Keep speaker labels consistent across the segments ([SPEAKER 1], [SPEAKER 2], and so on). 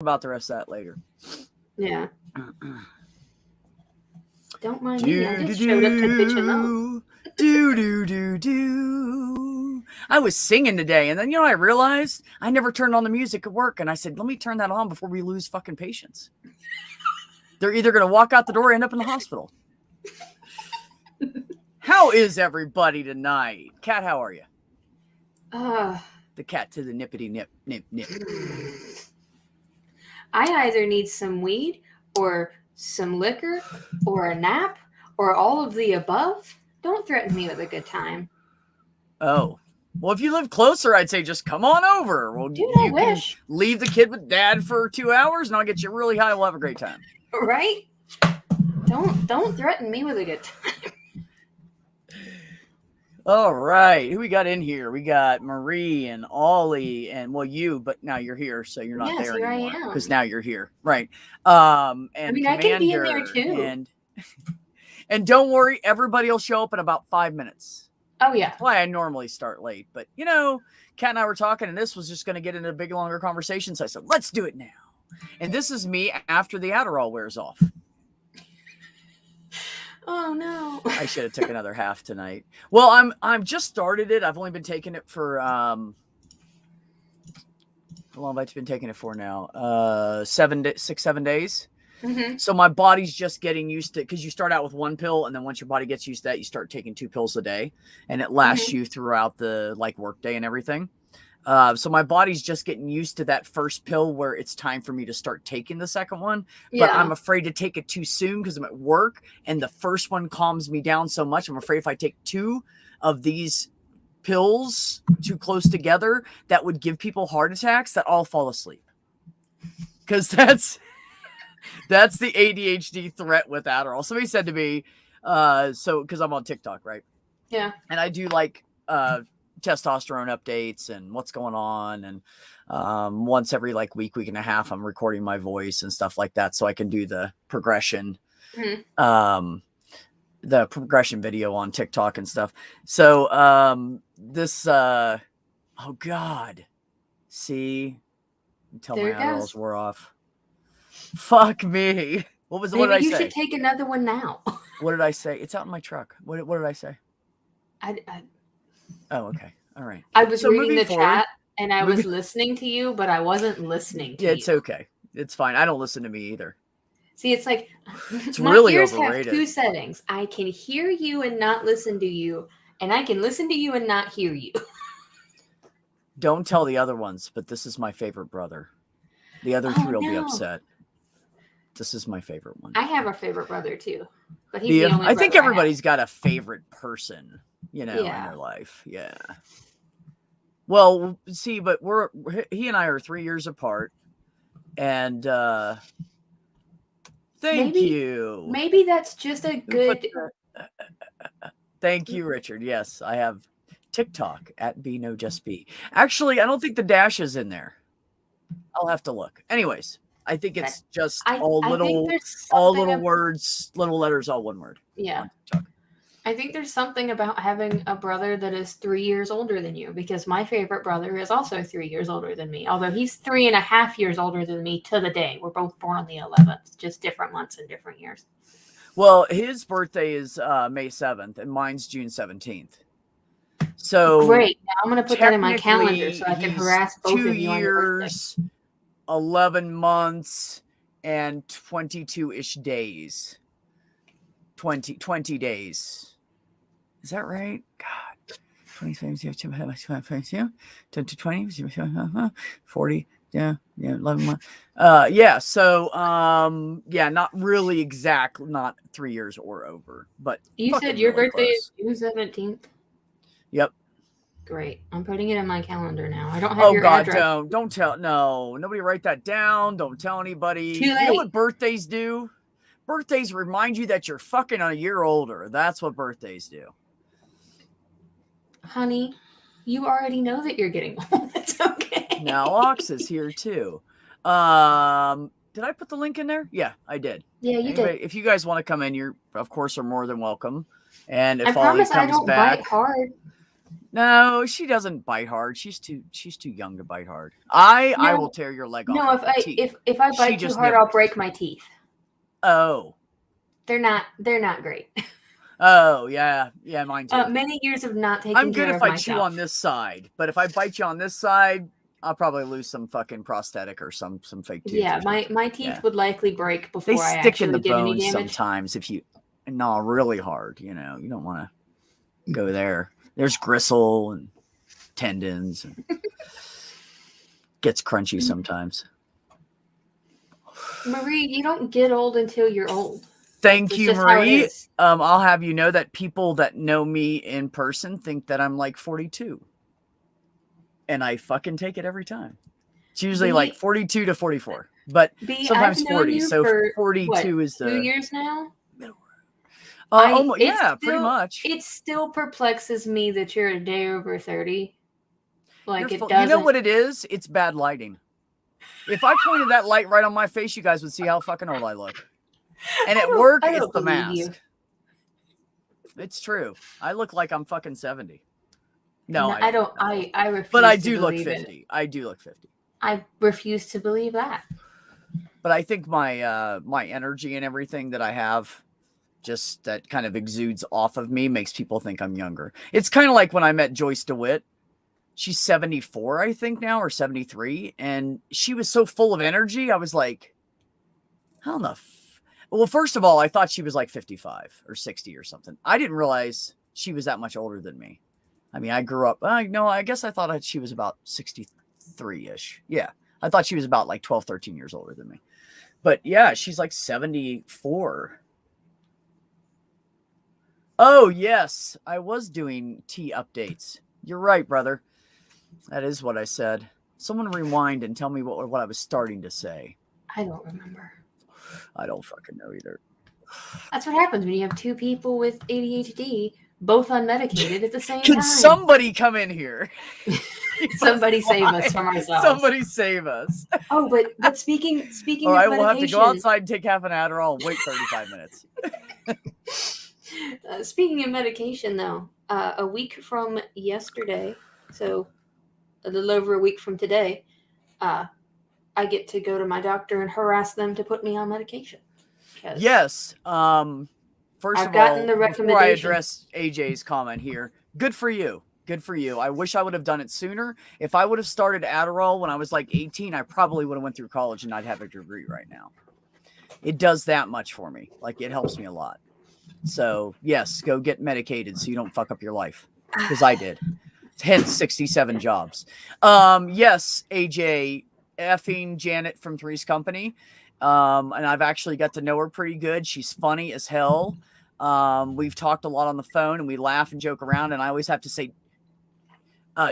[SPEAKER 1] about the rest of that later.
[SPEAKER 2] Yeah. Don't mind me. I just showed up to bitch and moan.
[SPEAKER 1] Do. I was singing today, and then I realized I never turned on the music at work, and I said, "Let me turn that on before we lose fucking patients." They're either going to walk out the door or end up in the hospital. How is everybody tonight? Cat, how are you? The cat to the nippity nip.
[SPEAKER 2] I either need some weed or some liquor or a nap or all of the above. Don't threaten me with a good time.
[SPEAKER 1] Oh. Well, if you live closer, I'd say just come on over. Well,
[SPEAKER 2] Dude,
[SPEAKER 1] you
[SPEAKER 2] I wish.
[SPEAKER 1] Can leave the kid with dad for 2 hours, and I'll get you really high. We'll have a great time.
[SPEAKER 2] Right? Don't threaten me with a good time.
[SPEAKER 1] All right. Who we got in here? We got Marie and Ollie and, well, you, but now you're here, so you're not there anymore. Because now you're here. Right. And
[SPEAKER 2] I mean,
[SPEAKER 1] Commander,
[SPEAKER 2] I can be in there too.
[SPEAKER 1] And don't worry, everybody will show up in about 5 minutes.
[SPEAKER 2] Oh, yeah.
[SPEAKER 1] That's why I normally start late. But, Kat and I were talking, and this was just going to get into a big, longer conversation. So I said, let's do it now. And this is me after the Adderall wears off.
[SPEAKER 2] Oh, no.
[SPEAKER 1] I should have took another half tonight. Well, I'm just started it. I've only been taking it for, how long have I been taking it for now? 7 days. Mm-hmm. So my body's just getting used to it, because you start out with one pill, and then once your body gets used to that, you start taking 2 pills a day, and it lasts you throughout the work day and everything. So my body's just getting used to that first pill where it's time for me to start taking the second one. But I'm afraid to take it too soon because I'm at work, and the first one calms me down so much. I'm afraid if I take 2 of these pills too close together, that would give people heart attacks, that I'll fall asleep. Because that's the ADHD threat with Adderall. Somebody said to me, because I'm on TikTok, right?
[SPEAKER 2] Yeah.
[SPEAKER 1] And I do testosterone updates and what's going on. And once every week and a half, I'm recording my voice and stuff like that, so I can do the progression, the progression video on TikTok and stuff. So oh God, see, until my Adderalls wore off. Fuck me. What did I say?
[SPEAKER 2] You should take another one now.
[SPEAKER 1] What did I say? It's out in my truck. What did I say? Oh, okay. All right.
[SPEAKER 2] I was reading the chat, and I was listening to you, but I wasn't listening to you.
[SPEAKER 1] Yeah, it's okay. It's fine. I don't listen to me either.
[SPEAKER 2] See, it's like
[SPEAKER 1] it's really
[SPEAKER 2] ears
[SPEAKER 1] overrated.
[SPEAKER 2] Have 2 settings. I can hear you and not listen to you, and I can listen to you and not hear you.
[SPEAKER 1] Don't tell the other ones, but this is my favorite brother. The other 3 will be upset. This is my favorite one.
[SPEAKER 2] I have a favorite brother too, but he's the only
[SPEAKER 1] I think everybody's got a favorite person, in their life. Yeah. Well, see, but he and I are 3 years apart, and thank you.
[SPEAKER 2] Maybe that's just a good.
[SPEAKER 1] Thank you, Richard. Yes, I have TikTok at @BeNoJustB. Actually, I don't think the dash is in there. I'll have to look. Anyways, I think it's just all little words, little letters, all one word.
[SPEAKER 2] Yeah. I think there's something about having a brother that is 3 years older than you, because my favorite brother is also 3 years older than me, although he's 3.5 years older than me to the day. We're both born on the 11th, just different months and different years.
[SPEAKER 1] Well, his birthday is May 7th, and mine's June 17th. So
[SPEAKER 2] great. Now I'm going to put that in my calendar so I can harass both of you.
[SPEAKER 1] 2 years, 11 months, and 22-ish days. 20 days. Is that right? God. 20, 40. Yeah, 11 months. Yeah, so not really exact, not 3 years or over, but
[SPEAKER 2] you said your birthday is June 17th?
[SPEAKER 1] Yep.
[SPEAKER 2] Great. I'm putting it in my calendar now. I don't have your address.
[SPEAKER 1] Don't tell. No, nobody write that down. Don't tell anybody.
[SPEAKER 2] Too late.
[SPEAKER 1] You know what birthdays do? Birthdays remind you that you're fucking a year older. That's what birthdays do.
[SPEAKER 2] Honey, you already know that you're getting old. It's okay.
[SPEAKER 1] Now Ox is here too. Did I put the link in there? Yeah, I did.
[SPEAKER 2] Yeah, you did.
[SPEAKER 1] If you guys want to come in, you're of course are more than welcome. And if
[SPEAKER 2] I promise
[SPEAKER 1] Ollie comes
[SPEAKER 2] I don't
[SPEAKER 1] back,
[SPEAKER 2] bite hard.
[SPEAKER 1] No, she doesn't bite hard. She's too young to bite hard. I
[SPEAKER 2] No.
[SPEAKER 1] will tear your leg off.
[SPEAKER 2] No,
[SPEAKER 1] with my teeth.
[SPEAKER 2] if I
[SPEAKER 1] She
[SPEAKER 2] bite too
[SPEAKER 1] just
[SPEAKER 2] hard, I'll
[SPEAKER 1] nibbles.
[SPEAKER 2] break my teeth.
[SPEAKER 1] Oh.
[SPEAKER 2] They're not great.
[SPEAKER 1] Oh, yeah. Yeah, mine too.
[SPEAKER 2] Many years of not taking
[SPEAKER 1] I'm
[SPEAKER 2] care
[SPEAKER 1] good
[SPEAKER 2] of
[SPEAKER 1] if I
[SPEAKER 2] myself.
[SPEAKER 1] chew on this side, but if I bite you on this side, I'll probably lose some fucking prosthetic or some fake tooth.
[SPEAKER 2] Yeah, my teeth would likely break before
[SPEAKER 1] They
[SPEAKER 2] I
[SPEAKER 1] stick in
[SPEAKER 2] actually
[SPEAKER 1] the
[SPEAKER 2] did any
[SPEAKER 1] bones
[SPEAKER 2] damage.
[SPEAKER 1] sometimes if you gnaw really hard, you don't want to go there. There's gristle and tendons and gets crunchy sometimes.
[SPEAKER 2] Marie, you don't get old until you're old.
[SPEAKER 1] Thank
[SPEAKER 2] That's
[SPEAKER 1] you,
[SPEAKER 2] just how it
[SPEAKER 1] Marie.
[SPEAKER 2] is.
[SPEAKER 1] I'll have you know that people that know me in person think that I'm like 42. And I fucking take it every time. It's usually like 42 to 44, but sometimes
[SPEAKER 2] I've known
[SPEAKER 1] 40.
[SPEAKER 2] you
[SPEAKER 1] So
[SPEAKER 2] for,
[SPEAKER 1] 42 is the
[SPEAKER 2] 2 years now.
[SPEAKER 1] yeah, pretty much.
[SPEAKER 2] It still perplexes me that you're a day over 30. Like it doesn't.
[SPEAKER 1] You know what it is? It's bad lighting. If I pointed that light right on my face, you guys would see how fucking old I look. And at work, it's the mask. You. It's true. I look like I'm fucking 70. No,
[SPEAKER 2] I don't. I refuse.
[SPEAKER 1] But I do look 50. I do look 50.
[SPEAKER 2] I refuse to believe that.
[SPEAKER 1] But I think my my energy and everything that I have, just that kind of exudes off of me, makes people think I'm younger. It's kind of like when I met Joyce DeWitt. She's 74, I think now, or 73. And she was so full of energy. I was like, how the well, first of all, I thought she was like 55 or 60 or something. I didn't realize she was that much older than me. I mean, I grew up, I guess I thought she was about 63-ish. Yeah. I thought she was about like 12, 13 years older than me. But yeah, she's like 74. Oh, yes. I was doing tea updates. You're right, brother. That is what I said. Someone rewind and tell me what I was starting to say.
[SPEAKER 2] I don't remember.
[SPEAKER 1] I don't fucking know either.
[SPEAKER 2] That's what happens when you have two people with ADHD, both unmedicated at the same
[SPEAKER 1] time.
[SPEAKER 2] Can
[SPEAKER 1] somebody come in here?
[SPEAKER 2] Somebody save us from ourselves.
[SPEAKER 1] Somebody save us.
[SPEAKER 2] Oh, but speaking
[SPEAKER 1] All
[SPEAKER 2] of
[SPEAKER 1] right,
[SPEAKER 2] medication,
[SPEAKER 1] we'll have to go outside and take half an Adderall and wait 35 minutes.
[SPEAKER 2] Speaking of medication, though, a week from yesterday, so a little over a week from today, I get to go to my doctor and harass them to put me on medication.
[SPEAKER 1] Yes. First of all, before I address AJ's comment here, good for you. Good for you. I wish I would have done it sooner. If I would have started Adderall when I was like 18, I probably would have went through college and I'd have a degree right now. It does that much for me. Like, it helps me a lot. So, yes, go get medicated so you don't fuck up your life. Because I did. Hence 67 jobs. Yes, AJ, effing Janet from Three's Company. And I've actually got to know her pretty good. She's funny as hell. We've talked a lot on the phone and we laugh and joke around. And I always have to say,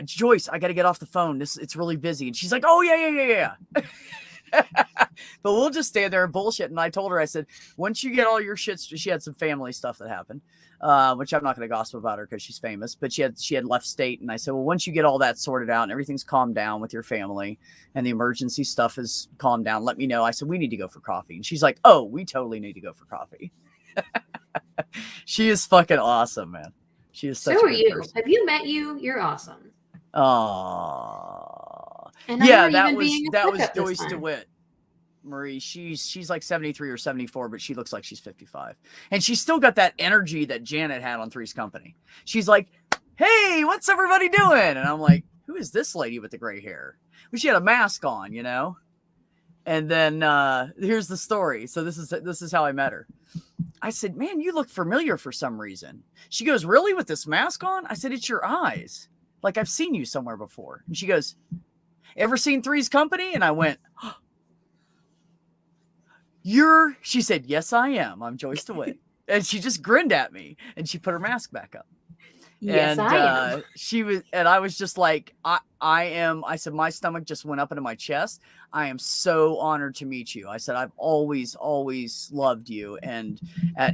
[SPEAKER 1] Joyce, I got to get off the phone. It's really busy. And she's like, oh, yeah. But we'll just stay there and bullshit. And I told her, I said, once you get all your shit, she had some family stuff that happened, which I'm not going to gossip about her because she's famous, but she had left state. And I said, well, once you get all that sorted out and everything's calmed down with your family and the emergency stuff is calmed down, let me know. I said, we need to go for coffee. And she's like, oh, we totally need to go for coffee. She is fucking awesome, man. She is such a good person.
[SPEAKER 2] Have you met you? You're awesome.
[SPEAKER 1] Oh,
[SPEAKER 2] yeah,
[SPEAKER 1] that was Joyce DeWitt. Marie, she's like 73 or 74, but she looks like she's 55. And she's still got that energy that Janet had on Three's Company. She's like, hey, what's everybody doing? And I'm like, who is this lady with the gray hair? Well, she had a mask on, And then here's the story. So this is how I met her. I said, man, you look familiar for some reason. She goes, really, with this mask on? I said, it's your eyes. Like, I've seen you somewhere before. And she goes, ever seen Three's Company? And I went, she said, yes, I am. I'm Joyce DeWitt. And she just grinned at me and she put her mask back up.
[SPEAKER 2] Yes, I am.
[SPEAKER 1] I was just like, I am. I said, my stomach just went up into my chest. I am so honored to meet you. I said, I've always loved you. And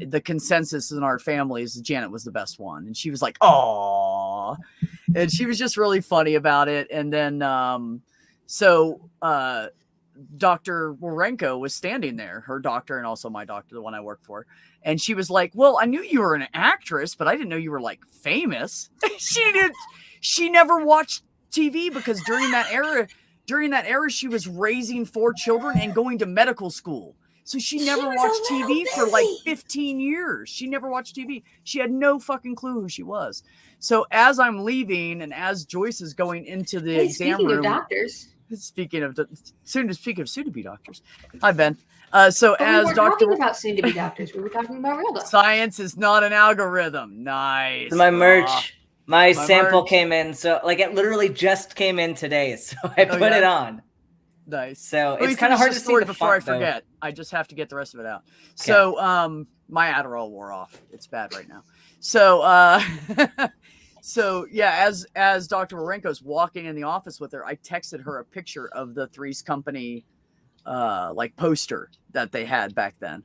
[SPEAKER 1] the consensus in our family is Janet was the best one. And she was like, oh, and she was just really funny about it. And then, Dr. Warenko was standing there, her doctor and also my doctor, the one I work for. And she was like, well, I knew you were an actress, but I didn't know you were like famous. She never watched TV because during that era, she was raising 4 children and going to medical school. So she never watched TV for like 15 years. She never watched TV. She had no fucking clue who she was. So as I'm leaving and as Joyce is going into the exam room.
[SPEAKER 2] Speaking of doctors.
[SPEAKER 1] Speaking of soon-to-be doctors. Hi, Ben. So
[SPEAKER 2] but
[SPEAKER 1] as
[SPEAKER 2] we weren't talking about soon-to-be doctors. We were talking about real doctors.
[SPEAKER 1] Science is not an algorithm. Nice.
[SPEAKER 3] My merch. My sample came in. So like it literally just came in today. So I put it on.
[SPEAKER 1] Nice.
[SPEAKER 3] So it's kind of hard to see the
[SPEAKER 1] before
[SPEAKER 3] font,
[SPEAKER 1] I forget. Though. I just have to get the rest of it out. Okay. So my Adderall wore off. It's bad right now. So so yeah, as Dr. Warenko's walking in the office with her, I texted her a picture of the Three's Company like poster that they had back then.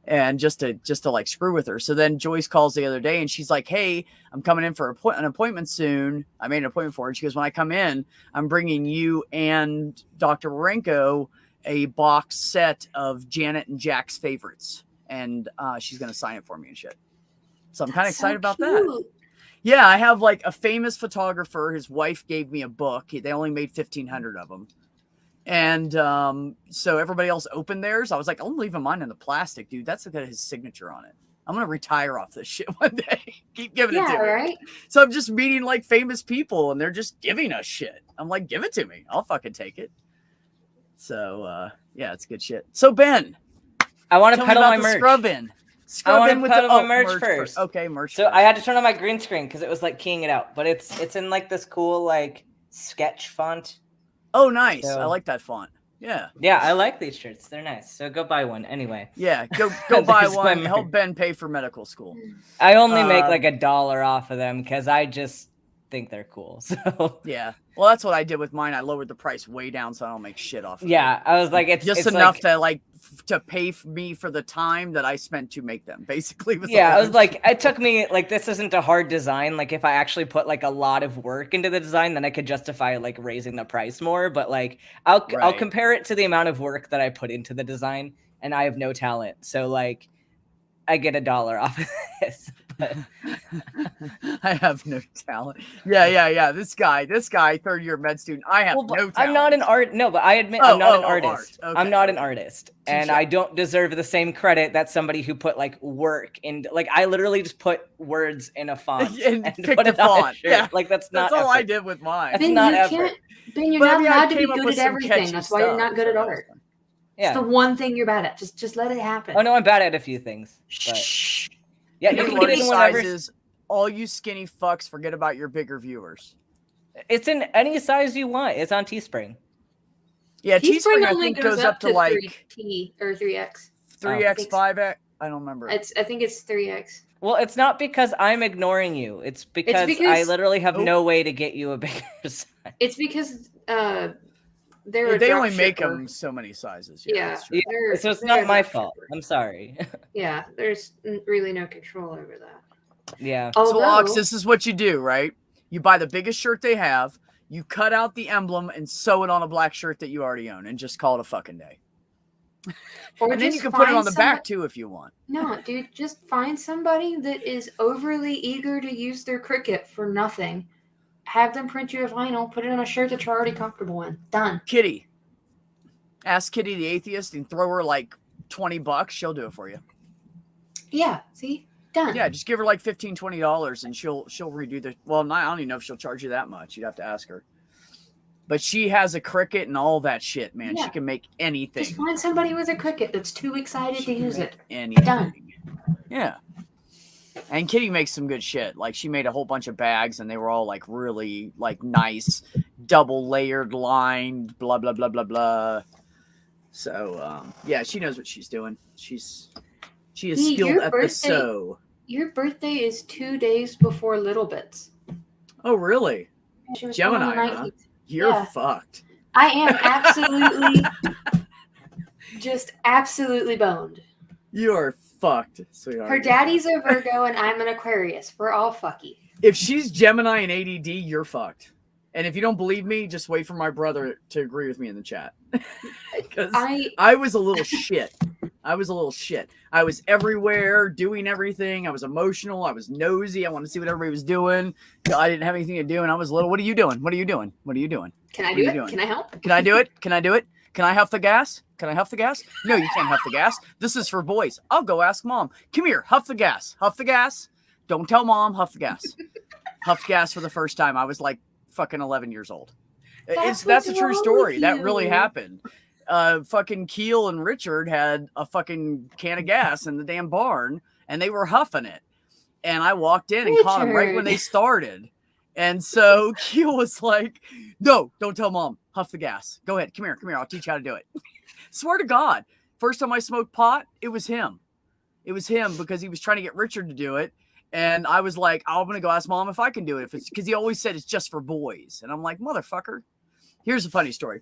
[SPEAKER 1] And just to like screw with her. So then Joyce calls the other day and she's like, hey, I'm coming in for an appointment soon. I made an appointment for her. And she goes, when I come in, I'm bringing you and Dr. Warenko a box set of Janet and Jack's favorites. And she's going to sign it for me and shit. So I'm kind of excited about that. Yeah, I have like a famous photographer. His wife gave me a book. They only made 1,500 of them. And so everybody else opened theirs. I was like, I'm leaving mine in the plastic, dude. That's got his signature on it. I'm going to retire off this shit one day. Keep giving it to me. Right? So I'm just meeting like famous people and they're just giving us shit. I'm like, give it to me. I'll fucking take it. So yeah, it's good shit. So Ben,
[SPEAKER 3] I want to pedal my merch.
[SPEAKER 1] Scrub in
[SPEAKER 3] with my merch first.
[SPEAKER 1] Okay, merch.
[SPEAKER 3] So
[SPEAKER 1] first.
[SPEAKER 3] I had to turn on my green screen because it was like keying it out, but it's in like this cool like sketch font.
[SPEAKER 1] Oh, nice. So, I like that font. Yeah.
[SPEAKER 3] Yeah, I like these shirts. They're nice. So go buy one anyway.
[SPEAKER 1] Yeah, go buy one. Help Ben pay for medical school.
[SPEAKER 3] I only make like $1 off of them because I just think they're cool. So
[SPEAKER 1] yeah. Well, that's what I did with mine. I lowered the price way down so I don't make shit off of
[SPEAKER 3] it. I was like,
[SPEAKER 1] it's just enough to pay me for the time that I spent to make them. Basically,
[SPEAKER 3] I was like, it took me like this isn't a hard design. Like if I actually put like a lot of work into the design, then I could justify like raising the price more. But like I'll compare it to the amount of work that I put into the design, and I have no talent. So like I get $1 off of this. But
[SPEAKER 1] I have no talent. Yeah. This guy, 3rd-year med student. I have no talent.
[SPEAKER 3] I'm not an but I admit I'm not an artist. Okay. I'm not an artist. And I don't deserve the same credit that somebody who put like work in like I literally just put words in a font
[SPEAKER 1] and put it on a shirt. Yeah.
[SPEAKER 3] Like that's
[SPEAKER 1] all
[SPEAKER 3] effort.
[SPEAKER 1] I did with mine.
[SPEAKER 2] That's not effort. Ben, you're not allowed to be good at everything. That's why you're not good at art. Yeah. It's the one thing you're bad at. Just let it happen.
[SPEAKER 3] Oh no, I'm bad at a few things. But...
[SPEAKER 1] Shh.
[SPEAKER 3] Yeah, you can get
[SPEAKER 1] sizes. All you skinny fucks, forget about your bigger viewers.
[SPEAKER 3] It's in any size you want. It's on Teespring.
[SPEAKER 1] Yeah, Teespring I think goes up to like
[SPEAKER 2] 3T or 3X.
[SPEAKER 1] 3X, 5X. I don't remember.
[SPEAKER 2] I think it's 3X.
[SPEAKER 3] Well, it's not because I'm ignoring you. It's because I literally have no way to get you a bigger size.
[SPEAKER 2] It's because
[SPEAKER 1] they only make them so many sizes.
[SPEAKER 2] Yeah.
[SPEAKER 3] So it's not my fault. I'm sorry.
[SPEAKER 2] Yeah, there's really no control over that.
[SPEAKER 3] Yeah.
[SPEAKER 1] So, Ox, this is what you do, right? You buy the biggest shirt they have, you cut out the emblem and sew it on a black shirt that you already own and just call it a fucking day. And then you can put it on the back too if you want.
[SPEAKER 2] No, dude, just find somebody that is overly eager to use their Cricut for nothing. Have them print you a vinyl, put it on a shirt that you're already comfortable in. Done.
[SPEAKER 1] Kitty. Ask Kitty the atheist and throw her like $20. She'll do it for you.
[SPEAKER 2] Yeah. See? Done.
[SPEAKER 1] Yeah, just give her like $15, $20 and she'll redo the I don't even know if she'll charge you that much. You'd have to ask her. But she has a Cricut and all that shit, man. Yeah. She can make anything.
[SPEAKER 2] Just find somebody with a Cricut that's too excited to use it.
[SPEAKER 1] Anything.
[SPEAKER 2] Done.
[SPEAKER 1] Yeah. And Kitty makes some good shit. Like she made a whole bunch of bags and they were all like really like nice, double layered lined, blah, blah, blah, blah, blah. So, yeah, she knows what she's doing. She is skilled at the sew.
[SPEAKER 2] Your birthday is 2 days before Little Bits.
[SPEAKER 1] Oh, really?
[SPEAKER 2] Yeah,
[SPEAKER 1] Gemini, huh? You're fucked.
[SPEAKER 2] I am absolutely, just absolutely boned.
[SPEAKER 1] You are fucked, sweetheart.
[SPEAKER 2] Her daddy's a Virgo and I'm an Aquarius. We're all fucky.
[SPEAKER 1] If she's Gemini and ADD, you're fucked. And if you don't believe me, just wait for my brother to agree with me in the chat. Because I was a little shit. I was a little shit. I was everywhere, doing everything. I was emotional. I was nosy. I wanted to see what everybody was doing. I didn't have anything to do, and I was little. What are you doing? What are you doing? What are you doing?
[SPEAKER 2] Can I do it? Can I help?
[SPEAKER 1] Can I do it? Can I do it? Can I huff the gas? Can I huff the gas? No, you can't huff the gas. This is for boys. I'll go ask mom. Come here, huff the gas. Huff the gas. Don't tell mom, huff the gas. Huffed gas for the first time. I was like fucking 11 years old. That's a true story. That really happened. Fucking Keel and Richard had a fucking can of gas in the damn barn, and they were huffing it. And I walked in and caught them right when they started. And so Keel was like, no, don't tell mom. Huff the gas. Go ahead. Come here. I'll teach you how to do it. Swear to God. First time I smoked pot, it was him. It was him because he was trying to get Richard to do it. And I was like, I'm going to go ask mom if I can do it. Because he always said it's just for boys. And I'm like, motherfucker. Here's a funny story.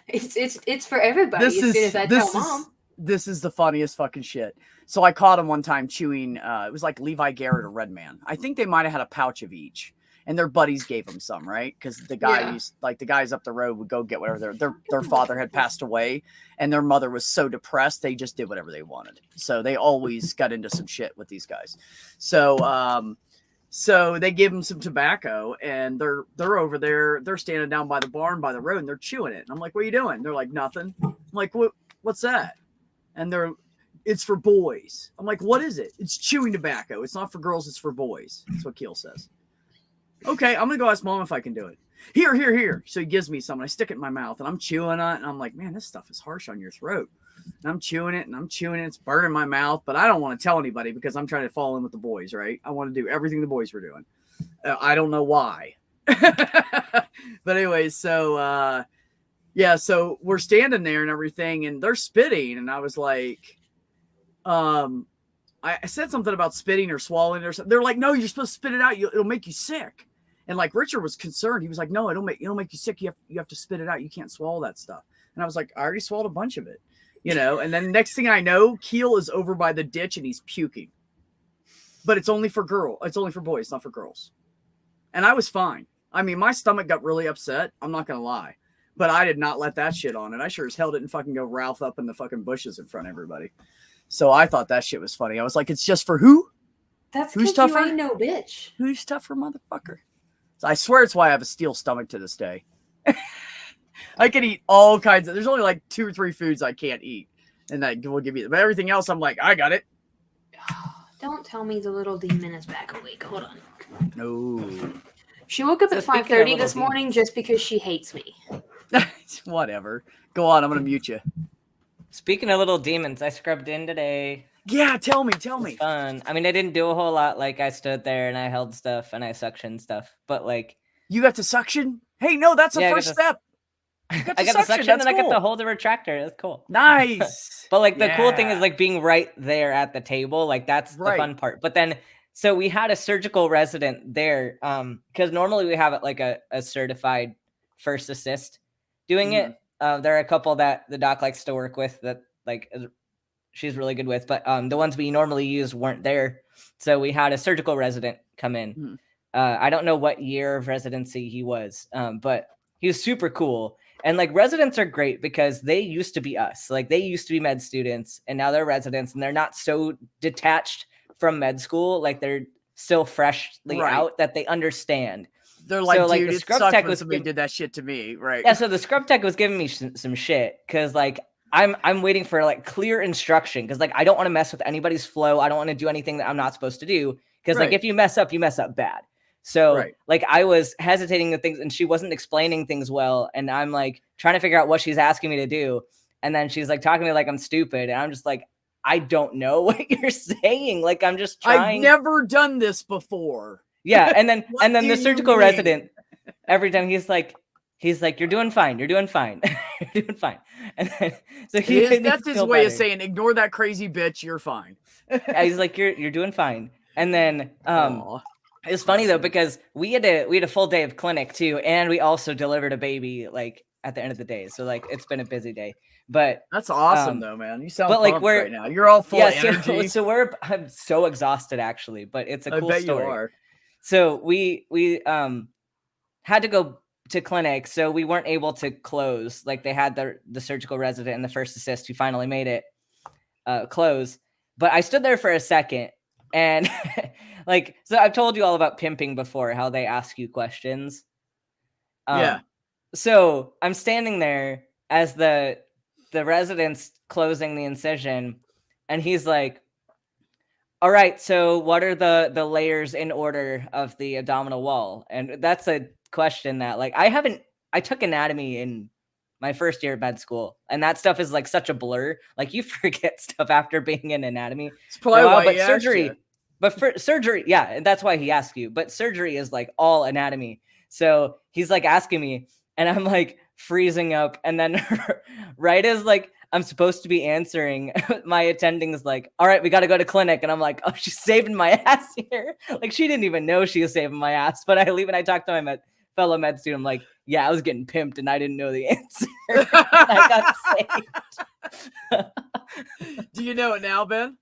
[SPEAKER 2] It's for everybody as soon as I tell mom.
[SPEAKER 1] This is the funniest fucking shit. So I caught him one time chewing, it was like Levi Garrett or Redman. I think they might have had a pouch of each. And their buddies gave them some, right? Because the guys, the guys up the road would go get whatever their father had passed away, and their mother was so depressed they just did whatever they wanted. So they always got into some shit with these guys. So so they give them some tobacco, and they're over there. They're standing down by the barn by the road, and they're chewing it. And I'm like, "What are you doing?" They're like, "Nothing." I'm like, "What's that?" And it's for boys. I'm like, "What is it?" It's chewing tobacco. It's not for girls. It's for boys. That's what Keel says. Okay, I'm gonna go ask mom if I can do it. Here. So he gives me some, and I stick it in my mouth, and I'm chewing on it, and I'm like, man, this stuff is harsh on your throat. And I'm chewing it. It's burning my mouth, but I don't want to tell anybody because I'm trying to fall in with the boys, right? I want to do everything the boys were doing. I don't know why. But anyways, so so we're standing there and everything, and they're spitting, and I was like, I said something about spitting or swallowing or something. They're like, no, you're supposed to spit it out. It'll make you sick. And like Richard was concerned. He was like, no, it'll make you sick. You have to spit it out. You can't swallow that stuff. And I was like, I already swallowed a bunch of it, And then next thing I know, Keel is over by the ditch and he's puking. But it's only for boys, not for girls. And I was fine. I mean, my stomach got really upset. I'm not gonna lie, but I did not let that shit on. And I sure as hell didn't fucking go Ralph up in the fucking bushes in front of everybody. So I thought that shit was funny. I was like, it's just for who?
[SPEAKER 2] That's who's tougher? You ain't no bitch.
[SPEAKER 1] Who's tougher, motherfucker? So I swear it's why I have a steel stomach to this day. I can eat all kinds of. There's only like 2 or 3 foods I can't eat, and that will give you. But everything else, I'm like, I got it.
[SPEAKER 2] Don't tell me the little demon is back awake. Hold on.
[SPEAKER 1] No.
[SPEAKER 2] She woke up at 5:30 this morning just because she hates me.
[SPEAKER 1] Whatever. Go on. I'm gonna mute you.
[SPEAKER 3] Speaking of little demons, I scrubbed in today.
[SPEAKER 1] Yeah, tell me.
[SPEAKER 3] Fun. I mean, I didn't do a whole lot. Like, I stood there and I held stuff and I suctioned stuff. But like,
[SPEAKER 1] you got to suction? Hey, no, that's the first step.
[SPEAKER 3] I got the suction and I got to hold the retractor. That's cool.
[SPEAKER 1] Nice.
[SPEAKER 3] But like the cool thing is like being right there at the table. Like that's the fun part. But then, so we had a surgical resident there. Because normally we have like a certified first assist doing it. There are a couple that the doc likes to work with that like she's really good with, but the ones we normally use weren't there. So we had a surgical resident come in. I don't know what year of residency he was, but he was super cool. And like residents are great because they used to be us. Like they used to be med students and now they're residents and they're not so detached from med school. Like they're still freshly out that they understand.
[SPEAKER 1] They're like, so, like dude, the scrub tech was somebody did that shit to me, right?
[SPEAKER 3] Yeah, so the scrub tech was giving me some shit because like I'm waiting for like clear instruction because like I don't want to mess with anybody's flow. I don't want to do anything that I'm not supposed to do because like if you mess up bad. So like I was hesitating with things and she wasn't explaining things well, and I'm like trying to figure out what she's asking me to do, and then she's like talking to me like I'm stupid, and I'm just like, I don't know what you're saying. Like I'm just trying.
[SPEAKER 1] I've never done this before.
[SPEAKER 3] Yeah, and then the surgical resident, every time he's like, you're doing fine, you're doing fine, you're doing fine. And then, so
[SPEAKER 1] that's his way of saying, ignore that crazy bitch, you're fine.
[SPEAKER 3] Yeah, he's like, you're doing fine. And then it's funny though because we had a full day of clinic too, and we also delivered a baby like at the end of the day. So like it's been a busy day. But
[SPEAKER 1] that's awesome though, man. You sound pumped right now. You're all full of energy.
[SPEAKER 3] So I'm so exhausted actually, but it's a cool story.
[SPEAKER 1] You are.
[SPEAKER 3] So we had to go to clinic, so we weren't able to close. Like they had the surgical resident and the first assist who finally made it. close. But I stood there for a second, and like, so I've told you all about pimping before, how they ask you questions.
[SPEAKER 1] Yeah.
[SPEAKER 3] So I'm standing there as the resident's closing the incision, and he's like, all right, so what are the layers in order of the abdominal wall? And that's a question that, like, I took anatomy in my first year of med school, and that stuff is like such a blur. Like, you forget stuff after being in anatomy.
[SPEAKER 1] It's probably why
[SPEAKER 3] but
[SPEAKER 1] he asked you.
[SPEAKER 3] But for surgery, yeah, that's why he asked you. But surgery is like all anatomy. So he's like asking me, and I'm like freezing up. And then right as like I'm supposed to be answering, my attending is like, all right, we got to go to clinic. And I'm like, oh, she's saving my ass here. Like, she didn't even know she was saving my ass. But I leave and I talk to my fellow med student. I'm like, yeah, I was getting pimped and I didn't know the answer. I got saved.
[SPEAKER 1] Do you know it now, Ben?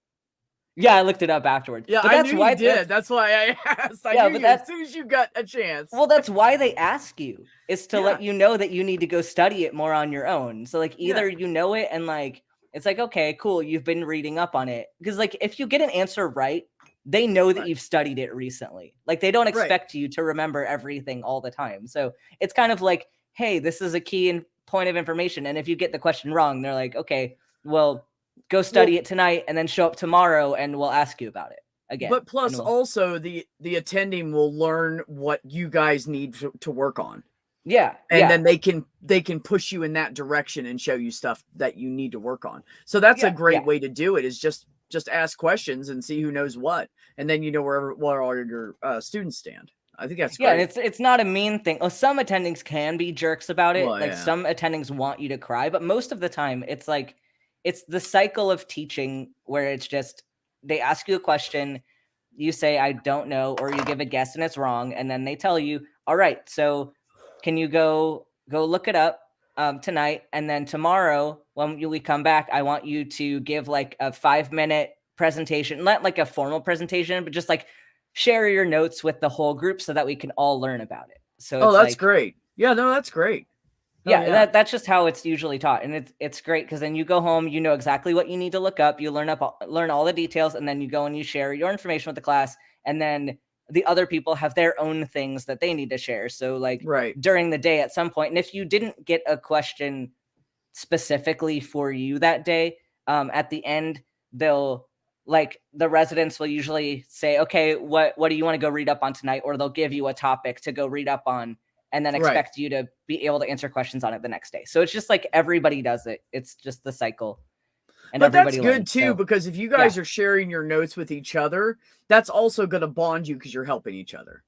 [SPEAKER 3] Yeah, I looked it up afterwards.
[SPEAKER 1] Yeah,
[SPEAKER 3] but
[SPEAKER 1] I knew you did. That's why I asked. I knew you as soon as you got a chance.
[SPEAKER 3] Well, that's why they ask you, is to let you know that you need to go study it more on your own. So, like, either you know it and, like, it's like, okay, cool, you've been reading up on it. Because, like, if you get an answer right, they know that you've studied it recently. Like, they don't expect you to remember everything all the time. So it's kind of like, hey, this is a key point of information. And if you get the question wrong, they're like, okay, well, go study it tonight and then show up tomorrow and we'll ask you about it again.
[SPEAKER 1] But plus also the attending will learn what you guys need to work on.
[SPEAKER 3] Yeah.
[SPEAKER 1] And then they can push you in that direction and show you stuff that you need to work on. So that's a great way to do it, is just ask questions and see who knows what. And then you know where all your students stand. I think that's great.
[SPEAKER 3] Yeah, and it's not a mean thing. Well, some attendings can be jerks about it. Some attendings want you to cry, but most of the time it's like, it's the cycle of teaching where it's just, they ask you a question, you say, I don't know, or you give a guess and it's wrong. And then they tell you, all right, so can you go look it up tonight? And then tomorrow when we come back, I want you to give like a 5-minute presentation, not like a formal presentation, but just like share your notes with the whole group so that we can all learn about it. So
[SPEAKER 1] that's great. Yeah, no, that's great.
[SPEAKER 3] That's just how it's usually taught. And it's great because then you go home, you know exactly what you need to look up. You learn all the details, and then you go and you share your information with the class. And then the other people have their own things that they need to share. So like during the day at some point, and if you didn't get a question specifically for you that day, at the end, the residents will usually say, okay, what do you want to go read up on tonight? Or they'll give you a topic to go read up on, and then expect you to be able to answer questions on it the next day. So it's just like everybody does it. It's just the cycle. And
[SPEAKER 1] but that's good
[SPEAKER 3] learns,
[SPEAKER 1] too, because if you guys are sharing your notes with each other, that's also going to bond you because you're helping each other.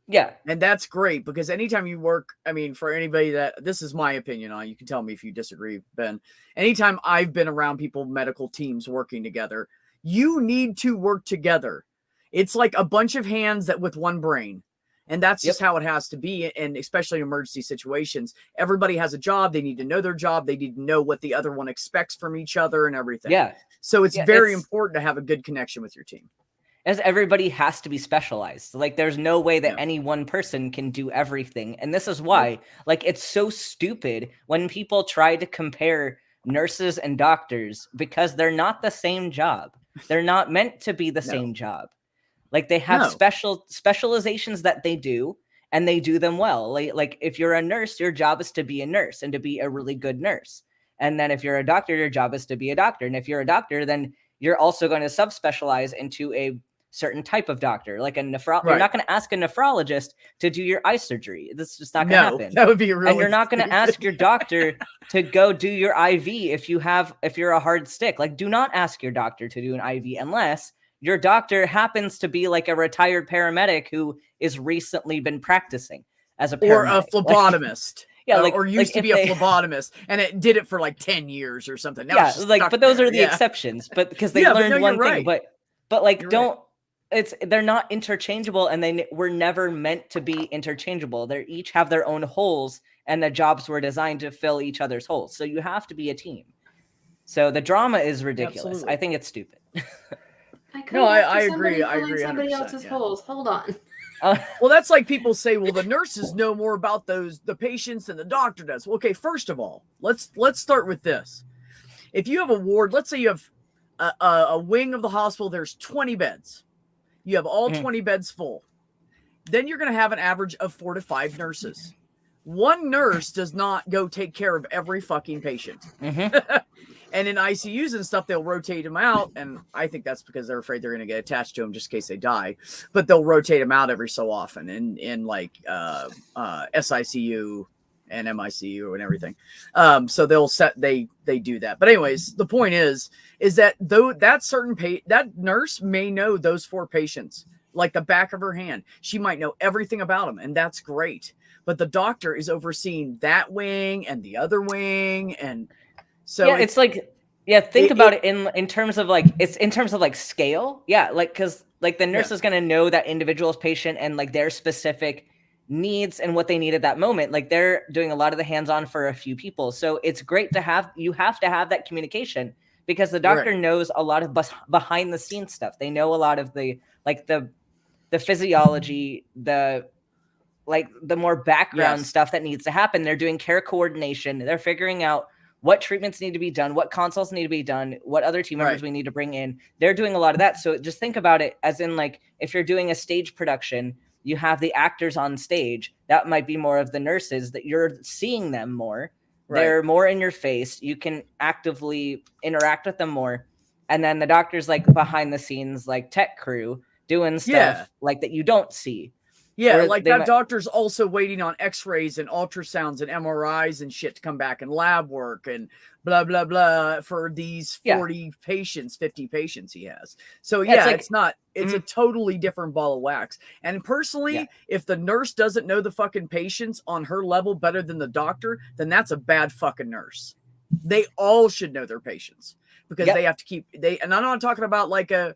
[SPEAKER 3] Yeah.
[SPEAKER 1] And that's great, because anytime you work, I mean, for anybody that, this is my opinion on, you can tell me if you disagree, Ben. Anytime I've been around people, medical teams working together, you need to work together. It's like a bunch of hands that with one brain. And that's just how it has to be. And especially in emergency situations, everybody has a job. They need to know their job. They need to know what the other one expects from each other and everything.
[SPEAKER 3] Yeah.
[SPEAKER 1] So it's very important to have a good connection with your team.
[SPEAKER 3] As everybody has to be specialized. Like, there's no way that any one person can do everything. And this is why, like, it's so stupid when people try to compare nurses and doctors, because they're not the same job. They're not meant to be the same job. Like, they have specializations that they do, and they do them well. Like if you're a nurse, your job is to be a nurse and to be a really good nurse. And then if you're a doctor, your job is to be a doctor. And if you're a doctor, then you're also going to subspecialize into a certain type of doctor, like a You're not going to ask a nephrologist to do your eye surgery. This is just not going to happen.
[SPEAKER 1] That would be really.
[SPEAKER 3] And you're not going to ask your doctor to go do your IV if you're a hard stick. Like, do not ask your doctor to do an IV unless your doctor happens to be like a retired paramedic who is recently been practicing as a paramedic.
[SPEAKER 1] Or a phlebotomist. Or used to be a phlebotomist, and it did it for like 10 years or something. Now
[SPEAKER 3] but those are the exceptions, but because they learned one thing, but like, they're not interchangeable, and they were never meant to be interchangeable. They each have their own holes, and the jobs were designed to fill each other's holes. So you have to be a team. So the drama is ridiculous. Absolutely. I think it's stupid.
[SPEAKER 1] I agree. I agree.
[SPEAKER 2] Somebody else's holes. Hold on.
[SPEAKER 1] Well, that's like people say, well, the nurses know more about the patients than the doctor does. Well, okay, first of all, let's start with this. If you have a ward, let's say you have a wing of the hospital, there's 20 beds. You have all 20 beds full. Then you're going to have an average of 4 to 5 nurses. One nurse does not go take care of every fucking patient. And in ICUs and stuff, they'll rotate them out. And I think that's because they're afraid they're going to get attached to them just in case they die. But they'll rotate them out every so often in like SICU and MICU and everything. So they do that. But anyways, the point is that though that that nurse may know those 4 patients like the back of her hand. She might know everything about them, and that's great. But the doctor is overseeing that wing and the other wing, and so
[SPEAKER 3] yeah, it's like, think about it in terms of like, it's in terms of like scale. Yeah, like, because like the nurse is going to know that individual's patient and like their specific needs and what they need at that moment. Like they're doing a lot of the hands-on for a few people. So it's great to have, you have to have that communication because the doctor knows a lot of behind the scenes stuff. They know a lot of the, like the physiology, the more background stuff that needs to happen. They're doing care coordination. They're figuring out what treatments need to be done, what consults need to be done, what other team members we need to bring in. They're doing a lot of that. So just think about it as in like, if you're doing a stage production, you have the actors on stage. That might be more of the nurses that you're seeing them more. They're more in your face. You can actively interact with them more. And then the doctors like behind the scenes, like tech crew doing stuff like that you don't see.
[SPEAKER 1] Yeah, like that doctor's also waiting on x-rays and ultrasounds and MRIs and shit to come back and lab work and blah, blah, blah for these 40 patients, 50 patients he has. So it's a totally different ball of wax. And personally, if the nurse doesn't know the fucking patients on her level better than the doctor, then that's a bad fucking nurse. They all should know their patients. Because they have to keep and I'm not talking about like a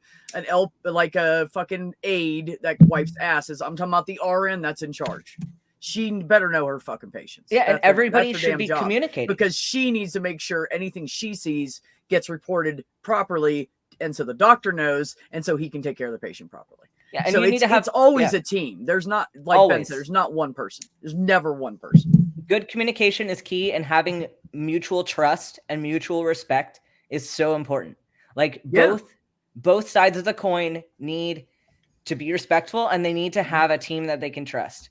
[SPEAKER 1] fucking aide that wipes asses. I'm talking about the RN that's in charge. She better know her fucking patients.
[SPEAKER 3] Yeah, and everybody should be communicating
[SPEAKER 1] because she needs to make sure anything she sees gets reported properly, and so the doctor knows, and so he can take care of the patient properly.
[SPEAKER 3] Yeah, and
[SPEAKER 1] so
[SPEAKER 3] you need to have
[SPEAKER 1] it's always a team. There's not like Ben said, there's not one person. There's never one person.
[SPEAKER 3] Good communication is key, and having mutual trust and mutual respect is so important. Like both sides of the coin need to be respectful, and they need to have a team that they can trust.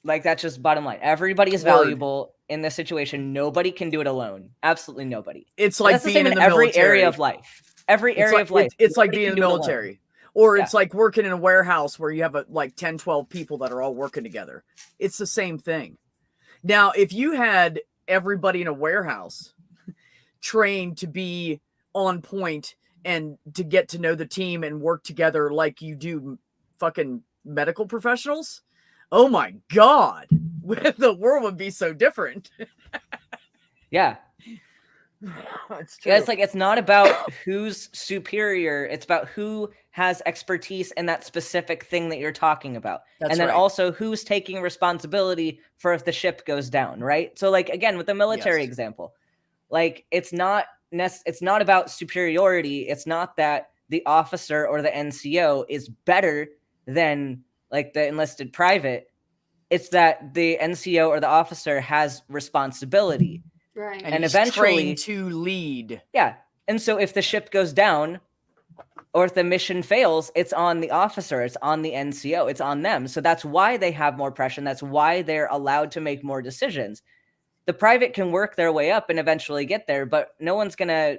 [SPEAKER 3] Like that's just bottom line. Everybody is valuable in this situation. Nobody can do it alone. Absolutely nobody.
[SPEAKER 1] It's like being in the
[SPEAKER 3] every
[SPEAKER 1] military.
[SPEAKER 3] Area of life. Every area of life.
[SPEAKER 1] It's like being in the military. Or it's like working in a warehouse where you have like 10, 12 people that are all working together. It's the same thing. Now, if you had everybody in a warehouse trained to be on point and to get to know the team and work together like you do fucking medical professionals, oh my God, the world would be so different.
[SPEAKER 3] Yeah.
[SPEAKER 1] It's true.
[SPEAKER 3] Yeah, it's like, it's not about who's superior. It's about who has expertise in that specific thing that you're talking about. And then also who's taking responsibility for if the ship goes down, right? So like, again, with the military example, like it's not about superiority. It's not that the officer or the NCO is better than like the enlisted private. It's that the NCO or the officer has responsibility.
[SPEAKER 2] Right.
[SPEAKER 1] And
[SPEAKER 3] eventually
[SPEAKER 1] to lead.
[SPEAKER 3] Yeah. And so if the ship goes down or if the mission fails, it's on the officer, it's on the NCO, it's on them. So that's why they have more pressure. And that's why they're allowed to make more decisions. The private can work their way up and eventually get there, but no one's going to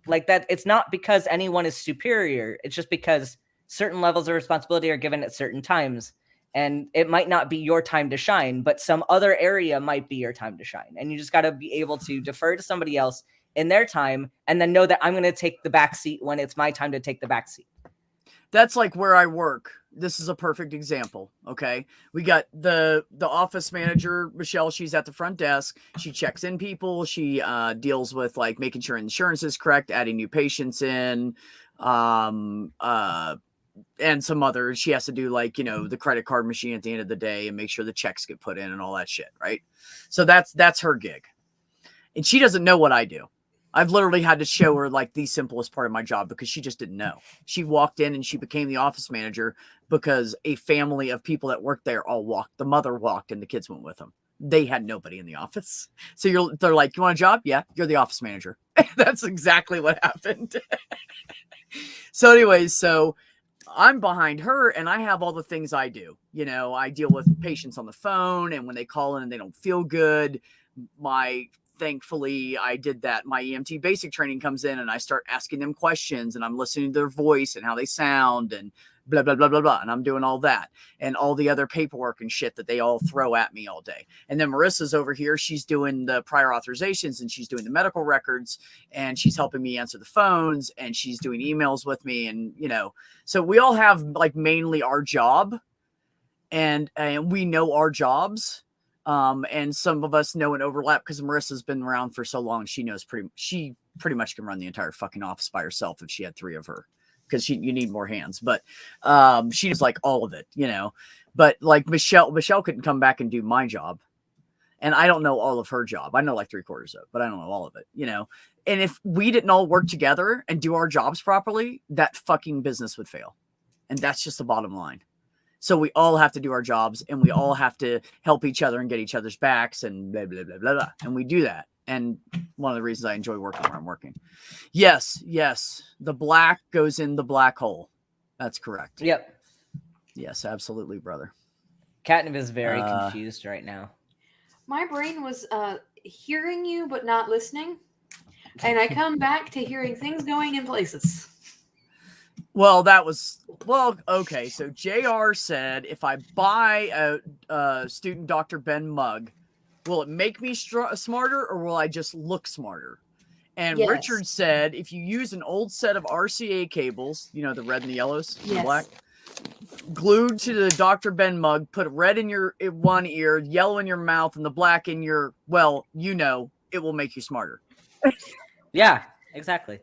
[SPEAKER 3] like that. It's not because anyone is superior. It's just because certain levels of responsibility are given at certain times. And it might not be your time to shine, but some other area might be your time to shine. And you just got to be able to defer to somebody else in their time and then know that I'm going to take the back seat when it's my time to take the back seat.
[SPEAKER 1] That's like where I work. This is a perfect example. Okay. We got the office manager, Michelle. She's at the front desk. She checks in people. She deals with like making sure insurance is correct, adding new patients in, and some others. She has to do like, the credit card machine at the end of the day and make sure the checks get put in and all that shit. Right. So that's her gig. And she doesn't know what I do. I've literally had to show her like the simplest part of my job because she just didn't know. She walked in and she became the office manager because a family of people that worked there all walked. The mother walked and the kids went with them. They had nobody in the office. So they're like, you want a job? Yeah, you're the office manager. That's exactly what happened. So anyways, so I'm behind her and I have all the things I do. I deal with patients on the phone, and when they call in and they don't feel good, thankfully I did that. My EMT basic training comes in and I start asking them questions, and I'm listening to their voice and how they sound and blah, blah, blah, blah, blah. And I'm doing all that and all the other paperwork and shit that they all throw at me all day. And then Marissa's over here. She's doing the prior authorizations and she's doing the medical records, and she's helping me answer the phones, and she's doing emails with me. And, so we all have like mainly our job, and we know our jobs. And some of us know an overlap because Marissa's been around for so long. She knows she pretty much can run the entire fucking office by herself if she had 3 of her. Because you need more hands, but she does like all of it, But like Michelle couldn't come back and do my job, and I don't know all of her job. I know like 3/4 of it, but I don't know all of it, And if we didn't all work together and do our jobs properly, that fucking business would fail, and that's just the bottom line. So we all have to do our jobs, and we all have to help each other and get each other's backs, and blah blah blah blah blah, and we do that. And one of the reasons I enjoy working where I'm working. Yes. The black goes in the black hole. That's correct.
[SPEAKER 3] Yep.
[SPEAKER 1] Yes, absolutely, brother.
[SPEAKER 3] Catnip is very confused right now.
[SPEAKER 2] My brain was hearing you but not listening. And I come back to hearing things going in places.
[SPEAKER 1] Well, okay. So JR said, if I buy a student Dr. Ben mug, will it make me smarter, or will I just look smarter? And yes. Richard said, if you use an old set of RCA cables, the red and the yellows, yes. The black, glued to the Dr. Ben mug, put red in your one ear, yellow in your mouth, and the black in your, it will make you smarter.
[SPEAKER 3] Yeah, exactly.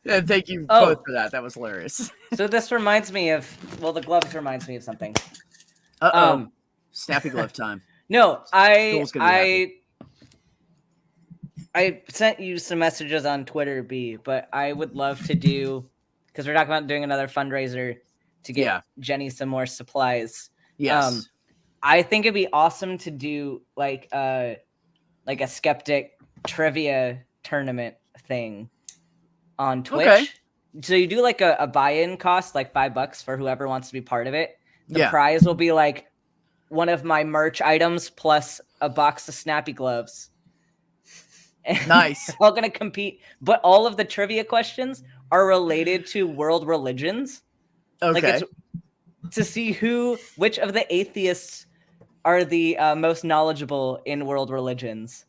[SPEAKER 1] And thank you both for that. That was hilarious.
[SPEAKER 3] So this reminds me of, the gloves reminds me of something.
[SPEAKER 1] Snappy glove time.
[SPEAKER 3] No, I sent you some messages on Twitter, B, but I would love to do, because we're talking about doing another fundraiser to get Jenny some more supplies.
[SPEAKER 1] Yes.
[SPEAKER 3] I think it'd be awesome to do like a skeptic trivia tournament thing on Twitch. Okay. So you do like a buy-in cost, like $5 for whoever wants to be part of it. The prize will be like one of my merch items plus a box of Snappy gloves. And
[SPEAKER 1] nice.
[SPEAKER 3] We're all going to compete, but all of the trivia questions are related to world religions.
[SPEAKER 1] Okay.
[SPEAKER 3] Like it's to see which of the atheists are the most knowledgeable in world religions.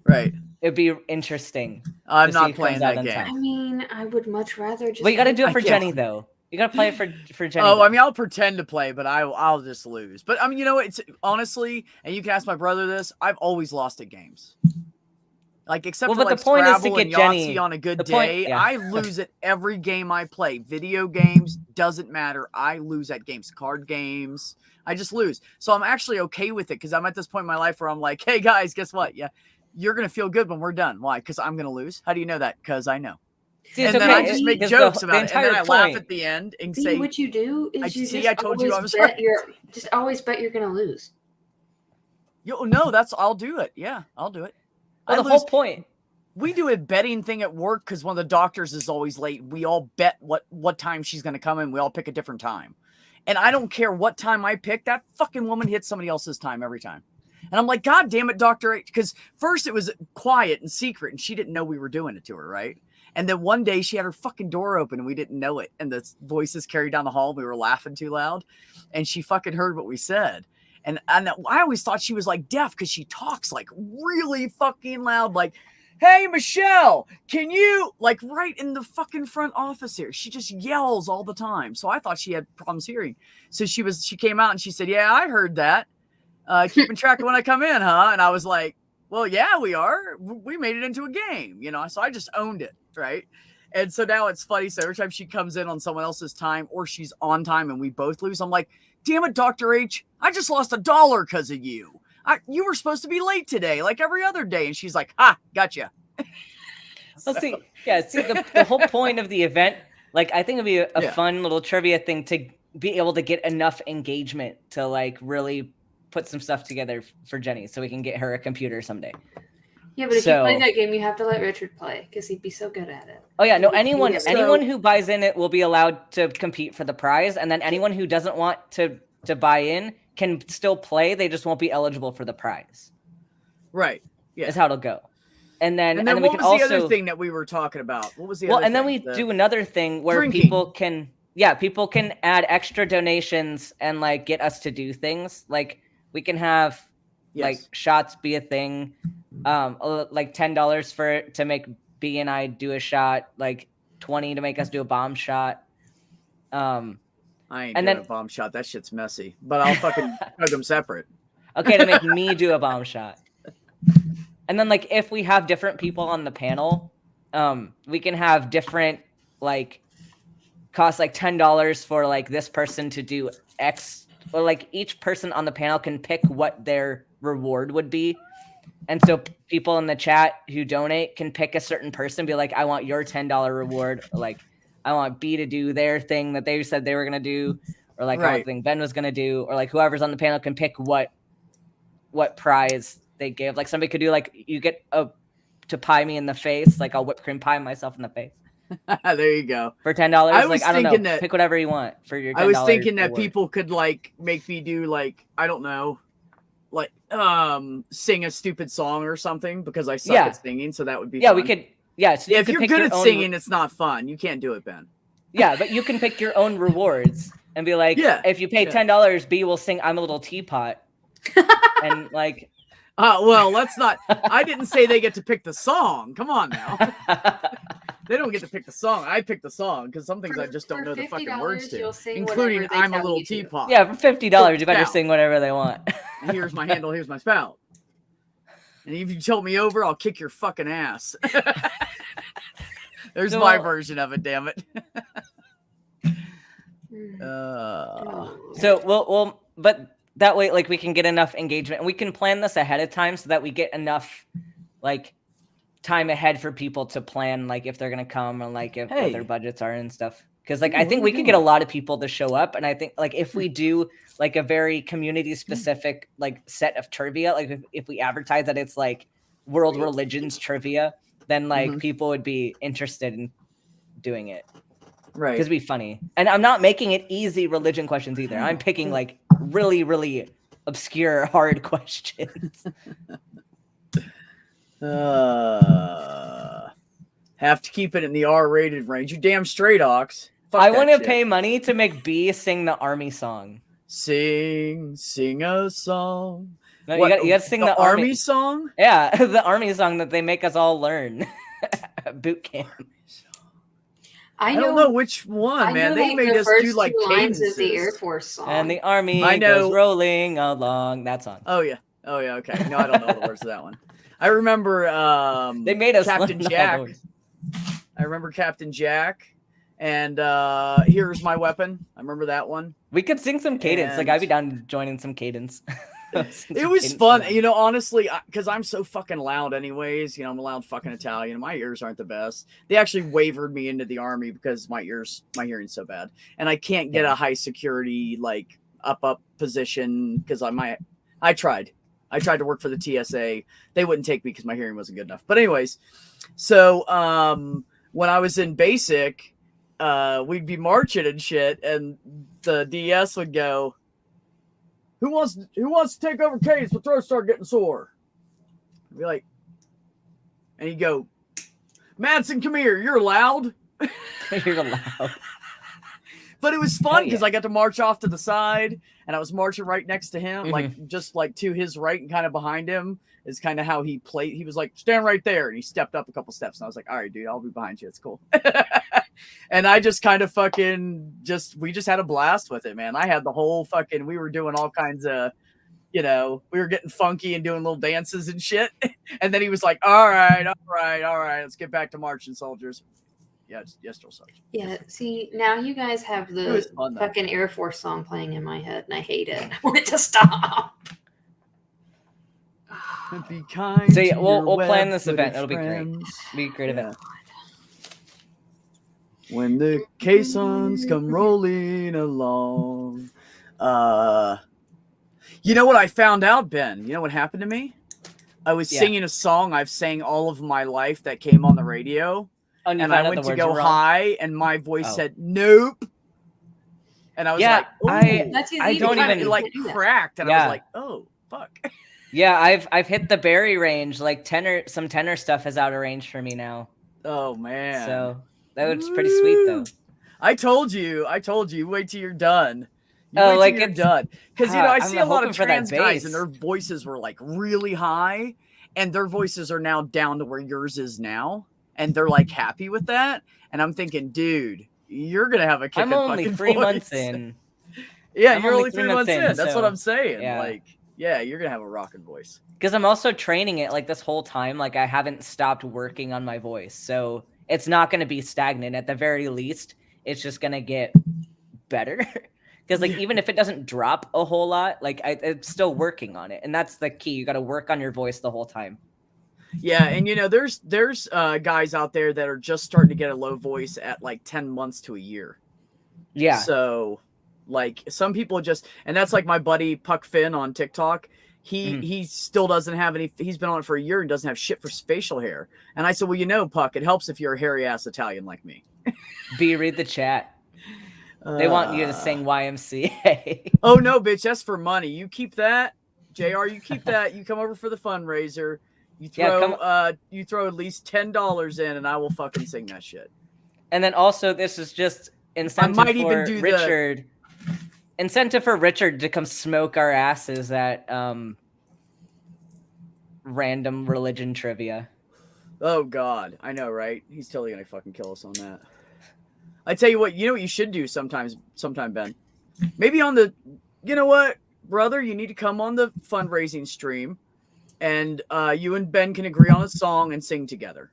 [SPEAKER 1] Right.
[SPEAKER 3] It'd be interesting.
[SPEAKER 1] I'm not playing that game.
[SPEAKER 2] I mean, I would much rather just.
[SPEAKER 3] But you got to do it for Jenny, though. You got to play it for Jenny.
[SPEAKER 1] Oh, I mean, I'll pretend to play, but I'll just lose. But I mean, it's honestly, and you can ask my brother this, I've always lost at games. Like, except for like Scrabble and Yahtzee on a good day, I lose at every game I play. Video games, doesn't matter. I lose at games. Card games, I just lose. So I'm actually okay with it because I'm at this point in my life where I'm like, hey, guys, guess what? Yeah, you're going to feel good when we're done. Why? Because I'm going to lose. How do you know that? Because I know.
[SPEAKER 2] See,
[SPEAKER 1] and then I just make jokes about it, and then I laugh at the end and say,
[SPEAKER 2] what you do is
[SPEAKER 1] I told you I was right.
[SPEAKER 2] Just always bet you're going to lose.
[SPEAKER 1] No, I'll do it. Yeah, I'll do it.
[SPEAKER 3] Well, the whole point.
[SPEAKER 1] We do a betting thing at work because one of the doctors is always late. We all bet what time she's going to come in. We all pick a different time. And I don't care what time I pick. That fucking woman hits somebody else's time every time. And I'm like, God damn it, Dr. H. Because first it was quiet and secret, and she didn't know we were doing it to her, right? And then one day she had her fucking door open, and we didn't know it. And the voices carried down the hall. We were laughing too loud. And she fucking heard what we said. And I always thought she was like deaf because she talks like really fucking loud, like, hey, Michelle, can you, like right in the fucking front office here. She just yells all the time. So I thought she had problems hearing. So she came out and she said, yeah, I heard that. Keeping track of when I come in, huh? And I was like, well, yeah, we are. We made it into a game, so I just owned it, right? And so now it's funny. So every time she comes in on someone else's time or she's on time and we both lose, I'm like, damn it, Dr. H, I just lost $1 because of you. You were supposed to be late today, like every other day. And she's like, gotcha.
[SPEAKER 3] Well, see, the whole point of the event, like, I think it'd be a fun little trivia thing to be able to get enough engagement to like really put some stuff together for Jenny so we can get her a computer someday.
[SPEAKER 2] Yeah, but if you play that game, you have to let Richard play because he'd be so good at it.
[SPEAKER 3] Oh yeah, no. Anyone who buys in it will be allowed to compete for the prize, and then anyone who doesn't want to buy in can still play. They just won't be eligible for the prize.
[SPEAKER 1] Right. Yeah.
[SPEAKER 3] Is how it'll go. And then
[SPEAKER 1] what
[SPEAKER 3] we can
[SPEAKER 1] was
[SPEAKER 3] also
[SPEAKER 1] the other thing that we were talking about? What was the
[SPEAKER 3] well,
[SPEAKER 1] other
[SPEAKER 3] and then
[SPEAKER 1] thing?
[SPEAKER 3] we do another thing where
[SPEAKER 1] drinking.
[SPEAKER 3] people can add extra donations and like get us to do things. Like we can have like shots be a thing. Like $10 to make B and I do a shot, like $20 to make us do a bomb shot.
[SPEAKER 1] I ain't doing a bomb shot. That shit's messy. But I'll fucking hug them separate.
[SPEAKER 3] Okay, to make me do a bomb shot. And then like if we have different people on the panel, we can have different like cost like $10 for like this person to do X, or like each person on the panel can pick what their reward would be. And so people in the chat who donate can pick a certain person, be like, I want your $10 reward. Or like, I want B to do their thing that they said they were going to do. Or like, I want the thing Ben was going to do. Or like whoever's on the panel can pick what prize they give. Like somebody could do like, you get to pie me in the face. Like I'll whipped cream pie myself in the face.
[SPEAKER 1] There you go.
[SPEAKER 3] For $10. Like, I don't know. Pick whatever you want for your $10
[SPEAKER 1] I was thinking that
[SPEAKER 3] reward.
[SPEAKER 1] people could like make me do like, I don't know, like sing a stupid song or something because I suck at singing, so that would be fun.
[SPEAKER 3] We could so
[SPEAKER 1] if you're good at singing, it's not fun. You can't do it, Ben.
[SPEAKER 3] Yeah, but you can pick your own rewards and be like, if you pay $10, B will sing I'm a Little Teapot. And like
[SPEAKER 1] well, let's not I didn't say they get to pick the song. Come on now. They don't get to pick the song. I pick the song because some things I just don't know the fucking words to, including I'm a Little Teapot.
[SPEAKER 3] Yeah, for $50, you better sing whatever they want.
[SPEAKER 1] Here's my handle, here's my spout. And if you tilt me over, I'll kick your fucking ass. There's my version of it, damn it.
[SPEAKER 3] So we'll but that way like we can get enough engagement and we can plan this ahead of time so that we get enough like time ahead for people to plan like if they're gonna come and like if what their budgets are and stuff. Because like I think we could get a lot of people to show up, and I think like if we do like a very community specific like set of trivia, like if we advertise that it's like world religions trivia, then like people would be interested in doing it.
[SPEAKER 1] Right.
[SPEAKER 3] Because it'd be funny. And I'm not making it easy religion questions either. I'm picking like really, really obscure, hard questions.
[SPEAKER 1] Have to keep it in the R-rated range. You damn straight, Ox.
[SPEAKER 3] I want to pay money to make B sing the army song.
[SPEAKER 1] Sing a song.
[SPEAKER 3] No, you got to sing the
[SPEAKER 1] army song?
[SPEAKER 3] Yeah, the army song that they make us all learn at boot camp.
[SPEAKER 2] I
[SPEAKER 1] don't know which one, man. They made us do like cadences.
[SPEAKER 2] The Air Force song.
[SPEAKER 3] And the army goes rolling along. That song.
[SPEAKER 1] Oh yeah. Okay. No, I don't know the words of that one. I remember
[SPEAKER 3] they made us
[SPEAKER 1] Captain Jack. I remember Captain Jack and Here's My Weapon. I remember that one.
[SPEAKER 3] We could sing some cadence. Like I'd be down joining some cadence.
[SPEAKER 1] It was fun, you know, honestly, because I'm so fucking loud anyways. You know, I'm a loud fucking Italian. My ears aren't the best. They actually wavered me into the army because my hearing's so bad. And I can't get a high security, like, up position because I tried. I tried to work for the TSA. They wouldn't take me because my hearing wasn't good enough. But anyways, so when I was in basic, we'd be marching and shit, and the DS would go, Who wants to take over Cadence? My throat start getting sore. I'd be like, and he'd go, Madsen, come here. You're loud.
[SPEAKER 3] You're loud.
[SPEAKER 1] But it was fun because I got to march off to the side, and I was marching right next to him, like just like to his right and kind of behind him is kind of how he played. He was like, stand right there. And he stepped up a couple steps. And I was like, all right, dude, I'll be behind you. It's cool. And I just kind of we just had a blast with it, man. I had the whole we were doing all kinds of, you know, we were getting funky and doing little dances and shit. And then he was like, all right, let's get back to marching, soldiers. Yes, Drill Sergeant.
[SPEAKER 2] Yeah, see, now you guys have the fucking Air Force song playing in my head, and I hate it. I want it to stop.
[SPEAKER 1] Be kind.
[SPEAKER 3] So yeah, we'll plan this event. It'll be great. It'll be a great event.
[SPEAKER 1] When the caissons come rolling along, You know what I found out, Ben? You know what happened to me? I was singing a song I've sang all of my life that came on the radio. And I went to go high, and my voice said, nope. And I was like,
[SPEAKER 2] I
[SPEAKER 1] don't even like cracked. And I was like, oh, fuck.
[SPEAKER 3] Yeah, I've hit the berry range. Like some tenor stuff is out of range for me now.
[SPEAKER 1] Oh, man.
[SPEAKER 3] So that was pretty sweet, though.
[SPEAKER 1] I told you. Wait till you're done.
[SPEAKER 3] You're
[SPEAKER 1] done. Because, I see a lot of trans guys, and their voices were like really high, and their voices are now down to where yours is now. And they're like happy with that. And I'm thinking, dude, you're going to have a kick.
[SPEAKER 3] I'm only 3 months in.
[SPEAKER 1] Yeah, you're only 3 months in. That's what I'm saying.
[SPEAKER 3] Yeah.
[SPEAKER 1] Like, yeah, you're going to have a rockin' voice.
[SPEAKER 3] Because I'm also training it like this whole time. Like I haven't stopped working on my voice. So it's not going to be stagnant. At the very least, it's just going to get better. Because like even if it doesn't drop a whole lot, like I'm still working on it. And that's the key. You got to work on your voice the whole time.
[SPEAKER 1] Yeah, and there's guys out there that are just starting to get a low voice at like 10 months to a year.
[SPEAKER 3] Yeah.
[SPEAKER 1] So like some people just, and that's like my buddy Puck Finn on TikTok. He still doesn't have any. He's been on it for a year and doesn't have shit for facial hair. And I said, well, Puck, it helps if you're a hairy ass Italian like me.
[SPEAKER 3] B, read the chat. They want you to sing YMCA.
[SPEAKER 1] Oh no, bitch, that's for money. You keep that, JR. You keep that. You come over for the fundraiser. You throw at least $10 in, and I will fucking sing that shit.
[SPEAKER 3] And then also, this is just incentive for Richard. Incentive for Richard to come smoke our asses at random religion trivia.
[SPEAKER 1] Oh God, I know, right? He's totally gonna fucking kill us on that. I tell you what, what you should do sometime, Ben. Maybe on the, you know what, brother, you need to come on the fundraising stream. And you and Ben can agree on a song and sing together.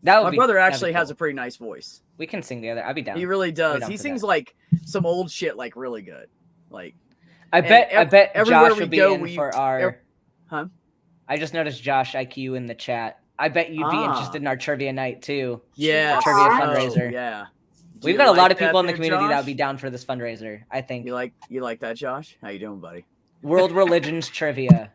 [SPEAKER 1] My brother actually has a pretty nice voice.
[SPEAKER 3] We can sing together. I'd be down.
[SPEAKER 1] He really does. He sings like some old shit, like really good. Like
[SPEAKER 3] I bet
[SPEAKER 1] everywhere
[SPEAKER 3] Josh
[SPEAKER 1] we
[SPEAKER 3] would be
[SPEAKER 1] go,
[SPEAKER 3] in for our.
[SPEAKER 1] Huh?
[SPEAKER 3] I just noticed Josh IQ in the chat. I bet you'd be interested in our trivia night too.
[SPEAKER 1] Yeah,
[SPEAKER 3] trivia fundraiser.
[SPEAKER 1] Yeah.
[SPEAKER 3] We've got a lot of people in the community that would be down for this fundraiser. I think.
[SPEAKER 1] You like that, Josh? How you doing, buddy?
[SPEAKER 3] World Religions Trivia.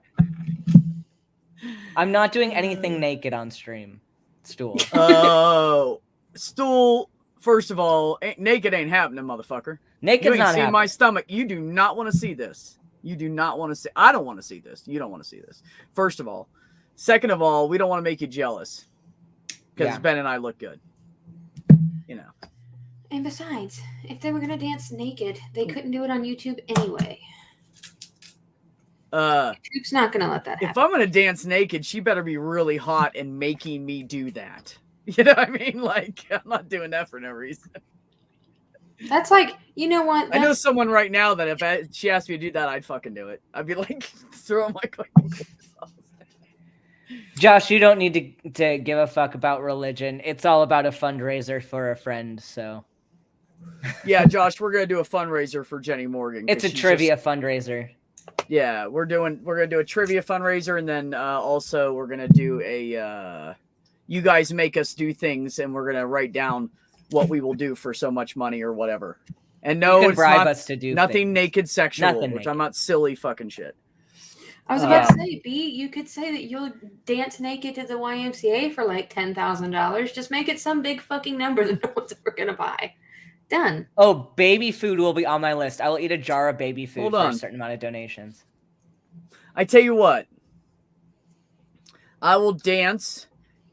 [SPEAKER 3] I'm not doing anything naked on stream. Stool.
[SPEAKER 1] Oh, Stool. First of all, naked ain't happening, motherfucker.
[SPEAKER 3] Naked's
[SPEAKER 1] you ain't
[SPEAKER 3] not
[SPEAKER 1] seen
[SPEAKER 3] happening.
[SPEAKER 1] My stomach. You do not want to see this. You do not want to see. I don't want to see this. You don't want to see this. First of all. Second of all, we don't want to make you jealous. Because Ben and I look good.
[SPEAKER 2] And besides, if they were going to dance naked, they couldn't do it on YouTube anyway. YouTube's not going to let that happen.
[SPEAKER 1] If I'm going to dance naked, she better be really hot and making me do that. You know what I mean? Like, I'm not doing that for no reason.
[SPEAKER 2] That's like, you know what?
[SPEAKER 1] I know someone right now that if she asked me to do that, I'd fucking do it. I'd be like, throw my fucking clothes off.
[SPEAKER 3] Josh, you don't need to give a fuck about religion. It's all about a fundraiser for a friend, so.
[SPEAKER 1] Yeah, Josh, we're going to do a fundraiser for Jenny Morgan.
[SPEAKER 3] It's a trivia fundraiser.
[SPEAKER 1] Yeah, we're gonna do a trivia fundraiser, and then also we're gonna do a you guys make us do things, and we're gonna write down what we will do for so much money or whatever. And no,
[SPEAKER 3] you can
[SPEAKER 1] it's
[SPEAKER 3] bribe
[SPEAKER 1] not,
[SPEAKER 3] us to do
[SPEAKER 1] nothing
[SPEAKER 3] things.
[SPEAKER 1] Naked sexual,
[SPEAKER 3] Nothing
[SPEAKER 1] which
[SPEAKER 3] naked.
[SPEAKER 1] I'm not silly fucking shit.
[SPEAKER 2] I was about to say, B, you could say that you'll dance naked to the YMCA for like $10,000. Just make it some big fucking number that no one's ever gonna buy. Done.
[SPEAKER 3] Oh, baby food will be on my list. I will eat a jar of baby food
[SPEAKER 1] Hold
[SPEAKER 3] for
[SPEAKER 1] on.
[SPEAKER 3] a certain amount of donations.
[SPEAKER 1] I tell you what, I will dance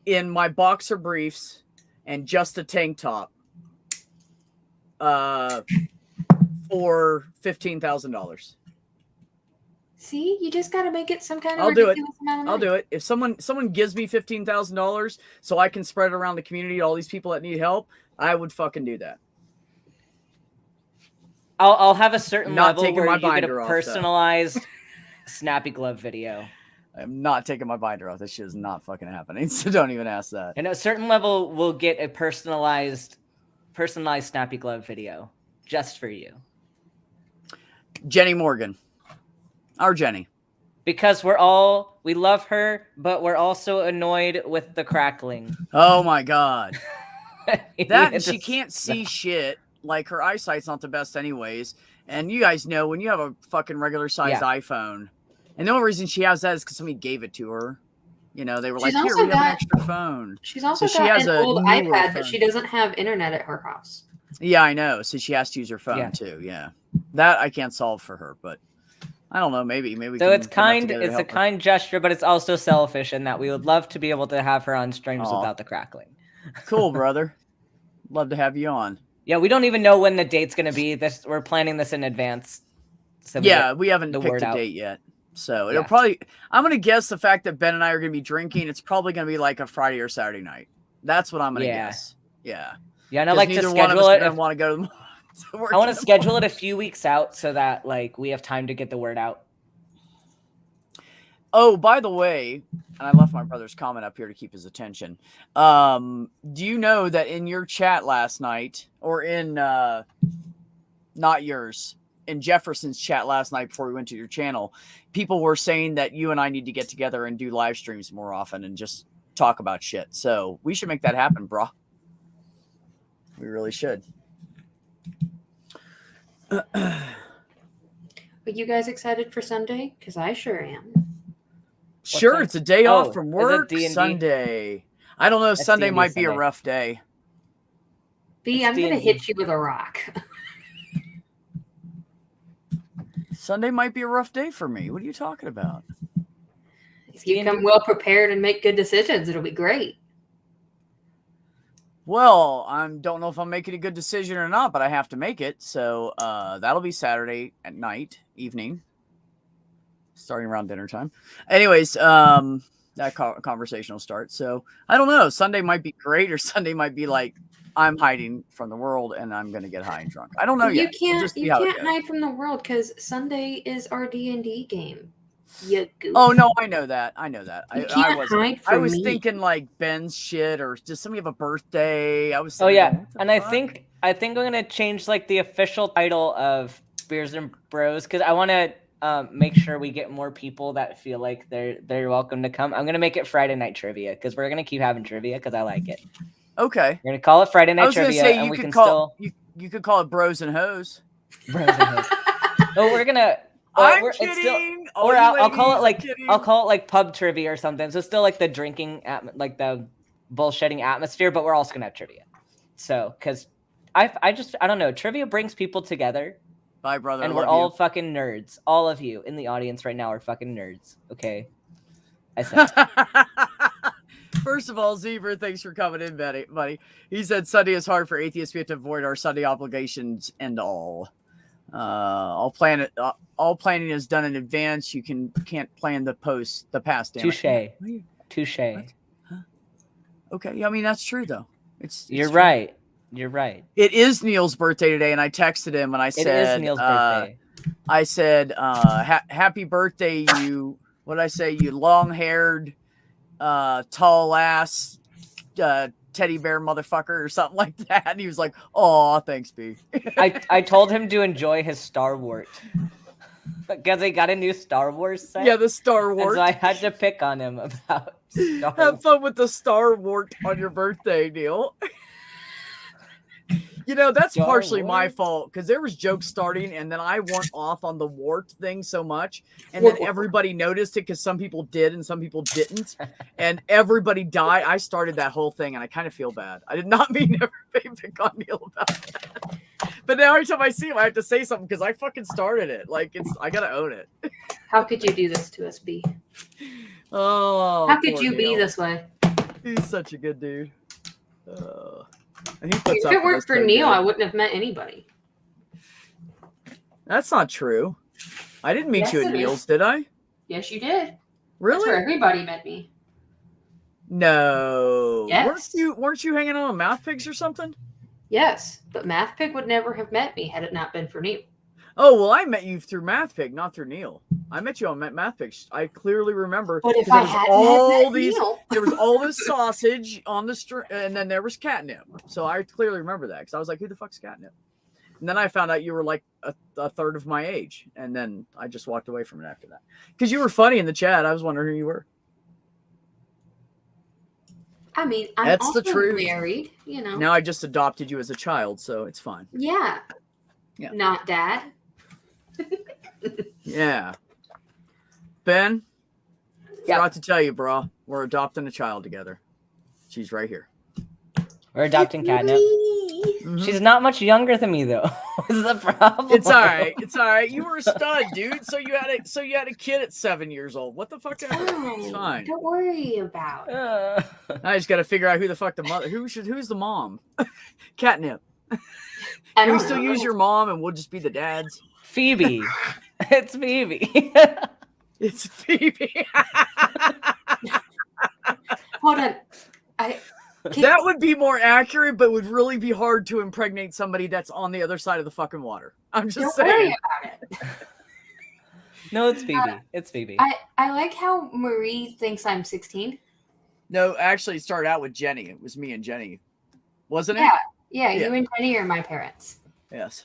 [SPEAKER 1] in my boxer briefs and just a tank top for $15,000.
[SPEAKER 2] See, you just got to make it some kind of
[SPEAKER 1] I'll do it.
[SPEAKER 2] ridiculous amount of money.
[SPEAKER 1] I'll do it. If someone gives me $15,000 so I can spread it around the community, all these people that need help, I would fucking do that.
[SPEAKER 3] I'll have a certain
[SPEAKER 1] Not
[SPEAKER 3] level
[SPEAKER 1] taking
[SPEAKER 3] where
[SPEAKER 1] my
[SPEAKER 3] you get a
[SPEAKER 1] binder off, though.
[SPEAKER 3] personalized Snappy Glove video.
[SPEAKER 1] I'm not taking my binder off. This shit is not fucking happening. So don't even ask that.
[SPEAKER 3] And at a certain level, we'll get a personalized Snappy Glove video just for you.
[SPEAKER 1] Jenny Morgan. Our Jenny.
[SPEAKER 3] Because we love her, but we're also annoyed with the crackling.
[SPEAKER 1] Oh my God. That and
[SPEAKER 3] It's
[SPEAKER 1] she
[SPEAKER 3] just-
[SPEAKER 1] can't see shit. Like her eyesight's not the best anyways. And you guys know when you have a fucking regular sized iPhone, and the only reason she has that is because somebody gave it to her. You know, they were like, "Here, we have an extra phone."
[SPEAKER 2] She's also got an old iPad, but she doesn't have internet at her house.
[SPEAKER 1] Yeah, I know. So she has to use her phone too. Yeah, that I can't solve for her, but I don't know. Maybe.
[SPEAKER 3] So it's a kind gesture, but it's also selfish in that we would love to be able to have her on streams without the crackling.
[SPEAKER 1] Cool, brother. Love to have you on.
[SPEAKER 3] Yeah, we don't even know when the date's going to be. We're planning this in advance.
[SPEAKER 1] So we haven't picked a date yet. So it'll probably, I'm going to guess the fact that Ben and I are going to be drinking, it's probably going to be like a Friday or Saturday night. That's what I'm going to guess. Yeah.
[SPEAKER 3] Yeah, and I like to schedule it.
[SPEAKER 1] I want to go to
[SPEAKER 3] I want to schedule it a few weeks out so that like we have time to get the word out.
[SPEAKER 1] Oh, by the way, and I left my brother's comment up here to keep his attention. Do you know that in your chat last night, or in not yours, in Jefferson's chat last night before we went to your channel, people were saying that you and I need to get together and do live streams more often and just talk about shit. So we should make that happen, bro. We really should.
[SPEAKER 2] Are you guys excited for Sunday? Because I sure am.
[SPEAKER 1] Sure, it's a day off from work. Sunday. I don't know. Sunday might be a rough day.
[SPEAKER 2] B, I'm going to hit you with a rock.
[SPEAKER 1] Sunday might be a rough day for me. What are you talking about?
[SPEAKER 2] If you come well prepared and make good decisions, it'll be great.
[SPEAKER 1] Well, I don't know if I'm making a good decision or not, but I have to make it. So that'll be Saturday at night, evening, starting around dinner time. Anyways, that conversation will start. So I don't know. Sunday might be great, or Sunday might be like I'm hiding from the world and I'm going to get high and drunk. I don't know yet.
[SPEAKER 2] You can't hide from the world because Sunday is our D&D game. You goof.
[SPEAKER 1] Oh no, I know that. I was
[SPEAKER 2] me.
[SPEAKER 1] thinking like Ben's shit, or does somebody have a birthday? I was.
[SPEAKER 3] Oh yeah, and I think I'm gonna change like the official title of Beers and Bros because I want to make sure we get more people that feel like they're welcome to come. I'm gonna make it Friday Night Trivia because we're gonna keep having trivia because I like it.
[SPEAKER 1] Okay.
[SPEAKER 3] We're gonna call it Friday Night Trivia,
[SPEAKER 1] say,
[SPEAKER 3] and we can still
[SPEAKER 1] you could call it Bros and Hoes.
[SPEAKER 3] Bros and Hoes. Oh, we're gonna.
[SPEAKER 1] I'm kidding.
[SPEAKER 3] I'll call it like pub trivia or something. So still like the drinking, like the bullshitting atmosphere, but we're also gonna have trivia. So, because I don't know, trivia brings people together.
[SPEAKER 1] Bye, brother.
[SPEAKER 3] And we're all fucking nerds. All of you in the audience right now are fucking nerds. Okay, I said.
[SPEAKER 1] First of all, Zebra, thanks for coming in, buddy. He said Sunday is hard for atheists. We have to avoid our Sunday obligations and all. All planning is done in advance. You can't plan the past.
[SPEAKER 3] Touche.
[SPEAKER 1] Huh? Okay. Yeah, I mean that's true though.
[SPEAKER 3] You're right. You're right.
[SPEAKER 1] It is Neil's birthday today, and I texted him and I said,
[SPEAKER 3] "It is Neil's birthday."
[SPEAKER 1] I said, "Happy birthday, you." What did I say? You long-haired, tall ass, teddy bear motherfucker or something like that. And he was like, "Oh, thanks, B."
[SPEAKER 3] I told him to enjoy his Star Wars because he got a new Star Wars set.
[SPEAKER 1] Yeah, the Star Wars.
[SPEAKER 3] So I had to pick on him about Star
[SPEAKER 1] Have fun with the Star Wars on your birthday, Neil. You know, that's partially my fault because there was jokes starting and then I went off on the wart thing so much. And then everybody noticed it because some people did and some people didn't. And everybody died. I started that whole thing and I kind of feel bad. I did not mean to pick on Neil about that. But now every time I see him, I have to say something because I fucking started it. Like, I got to own it.
[SPEAKER 2] How could you do this to us, B?
[SPEAKER 1] Oh.
[SPEAKER 2] How could you be this way?
[SPEAKER 1] He's such a good dude.
[SPEAKER 2] If it weren't for Neil, I wouldn't have met anybody.
[SPEAKER 1] That's not true. I didn't meet you at Neil's, did I?
[SPEAKER 2] Yes, you did.
[SPEAKER 1] Really?
[SPEAKER 2] That's where everybody met me.
[SPEAKER 1] No.
[SPEAKER 2] Yes.
[SPEAKER 1] Weren't you hanging out on Math Pigs or something?
[SPEAKER 2] Yes, but Math Pig would never have met me had it not been for Neil.
[SPEAKER 1] Oh, well, I met you through Math Pig, not through Neil. I met you on Math Pig. I clearly remember.
[SPEAKER 2] But if I hadn't met Neil.
[SPEAKER 1] There was all this sausage on the street, and then there was catnip. So I clearly remember that because I was like, who the fuck's catnip? And then I found out you were like a third of my age. And then I just walked away from it after that. Because you were funny in the chat. I was wondering who you were.
[SPEAKER 2] I mean, I'm
[SPEAKER 1] That's
[SPEAKER 2] also
[SPEAKER 1] the truth.
[SPEAKER 2] married, you know.
[SPEAKER 1] Now I just adopted you as a child, so it's fine.
[SPEAKER 2] Yeah.
[SPEAKER 1] Yeah.
[SPEAKER 2] Not dad.
[SPEAKER 1] Yeah. Ben,
[SPEAKER 3] Yeah.
[SPEAKER 1] forgot to tell you, bro. We're adopting a child together. She's right here.
[SPEAKER 3] We're adopting Catnip.
[SPEAKER 1] Mhm.
[SPEAKER 3] She's not much younger than me, though. What's the problem?
[SPEAKER 1] It's all right. It's all right. You were a stud, dude. So you had a kid at 7 years old. What the fuck? It's fine.
[SPEAKER 2] Don't worry about it.
[SPEAKER 1] I just got to figure out who the fuck the mother. Who's the mom? Catnip.
[SPEAKER 2] I
[SPEAKER 1] Can we
[SPEAKER 2] don't
[SPEAKER 1] still
[SPEAKER 2] know.
[SPEAKER 1] use your mom, and we'll just be the dads?
[SPEAKER 3] Phoebe. It's Phoebe.
[SPEAKER 1] It's Phoebe.
[SPEAKER 2] Hold on.
[SPEAKER 1] That would be more accurate, but would really be hard to impregnate somebody that's on the other side of the fucking water. I'm just
[SPEAKER 2] Don't worry
[SPEAKER 1] saying.
[SPEAKER 2] about it.
[SPEAKER 3] No, it's Phoebe. It's Phoebe.
[SPEAKER 2] I like how Marie thinks I'm 16.
[SPEAKER 1] No, actually, it started out with Jenny. It was me and Jenny, wasn't it?
[SPEAKER 2] Yeah,
[SPEAKER 1] Yeah.
[SPEAKER 2] you and Jenny are my parents.
[SPEAKER 1] Yes.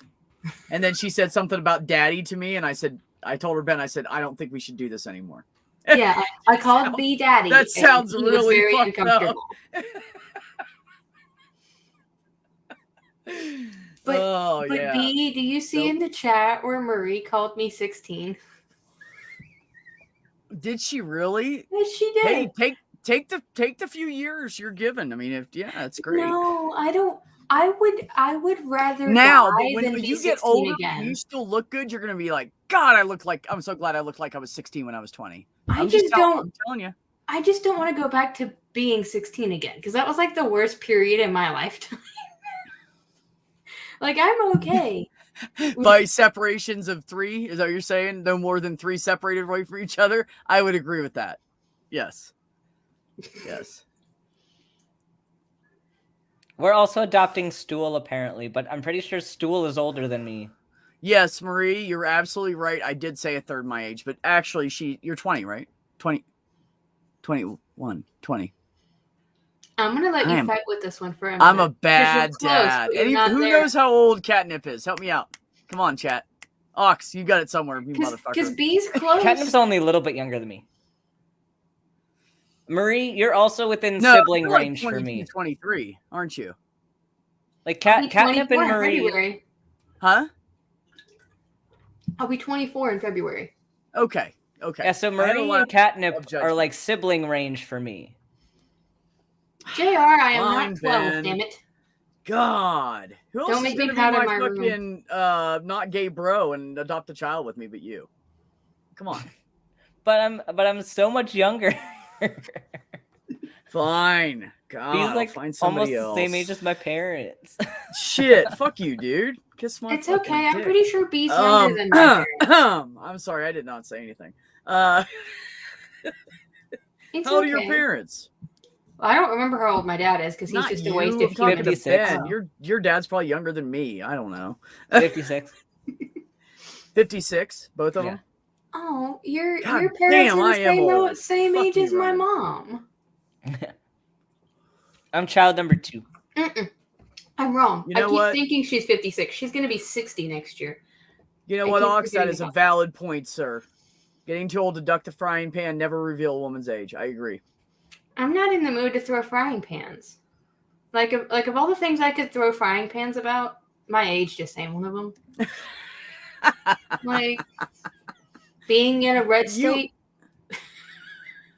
[SPEAKER 1] And then she said something about daddy to me, and I told her, Ben, I said, I don't think we should do this anymore.
[SPEAKER 2] Yeah, I called B Daddy.
[SPEAKER 1] That
[SPEAKER 2] and
[SPEAKER 1] sounds
[SPEAKER 2] he was
[SPEAKER 1] really
[SPEAKER 2] very
[SPEAKER 1] fucked up.
[SPEAKER 2] uncomfortable. But-
[SPEAKER 1] oh,
[SPEAKER 2] But
[SPEAKER 1] yeah.
[SPEAKER 2] B, do you see in the chat where Marie called me 16?
[SPEAKER 1] Did she really?
[SPEAKER 2] Yes, she did.
[SPEAKER 1] Hey, take the few years you're given. I mean, it's great.
[SPEAKER 2] No, I don't. I would rather
[SPEAKER 1] Now,
[SPEAKER 2] die
[SPEAKER 1] but when
[SPEAKER 2] than be
[SPEAKER 1] you get
[SPEAKER 2] 16
[SPEAKER 1] older,
[SPEAKER 2] again.
[SPEAKER 1] you still look good. You're gonna be like, God, I'm so glad I looked like I was 16 when I was 20.
[SPEAKER 2] I just don't.
[SPEAKER 1] I'm telling you.
[SPEAKER 2] I just don't want to go back to being 16 again because that was like the worst period in my lifetime. Like I'm okay.
[SPEAKER 1] By separations of 3, is that what you're saying? No more than 3 separated away from each other? I would agree with that. Yes. Yes.
[SPEAKER 3] We're also adopting Stool, apparently, but I'm pretty sure Stool is older than me.
[SPEAKER 1] Yes, Marie, you're absolutely right. I did say a third my age, but actually you're 20, right? 20. 21, 20.
[SPEAKER 2] I'm gonna let you fight with this one for a minute.
[SPEAKER 1] I'm a bad
[SPEAKER 2] close,
[SPEAKER 1] dad.
[SPEAKER 2] but you're not
[SPEAKER 1] Who
[SPEAKER 2] there.
[SPEAKER 1] knows how old Catnip is? Help me out. Come on, chat. Ox, you got it somewhere, you
[SPEAKER 2] Because
[SPEAKER 1] motherfucker.
[SPEAKER 2] B's close.
[SPEAKER 3] Catnip's only a little bit younger than me. Marie, you're also within
[SPEAKER 1] No,
[SPEAKER 3] sibling
[SPEAKER 1] you're like
[SPEAKER 3] range for
[SPEAKER 1] 22,
[SPEAKER 3] me.
[SPEAKER 1] 23, aren't you?
[SPEAKER 3] Like
[SPEAKER 2] I'll be
[SPEAKER 3] Catnip
[SPEAKER 2] 24
[SPEAKER 3] and
[SPEAKER 2] in
[SPEAKER 3] Marie.
[SPEAKER 2] February.
[SPEAKER 1] Huh?
[SPEAKER 2] I'll be 24 in February.
[SPEAKER 1] Okay.
[SPEAKER 3] Yeah, so
[SPEAKER 1] I had a
[SPEAKER 3] Marie
[SPEAKER 1] lot
[SPEAKER 3] and Catnip
[SPEAKER 1] of
[SPEAKER 3] are
[SPEAKER 1] judgment.
[SPEAKER 3] like sibling range for me.
[SPEAKER 2] JR, I am
[SPEAKER 1] Fine,
[SPEAKER 2] not 12,
[SPEAKER 1] Ben.
[SPEAKER 2] damn it.
[SPEAKER 1] God. Who else
[SPEAKER 2] Don't
[SPEAKER 1] is
[SPEAKER 2] make me
[SPEAKER 1] gonna
[SPEAKER 2] proud
[SPEAKER 1] be
[SPEAKER 2] of
[SPEAKER 1] my
[SPEAKER 2] my room.
[SPEAKER 1] fucking not gay bro and adopt a child with me but you? Come on.
[SPEAKER 3] But I'm so much younger.
[SPEAKER 1] Fine. God,
[SPEAKER 3] He's
[SPEAKER 1] I'll
[SPEAKER 3] like
[SPEAKER 1] find
[SPEAKER 3] almost
[SPEAKER 1] somebody
[SPEAKER 3] the
[SPEAKER 1] else.
[SPEAKER 3] same age as my parents.
[SPEAKER 1] Shit, fuck you, dude. Kiss my
[SPEAKER 2] It's
[SPEAKER 1] fucking
[SPEAKER 2] okay. I'm
[SPEAKER 1] dick.
[SPEAKER 2] pretty sure B's younger than my parents.
[SPEAKER 1] I'm sorry, I did not say anything.
[SPEAKER 2] It's
[SPEAKER 1] How old
[SPEAKER 2] okay.
[SPEAKER 1] are your parents?
[SPEAKER 2] I don't remember how old my dad is because he's
[SPEAKER 1] Not
[SPEAKER 2] just
[SPEAKER 1] you.
[SPEAKER 2] a waste
[SPEAKER 1] I'm
[SPEAKER 2] of
[SPEAKER 1] talking
[SPEAKER 2] human.
[SPEAKER 1] to
[SPEAKER 3] 56.
[SPEAKER 1] Ben. Your dad's probably younger than me. I don't know.
[SPEAKER 3] 56.
[SPEAKER 1] 56, both of
[SPEAKER 3] Yeah.
[SPEAKER 1] them.
[SPEAKER 2] Oh, your
[SPEAKER 1] God
[SPEAKER 2] parents
[SPEAKER 1] damn,
[SPEAKER 2] are
[SPEAKER 1] I am
[SPEAKER 2] the
[SPEAKER 1] old.
[SPEAKER 2] same
[SPEAKER 1] Fuck
[SPEAKER 2] age
[SPEAKER 1] you,
[SPEAKER 2] as my
[SPEAKER 1] Ryan.
[SPEAKER 2] mom.
[SPEAKER 3] I'm child number 2.
[SPEAKER 2] Mm-mm. I'm wrong.
[SPEAKER 1] You
[SPEAKER 2] I
[SPEAKER 1] know
[SPEAKER 2] keep
[SPEAKER 1] what?
[SPEAKER 2] thinking she's 56. She's going to be 60 next year.
[SPEAKER 1] You know
[SPEAKER 2] I
[SPEAKER 1] what,
[SPEAKER 2] keep
[SPEAKER 1] Ox? That
[SPEAKER 2] forgetting
[SPEAKER 1] is a
[SPEAKER 2] about
[SPEAKER 1] valid point, sir. Getting too old to duck the frying pan never reveal a woman's age. I agree.
[SPEAKER 2] I'm not in the mood to throw frying pans. Like of all the things I could throw frying pans about, my age just ain't one of them. Like being in a red state.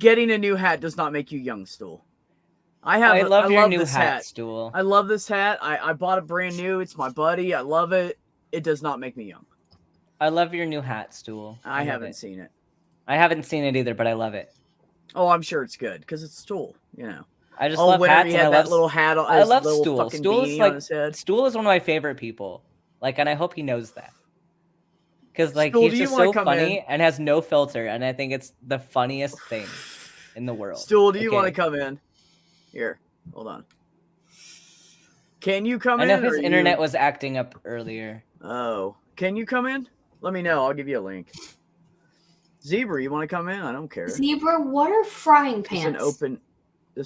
[SPEAKER 1] Getting a new hat does not make you young, Stool.
[SPEAKER 3] I love your new
[SPEAKER 1] this
[SPEAKER 3] hat, Stool.
[SPEAKER 1] I love this hat. I bought it brand new. It's my buddy. I love it. It does not make me young.
[SPEAKER 3] I love your new hat, Stool.
[SPEAKER 1] I
[SPEAKER 3] love
[SPEAKER 1] haven't
[SPEAKER 3] it.
[SPEAKER 1] seen it.
[SPEAKER 3] I haven't seen it either, but I love it.
[SPEAKER 1] Oh, I'm sure it's good because it's Stool. You know.
[SPEAKER 3] I just
[SPEAKER 1] All
[SPEAKER 3] love
[SPEAKER 1] winter
[SPEAKER 3] hats,
[SPEAKER 1] he
[SPEAKER 3] and
[SPEAKER 1] had
[SPEAKER 3] I
[SPEAKER 1] that
[SPEAKER 3] love
[SPEAKER 1] little hat on.
[SPEAKER 3] I
[SPEAKER 1] his
[SPEAKER 3] love
[SPEAKER 1] little
[SPEAKER 3] Stool.
[SPEAKER 1] fucking
[SPEAKER 3] Stool is
[SPEAKER 1] beanie
[SPEAKER 3] like
[SPEAKER 1] on his head.
[SPEAKER 3] Stool is one of my favorite people. Like, and I hope he knows that. Because like
[SPEAKER 1] Stool,
[SPEAKER 3] he's
[SPEAKER 1] do you
[SPEAKER 3] just
[SPEAKER 1] wanna
[SPEAKER 3] so
[SPEAKER 1] come
[SPEAKER 3] funny
[SPEAKER 1] in?
[SPEAKER 3] and has no filter, and I think it's the funniest thing in the world.
[SPEAKER 1] Stool, do you
[SPEAKER 3] Okay.
[SPEAKER 1] want to come in? Here, hold on. Can you come
[SPEAKER 3] I
[SPEAKER 1] in?
[SPEAKER 3] know
[SPEAKER 1] or
[SPEAKER 3] his
[SPEAKER 1] you-
[SPEAKER 3] internet was acting up earlier.
[SPEAKER 1] Oh, can you come in? Let me know. I'll give you a link. Zebra, you want to come in? I don't care.
[SPEAKER 2] Zebra, what are frying
[SPEAKER 1] This
[SPEAKER 2] pans?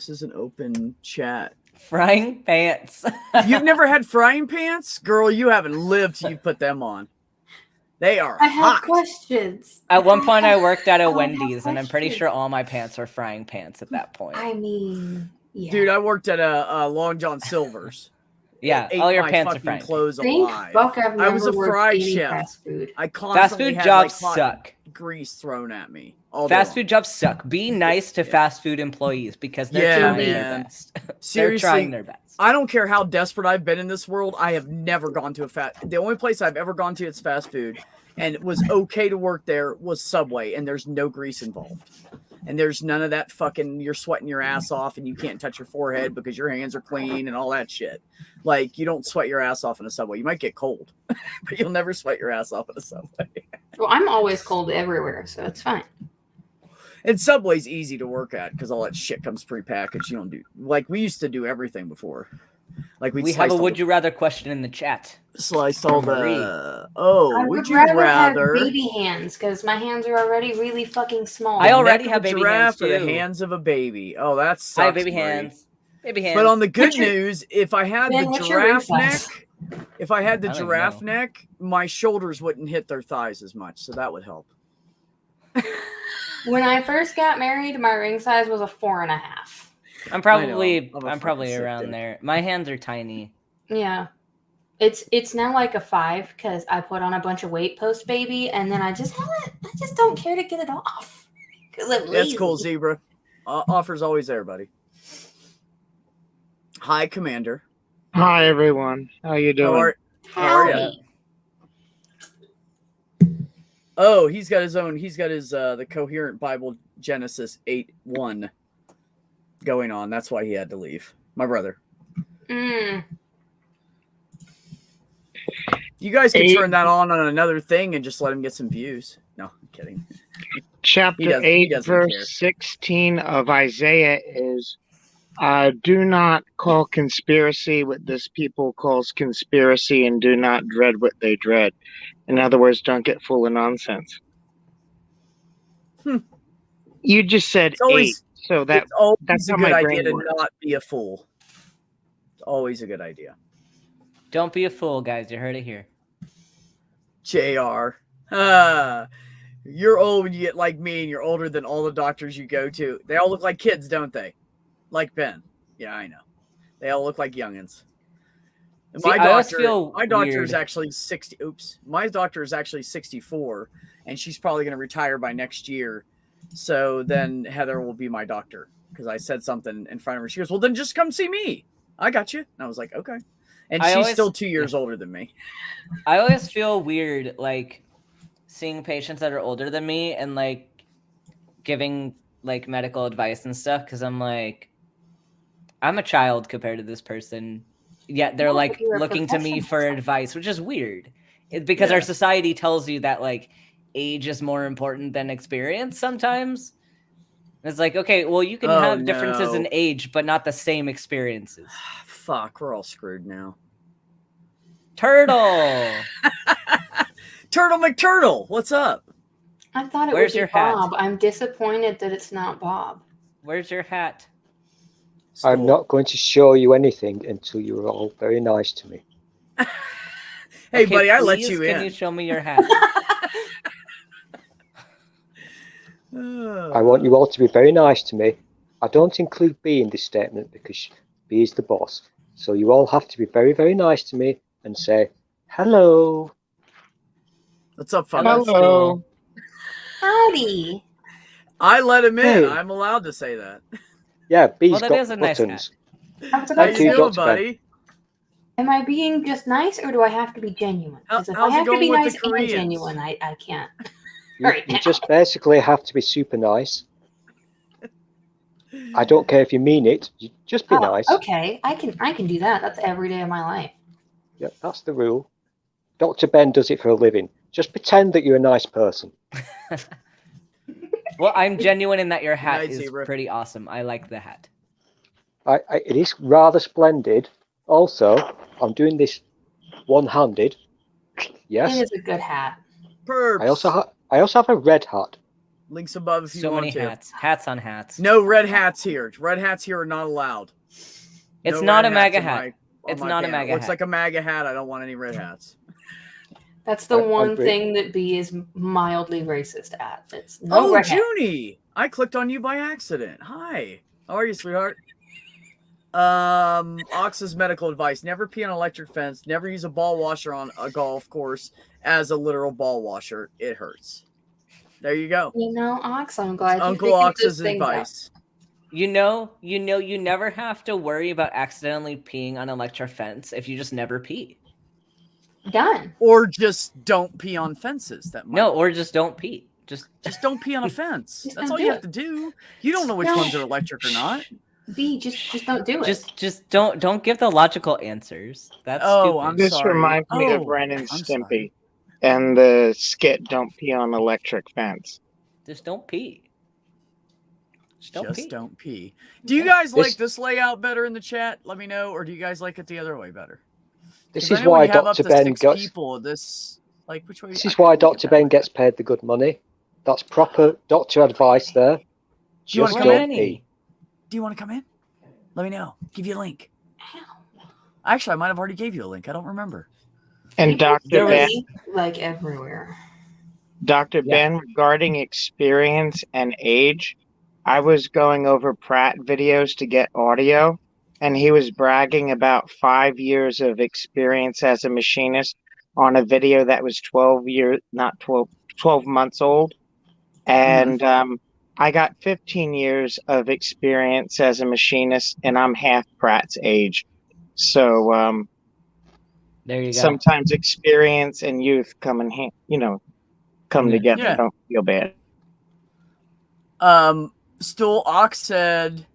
[SPEAKER 1] is an open chat.
[SPEAKER 3] Frying pants.
[SPEAKER 1] You've never had frying pants? Girl, you haven't lived till you put them on. They are
[SPEAKER 2] I have
[SPEAKER 1] hot.
[SPEAKER 2] questions.
[SPEAKER 3] At one point, I worked at a
[SPEAKER 2] I have
[SPEAKER 3] Wendy's, and I'm pretty
[SPEAKER 2] questions.
[SPEAKER 3] sure all my pants were frying pants at that point.
[SPEAKER 2] I mean, yeah.
[SPEAKER 1] Dude, I worked at a Long John Silver's.
[SPEAKER 3] Yeah,
[SPEAKER 1] ate
[SPEAKER 3] all your
[SPEAKER 1] my
[SPEAKER 3] pants are
[SPEAKER 1] fucking
[SPEAKER 3] fried.
[SPEAKER 1] clothes
[SPEAKER 2] Thank
[SPEAKER 1] alive.
[SPEAKER 2] fuck I've never
[SPEAKER 1] I was a
[SPEAKER 2] worked
[SPEAKER 1] fry
[SPEAKER 2] any
[SPEAKER 1] chef.
[SPEAKER 2] fast food.
[SPEAKER 1] I
[SPEAKER 3] Fast
[SPEAKER 1] constantly
[SPEAKER 3] food
[SPEAKER 1] had
[SPEAKER 3] jobs
[SPEAKER 1] like hot
[SPEAKER 3] suck.
[SPEAKER 1] grease thrown at me all day
[SPEAKER 3] Fast
[SPEAKER 1] long.
[SPEAKER 3] food jobs suck. Be nice to fast food employees because they're
[SPEAKER 1] Yeah,
[SPEAKER 3] trying their
[SPEAKER 1] man.
[SPEAKER 3] best. They're
[SPEAKER 1] Seriously,
[SPEAKER 3] trying their best.
[SPEAKER 1] I don't care how desperate I've been in this world. I have never gone to the only place I've ever gone to it's fast food, and it was okay to work there was Subway, and there's no grease involved. And there's none of that fucking you're sweating your ass off and you can't touch your forehead because your hands are clean and all that shit. Like, you don't sweat your ass off in a Subway. You might get cold, but you'll never sweat your ass off in a Subway.
[SPEAKER 2] Well, I'm always cold everywhere, so it's fine.
[SPEAKER 1] And Subway's easy to work at because all that shit comes prepackaged. You don't do like we used to do everything before. Like
[SPEAKER 3] we have a would you rather question in the chat.
[SPEAKER 1] Sliced all the
[SPEAKER 2] I
[SPEAKER 1] would you rather
[SPEAKER 2] have baby hands because my hands are already really fucking small.
[SPEAKER 3] I already have baby hands
[SPEAKER 1] for
[SPEAKER 3] too.
[SPEAKER 1] the hands of a baby. Oh, that sucks.
[SPEAKER 3] I have baby
[SPEAKER 1] Marie.
[SPEAKER 3] hands. Baby hands.
[SPEAKER 1] But on the good news, if I had
[SPEAKER 2] Ben,
[SPEAKER 1] the
[SPEAKER 2] what's your
[SPEAKER 1] giraffe
[SPEAKER 2] ring
[SPEAKER 1] neck,
[SPEAKER 2] size?
[SPEAKER 1] if I had the
[SPEAKER 3] I don't
[SPEAKER 1] giraffe
[SPEAKER 3] know.
[SPEAKER 1] neck, my shoulders wouldn't hit their thighs as much, so that would help.
[SPEAKER 2] When I first got married, my ring size was a 4.5.
[SPEAKER 3] I'm probably
[SPEAKER 1] I'm a
[SPEAKER 3] I'm probably
[SPEAKER 1] fucking sick
[SPEAKER 3] around
[SPEAKER 1] dick.
[SPEAKER 3] there. My hands are tiny.
[SPEAKER 2] Yeah. It's now like a 5 because I put on a bunch of weight post baby, and then I just don't care to get it off because I'm lazy.
[SPEAKER 1] That's cool, Zebra. Offer's always there, buddy. Hi, Commander.
[SPEAKER 4] Hi, everyone. How you doing?
[SPEAKER 1] How are ya?
[SPEAKER 2] Howdy.
[SPEAKER 1] Oh, he's got his the Coherent Bible Genesis 8:1 going on. That's why he had to leave. My brother.
[SPEAKER 2] Mm.
[SPEAKER 1] You guys can
[SPEAKER 4] Eight.
[SPEAKER 1] turn that on another thing and just let him get some views. No, I'm kidding. He
[SPEAKER 4] Chapter
[SPEAKER 1] doesn't- he
[SPEAKER 4] 8,
[SPEAKER 1] doesn't
[SPEAKER 4] verse
[SPEAKER 1] care.
[SPEAKER 4] 16 of Isaiah is, do not call conspiracy what this people calls conspiracy, and do not dread what they dread. In other words, don't get full of nonsense. You just said
[SPEAKER 1] It's always-
[SPEAKER 4] 8, so that's
[SPEAKER 1] always a
[SPEAKER 4] how
[SPEAKER 1] good
[SPEAKER 4] my
[SPEAKER 1] idea
[SPEAKER 4] brain
[SPEAKER 1] to
[SPEAKER 4] works.
[SPEAKER 1] not be a fool. It's always a good idea.
[SPEAKER 3] Don't be a fool, guys. You heard it here.
[SPEAKER 1] JR. You're old when you get like me, and you're older than all the doctors you go to. They all look like kids, don't they? Like Ben. Yeah, I know. They all look like youngins. And
[SPEAKER 3] See, I always feel
[SPEAKER 1] my doctor
[SPEAKER 3] weird.
[SPEAKER 1] is actually 60. Oops. My doctor is actually 64, and she's probably going to retire by next year. So then Heather will be my doctor because I said something in front of her. She goes, well, then just come see me. I got you. And I was like, okay. And she's still 2 years older than me.
[SPEAKER 3] I always feel weird, like, seeing patients that are older than me and, like, giving, like, medical advice and stuff, because I'm like, I'm a child compared to this person. Yet they're,
[SPEAKER 2] No,
[SPEAKER 3] like,
[SPEAKER 2] you're a
[SPEAKER 3] looking to me for
[SPEAKER 2] professional.
[SPEAKER 3] advice, which is weird. It's because our society tells you that, like, age is more important than experience sometimes. It's like, okay, well, you can have differences in age, but not the same experiences.
[SPEAKER 1] Fuck, we're all screwed now.
[SPEAKER 3] Turtle!
[SPEAKER 1] Turtle McTurtle, what's up?
[SPEAKER 2] I thought it
[SPEAKER 3] Where's
[SPEAKER 2] would be
[SPEAKER 3] your hat?
[SPEAKER 2] Bob. I'm disappointed that it's not Bob.
[SPEAKER 3] Where's your hat?
[SPEAKER 5] I'm not going to show you anything until you're all very nice to me.
[SPEAKER 1] Hey,
[SPEAKER 3] Okay,
[SPEAKER 1] buddy, I let
[SPEAKER 3] please,
[SPEAKER 1] you
[SPEAKER 3] Can
[SPEAKER 1] in.
[SPEAKER 3] you show me your hat?
[SPEAKER 5] I want you all to be very nice to me. I don't include B in this statement because B is the boss. So you all have to be very, very nice to me and say, hello.
[SPEAKER 1] What's up, fellas?
[SPEAKER 4] Hello.
[SPEAKER 2] Howdy.
[SPEAKER 1] I let him in.
[SPEAKER 5] Hey.
[SPEAKER 1] I'm allowed to say that.
[SPEAKER 5] Yeah, B's
[SPEAKER 3] Well, that
[SPEAKER 5] got
[SPEAKER 3] is a nice
[SPEAKER 5] buttons.
[SPEAKER 2] I was
[SPEAKER 1] How
[SPEAKER 2] about
[SPEAKER 5] Thank
[SPEAKER 2] to
[SPEAKER 1] you
[SPEAKER 5] you,
[SPEAKER 2] say,
[SPEAKER 1] doing,
[SPEAKER 5] Dr. Ben.
[SPEAKER 1] buddy?
[SPEAKER 2] am I being just nice or do I have to be genuine? Because if I
[SPEAKER 1] How's it
[SPEAKER 2] have to
[SPEAKER 1] going
[SPEAKER 2] be
[SPEAKER 1] with the
[SPEAKER 2] nice and
[SPEAKER 1] Koreans?
[SPEAKER 2] genuine, I can't.
[SPEAKER 5] You,
[SPEAKER 2] Right
[SPEAKER 5] you
[SPEAKER 2] now.
[SPEAKER 5] just basically have to be super nice. I don't care if you mean it. You just be
[SPEAKER 2] Oh,
[SPEAKER 5] nice.
[SPEAKER 2] okay, I can do that. That's every day of my life.
[SPEAKER 5] Yep, that's the rule. Dr. Ben does it for a living. Just pretend that you're a nice person.
[SPEAKER 3] Well, I'm genuine in that your hat
[SPEAKER 1] Night,
[SPEAKER 3] is
[SPEAKER 1] Zebra.
[SPEAKER 3] pretty awesome. I like the hat.
[SPEAKER 5] It is rather splendid. Also, I'm doing this one-handed. Yes.
[SPEAKER 2] It is a good hat.
[SPEAKER 1] Perps.
[SPEAKER 5] I also have a red hat.
[SPEAKER 1] Links above if you
[SPEAKER 3] So
[SPEAKER 1] want
[SPEAKER 3] many
[SPEAKER 1] to.
[SPEAKER 3] hats. Hats on hats.
[SPEAKER 1] No red hats here. Red hats here are not allowed.
[SPEAKER 3] It's
[SPEAKER 1] No
[SPEAKER 3] not
[SPEAKER 1] red
[SPEAKER 3] a MAGA
[SPEAKER 1] hats on
[SPEAKER 3] hat.
[SPEAKER 1] on
[SPEAKER 3] It's
[SPEAKER 1] my
[SPEAKER 3] not a
[SPEAKER 1] banner.
[SPEAKER 3] MAGA
[SPEAKER 1] Looks
[SPEAKER 3] hat.
[SPEAKER 1] like a MAGA hat. I don't want any red hats.
[SPEAKER 2] That's the
[SPEAKER 5] I'm
[SPEAKER 2] one
[SPEAKER 5] great.
[SPEAKER 2] thing that B is mildly racist at. It's no
[SPEAKER 1] Oh,
[SPEAKER 2] red hat.
[SPEAKER 1] Junie! I clicked on you by accident. Hi. How are you, sweetheart? Ox's medical advice: never pee on an electric fence. Never use a ball washer on a golf course as a literal ball washer. It hurts. There you go.
[SPEAKER 2] You know, Ox, I'm glad you
[SPEAKER 1] Uncle
[SPEAKER 2] figured
[SPEAKER 1] Ox's
[SPEAKER 2] this thing out.
[SPEAKER 1] advice.
[SPEAKER 3] You never have to worry about accidentally peeing on an electric fence if you just never pee.
[SPEAKER 2] Done.
[SPEAKER 1] Or just don't pee on fences.
[SPEAKER 3] Or just don't pee. Just
[SPEAKER 1] don't pee on a fence.
[SPEAKER 2] Just
[SPEAKER 1] That's
[SPEAKER 2] don't
[SPEAKER 1] all
[SPEAKER 2] do
[SPEAKER 1] you have
[SPEAKER 2] it.
[SPEAKER 1] to do. You don't know which
[SPEAKER 2] No.
[SPEAKER 1] ones are electric or not.
[SPEAKER 2] B, just don't do it.
[SPEAKER 3] Just don't give the logical answers. That's
[SPEAKER 1] Oh,
[SPEAKER 3] stupid.
[SPEAKER 1] I'm
[SPEAKER 4] This
[SPEAKER 1] sorry.
[SPEAKER 4] reminds me of
[SPEAKER 1] Oh,
[SPEAKER 4] Ren and
[SPEAKER 1] I'm
[SPEAKER 4] Stimpy
[SPEAKER 1] sorry.
[SPEAKER 4] and the skit "Don't Pee on Electric Fence."
[SPEAKER 3] Just don't pee.
[SPEAKER 1] Don't pee. Do you guys
[SPEAKER 5] This-
[SPEAKER 1] like this layout better in the chat? Let me know. Or do you guys like it the other way better?
[SPEAKER 5] This
[SPEAKER 1] 'Cause
[SPEAKER 5] is
[SPEAKER 1] I know when
[SPEAKER 5] why
[SPEAKER 1] you have up
[SPEAKER 5] Dr.
[SPEAKER 1] to
[SPEAKER 5] Ben
[SPEAKER 1] 6
[SPEAKER 5] gets.
[SPEAKER 1] people. This which way?
[SPEAKER 5] This
[SPEAKER 1] I
[SPEAKER 5] is
[SPEAKER 1] kinda
[SPEAKER 5] why
[SPEAKER 1] like it
[SPEAKER 5] Dr.
[SPEAKER 1] that
[SPEAKER 5] Ben
[SPEAKER 1] way.
[SPEAKER 5] gets paid the good money. That's proper doctor advice there.
[SPEAKER 1] you wanna
[SPEAKER 5] Just
[SPEAKER 1] come
[SPEAKER 5] don't
[SPEAKER 1] in?
[SPEAKER 5] pee.
[SPEAKER 1] Do you want to come in? Let me know. Give you a link. Actually, I might have already gave you a link. I don't remember.
[SPEAKER 4] And
[SPEAKER 2] People
[SPEAKER 4] Dr.
[SPEAKER 2] throw
[SPEAKER 4] Ben,
[SPEAKER 2] me, like everywhere.
[SPEAKER 4] Dr.
[SPEAKER 3] Yeah.
[SPEAKER 4] Ben, regarding experience and age, I was going over Pratt videos to get audio, and he was bragging about 5 years of experience as a machinist on a video that was 12 months old. And I got 15 years of experience as a machinist, and I'm half Pratt's age. So
[SPEAKER 3] There you go.
[SPEAKER 4] sometimes experience and youth come in hand, come together.
[SPEAKER 1] Yeah.
[SPEAKER 4] Don't feel bad.
[SPEAKER 1] Stool Ox said,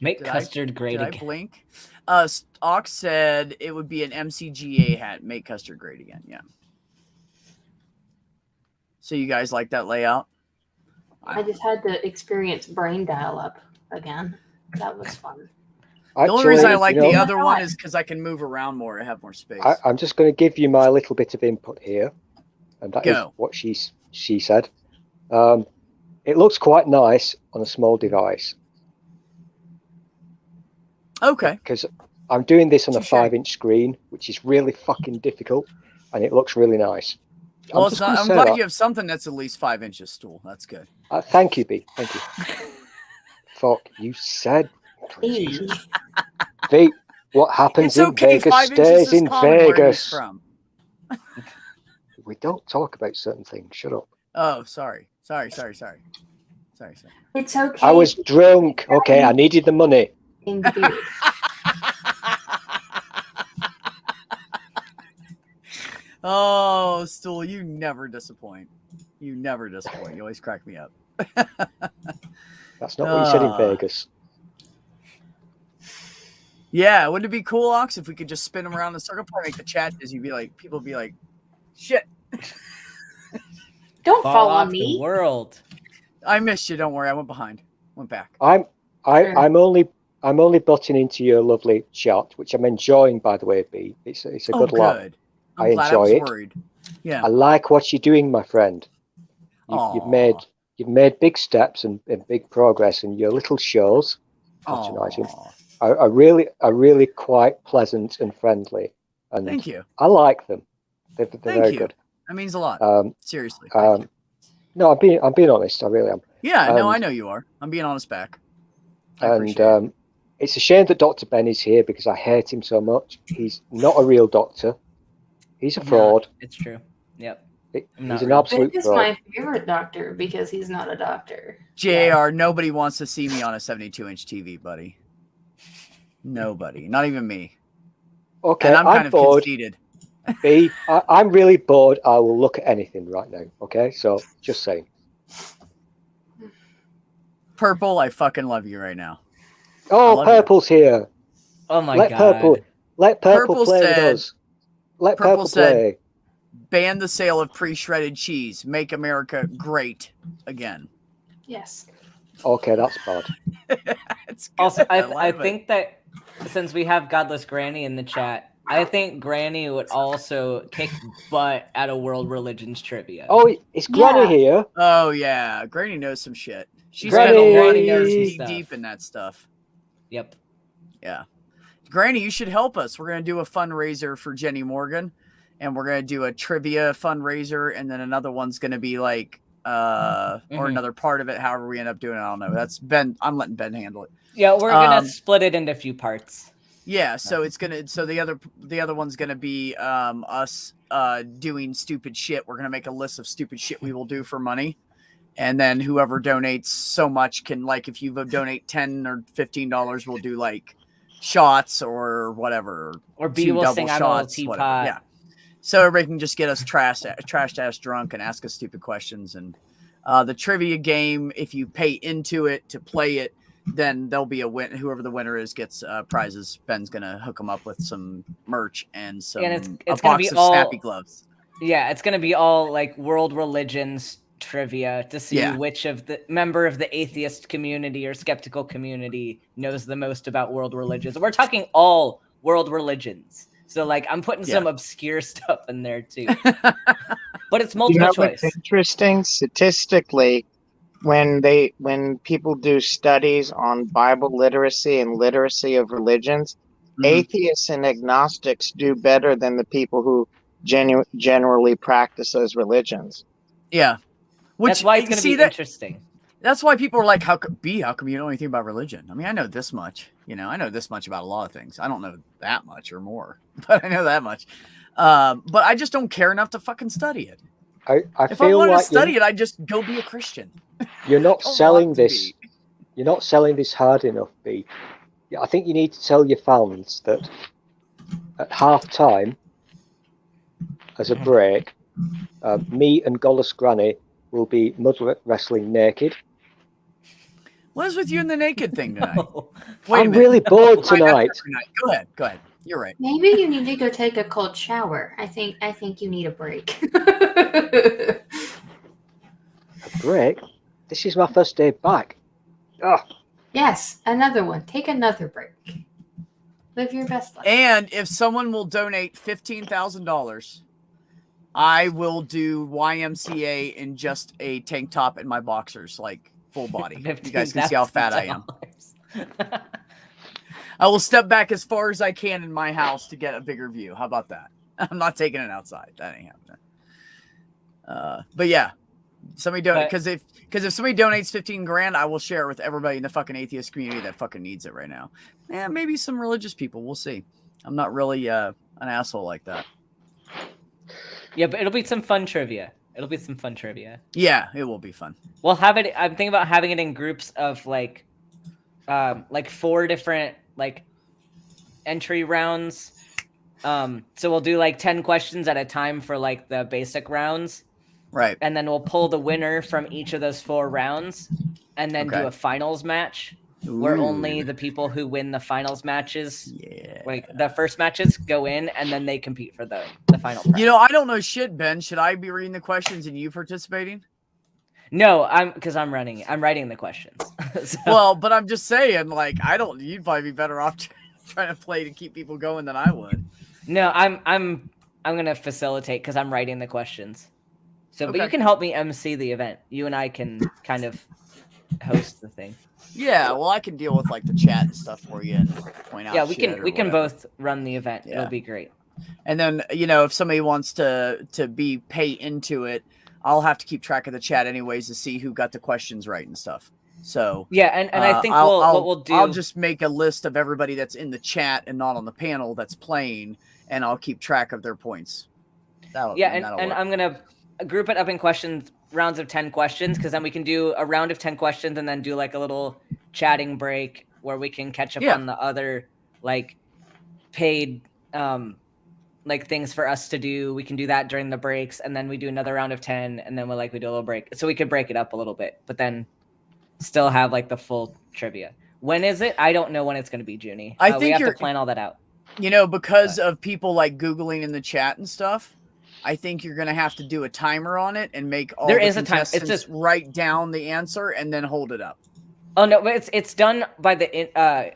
[SPEAKER 3] Make
[SPEAKER 1] Did I-
[SPEAKER 3] custard great
[SPEAKER 1] did I
[SPEAKER 3] again.
[SPEAKER 1] blink? Ox said it would be an MCGA hat. Make custard great again. Yeah. So you guys like that layout?
[SPEAKER 2] I just had to experience brain dial up again. That was fun.
[SPEAKER 1] The only reason I
[SPEAKER 5] Actually,
[SPEAKER 1] like
[SPEAKER 5] you know,
[SPEAKER 1] the other one is because I can move around more. I have more space.
[SPEAKER 5] I'm just going to give you my little bit of input here, and that is
[SPEAKER 1] Go.
[SPEAKER 5] what she said. It looks quite nice on a small device
[SPEAKER 1] Okay.
[SPEAKER 5] because I'm doing this on a
[SPEAKER 1] Touche.
[SPEAKER 5] 5-inch screen, which is really fucking difficult, and it looks really nice.
[SPEAKER 1] Well,
[SPEAKER 5] just gonna
[SPEAKER 1] I'm
[SPEAKER 5] say
[SPEAKER 1] glad
[SPEAKER 5] that.
[SPEAKER 1] you have something that's at least 5 inches, Stool. That's good.
[SPEAKER 5] Thank you, B. Thank you. Fuck, you said.
[SPEAKER 2] E.
[SPEAKER 5] Jesus. V, what happens
[SPEAKER 1] It's
[SPEAKER 5] in
[SPEAKER 1] okay.
[SPEAKER 5] Vegas
[SPEAKER 1] 5 inches
[SPEAKER 5] stays
[SPEAKER 1] is
[SPEAKER 5] in
[SPEAKER 1] common where he's
[SPEAKER 5] Vegas.
[SPEAKER 1] from.
[SPEAKER 5] We don't talk about certain things. Shut up.
[SPEAKER 1] Oh, sorry. Sorry.
[SPEAKER 2] It's okay.
[SPEAKER 5] I was drunk. Okay, I needed the money.
[SPEAKER 2] in the beard.
[SPEAKER 1] Oh, Stool, you never disappoint. You always crack me up.
[SPEAKER 5] That's not what you said in
[SPEAKER 1] Ah.
[SPEAKER 5] Vegas.
[SPEAKER 1] Yeah, wouldn't it be cool, Ox, if we could just spin them around in a circle? Probably make the chat as you'd be like, people be like, shit,
[SPEAKER 2] Don't
[SPEAKER 3] Fall
[SPEAKER 2] follow
[SPEAKER 3] off
[SPEAKER 2] me.
[SPEAKER 3] the world.
[SPEAKER 1] I missed you. Don't worry, I went behind, went back.
[SPEAKER 5] I'm
[SPEAKER 2] Sure.
[SPEAKER 5] only butting into your lovely chat, which I'm enjoying, by the way, B. It's a good laugh.
[SPEAKER 1] good.
[SPEAKER 5] I
[SPEAKER 1] I'm glad I
[SPEAKER 5] enjoy
[SPEAKER 1] was
[SPEAKER 5] it.
[SPEAKER 1] worried. Yeah.
[SPEAKER 5] I like what you're doing, my friend. You've
[SPEAKER 1] Aw.
[SPEAKER 5] made big steps and big progress in your little shows. Patronising.
[SPEAKER 1] Aw.
[SPEAKER 5] Are really quite pleasant and friendly, and
[SPEAKER 1] Thank you.
[SPEAKER 5] I like them. They're very
[SPEAKER 1] you.
[SPEAKER 5] good.
[SPEAKER 1] That means a lot. Seriously.
[SPEAKER 5] No, I'm being honest. I really am.
[SPEAKER 1] Yeah, no, I
[SPEAKER 5] and-
[SPEAKER 1] know you are. I'm being honest back. I appreciate it.
[SPEAKER 5] And it's a shame that Dr. Ben is here because I hate him so much. He's not a real doctor. He's a fraud.
[SPEAKER 3] It's true. Yep.
[SPEAKER 5] He's
[SPEAKER 3] not
[SPEAKER 5] an
[SPEAKER 3] real.
[SPEAKER 5] absolute
[SPEAKER 2] This is
[SPEAKER 5] fraud.
[SPEAKER 2] my favorite doctor because he's not a doctor.
[SPEAKER 1] JR, nobody wants to see me on a 72-inch TV, buddy. Nobody. Not even me.
[SPEAKER 5] Okay,
[SPEAKER 1] And I'm kind
[SPEAKER 5] I'm
[SPEAKER 1] of
[SPEAKER 5] bored.
[SPEAKER 1] conceited.
[SPEAKER 5] B, I'm really bored. I will look at anything right now. Okay, so just saying.
[SPEAKER 1] Purple, I fucking love you right now.
[SPEAKER 5] Oh,
[SPEAKER 1] love you.
[SPEAKER 5] Purple's here.
[SPEAKER 3] Oh my
[SPEAKER 5] Let
[SPEAKER 3] god.
[SPEAKER 5] Purple
[SPEAKER 1] Purple
[SPEAKER 5] play
[SPEAKER 1] said-
[SPEAKER 5] with us. Let
[SPEAKER 1] Purple
[SPEAKER 5] Purple
[SPEAKER 1] said-
[SPEAKER 5] play.
[SPEAKER 1] Ban the sale of pre-shredded cheese. Make America great again.
[SPEAKER 2] Yes.
[SPEAKER 5] Okay, that's bad.
[SPEAKER 1] It's good.
[SPEAKER 3] Also, I
[SPEAKER 1] love it.
[SPEAKER 3] think that since we have Godless Granny in the chat, I think Granny would also kick butt at a World Religions trivia.
[SPEAKER 5] Oh, is Granny
[SPEAKER 2] Yeah.
[SPEAKER 5] here?
[SPEAKER 1] Oh yeah, Granny knows some shit. She's
[SPEAKER 5] Granny
[SPEAKER 1] spent a lot of
[SPEAKER 5] knows
[SPEAKER 1] years
[SPEAKER 5] some
[SPEAKER 1] knee
[SPEAKER 3] stuff.
[SPEAKER 1] deep in that stuff.
[SPEAKER 3] Yep.
[SPEAKER 1] Yeah, Granny, you should help us. We're gonna do a fundraiser for Jenny Morgan, and we're gonna do a trivia fundraiser, and then another one's gonna be like or another part of it. However we end up doing it, I don't know. That's Ben. I'm letting Ben handle it.
[SPEAKER 3] Yeah, we're gonna split it into a few parts.
[SPEAKER 1] Yeah, so it's gonna. So the other one's gonna be us doing stupid shit. We're gonna make a list of stupid shit we will do for money, and then whoever donates so much can, like, if you donate $10 or $15, we'll do like shots or whatever,
[SPEAKER 3] or B will sing "I'm a teapot."
[SPEAKER 1] Yeah, so everybody can just get us trashed ass drunk and ask us stupid questions. And the trivia game, if you pay into it to play it, then there'll be a win. Whoever the winner is gets prizes. Ben's gonna hook them up with some merch and some
[SPEAKER 3] it's
[SPEAKER 1] a
[SPEAKER 3] gonna
[SPEAKER 1] box
[SPEAKER 3] be
[SPEAKER 1] of
[SPEAKER 3] all
[SPEAKER 1] snappy gloves.
[SPEAKER 3] Yeah, it's gonna be all like world religions trivia to see which of the member of the atheist community or skeptical community knows the most about world religions. We're talking all world religions. So like I'm putting some obscure stuff in there too. But it's multiple choice.
[SPEAKER 4] What's interesting statistically, when people do studies on Bible literacy and literacy of religions, atheists and agnostics do better than the people who generally practice those religions.
[SPEAKER 1] Yeah.
[SPEAKER 3] That's why it's going to be interesting.
[SPEAKER 1] That's why people are like, how come you know anything about religion? I mean, I know this much. I know this much about a lot of things. I don't know that much or more, but I know that much. But I just don't care enough to fucking study it. If I wanted to study it, I'd just go be a Christian.
[SPEAKER 5] You're not selling this. You're not selling this hard enough, B. I think you need to tell your fans that at half time, as a break, me and Gollus Granny will be mud wrestling naked.
[SPEAKER 1] What is with you and the naked thing tonight?
[SPEAKER 5] I'm really bored tonight.
[SPEAKER 1] Go ahead. You're right.
[SPEAKER 2] Maybe you need to go take a cold shower. I think you need a break.
[SPEAKER 5] A break? This is my first day back. Oh.
[SPEAKER 2] Yes, another one. Take another break. Live your best life.
[SPEAKER 1] And if someone will donate $15,000, I will do YMCA in just a tank top and my boxers, like full body. You guys can see how fat I am. I will step back as far as I can in my house to get a bigger view. How about that? I'm not taking it outside. That ain't happening. But yeah, somebody donate, because if somebody donates 15 grand, I will share it with everybody in the fucking atheist community that fucking needs it right now. Yeah, maybe some religious people. We'll see. I'm not really an asshole like that.
[SPEAKER 3] Yeah, but it'll be some fun trivia.
[SPEAKER 1] Yeah, it will be fun.
[SPEAKER 3] We'll have it. I'm thinking about having it in groups of like 4 different like entry rounds. So we'll do like 10 questions at a time for like the basic rounds.
[SPEAKER 1] Right.
[SPEAKER 3] And then we'll pull the winner from each of those 4 rounds and then do a finals match. Where only the people who win the finals matches, like the first matches, go in, and then they compete for the final prize.
[SPEAKER 1] I don't know shit, Ben. Should I be reading the questions and you participating?
[SPEAKER 3] No, because I'm writing the questions.
[SPEAKER 1] So. Well, but I'm just saying, like, you'd probably be better off trying to play to keep people going than I would.
[SPEAKER 3] No, I'm gonna facilitate because I'm writing the questions. So, but you can help me MC the event. You and I can kind of host the thing.
[SPEAKER 1] Yeah, well, I can deal with like the chat and stuff for you and point out.
[SPEAKER 3] Yeah, we can both run the event. Yeah. It'll be great.
[SPEAKER 1] And then if somebody wants to pay into it, I'll have to keep track of the chat anyways to see who got the questions right and stuff. So
[SPEAKER 3] yeah, and I think what we'll do,
[SPEAKER 1] I'll just make a list of everybody that's in the chat and not on the panel that's playing, and I'll keep track of their points.
[SPEAKER 3] And I'm gonna group it up in rounds of 10 questions, because then we can do a round of 10 questions and then do like a little chatting break where we can catch up on the other like paid like things for us to do. We can do that during the breaks, and then we do another round of 10, and then we do a little break. So we could break it up a little bit, but then still have like the full trivia. When is it? I don't know when it's going to be, Junie. I think we have to plan all that out.
[SPEAKER 1] Because of people like Googling in the chat and stuff, I think you're going to have to do a timer on it and make all the contestants it's just write down the answer and then hold it up.
[SPEAKER 3] Oh no, but it's done by the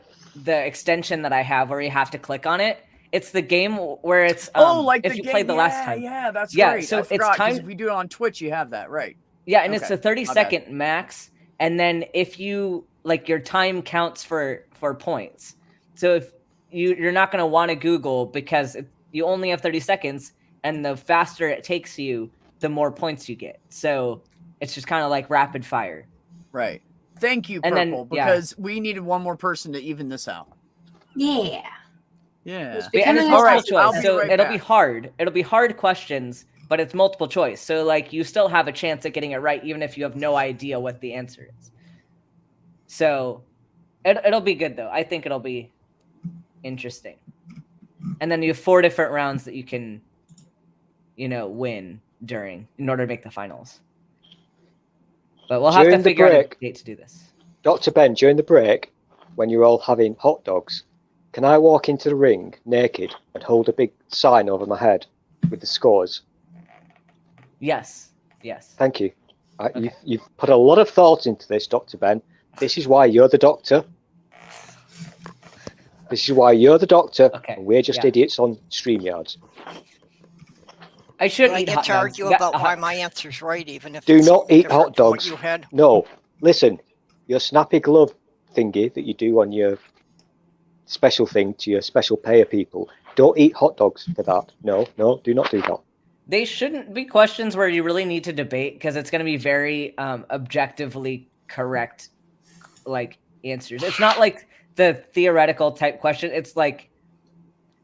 [SPEAKER 3] extension that I have where you have to click on it. It's the game where it's
[SPEAKER 1] like
[SPEAKER 3] if you played the last time.
[SPEAKER 1] Yeah, that's right.
[SPEAKER 3] So
[SPEAKER 1] it's time if we do it on Twitch, you have that, right?
[SPEAKER 3] Yeah, and it's a 30-second max, and then if you your time counts for points. So if you're not going to want to Google because you only have 30 seconds. And the faster it takes you, the more points you get. So It's just kind of like rapid fire.
[SPEAKER 1] Right. Thank you,
[SPEAKER 3] And
[SPEAKER 1] Purple,
[SPEAKER 3] then, yeah.
[SPEAKER 1] because we needed one more person to even this out.
[SPEAKER 2] Yeah.
[SPEAKER 1] Yeah.
[SPEAKER 2] It's
[SPEAKER 3] And
[SPEAKER 2] becoming
[SPEAKER 3] it's
[SPEAKER 2] a
[SPEAKER 3] multiple
[SPEAKER 1] I'll
[SPEAKER 3] choice,
[SPEAKER 1] be
[SPEAKER 3] so
[SPEAKER 1] right
[SPEAKER 3] it'll
[SPEAKER 1] back.
[SPEAKER 3] be hard. It'll be hard questions, but it's multiple choice. So like you still have a chance at getting it right, even if you have no idea what the answer is. So it'll be good though. I think it'll be interesting. And then you have 4 different rounds that you can, win in order to make the finals. But we'll have
[SPEAKER 5] During
[SPEAKER 3] to
[SPEAKER 5] the
[SPEAKER 3] figure out a
[SPEAKER 5] break-
[SPEAKER 3] date to do this.
[SPEAKER 5] Dr. Ben, during the break, when you're all having hot dogs, can I walk into the ring naked and hold a big sign over my head with the scores?
[SPEAKER 3] Yes.
[SPEAKER 5] Thank you.
[SPEAKER 3] Okay.
[SPEAKER 5] You've put a lot of thought into this, Dr. Ben. This is why you're the doctor. This is why you're the doctor,
[SPEAKER 3] Okay,
[SPEAKER 5] and we're just
[SPEAKER 3] yeah.
[SPEAKER 5] idiots on StreamYards.
[SPEAKER 3] I should
[SPEAKER 6] Do I
[SPEAKER 3] eat
[SPEAKER 6] get
[SPEAKER 3] hot
[SPEAKER 6] to
[SPEAKER 3] dogs.
[SPEAKER 6] argue
[SPEAKER 3] Yeah,
[SPEAKER 6] about why my answer's right, even if
[SPEAKER 5] Do
[SPEAKER 6] it's
[SPEAKER 5] not eat
[SPEAKER 6] different
[SPEAKER 5] hot
[SPEAKER 6] from what
[SPEAKER 5] dogs.
[SPEAKER 6] you had?
[SPEAKER 5] No, listen, your snappy glove thingy that you do on your special thing to your special payer people, don't eat hot dogs for that. No, do not do that.
[SPEAKER 3] They shouldn't be questions where you really need to debate because it's going to be very objectively correct, like answers. It's not like the theoretical type question. It's like,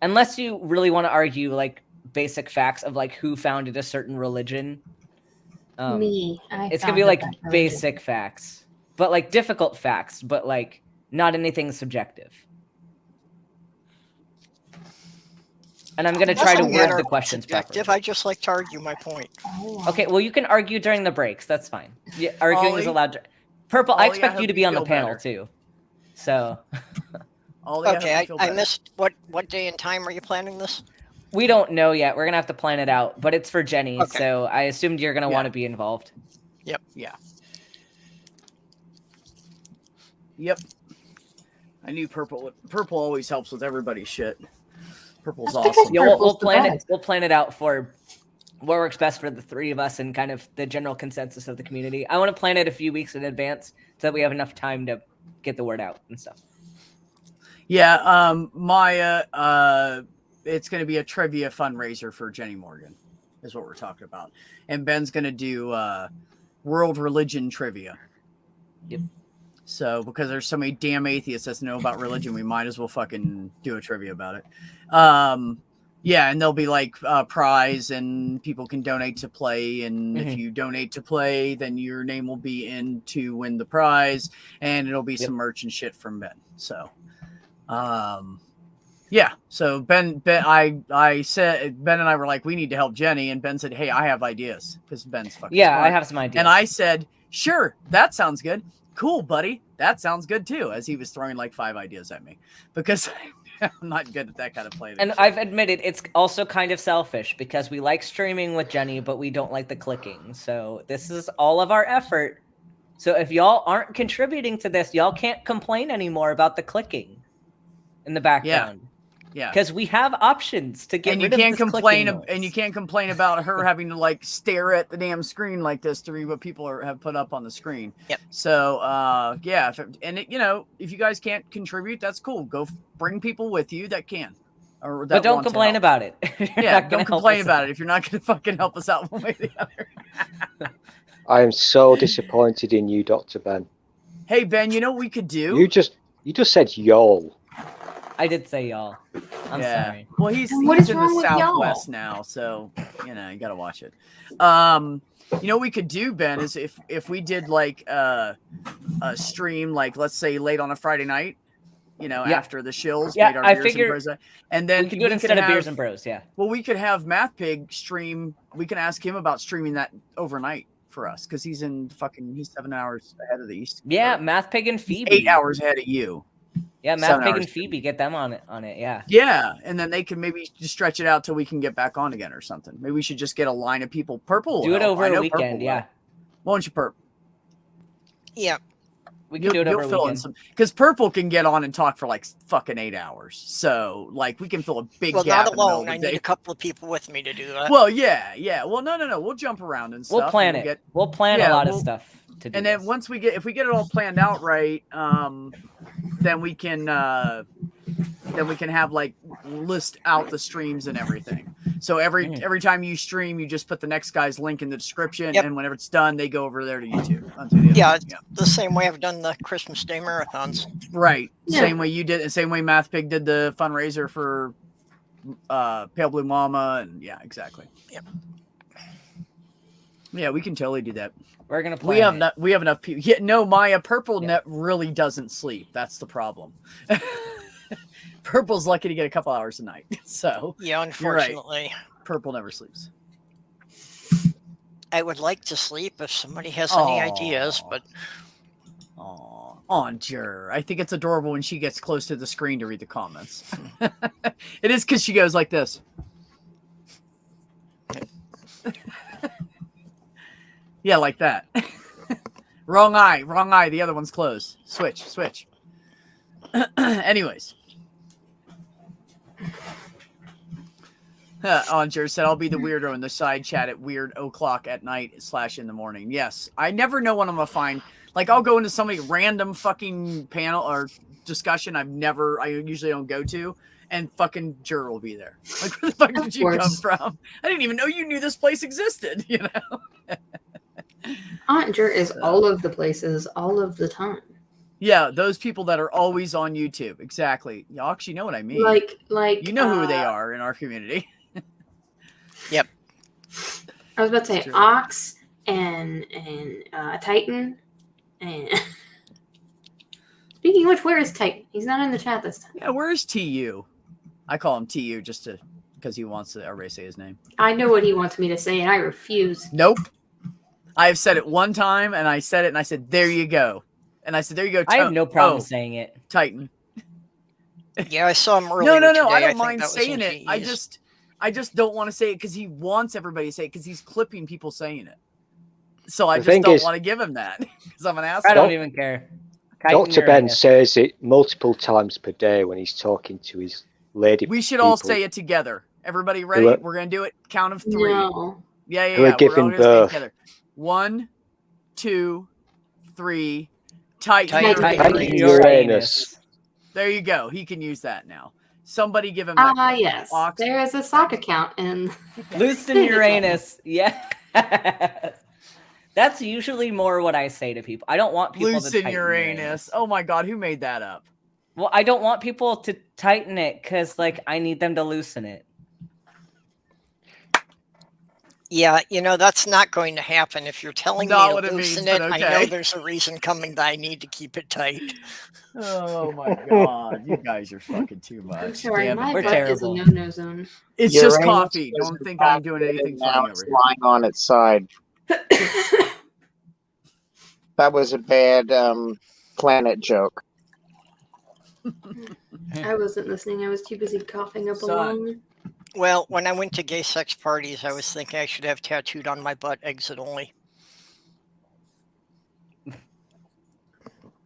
[SPEAKER 3] unless you really want to argue like basic facts of like who founded a certain religion.
[SPEAKER 2] Me.
[SPEAKER 3] It's gonna be like basic facts, but like difficult facts, but like not anything subjective. And I'm gonna try to
[SPEAKER 6] Doesn't
[SPEAKER 3] word
[SPEAKER 6] matter
[SPEAKER 3] the
[SPEAKER 6] if it's
[SPEAKER 3] questions
[SPEAKER 6] subjective.
[SPEAKER 3] properly.
[SPEAKER 6] I just like to argue my point.
[SPEAKER 3] Okay, well you can argue during the breaks. That's fine. Yeah, arguing is
[SPEAKER 1] Ollie?
[SPEAKER 3] allowed. Purple, I
[SPEAKER 1] Ollie, I
[SPEAKER 3] expect
[SPEAKER 1] hope
[SPEAKER 3] you to
[SPEAKER 1] you
[SPEAKER 3] be on the
[SPEAKER 1] feel
[SPEAKER 3] panel
[SPEAKER 1] better.
[SPEAKER 3] too. So
[SPEAKER 1] Ollie, hope
[SPEAKER 6] Okay,
[SPEAKER 1] you
[SPEAKER 6] I
[SPEAKER 1] feel better.
[SPEAKER 6] missed what day and time are you planning this?
[SPEAKER 3] we don't know yet. We're gonna have to plan it out, but it's for Jenny,
[SPEAKER 6] Okay.
[SPEAKER 3] so I assumed you're gonna
[SPEAKER 1] Yeah.
[SPEAKER 3] want to be involved.
[SPEAKER 1] Yep. I knew Purple always helps with everybody's shit. Purple's
[SPEAKER 2] That's because
[SPEAKER 1] awesome.
[SPEAKER 3] Yeah, we'll
[SPEAKER 2] Purple's the
[SPEAKER 3] plan it.
[SPEAKER 2] best.
[SPEAKER 3] We'll plan it out for what works best for the 3 of us and kind of the general consensus of the community. I want to plan it a few weeks in advance so that we have enough time to get the word out and stuff.
[SPEAKER 1] Yeah, Maya, it's going to be a trivia fundraiser for Jenny Morgan, is what we're talking about. And Ben's going to do world religion trivia.
[SPEAKER 3] Yep.
[SPEAKER 1] So, because there's so many damn atheists that know about religion, we might as well fucking do a trivia about it. Yeah, and there'll be like prize, and people can donate to play. And if you donate to play, then your name will be in to win the prize, and it'll be some merch and shit from Ben. So, yeah. So I said Ben and I were like, we need to help Jenny, and Ben said, hey, I have ideas because Ben's fucking
[SPEAKER 3] Yeah,
[SPEAKER 1] smart.
[SPEAKER 3] I have some ideas.
[SPEAKER 1] And I said, sure, that sounds good. Cool, buddy. That sounds good too. As he was throwing like 5 ideas at me because I'm not good at that kind of play.
[SPEAKER 3] And I've admitted it's also kind of selfish because we like streaming with Jenny, but we don't like the clicking. So this is all of our effort. So if y'all aren't contributing to this, y'all can't complain anymore about the clicking in the background.
[SPEAKER 1] Yeah.
[SPEAKER 3] Because we have options to get
[SPEAKER 1] And you
[SPEAKER 3] rid of
[SPEAKER 1] can't
[SPEAKER 3] this
[SPEAKER 1] complain
[SPEAKER 3] clicking
[SPEAKER 1] and you
[SPEAKER 3] noise.
[SPEAKER 1] can't complain about her having to like stare at the damn screen like this to read what people have put up on the screen.
[SPEAKER 6] Yep.
[SPEAKER 1] So yeah, if you guys can't contribute, that's cool. Go bring people with you that can. Or that
[SPEAKER 3] But don't
[SPEAKER 1] want to
[SPEAKER 3] complain
[SPEAKER 1] help.
[SPEAKER 3] about it.
[SPEAKER 1] Yeah, don't complain about it if you're not going to fucking help us out one way or the other.
[SPEAKER 5] I am so disappointed in you, Dr. Ben.
[SPEAKER 1] Hey Ben, you know what we could do?
[SPEAKER 5] You just said y'all.
[SPEAKER 3] I did say y'all. I'm sorry.
[SPEAKER 1] Well, he's
[SPEAKER 2] What is
[SPEAKER 1] in
[SPEAKER 2] wrong
[SPEAKER 1] the
[SPEAKER 2] with y'all?
[SPEAKER 1] Southwest now, so you got to watch it. You know what we could do, Ben, is if we did like a stream, like let's say late on a Friday night, after the shills,
[SPEAKER 3] Yeah,
[SPEAKER 1] made our
[SPEAKER 3] I
[SPEAKER 1] beers and
[SPEAKER 3] figure
[SPEAKER 1] bros, and then
[SPEAKER 3] We could do it instead of beers and bros, yeah.
[SPEAKER 1] Well, we could have Math Pig stream. We can ask him about streaming that overnight for us because he's 7 hours ahead of the East.
[SPEAKER 3] Yeah, Math Pig and Phoebe.
[SPEAKER 1] 8 hours ahead of you.
[SPEAKER 3] Yeah,
[SPEAKER 1] 7
[SPEAKER 3] Math Pig
[SPEAKER 1] hours.
[SPEAKER 3] and Phoebe, get them on it, yeah.
[SPEAKER 1] Yeah, and then they can maybe just stretch it out till we can get back on again or something. Maybe we should just get a line of people. Purple,
[SPEAKER 3] Do it
[SPEAKER 1] will
[SPEAKER 3] over
[SPEAKER 1] help. I
[SPEAKER 3] a
[SPEAKER 1] know
[SPEAKER 3] weekend,
[SPEAKER 1] Purple will.
[SPEAKER 3] yeah.
[SPEAKER 1] Why don't you, Perp?
[SPEAKER 6] Yeah.
[SPEAKER 3] We can do it over a
[SPEAKER 1] fill in
[SPEAKER 3] weekend.
[SPEAKER 1] some because Purple can get on and talk for like fucking 8 hours. So like we can fill a big
[SPEAKER 6] Well,
[SPEAKER 1] gap.
[SPEAKER 6] not
[SPEAKER 1] in the middle
[SPEAKER 6] alone.
[SPEAKER 1] of
[SPEAKER 6] I
[SPEAKER 1] the
[SPEAKER 6] need
[SPEAKER 1] day.
[SPEAKER 6] a couple of people with me to do that.
[SPEAKER 1] Well, yeah. Well, no. We'll jump around and stuff.
[SPEAKER 3] We'll plan
[SPEAKER 1] and
[SPEAKER 3] it. We'll plan a lot of stuff to do
[SPEAKER 1] And then
[SPEAKER 3] this.
[SPEAKER 1] once if we get it all planned out right, then we can have like list out the streams and everything. So every time you stream, you just put the next guy's link in the description,
[SPEAKER 6] Yep.
[SPEAKER 1] and whenever it's done, they go over there to YouTube.
[SPEAKER 6] Yeah, the same way I've done the Christmas Day marathons.
[SPEAKER 1] Right.
[SPEAKER 2] Yeah.
[SPEAKER 1] Same way you did. The same way Math Pig did the fundraiser for Pale Blue Mama, and yeah, exactly.
[SPEAKER 6] Yep.
[SPEAKER 1] Yeah, we can totally do that.
[SPEAKER 3] We're gonna play.
[SPEAKER 1] We have enough people. Yeah, no, Maya, Purple Net really doesn't sleep. That's the problem. Purple's lucky to get a couple hours a night. So
[SPEAKER 6] Yeah,
[SPEAKER 1] right.
[SPEAKER 6] unfortunately.
[SPEAKER 1] Purple never sleeps.
[SPEAKER 6] I would like to sleep if somebody has any ideas, but
[SPEAKER 1] Aw, Anjur. I think it's adorable when she gets close to the screen to read the comments. It is because she goes like this. Yeah, like that. Wrong eye. The other one's closed. Switch. Anyways. Anjur said, I'll be the weirdo in the side chat at weird o'clock at night / in the morning. Yes. I never know what I'm going to find. Like, I'll go into somebody random fucking panel or discussion I usually don't go to, and fucking Jur will be there. Like, where the fuck did you come from? I didn't even know you knew this place existed, you know?
[SPEAKER 2] Aunt Jer is all of the places, all of the time.
[SPEAKER 1] Yeah, those people that are always on YouTube. Exactly. You actually know what I mean.
[SPEAKER 2] Like
[SPEAKER 1] you know who they are in our community.
[SPEAKER 6] Yep.
[SPEAKER 2] I was about to say
[SPEAKER 1] True.
[SPEAKER 2] Ox and Titan. And speaking of which, where is Titan? He's not in the chat this time.
[SPEAKER 1] Yeah, where's TU? I call him TU just because he wants to everybody say his name.
[SPEAKER 2] I know what he wants me to say, and I refuse.
[SPEAKER 1] Nope. I have said it one time, and I said it, and I said, there you go. And I said, there you go.
[SPEAKER 3] I have no problem saying it.
[SPEAKER 1] Titan.
[SPEAKER 6] yeah, I saw him earlier.
[SPEAKER 1] No.
[SPEAKER 6] Today.
[SPEAKER 1] I don't
[SPEAKER 6] think
[SPEAKER 1] mind
[SPEAKER 6] that was
[SPEAKER 1] saying
[SPEAKER 6] in
[SPEAKER 1] it.
[SPEAKER 6] GE's.
[SPEAKER 1] I just don't want to say it because he wants everybody to say it because he's clipping people saying it. So I
[SPEAKER 5] The
[SPEAKER 1] just
[SPEAKER 5] thing
[SPEAKER 1] don't
[SPEAKER 5] is-
[SPEAKER 1] want to give him that because I'm an
[SPEAKER 3] I
[SPEAKER 1] asshole.
[SPEAKER 3] don't even care.
[SPEAKER 5] Dr. Ben says it multiple times per day when he's talking to his lady.
[SPEAKER 1] We should all
[SPEAKER 5] people
[SPEAKER 1] say it together. Everybody ready?
[SPEAKER 5] Who are-
[SPEAKER 1] We're going to do it. Count of 3.
[SPEAKER 2] No.
[SPEAKER 1] Yeah.
[SPEAKER 5] Who are
[SPEAKER 1] We're all
[SPEAKER 5] giving
[SPEAKER 1] gonna say it
[SPEAKER 5] birth.
[SPEAKER 1] together. 1, 2, 3. Titan.
[SPEAKER 2] Titan.
[SPEAKER 5] Titan Uranus.
[SPEAKER 1] There you go. He can use that now. Somebody give him that. card.
[SPEAKER 2] Yes.
[SPEAKER 1] Ox-
[SPEAKER 2] There is a sock account in.
[SPEAKER 3] Lucid Uranus. Yeah. That's usually more what I say to people. I don't want people to
[SPEAKER 1] Lucid
[SPEAKER 3] tighten
[SPEAKER 1] Uranus. Oh my god, who made that up?
[SPEAKER 3] Well, I don't want people to tighten it because, like, I need them to loosen it.
[SPEAKER 6] Yeah, that's not going to happen. If you're telling
[SPEAKER 1] Not
[SPEAKER 6] me
[SPEAKER 1] what
[SPEAKER 6] to
[SPEAKER 1] it means,
[SPEAKER 6] loosen it,
[SPEAKER 1] but
[SPEAKER 6] I
[SPEAKER 1] okay.
[SPEAKER 6] know there's a reason coming that I need to keep it tight.
[SPEAKER 1] Oh my god, you guys are fucking too much.
[SPEAKER 2] I'm sorry,
[SPEAKER 1] Damn it.
[SPEAKER 2] my
[SPEAKER 3] We're
[SPEAKER 2] butt
[SPEAKER 3] terrible.
[SPEAKER 2] is a no-no zone.
[SPEAKER 1] It's
[SPEAKER 4] Uranus
[SPEAKER 1] just coffee.
[SPEAKER 4] is
[SPEAKER 1] Don't think I'm doing
[SPEAKER 4] impacted
[SPEAKER 1] anything
[SPEAKER 4] and now
[SPEAKER 1] funny
[SPEAKER 4] it's
[SPEAKER 1] over here.
[SPEAKER 4] lying on its side. That was a bad planet joke.
[SPEAKER 2] I wasn't listening. I was too busy coughing up a
[SPEAKER 1] Son.
[SPEAKER 2] lung.
[SPEAKER 6] Well, when I went to gay sex parties, I was thinking I should have tattooed on my butt exit only.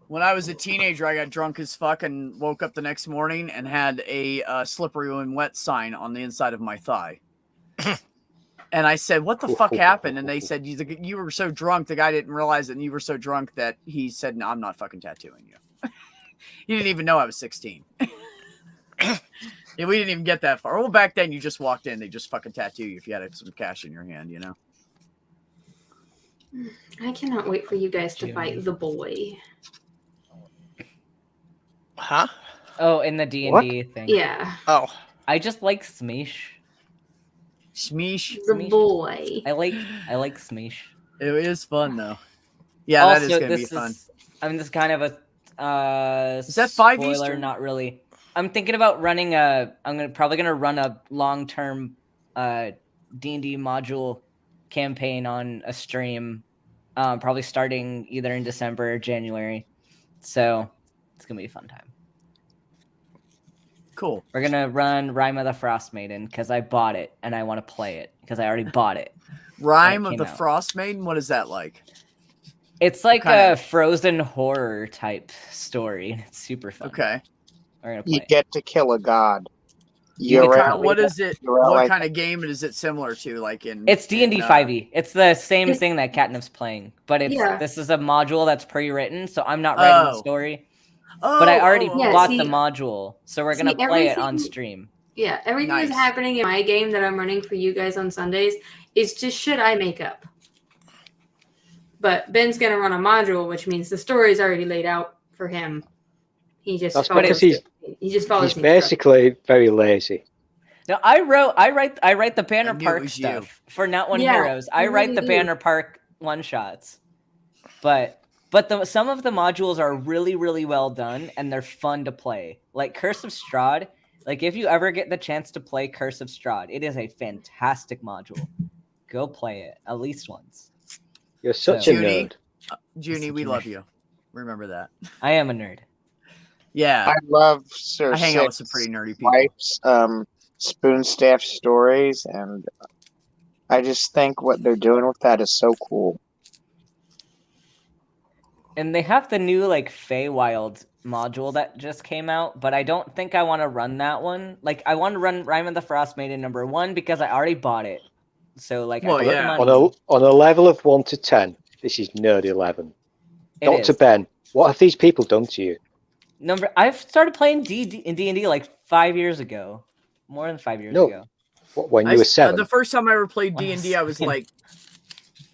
[SPEAKER 1] When I was a teenager, I got drunk as fuck and woke up the next morning and had a slippery when wet sign on the inside of my thigh. And I said, what the fuck happened? And they said, you were so drunk. The guy didn't realize it, and you were so drunk that he said, no, I'm not fucking tattooing you. He didn't even know I was 16. Yeah, we didn't even get that far. Well, back then, you just walked in. They just fucking tattoo you if you had some cash in your hand, you know?
[SPEAKER 2] I cannot wait for you guys to
[SPEAKER 3] Jimmy.
[SPEAKER 2] fight the boy.
[SPEAKER 6] Huh?
[SPEAKER 3] Oh, in the D&D thing.
[SPEAKER 2] Yeah,
[SPEAKER 6] Oh,
[SPEAKER 3] I just like Smeesh.
[SPEAKER 1] Smeesh.
[SPEAKER 2] the
[SPEAKER 3] Smeesh.
[SPEAKER 2] boy.
[SPEAKER 3] I like Smeesh.
[SPEAKER 1] It is fun, though. Yeah, that is
[SPEAKER 3] Also,
[SPEAKER 1] going to be
[SPEAKER 3] this
[SPEAKER 1] fun.
[SPEAKER 3] is- I mean, this is kind of a
[SPEAKER 1] Is that 5
[SPEAKER 3] spoiler,
[SPEAKER 1] Eastern?
[SPEAKER 3] Not really. I'm thinking about running probably gonna run a long-term D&D module campaign on a stream, probably starting either in December or January. So it's gonna be a fun time.
[SPEAKER 1] Cool.
[SPEAKER 3] We're gonna run Rime of the Frost Maiden because I bought it and I want to play it because I already bought it.
[SPEAKER 1] Rime
[SPEAKER 3] When
[SPEAKER 1] of
[SPEAKER 3] it
[SPEAKER 1] the
[SPEAKER 3] came out.
[SPEAKER 1] Frost Maiden? What is that like?
[SPEAKER 3] It's like
[SPEAKER 1] kinda-
[SPEAKER 3] a Frozen horror type story. It's super fun.
[SPEAKER 1] Okay.
[SPEAKER 3] We're gonna play.
[SPEAKER 4] You get to kill a god.
[SPEAKER 3] You
[SPEAKER 4] You're
[SPEAKER 3] get to-
[SPEAKER 4] out-
[SPEAKER 1] What is it?
[SPEAKER 4] you're out
[SPEAKER 1] What
[SPEAKER 4] like-
[SPEAKER 1] kind of game is it similar to? Like in
[SPEAKER 3] It's D&D
[SPEAKER 1] in,
[SPEAKER 3] 5e. It's the same
[SPEAKER 2] It's-
[SPEAKER 3] thing that Catnip's playing, but
[SPEAKER 2] Yeah.
[SPEAKER 3] this is a module that's pre-written, so I'm not writing the
[SPEAKER 1] Oh.
[SPEAKER 3] story.
[SPEAKER 1] Oh,
[SPEAKER 3] But I already
[SPEAKER 2] Yeah,
[SPEAKER 3] bought
[SPEAKER 2] see-
[SPEAKER 3] the module, so we're gonna
[SPEAKER 2] see,
[SPEAKER 3] play it on
[SPEAKER 2] everything-
[SPEAKER 3] stream.
[SPEAKER 2] Yeah, everything that's
[SPEAKER 1] Nice.
[SPEAKER 2] happening in my game that I'm running for you guys on Sundays is just shit I make up. But Ben's gonna run a module, which means the story is already laid out for him. He just
[SPEAKER 5] That's
[SPEAKER 2] follows.
[SPEAKER 5] because he's
[SPEAKER 2] the
[SPEAKER 5] basically very lazy.
[SPEAKER 3] No, I write the Banner
[SPEAKER 1] I knew it
[SPEAKER 3] Park
[SPEAKER 1] was
[SPEAKER 3] stuff for Not One
[SPEAKER 2] Yeah,
[SPEAKER 3] Heroes. I
[SPEAKER 2] you
[SPEAKER 3] write
[SPEAKER 2] really
[SPEAKER 3] the
[SPEAKER 2] do.
[SPEAKER 3] Banner Park one shots, but some of the modules are really really well done and they're fun to play. Like Curse of Strahd. Like if you ever get the chance to play Curse of Strahd, it is a fantastic module. Go play it at least once.
[SPEAKER 5] You're such
[SPEAKER 3] So-
[SPEAKER 5] a
[SPEAKER 1] Junie.
[SPEAKER 5] nerd.
[SPEAKER 1] Junie, we love you. Remember that.
[SPEAKER 3] I am a nerd.
[SPEAKER 1] Yeah,
[SPEAKER 4] I love Sir
[SPEAKER 1] I hang out with some
[SPEAKER 4] Six
[SPEAKER 1] pretty nerdy people.
[SPEAKER 4] Wife's Spoonstaff stories, and I just think what they're doing with that is so cool.
[SPEAKER 3] And they have the new like Feywild module that just came out, but I don't think I want to run that one. Like I want to run Rime of the Frost Maiden #1 because I already bought it. So like
[SPEAKER 1] Well,
[SPEAKER 3] I put
[SPEAKER 1] yeah.
[SPEAKER 3] the money.
[SPEAKER 5] On a level of 1 to 10, this is nerd 11.
[SPEAKER 3] It
[SPEAKER 5] Dr.
[SPEAKER 3] is.
[SPEAKER 5] Ben, what have these people done to you?
[SPEAKER 3] I've started playing D&D like 5 years ago. More than 5 years
[SPEAKER 5] No.
[SPEAKER 3] ago.
[SPEAKER 5] What, when you were 7?
[SPEAKER 1] The first time I ever played
[SPEAKER 3] When I
[SPEAKER 1] D&D,
[SPEAKER 3] was
[SPEAKER 1] I was
[SPEAKER 3] 7.
[SPEAKER 1] like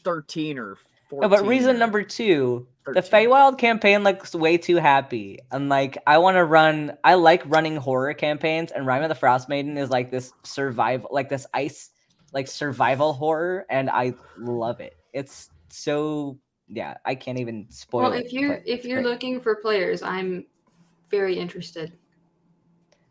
[SPEAKER 1] 13 or 14.
[SPEAKER 3] No, but reason
[SPEAKER 1] or
[SPEAKER 3] number 2, the
[SPEAKER 1] 13.
[SPEAKER 3] Feywild campaign looks way too happy. And like I like running horror campaigns, and Rime of the Frost Maiden is like this survival, like this ice like survival horror, and I love it. It's so yeah, I can't even spoil
[SPEAKER 2] Well,
[SPEAKER 3] it.
[SPEAKER 2] if you're looking for players, I'm very interested.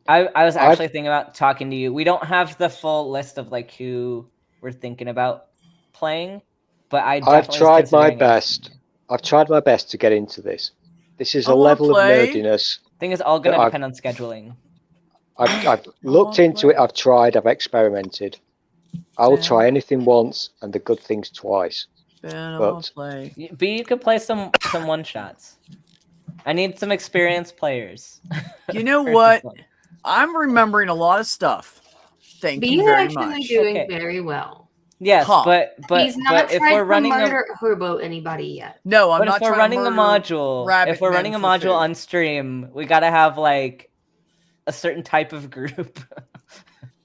[SPEAKER 3] I was actually thinking about talking to you. We don't have the full list of like who we're thinking about playing, but
[SPEAKER 5] I've
[SPEAKER 3] definitely
[SPEAKER 5] tried my
[SPEAKER 3] considering it.
[SPEAKER 5] best. I've tried my best to get into this. This is
[SPEAKER 1] I
[SPEAKER 5] a
[SPEAKER 1] wanna
[SPEAKER 5] level
[SPEAKER 1] play.
[SPEAKER 5] of nerdiness.
[SPEAKER 3] I think it's all going to
[SPEAKER 5] I've-
[SPEAKER 3] depend on scheduling.
[SPEAKER 5] I've looked into it, I've tried, I've experimented. I will try anything once and the good things twice. But
[SPEAKER 1] play.
[SPEAKER 3] But you could play some one shots. I need some experienced players.
[SPEAKER 1] You know
[SPEAKER 3] for
[SPEAKER 1] what?
[SPEAKER 3] this one.
[SPEAKER 1] I'm remembering a lot of stuff. Thank
[SPEAKER 2] But
[SPEAKER 1] you
[SPEAKER 2] you're
[SPEAKER 1] very
[SPEAKER 2] actually
[SPEAKER 1] much.
[SPEAKER 2] doing
[SPEAKER 3] Okay.
[SPEAKER 2] very well.
[SPEAKER 3] Yes,
[SPEAKER 1] Huh.
[SPEAKER 3] but
[SPEAKER 2] He's not
[SPEAKER 3] if
[SPEAKER 2] tried
[SPEAKER 3] we're
[SPEAKER 2] to
[SPEAKER 3] running
[SPEAKER 2] murder or herbo anybody yet.
[SPEAKER 1] No, I'm
[SPEAKER 3] but
[SPEAKER 1] not
[SPEAKER 3] if we're
[SPEAKER 1] trying
[SPEAKER 3] running
[SPEAKER 1] to
[SPEAKER 3] a
[SPEAKER 1] murder
[SPEAKER 3] module,
[SPEAKER 1] rabbit
[SPEAKER 3] if we're
[SPEAKER 1] men
[SPEAKER 3] running a
[SPEAKER 1] for
[SPEAKER 3] module
[SPEAKER 1] food.
[SPEAKER 3] on stream, we gotta have like a certain type of group.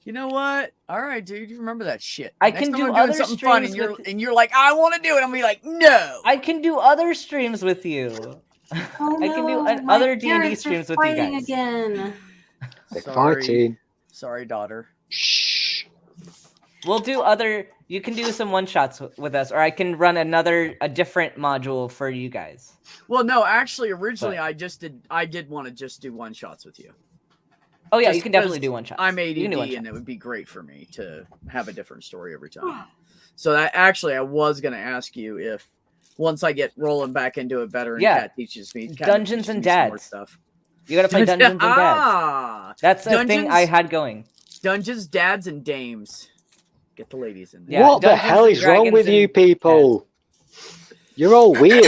[SPEAKER 1] You know what? All right, dude. You remember that shit.
[SPEAKER 3] I
[SPEAKER 1] Next
[SPEAKER 3] can
[SPEAKER 1] time
[SPEAKER 3] do
[SPEAKER 1] I'm doing
[SPEAKER 3] other
[SPEAKER 1] something fun, and
[SPEAKER 3] streams
[SPEAKER 1] you're like, I want to do it. I'm gonna be like, no.
[SPEAKER 3] I can do other streams with you.
[SPEAKER 2] Oh,
[SPEAKER 3] I can do
[SPEAKER 2] no, my
[SPEAKER 3] other D&D
[SPEAKER 2] parents are
[SPEAKER 3] streams with you
[SPEAKER 2] fighting
[SPEAKER 3] guys.
[SPEAKER 2] again.
[SPEAKER 5] they're
[SPEAKER 1] Sorry.
[SPEAKER 5] fighting.
[SPEAKER 1] Sorry, daughter.
[SPEAKER 5] Shh.
[SPEAKER 3] We'll do other. You can do some one shots with us, or I can run a different module for you guys.
[SPEAKER 1] Well, no, actually, originally
[SPEAKER 3] But-
[SPEAKER 1] I did want to just do one shots with you.
[SPEAKER 3] Oh yeah,
[SPEAKER 1] Just
[SPEAKER 3] you can definitely
[SPEAKER 1] because
[SPEAKER 3] do one shots.
[SPEAKER 1] I'm
[SPEAKER 3] You can do one
[SPEAKER 1] ADD, and
[SPEAKER 3] shots.
[SPEAKER 1] it would be great for me to have a different story every time. So that actually, I was gonna ask you if once I get rolling back into it better, and
[SPEAKER 3] Yeah.
[SPEAKER 1] Kat teaches me
[SPEAKER 3] Dungeons
[SPEAKER 1] teaches
[SPEAKER 3] and
[SPEAKER 1] me some more
[SPEAKER 3] Dads.
[SPEAKER 1] stuff.
[SPEAKER 3] You gotta play Dungeons and Dads.
[SPEAKER 1] Ah,
[SPEAKER 3] That's a thing
[SPEAKER 1] Dungeons-
[SPEAKER 3] I had going.
[SPEAKER 1] Dungeons, Dads, and Dames. Get the ladies in there.
[SPEAKER 3] Yeah,
[SPEAKER 5] what the
[SPEAKER 3] Dungeons
[SPEAKER 5] hell
[SPEAKER 3] and
[SPEAKER 5] is wrong
[SPEAKER 3] Dragons
[SPEAKER 5] with you
[SPEAKER 3] and
[SPEAKER 5] people? You're all weird.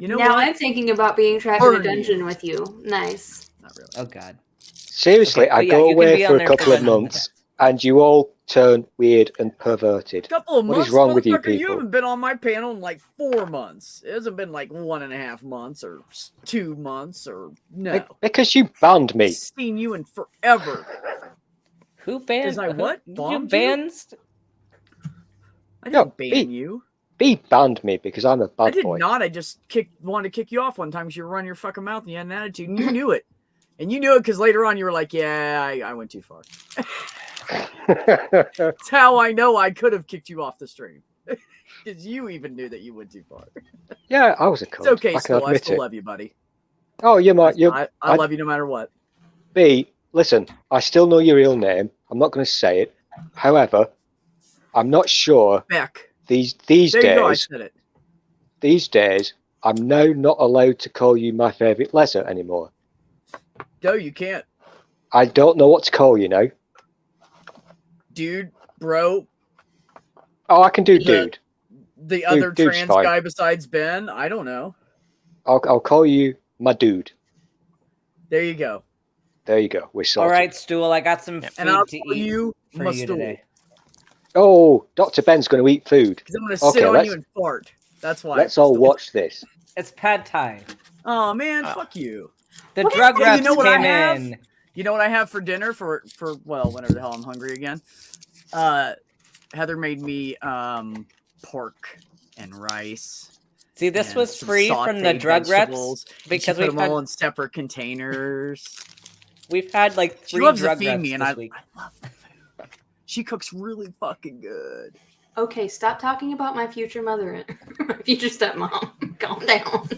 [SPEAKER 1] You know
[SPEAKER 2] Now
[SPEAKER 1] what?
[SPEAKER 2] I'm thinking about being trapped in a
[SPEAKER 1] Burn you.
[SPEAKER 2] dungeon with you. Nice.
[SPEAKER 1] Not really.
[SPEAKER 3] Oh god.
[SPEAKER 5] Seriously,
[SPEAKER 3] Okay,
[SPEAKER 5] I
[SPEAKER 3] but yeah,
[SPEAKER 5] go
[SPEAKER 3] you can
[SPEAKER 5] away
[SPEAKER 3] be
[SPEAKER 5] for
[SPEAKER 3] on
[SPEAKER 5] a
[SPEAKER 3] there
[SPEAKER 5] couple
[SPEAKER 3] for
[SPEAKER 5] of
[SPEAKER 3] Dungeons and
[SPEAKER 5] months and you all turn weird and perverted.
[SPEAKER 1] Couple of
[SPEAKER 5] What
[SPEAKER 1] months.
[SPEAKER 5] is wrong with you
[SPEAKER 1] motherfucker? You
[SPEAKER 5] people?
[SPEAKER 1] haven't been on my panel in like 4 months. It hasn't been like 1.5 months or 2 months or no.
[SPEAKER 5] Because you banned me.
[SPEAKER 1] I've seen you in forever.
[SPEAKER 3] Who banned?
[SPEAKER 1] Is I what?
[SPEAKER 3] You
[SPEAKER 1] Bombed you?
[SPEAKER 3] banned?
[SPEAKER 1] I
[SPEAKER 5] No,
[SPEAKER 1] didn't ban you.
[SPEAKER 5] B banned me because I'm a
[SPEAKER 1] I
[SPEAKER 5] bad
[SPEAKER 1] did
[SPEAKER 5] boy.
[SPEAKER 1] not. I just wanted to kick you off one time because you were running your fucking mouth and you had an attitude, and you knew it. And you knew it because later on you were like, "Yeah, I went too far." That's how I know I could have kicked you off the stream because you even knew that you went too far.
[SPEAKER 5] Yeah, I was a cunt.
[SPEAKER 1] It's okay,
[SPEAKER 5] I can
[SPEAKER 1] still. I
[SPEAKER 5] admit
[SPEAKER 1] still
[SPEAKER 5] it.
[SPEAKER 1] love you, buddy.
[SPEAKER 5] Oh, you're
[SPEAKER 1] I love you no matter what.
[SPEAKER 5] B. Listen, I still know your real name. I'm not going to say it. However, I'm not sure
[SPEAKER 1] Beck.
[SPEAKER 5] these
[SPEAKER 1] There you go. I
[SPEAKER 5] days.
[SPEAKER 1] said it.
[SPEAKER 5] These days, I'm now not allowed to call you my favourite letter anymore.
[SPEAKER 1] No, you can't,
[SPEAKER 5] I don't know what to call you now.
[SPEAKER 1] dude, bro.
[SPEAKER 5] Oh, I can do
[SPEAKER 1] Yeah.
[SPEAKER 5] dude.
[SPEAKER 1] The other
[SPEAKER 5] dude's
[SPEAKER 1] trans
[SPEAKER 5] fine.
[SPEAKER 1] guy besides Ben. I don't know.
[SPEAKER 5] I'll call you my dude.
[SPEAKER 1] There you go.
[SPEAKER 5] There you go. We're
[SPEAKER 3] All
[SPEAKER 5] sorted.
[SPEAKER 3] right, Stool. I got some food
[SPEAKER 1] And I'll
[SPEAKER 3] to
[SPEAKER 1] call
[SPEAKER 3] eat
[SPEAKER 1] you
[SPEAKER 3] for
[SPEAKER 1] my
[SPEAKER 3] you
[SPEAKER 1] stool.
[SPEAKER 3] today.
[SPEAKER 5] Oh, Dr. Ben's going to eat food.
[SPEAKER 1] Because I'm gonna
[SPEAKER 5] Okay,
[SPEAKER 1] sit on
[SPEAKER 5] let's-
[SPEAKER 1] you and fart. That's why.
[SPEAKER 5] Let's all watch this.
[SPEAKER 3] It's pad thai.
[SPEAKER 1] Oh man, fuck you.
[SPEAKER 3] The
[SPEAKER 2] What is
[SPEAKER 3] drug
[SPEAKER 2] that?
[SPEAKER 1] Hey,
[SPEAKER 3] reps
[SPEAKER 1] you know what I
[SPEAKER 3] came
[SPEAKER 1] have?
[SPEAKER 3] in.
[SPEAKER 1] You You know what I have for dinner for well, whenever the hell I'm hungry again? Heather made me pork and rice.
[SPEAKER 3] See, this was free from the drug reps
[SPEAKER 1] because we put them all in separate containers.
[SPEAKER 3] We've had like 3
[SPEAKER 1] drug
[SPEAKER 3] reps
[SPEAKER 1] me, and
[SPEAKER 3] this week.
[SPEAKER 1] I love the food. She cooks really fucking good.
[SPEAKER 2] Okay, stop talking about my future mother, my future stepmom. Calm down.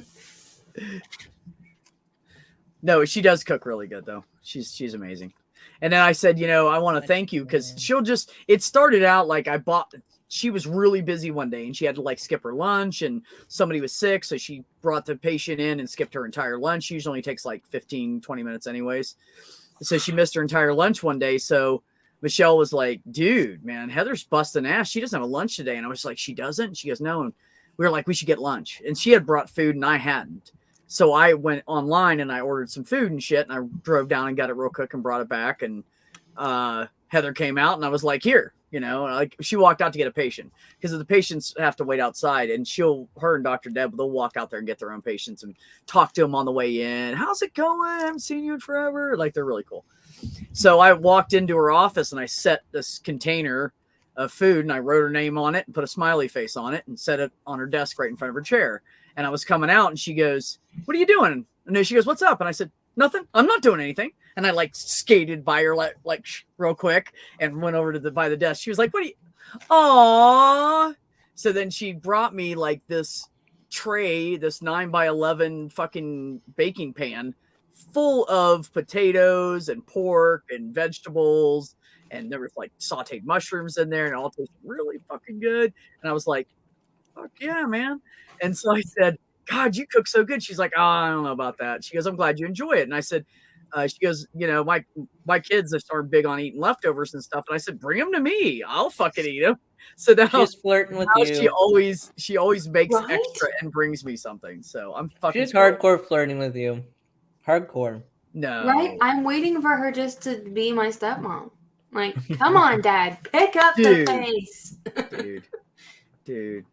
[SPEAKER 1] No, she does cook really good though. She's amazing. And then I said, you know, I want to thank you because it started out like she was really busy one day and she had to like skip her lunch and somebody was sick. So she brought the patient in and skipped her entire lunch. She usually takes like 15, 20 minutes anyways. So she missed her entire lunch one day. So Michelle was like, dude, man, Heather's busting ass. She doesn't have a lunch today. And I was like, she doesn't? She goes, no. And we were like, we should get lunch. And she had brought food and I hadn't. So I went online and I ordered some food and shit. And I drove down and got it real quick and brought it back. And Heather came out and I was like, here, you know, like she walked out to get a patient because the patients have to wait outside and her and Dr. Deb, they'll walk out there and get their own patients and talk to them on the way in. How's it going? I haven't seen you in forever. Like they're really cool. So I walked into her office and I set this container of food and I wrote her name on it and put a smiley face on it and set it on her desk right in front of her chair. And I was coming out and she goes, what are you doing? And then she goes, what's up? And I said, nothing. I'm not doing anything. And I like skated by her like real quick and went over to by the desk. She was like, what are you? Aww. So then she brought me like this tray, this 9x11 fucking baking pan full of potatoes and pork and vegetables. And there was like sauteed mushrooms in there and it all tasted really fucking good. And I was like, fuck yeah, man. And so I said, God, you cook so good. She's like, oh, I don't know about that. She goes, I'm glad you enjoy it. And I said, she goes, you know, my kids are big on eating leftovers and stuff. And I said, bring them to me. I'll fucking eat them. So now
[SPEAKER 3] she's flirting with you.
[SPEAKER 1] She always makes extra and brings me something. So I'm fucking.
[SPEAKER 3] She's hardcore flirting with you. Hardcore.
[SPEAKER 1] No.
[SPEAKER 2] Right? I'm waiting for her just to be my stepmom. Like, come on, Dad, pick up the pace.
[SPEAKER 1] Dude.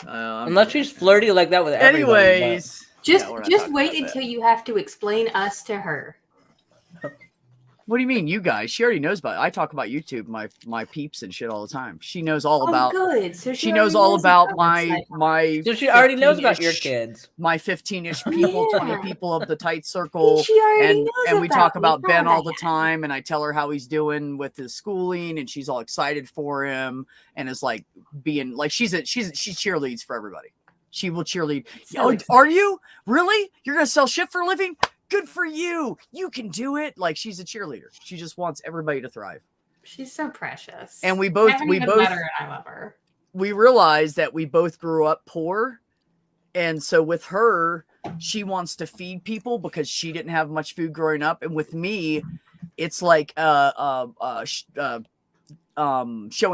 [SPEAKER 3] Unless she's flirty like that with everybody.
[SPEAKER 1] Anyways.
[SPEAKER 2] Just wait until you have to explain us to her.
[SPEAKER 1] What do you mean, you guys? She already knows about it. I talk about YouTube, my peeps and shit all the time. She knows all about.
[SPEAKER 2] Good. So
[SPEAKER 1] she knows all about my.
[SPEAKER 3] So she already knows about your kids.
[SPEAKER 1] My 15-ish people, 20 people of the tight circle, and we talk about Ben all the time. And I tell her how he's doing with his schooling, and she's all excited for him, and is like being like she cheerleads for everybody. She will cheerlead. Oh, are you really? You're gonna sell shit for a living? Good for you. You can do it. Like she's a cheerleader. She just wants everybody to thrive.
[SPEAKER 2] She's so precious.
[SPEAKER 1] And we both
[SPEAKER 2] I love her.
[SPEAKER 1] We realized that we both grew up poor. And so with her, she wants to feed people because she didn't have much food growing up. And with me, it's like showing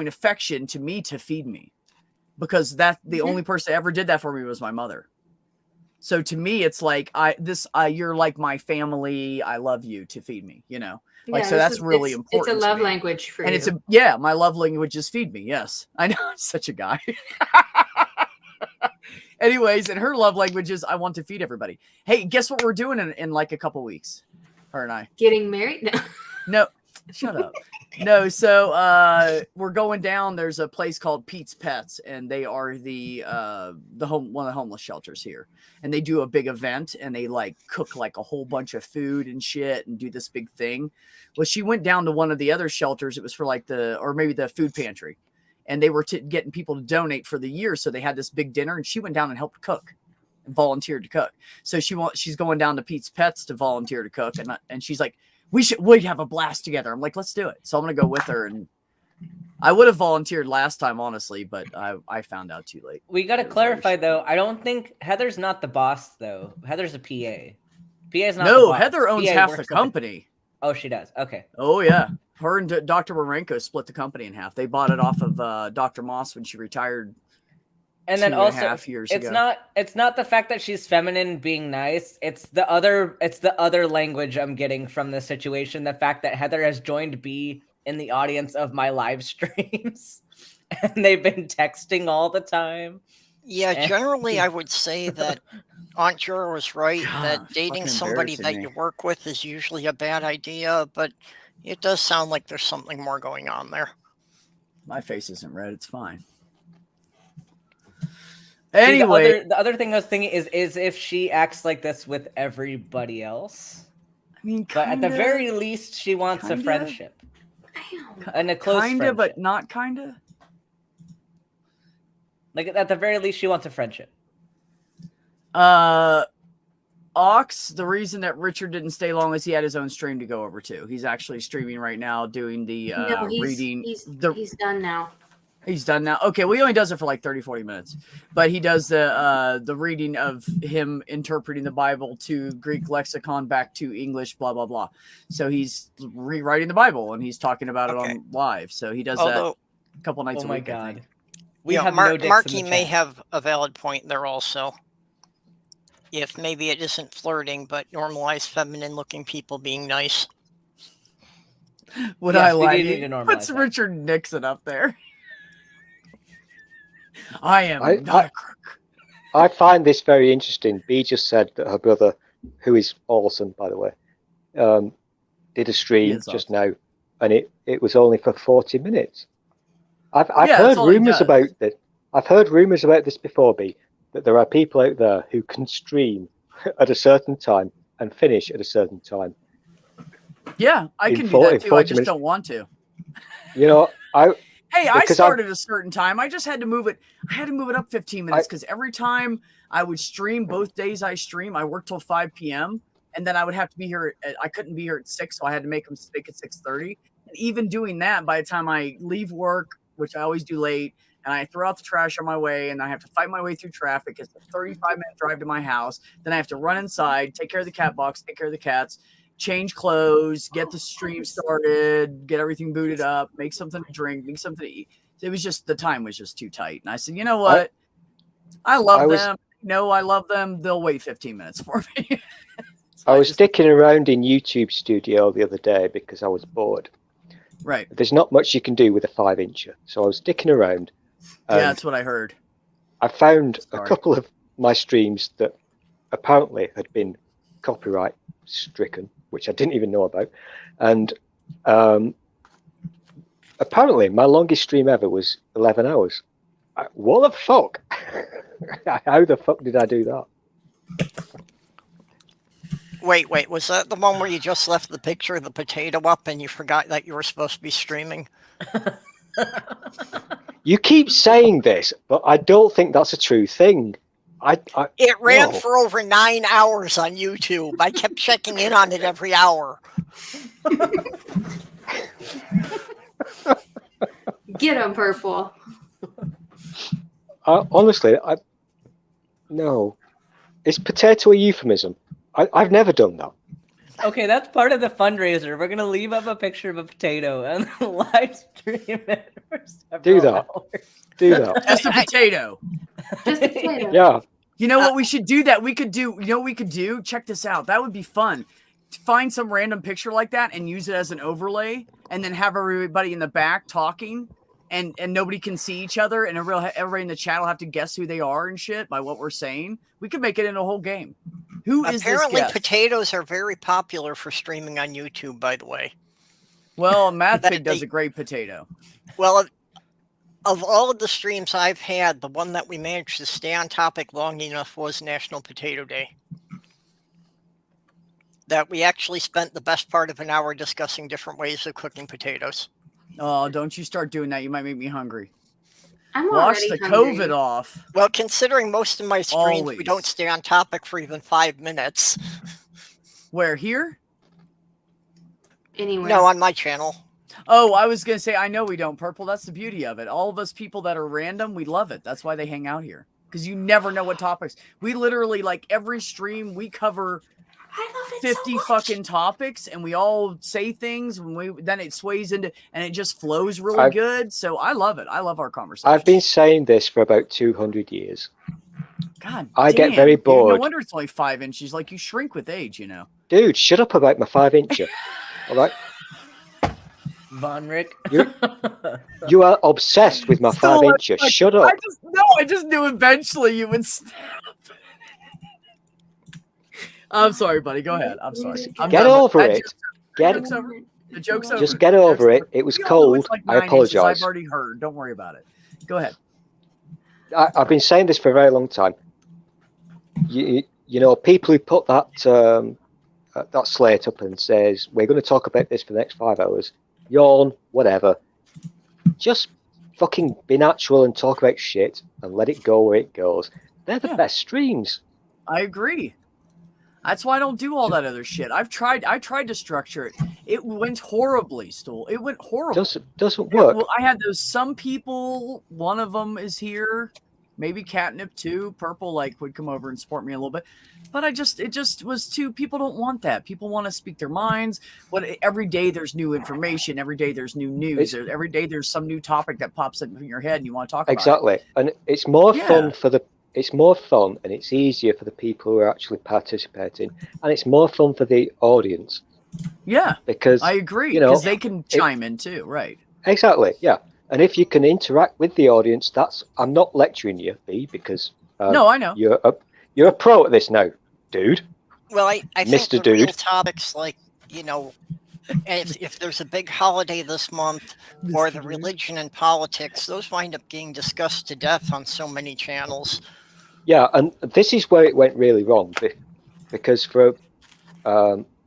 [SPEAKER 1] affection to me to feed me. Because the only person that ever did that for me was my mother. So to me, it's like you're like my family. I love you to feed me, you know, like, so that's really important.
[SPEAKER 2] It's a love language for you.
[SPEAKER 1] And my love language is feed me. Yes. I know. I'm such a guy. Anyways. And her love language is I want to feed everybody. Hey, guess what we're doing in like a couple weeks? Her and I
[SPEAKER 2] getting married.
[SPEAKER 1] No, shut up. No, so we're going down. There's a place called Pete's Pets, and they are one of the homeless shelters here. And they do a big event, and they like cook like a whole bunch of food and shit, and do this big thing. Well, she went down to one of the other shelters. It was for like maybe the food pantry, and they were getting people to donate for the year. So they had this big dinner, and she went down and helped cook, and volunteered to cook. So she's going down to Pete's Pets to volunteer to cook, and she's like, we'd have a blast together. I'm like, let's do it. So I'm going to go with her. And I would have volunteered last time, honestly, but I found out too late.
[SPEAKER 3] We got to clarify though. I don't think Heather's not the boss though. Heather's a PA. PA's not the boss.
[SPEAKER 1] Heather owns half the company.
[SPEAKER 3] Oh, she does. Okay.
[SPEAKER 1] Oh yeah. Her and Dr. Warenko split the company in half. They bought it off of Dr. Moss when she retired.
[SPEAKER 3] And then also,
[SPEAKER 1] 2.5 years ago.
[SPEAKER 3] It's not the fact that she's feminine being nice. It's the other language I'm getting from this situation. The fact that Heather has joined B in the audience of my live streams, and they've been texting all the time.
[SPEAKER 6] Yeah, generally I would say that Aunt Jura was right
[SPEAKER 1] God,
[SPEAKER 6] that dating
[SPEAKER 1] fucking
[SPEAKER 6] somebody that
[SPEAKER 1] embarrassing
[SPEAKER 6] you
[SPEAKER 1] me.
[SPEAKER 6] work with is usually a bad idea, but it does sound like there's something more going on there.
[SPEAKER 1] My face isn't red. It's fine.
[SPEAKER 3] See,
[SPEAKER 1] Anyway,
[SPEAKER 3] the other thing I was thinking is if she acts like this with everybody else.
[SPEAKER 1] I mean,
[SPEAKER 3] But at the very least, she wants a
[SPEAKER 1] kinda.
[SPEAKER 3] friendship. And a close
[SPEAKER 1] kinda,
[SPEAKER 3] friendship.
[SPEAKER 1] but not kinda.
[SPEAKER 3] Like, at the very least, she wants a friendship.
[SPEAKER 1] Ox, the reason that Richard didn't stay long is he had his own stream to go over to. He's actually streaming right now, doing the
[SPEAKER 2] No,
[SPEAKER 1] reading.
[SPEAKER 2] he's done now.
[SPEAKER 1] He's done now. Okay, well, he only does it for like 30, 40 minutes. But he does the reading of him interpreting the Bible to Greek lexicon back to English, blah, blah, blah. So he's rewriting the Bible, and he's talking about it on live. So he does that a couple nights a week, I think.
[SPEAKER 3] We
[SPEAKER 6] Yeah,
[SPEAKER 3] have no dicks in
[SPEAKER 6] Marky
[SPEAKER 3] the
[SPEAKER 6] may
[SPEAKER 3] chat.
[SPEAKER 6] have a valid point there also. If maybe it isn't flirting, but normalize feminine-looking people being nice.
[SPEAKER 1] Would
[SPEAKER 3] Yes,
[SPEAKER 1] I
[SPEAKER 3] we
[SPEAKER 1] like
[SPEAKER 3] do need
[SPEAKER 1] it?
[SPEAKER 3] to normalize
[SPEAKER 1] Puts
[SPEAKER 3] that.
[SPEAKER 1] Richard Nixon up there. I am
[SPEAKER 5] I-
[SPEAKER 1] not a crook.
[SPEAKER 5] I find this very interesting. Bea just said that her brother, who is awesome, by the way, did a stream just now, and it was only for 40 minutes. I've
[SPEAKER 1] Yeah,
[SPEAKER 5] heard
[SPEAKER 1] that's all he
[SPEAKER 5] rumors
[SPEAKER 1] does.
[SPEAKER 5] about this. I've heard rumors about this before, Bea, that there are people out there who can stream at a certain time and finish at a certain time.
[SPEAKER 1] Yeah, I
[SPEAKER 5] In
[SPEAKER 1] can do
[SPEAKER 5] 40
[SPEAKER 1] that too. I just
[SPEAKER 5] minutes.
[SPEAKER 1] don't want to.
[SPEAKER 5] You know,
[SPEAKER 1] Hey, I
[SPEAKER 5] Because
[SPEAKER 1] started at a certain time. I just had to move it. I had to move it up 15 minutes
[SPEAKER 5] I-
[SPEAKER 1] because every time I would stream, both days I stream, I worked till 5 p.m. And then I would have to be here. I couldn't be here at 6, so I had to make them speak at 6:30. And even doing that, by the time I leave work, which I always do late, and I throw out the trash on my way, and I have to fight my way through traffic. It's a 35-minute drive to my house. Then I have to run inside, take care of the cat box, take care of the cats, change clothes, get the stream started, get everything booted up, make something to drink, make something to eat. It was just, the time was just too tight. And I said, you know what? I love them. No, I love them. They'll wait 15 minutes for me. So
[SPEAKER 5] I was sticking around in YouTube Studio the other day because I was bored.
[SPEAKER 1] Right.
[SPEAKER 5] There's not much you can do with a 5-incher, so I was sticking around.
[SPEAKER 1] Yeah, that's what I heard.
[SPEAKER 5] I found a
[SPEAKER 1] Sorry.
[SPEAKER 5] couple of my streams that apparently had been copyright stricken, which I didn't even know about. And apparently my longest stream ever was 11 hours. What the fuck? How the fuck did I do that?
[SPEAKER 6] Wait, was that the one where you just left the picture of the potato up and you forgot that you were supposed to be streaming?
[SPEAKER 5] You keep saying this, but I don't think that's a true thing.
[SPEAKER 6] It ran
[SPEAKER 5] no.
[SPEAKER 6] for over 9 hours on YouTube. I kept checking in on it every hour.
[SPEAKER 2] Get him, Purple.
[SPEAKER 5] Honestly, no. Is potato a euphemism? I've never done that.
[SPEAKER 3] Okay, that's part of the fundraiser. We're gonna leave up a picture of a potato and live stream it for several
[SPEAKER 5] Do that.
[SPEAKER 3] hours.
[SPEAKER 5] Do that.
[SPEAKER 1] Just a potato.
[SPEAKER 2] Just a potato.
[SPEAKER 5] Yeah.
[SPEAKER 1] You know what we should do? That we could do. You know what we could do? Check this out. That would be fun. Find some random picture like that and use it as an overlay, and then have everybody in the back talking, and nobody can see each other, and everybody in the chat will have to guess who they are and shit by what we're saying. We could make it into a whole game. Who is
[SPEAKER 6] Apparently,
[SPEAKER 1] this guest?
[SPEAKER 6] potatoes are very popular for streaming on YouTube, by the way.
[SPEAKER 1] Well, MathPig does a great potato.
[SPEAKER 6] Well, of all of the streams I've had, the one that we managed to stay on topic long enough was National Potato Day. That we actually spent the best part of an hour discussing different ways of cooking potatoes.
[SPEAKER 1] Oh, don't you start doing that. You might make me hungry.
[SPEAKER 2] I'm
[SPEAKER 1] Wash
[SPEAKER 2] already
[SPEAKER 1] the
[SPEAKER 2] hungry.
[SPEAKER 1] COVID off.
[SPEAKER 6] Well, considering most of my streams,
[SPEAKER 1] Always.
[SPEAKER 6] we don't stay on topic for even 5 minutes.
[SPEAKER 1] Where, here?
[SPEAKER 2] Anyway.
[SPEAKER 6] No, on my channel.
[SPEAKER 1] Oh, I was going to say, I know we don't, Purple. That's the beauty of it. All of us people that are random, we love it. That's why they hang out here. Because you never know what topics. We literally, like, every stream, we cover
[SPEAKER 2] I love it
[SPEAKER 1] 50
[SPEAKER 2] so much.
[SPEAKER 1] fucking topics, and we all say things, and then it sways into, and it just flows really good. So I love it. I love our conversation.
[SPEAKER 5] I've been saying this for about 200 years.
[SPEAKER 1] God
[SPEAKER 5] I
[SPEAKER 1] damn,
[SPEAKER 5] get very
[SPEAKER 1] dude,
[SPEAKER 5] bored.
[SPEAKER 1] No wonder it's only 5 inches. Like, you shrink with age, you know.
[SPEAKER 5] Dude, shut up about my 5-incher. All right?
[SPEAKER 3] Von Rick.
[SPEAKER 5] You are obsessed with my
[SPEAKER 1] Still,
[SPEAKER 5] 5-incher. Shut up.
[SPEAKER 1] I just knew eventually you would snap. I'm sorry, buddy. Go ahead. I'm sorry. I'm
[SPEAKER 5] Get
[SPEAKER 1] done.
[SPEAKER 5] over
[SPEAKER 1] That
[SPEAKER 5] it.
[SPEAKER 1] joke's over. The joke's over.
[SPEAKER 5] Just get over it. It was
[SPEAKER 1] We all know it's
[SPEAKER 5] cold.
[SPEAKER 1] like
[SPEAKER 5] I
[SPEAKER 1] 9 inches. I've
[SPEAKER 5] apologize.
[SPEAKER 1] already heard. Don't worry about it. Go ahead.
[SPEAKER 5] I've been saying this for a very long time. You know, people who put that slate up and says we're going to talk about this for the next 5 hours, yawn, whatever. Just fucking be natural and talk about shit and let it go where it goes. They're the best streams.
[SPEAKER 1] I agree. That's why I don't do all that other shit. I tried to structure it. It went horribly, Stool. It went horribly.
[SPEAKER 5] Doesn't work.
[SPEAKER 1] Well, I had some people, one of them is here, maybe Catnip too. Purple would come over and support me a little bit. But it just was too, people don't want that. People want to speak their minds. Every day there's new information. Every day there's new news. Every day there's some new topic that pops up in your head and you want to talk about it.
[SPEAKER 5] Exactly. And it's more fun it's more fun and it's easier for the people who are actually participating, and it's more fun for the audience.
[SPEAKER 1] Yeah,
[SPEAKER 5] because
[SPEAKER 1] I agree, because they can chime in too, right?
[SPEAKER 5] Exactly, yeah. And if you can interact with the audience, I'm not lecturing you, B, because
[SPEAKER 1] no, I know
[SPEAKER 5] you're a pro at this now, dude.
[SPEAKER 6] Well, I think
[SPEAKER 5] Mr.
[SPEAKER 6] the real
[SPEAKER 5] Dude.
[SPEAKER 6] topics like, if there's a big holiday this month or the religion and politics, those wind up getting discussed to death on so many channels.
[SPEAKER 5] Yeah, and this is where it went really wrong, because for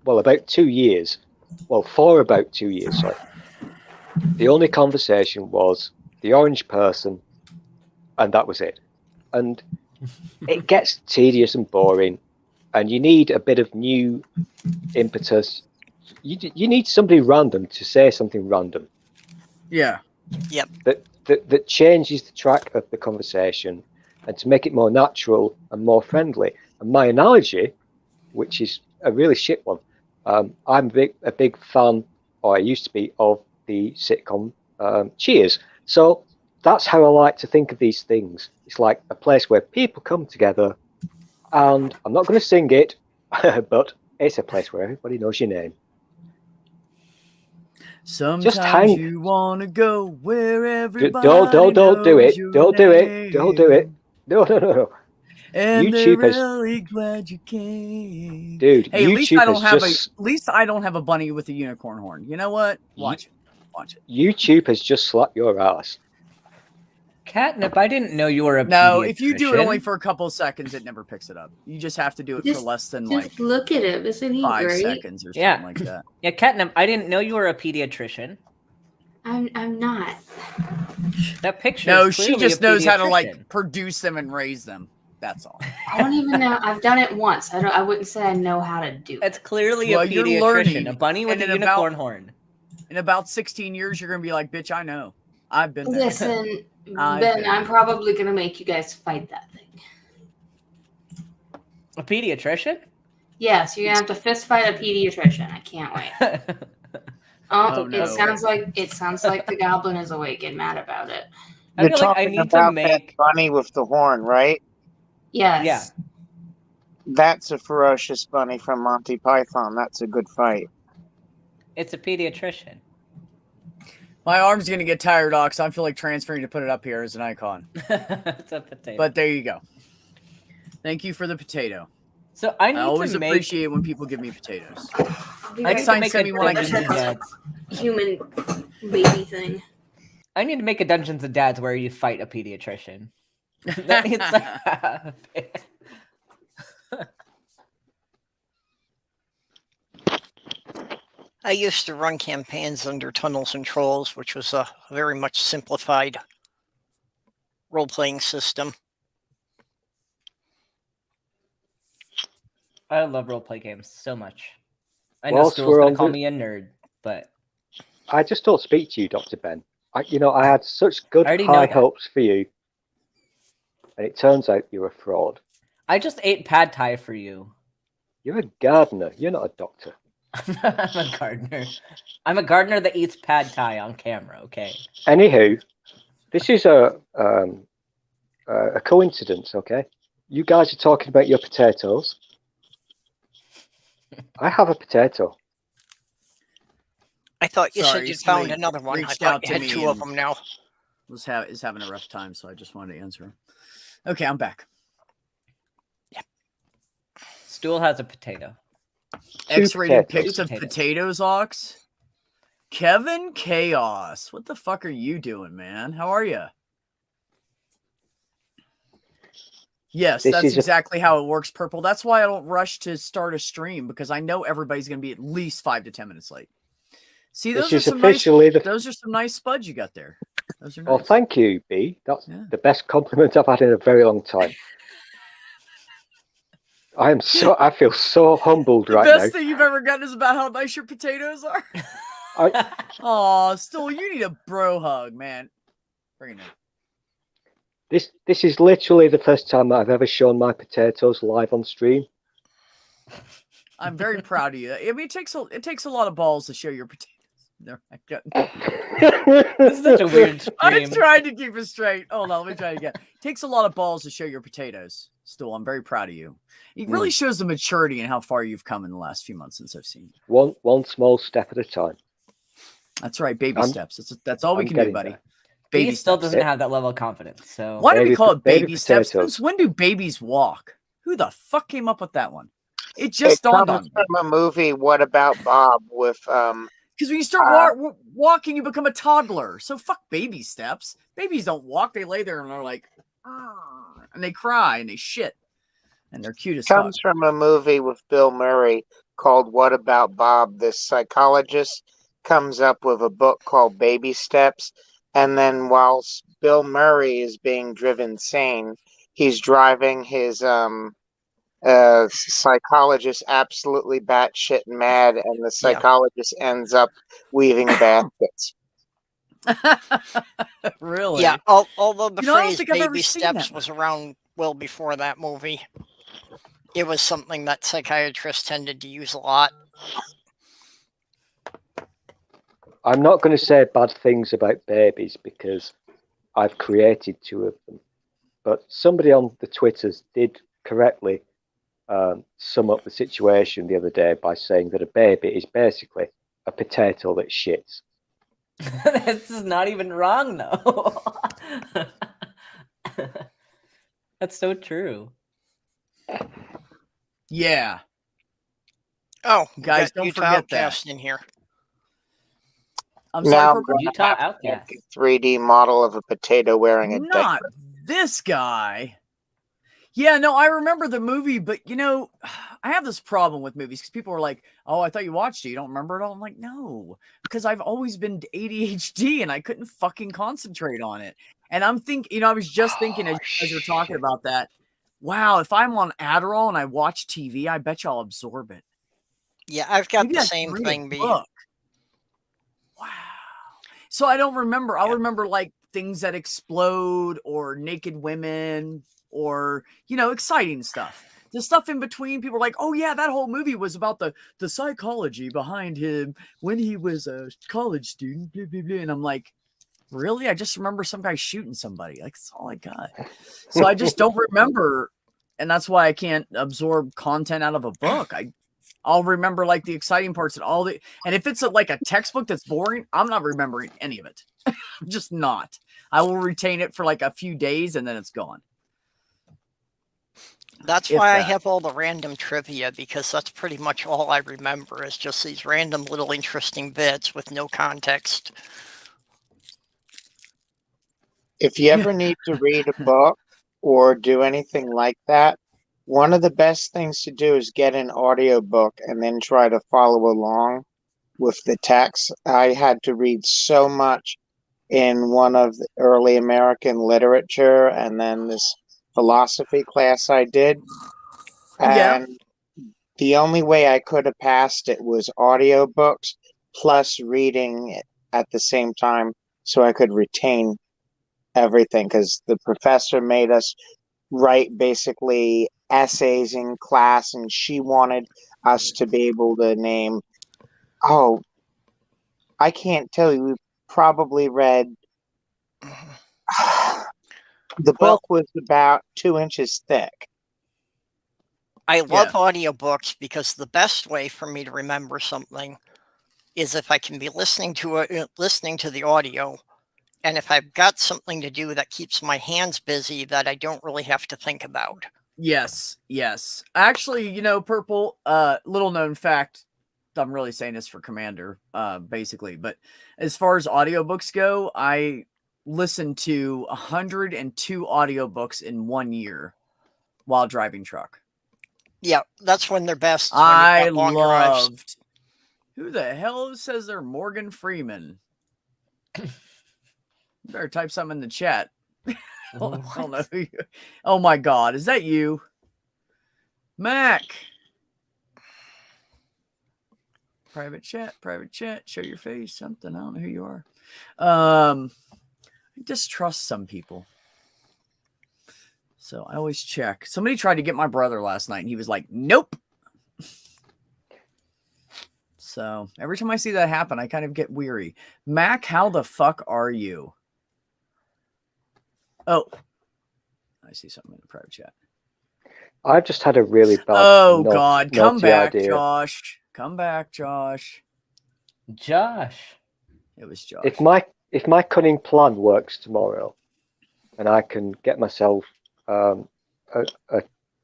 [SPEAKER 5] about 2 years, for about 2 years, sorry, the only conversation was the orange person, and that was it. And it gets tedious and boring, and you need a bit of new impetus. You need somebody random to say something random.
[SPEAKER 1] Yeah.
[SPEAKER 6] Yep.
[SPEAKER 5] That changes the track of the conversation, and to make it more natural and more friendly. And my analogy, which is a really shit one, I'm a big fan, or I used to be, of the sitcom Cheers. So that's how I like to think of these things. It's like a place where people come together, and I'm not going to sing it, but it's a place where everybody knows your name.
[SPEAKER 1] Sometimes you want to go where everybody
[SPEAKER 5] don't do it.
[SPEAKER 1] knows
[SPEAKER 5] Don't
[SPEAKER 1] your
[SPEAKER 5] do it.
[SPEAKER 1] name.
[SPEAKER 5] Don't do it. No.
[SPEAKER 1] And
[SPEAKER 5] YouTube
[SPEAKER 1] they're
[SPEAKER 5] has-
[SPEAKER 1] really glad you came.
[SPEAKER 5] Dude,
[SPEAKER 1] Hey, at least I
[SPEAKER 5] YouTube
[SPEAKER 1] don't
[SPEAKER 5] has
[SPEAKER 1] have
[SPEAKER 5] just
[SPEAKER 1] at least I don't have a bunny with a unicorn horn. You know what? Watch it.
[SPEAKER 5] YouTube has just slapped your ass.
[SPEAKER 3] Catnip, I didn't know you were a
[SPEAKER 1] No, if you do it
[SPEAKER 3] pediatrician.
[SPEAKER 1] only for a couple of seconds, it never picks it up. You just have to do it for less than
[SPEAKER 2] Just look at him. Isn't he
[SPEAKER 1] 5
[SPEAKER 2] great?
[SPEAKER 1] seconds or something
[SPEAKER 3] Yeah.
[SPEAKER 1] like that.
[SPEAKER 3] Yeah, Catnip, I didn't know you were a pediatrician.
[SPEAKER 2] I'm not.
[SPEAKER 3] That picture.
[SPEAKER 1] No,
[SPEAKER 3] is
[SPEAKER 1] she
[SPEAKER 3] clearly
[SPEAKER 1] just
[SPEAKER 3] a
[SPEAKER 1] knows how to
[SPEAKER 3] pediatrician.
[SPEAKER 1] produce them and raise them. That's all.
[SPEAKER 2] I don't even know. I've done it once. I wouldn't say I know how to do it.
[SPEAKER 3] That's clearly
[SPEAKER 1] Well,
[SPEAKER 3] a
[SPEAKER 1] you're
[SPEAKER 3] pediatrician.
[SPEAKER 1] learning,
[SPEAKER 3] A bunny with
[SPEAKER 1] and
[SPEAKER 3] a
[SPEAKER 1] in
[SPEAKER 3] unicorn horn.
[SPEAKER 1] In about 16 years, you're gonna be like, bitch, I know. I've been there.
[SPEAKER 2] Listen,
[SPEAKER 1] I've
[SPEAKER 2] Ben,
[SPEAKER 1] been
[SPEAKER 2] I'm probably gonna make you guys fight that thing.
[SPEAKER 3] A pediatrician?
[SPEAKER 2] Yes, you're gonna have to fist fight a pediatrician. I can't wait.
[SPEAKER 1] Oh, no.
[SPEAKER 2] It sounds like the goblin is awake and mad about it.
[SPEAKER 3] I
[SPEAKER 4] You're
[SPEAKER 3] feel like I
[SPEAKER 4] talking
[SPEAKER 3] need to
[SPEAKER 4] about
[SPEAKER 3] make.
[SPEAKER 4] that bunny with the horn, right?
[SPEAKER 2] Yes.
[SPEAKER 3] Yeah.
[SPEAKER 4] That's a ferocious bunny from Monty Python. That's a good fight.
[SPEAKER 3] It's a pediatrician.
[SPEAKER 1] My arm's gonna get tired, Ox. I feel like transferring to put it up here as an icon.
[SPEAKER 3] It's a potato.
[SPEAKER 1] But there you go. Thank you for the potato.
[SPEAKER 3] So I need
[SPEAKER 1] I always
[SPEAKER 3] to make.
[SPEAKER 1] appreciate when people give me potatoes.
[SPEAKER 3] I
[SPEAKER 1] Next
[SPEAKER 3] need to
[SPEAKER 1] time,
[SPEAKER 3] make
[SPEAKER 1] send
[SPEAKER 3] a
[SPEAKER 1] me one I
[SPEAKER 3] Dungeons
[SPEAKER 1] can
[SPEAKER 3] and
[SPEAKER 1] use.
[SPEAKER 3] Dads.
[SPEAKER 2] Human baby thing.
[SPEAKER 3] I need to make a Dungeons and Dads where you fight a pediatrician. That needs to happen.
[SPEAKER 6] I used to run campaigns under Tunnels and Trolls, which was a very much simplified role-playing system.
[SPEAKER 3] I love roleplay games so much. I know
[SPEAKER 5] Whilst
[SPEAKER 3] Stool's
[SPEAKER 5] we're
[SPEAKER 3] gonna
[SPEAKER 5] on
[SPEAKER 3] call
[SPEAKER 5] the-
[SPEAKER 3] me a nerd, but
[SPEAKER 5] I just don't speak to you, Dr. Ben. I had such good
[SPEAKER 3] I already know
[SPEAKER 5] high
[SPEAKER 3] that.
[SPEAKER 5] hopes for you, and it turns out you're a fraud.
[SPEAKER 3] I just ate pad thai for you.
[SPEAKER 5] You're a gardener. You're not a doctor.
[SPEAKER 3] I'm a gardener. I'm a gardener that eats pad thai on camera. Okay.
[SPEAKER 5] Anywho, this is a coincidence, okay? You guys are talking about your potatoes. I have a potato.
[SPEAKER 6] I thought you
[SPEAKER 1] Sorry,
[SPEAKER 6] said you
[SPEAKER 1] Slee
[SPEAKER 6] found another one. I
[SPEAKER 1] reached
[SPEAKER 6] thought
[SPEAKER 1] out
[SPEAKER 6] you
[SPEAKER 1] to
[SPEAKER 6] had
[SPEAKER 1] me
[SPEAKER 6] two of
[SPEAKER 1] and-
[SPEAKER 6] them now.
[SPEAKER 1] Is having a rough time, so I just wanted to answer him. Okay, I'm back.
[SPEAKER 3] Stool has a potato.
[SPEAKER 1] X-rated
[SPEAKER 5] potatoes.
[SPEAKER 1] pics of potatoes, Ox. Kevin Chaos. What the fuck are you doing, man? How are you? Yes,
[SPEAKER 5] This
[SPEAKER 1] that's
[SPEAKER 5] is a-
[SPEAKER 1] exactly how it works, Purple. That's why I don't rush to start a stream, because I know everybody's going to be at least 5 to 10 minutes late. See,
[SPEAKER 5] This
[SPEAKER 1] those are
[SPEAKER 5] is
[SPEAKER 1] some nice.
[SPEAKER 5] officially the.
[SPEAKER 1] Those are some nice spuds you got there. Those are nice.
[SPEAKER 5] Oh, thank you, B. That's
[SPEAKER 1] Yeah.
[SPEAKER 5] the best compliment I've had in a very long time. I feel so humbled
[SPEAKER 1] The
[SPEAKER 5] right
[SPEAKER 1] best
[SPEAKER 5] now.
[SPEAKER 1] thing you've ever gotten is about how nice your potatoes are.
[SPEAKER 5] I,
[SPEAKER 1] Oh, Stool, you need a bro hug, man. Bring it in.
[SPEAKER 5] this is literally the first time that I've ever shown my potatoes live on stream.
[SPEAKER 1] I'm very proud of you. I mean, it takes a lot of balls to show your potatoes. There, I got.
[SPEAKER 3] This is such a weird
[SPEAKER 1] I'm
[SPEAKER 3] stream.
[SPEAKER 1] trying to keep it straight. Hold on, let me try it again. It takes a lot of balls to show your potatoes. Stool, I'm very proud of you. It really shows the maturity and how far you've come in the last few months since I've seen you.
[SPEAKER 5] One small step at a time.
[SPEAKER 1] That's right, baby
[SPEAKER 5] I'm-
[SPEAKER 1] steps. That's all we
[SPEAKER 5] I'm
[SPEAKER 1] can do,
[SPEAKER 5] getting
[SPEAKER 1] buddy.
[SPEAKER 5] there.
[SPEAKER 1] Baby
[SPEAKER 3] He still
[SPEAKER 1] steps.
[SPEAKER 3] doesn't have that level of confidence. So
[SPEAKER 1] Why do we
[SPEAKER 5] Baby
[SPEAKER 1] call it
[SPEAKER 5] baby
[SPEAKER 1] baby steps?
[SPEAKER 5] potatoes.
[SPEAKER 1] Since when do babies walk? Who the fuck came up with that one? It just
[SPEAKER 4] It
[SPEAKER 1] dawned on
[SPEAKER 4] comes
[SPEAKER 1] me.
[SPEAKER 4] from a movie, What About Bob, with
[SPEAKER 1] Because when you start walking, you become a toddler. So fuck baby steps. Babies don't walk. They lay there and they're like, "Arr," and they cry and they shit. And they're cute as fuck.
[SPEAKER 4] comes from a movie with Bill Murray called What About Bob. This psychologist comes up with a book called Baby Steps, and then whilst Bill Murray is being driven sane, he's driving his psychologist absolutely batshit mad, and the psychologist ends up weaving baskets.
[SPEAKER 1] Really?
[SPEAKER 6] Yeah, although the
[SPEAKER 1] You know, I don't
[SPEAKER 6] phrase
[SPEAKER 1] think I've ever
[SPEAKER 6] baby
[SPEAKER 1] seen
[SPEAKER 6] steps
[SPEAKER 1] that
[SPEAKER 6] was around well before that movie, it was something that psychiatrists tended to use a lot.
[SPEAKER 5] I'm not going to say bad things about babies because I've created 2 of them. But somebody on the Twitters did correctly sum up the situation the other day by saying that a baby is basically a potato that shits.
[SPEAKER 3] this is not even wrong, though. That's so true.
[SPEAKER 1] Yeah.
[SPEAKER 6] Oh, we
[SPEAKER 1] Guys,
[SPEAKER 6] got
[SPEAKER 1] don't
[SPEAKER 6] Utah
[SPEAKER 1] forget
[SPEAKER 6] Outcast in here.
[SPEAKER 1] I'm
[SPEAKER 4] Now
[SPEAKER 1] sorry
[SPEAKER 4] I'm
[SPEAKER 1] for
[SPEAKER 4] gonna
[SPEAKER 3] Utah
[SPEAKER 4] have to
[SPEAKER 3] Outcast.
[SPEAKER 4] make a 3D model of a potato wearing a
[SPEAKER 1] not
[SPEAKER 4] diaper.
[SPEAKER 1] this guy. Yeah, no, I remember the movie, but you know, I have this problem with movies because people are like, "Oh, I thought you watched it. You don't remember it all." I'm like, "No," because I've always been ADHD and I couldn't fucking concentrate on it. And I'm thinking, you know, I was just thinking as you were talking
[SPEAKER 5] shit.
[SPEAKER 1] about that. Wow, if I'm on Adderall and I watch TV, I bet you I'll absorb it.
[SPEAKER 6] Yeah, I've got
[SPEAKER 1] Maybe
[SPEAKER 6] the
[SPEAKER 1] I should
[SPEAKER 6] same
[SPEAKER 1] read a
[SPEAKER 6] thing.
[SPEAKER 1] book. Wow. So I don't remember. I'll remember like things that explode or naked women or, you know, exciting stuff. The stuff in between, people are like, oh yeah, that whole movie was about the psychology behind him when he was a college student. Blah, blah, blah. And I'm like, really? I just remember some guy shooting somebody. Like, that's all I got. So I just don't remember. And that's why I can't absorb content out of a book. I'll remember like the exciting parts and all the, and if it's like a textbook that's boring, I'm not remembering any of it. I'm just not. I will retain it for like a few days and then it's gone.
[SPEAKER 6] That's
[SPEAKER 1] If
[SPEAKER 6] why I
[SPEAKER 1] that.
[SPEAKER 6] have all the random trivia, because that's pretty much all I remember is just these random little interesting bits with no context.
[SPEAKER 4] If you ever need to read a book or do anything like that, one of the best things to do is get an audiobook and then try to follow along with the text. I had to read so much in one of the early American literature and then this philosophy class I did. And the only way I could have passed it was audiobooks plus reading it at the same time so I could retain everything, because the professor made us write basically essays in class and she wanted us to be able to name, oh, I can't tell you, we probably read the book was about 2 inches thick.
[SPEAKER 6] I love audiobooks because the best way for me to remember something is if I can be listening to the audio, and if I've got something to do that keeps my hands busy that I don't really have to think about.
[SPEAKER 1] Yes. Actually, Purple, little known fact, I'm really saying this for Commander, basically, but as far as audiobooks go, I listened to 102 audiobooks in 1 year while driving truck.
[SPEAKER 6] Yeah, that's when they're best.
[SPEAKER 1] I loved. Who the hell says they're Morgan Freeman? You better type something in the chat. I don't know who you. Oh my God, is that you, Mac? Private chat. Show your face. Something. I don't know who you are. I distrust some people. So I always check. Somebody tried to get my brother last night and he was like, nope. So every time I see that happen, I kind of get weary. Mac, how the fuck are you? Oh, I see something in the private chat.
[SPEAKER 5] I've just had a really bad.
[SPEAKER 1] Oh God, come back,
[SPEAKER 5] idea.
[SPEAKER 1] Josh. Come back, Josh. It was Josh.
[SPEAKER 5] If my cunning plan works tomorrow, and I can get myself a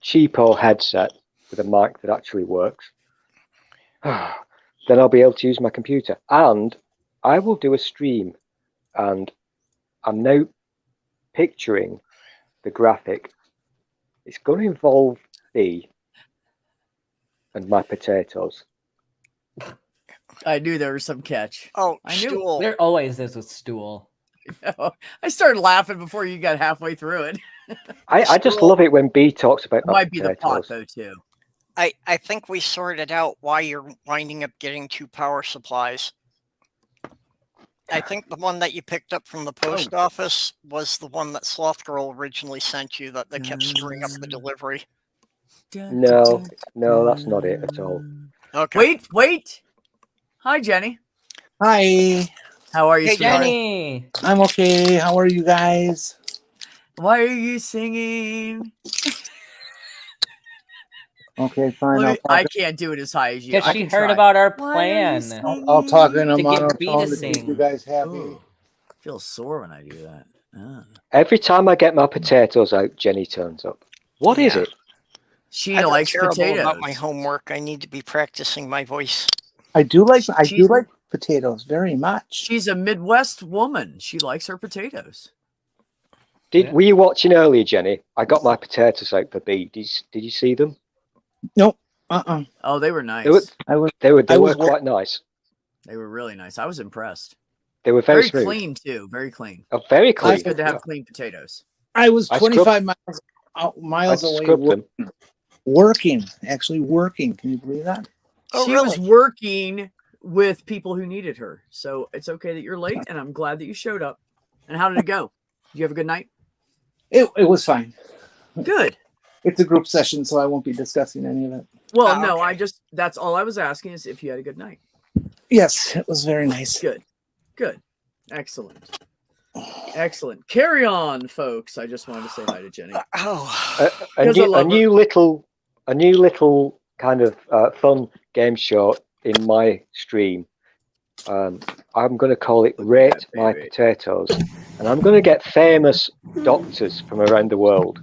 [SPEAKER 5] cheapo headset with a mic that actually works, then I'll be able to use my computer, and I will do a stream. And I'm now picturing the graphic. It's going to involve me and my potatoes.
[SPEAKER 1] I knew there was some catch.
[SPEAKER 6] Oh,
[SPEAKER 1] I knew.
[SPEAKER 6] Stool.
[SPEAKER 3] There always is with Stool.
[SPEAKER 1] I started laughing before you got halfway through it.
[SPEAKER 5] I just love it when B talks about
[SPEAKER 1] It might be the pot
[SPEAKER 5] potatoes.
[SPEAKER 1] though too.
[SPEAKER 6] I think we sorted out why you're winding up getting 2 power supplies. I think the one that you picked up from the post office was the one that Sloth Girl originally sent you that kept screwing up the delivery.
[SPEAKER 5] No, that's not it at all.
[SPEAKER 6] Okay.
[SPEAKER 1] Wait. Hi, Jenny.
[SPEAKER 7] Hi.
[SPEAKER 1] How are you,
[SPEAKER 6] Hey,
[SPEAKER 1] sweetheart?
[SPEAKER 3] Jenny.
[SPEAKER 7] I'm okay. How are you guys?
[SPEAKER 1] Why are you singing?
[SPEAKER 7] Okay, fine.
[SPEAKER 1] I can't do it as high as you.
[SPEAKER 3] Because
[SPEAKER 1] I
[SPEAKER 3] she
[SPEAKER 1] can
[SPEAKER 3] heard
[SPEAKER 1] try.
[SPEAKER 3] about our
[SPEAKER 1] Why are you
[SPEAKER 3] plan.
[SPEAKER 7] I'll talk in a
[SPEAKER 3] To get B to
[SPEAKER 7] monotone to keep
[SPEAKER 3] sing.
[SPEAKER 7] you guys happy.
[SPEAKER 1] Ooh, I feel sore when I do that. Ah.
[SPEAKER 5] Every time I get my potatoes out, Jenny turns up. What is it?
[SPEAKER 1] She
[SPEAKER 6] I feel
[SPEAKER 1] likes
[SPEAKER 6] terrible
[SPEAKER 1] potatoes.
[SPEAKER 6] about my homework. I need to be practicing my voice.
[SPEAKER 7] I do like potatoes very much.
[SPEAKER 1] She's a Midwest woman. She likes her potatoes.
[SPEAKER 5] Were you watching earlier, Jenny? I got my potatoes out for B. Did you see them?
[SPEAKER 7] Nope.
[SPEAKER 1] Oh, they were nice.
[SPEAKER 5] They were quite nice.
[SPEAKER 1] They were really nice. I was impressed.
[SPEAKER 5] They were very smooth.
[SPEAKER 1] Clean too. Very clean.
[SPEAKER 5] Oh, very clean.
[SPEAKER 1] It's good to have clean potatoes.
[SPEAKER 7] I was
[SPEAKER 5] I
[SPEAKER 7] 25 miles
[SPEAKER 5] I
[SPEAKER 7] away
[SPEAKER 5] scrubbed them.
[SPEAKER 7] working. Can you believe that?
[SPEAKER 6] Oh,
[SPEAKER 1] She
[SPEAKER 6] really?
[SPEAKER 1] was working with people who needed her. So it's okay that you're late, and I'm glad that you showed up. And how did it go? Did you have a good night?
[SPEAKER 7] It was fine.
[SPEAKER 1] Good.
[SPEAKER 7] It's a group session, so I won't be discussing any of it.
[SPEAKER 1] Well,
[SPEAKER 6] Oh,
[SPEAKER 1] no,
[SPEAKER 6] okay.
[SPEAKER 1] that's all I was asking is if you had a good night.
[SPEAKER 7] Yes, it was very nice.
[SPEAKER 1] Good. Excellent. Carry on, folks. I just wanted to say hi to Jenny.
[SPEAKER 5] A new little kind of fun game show in my stream. I'm going to call it Rate My Potatoes, and I'm going to get famous doctors from around the world,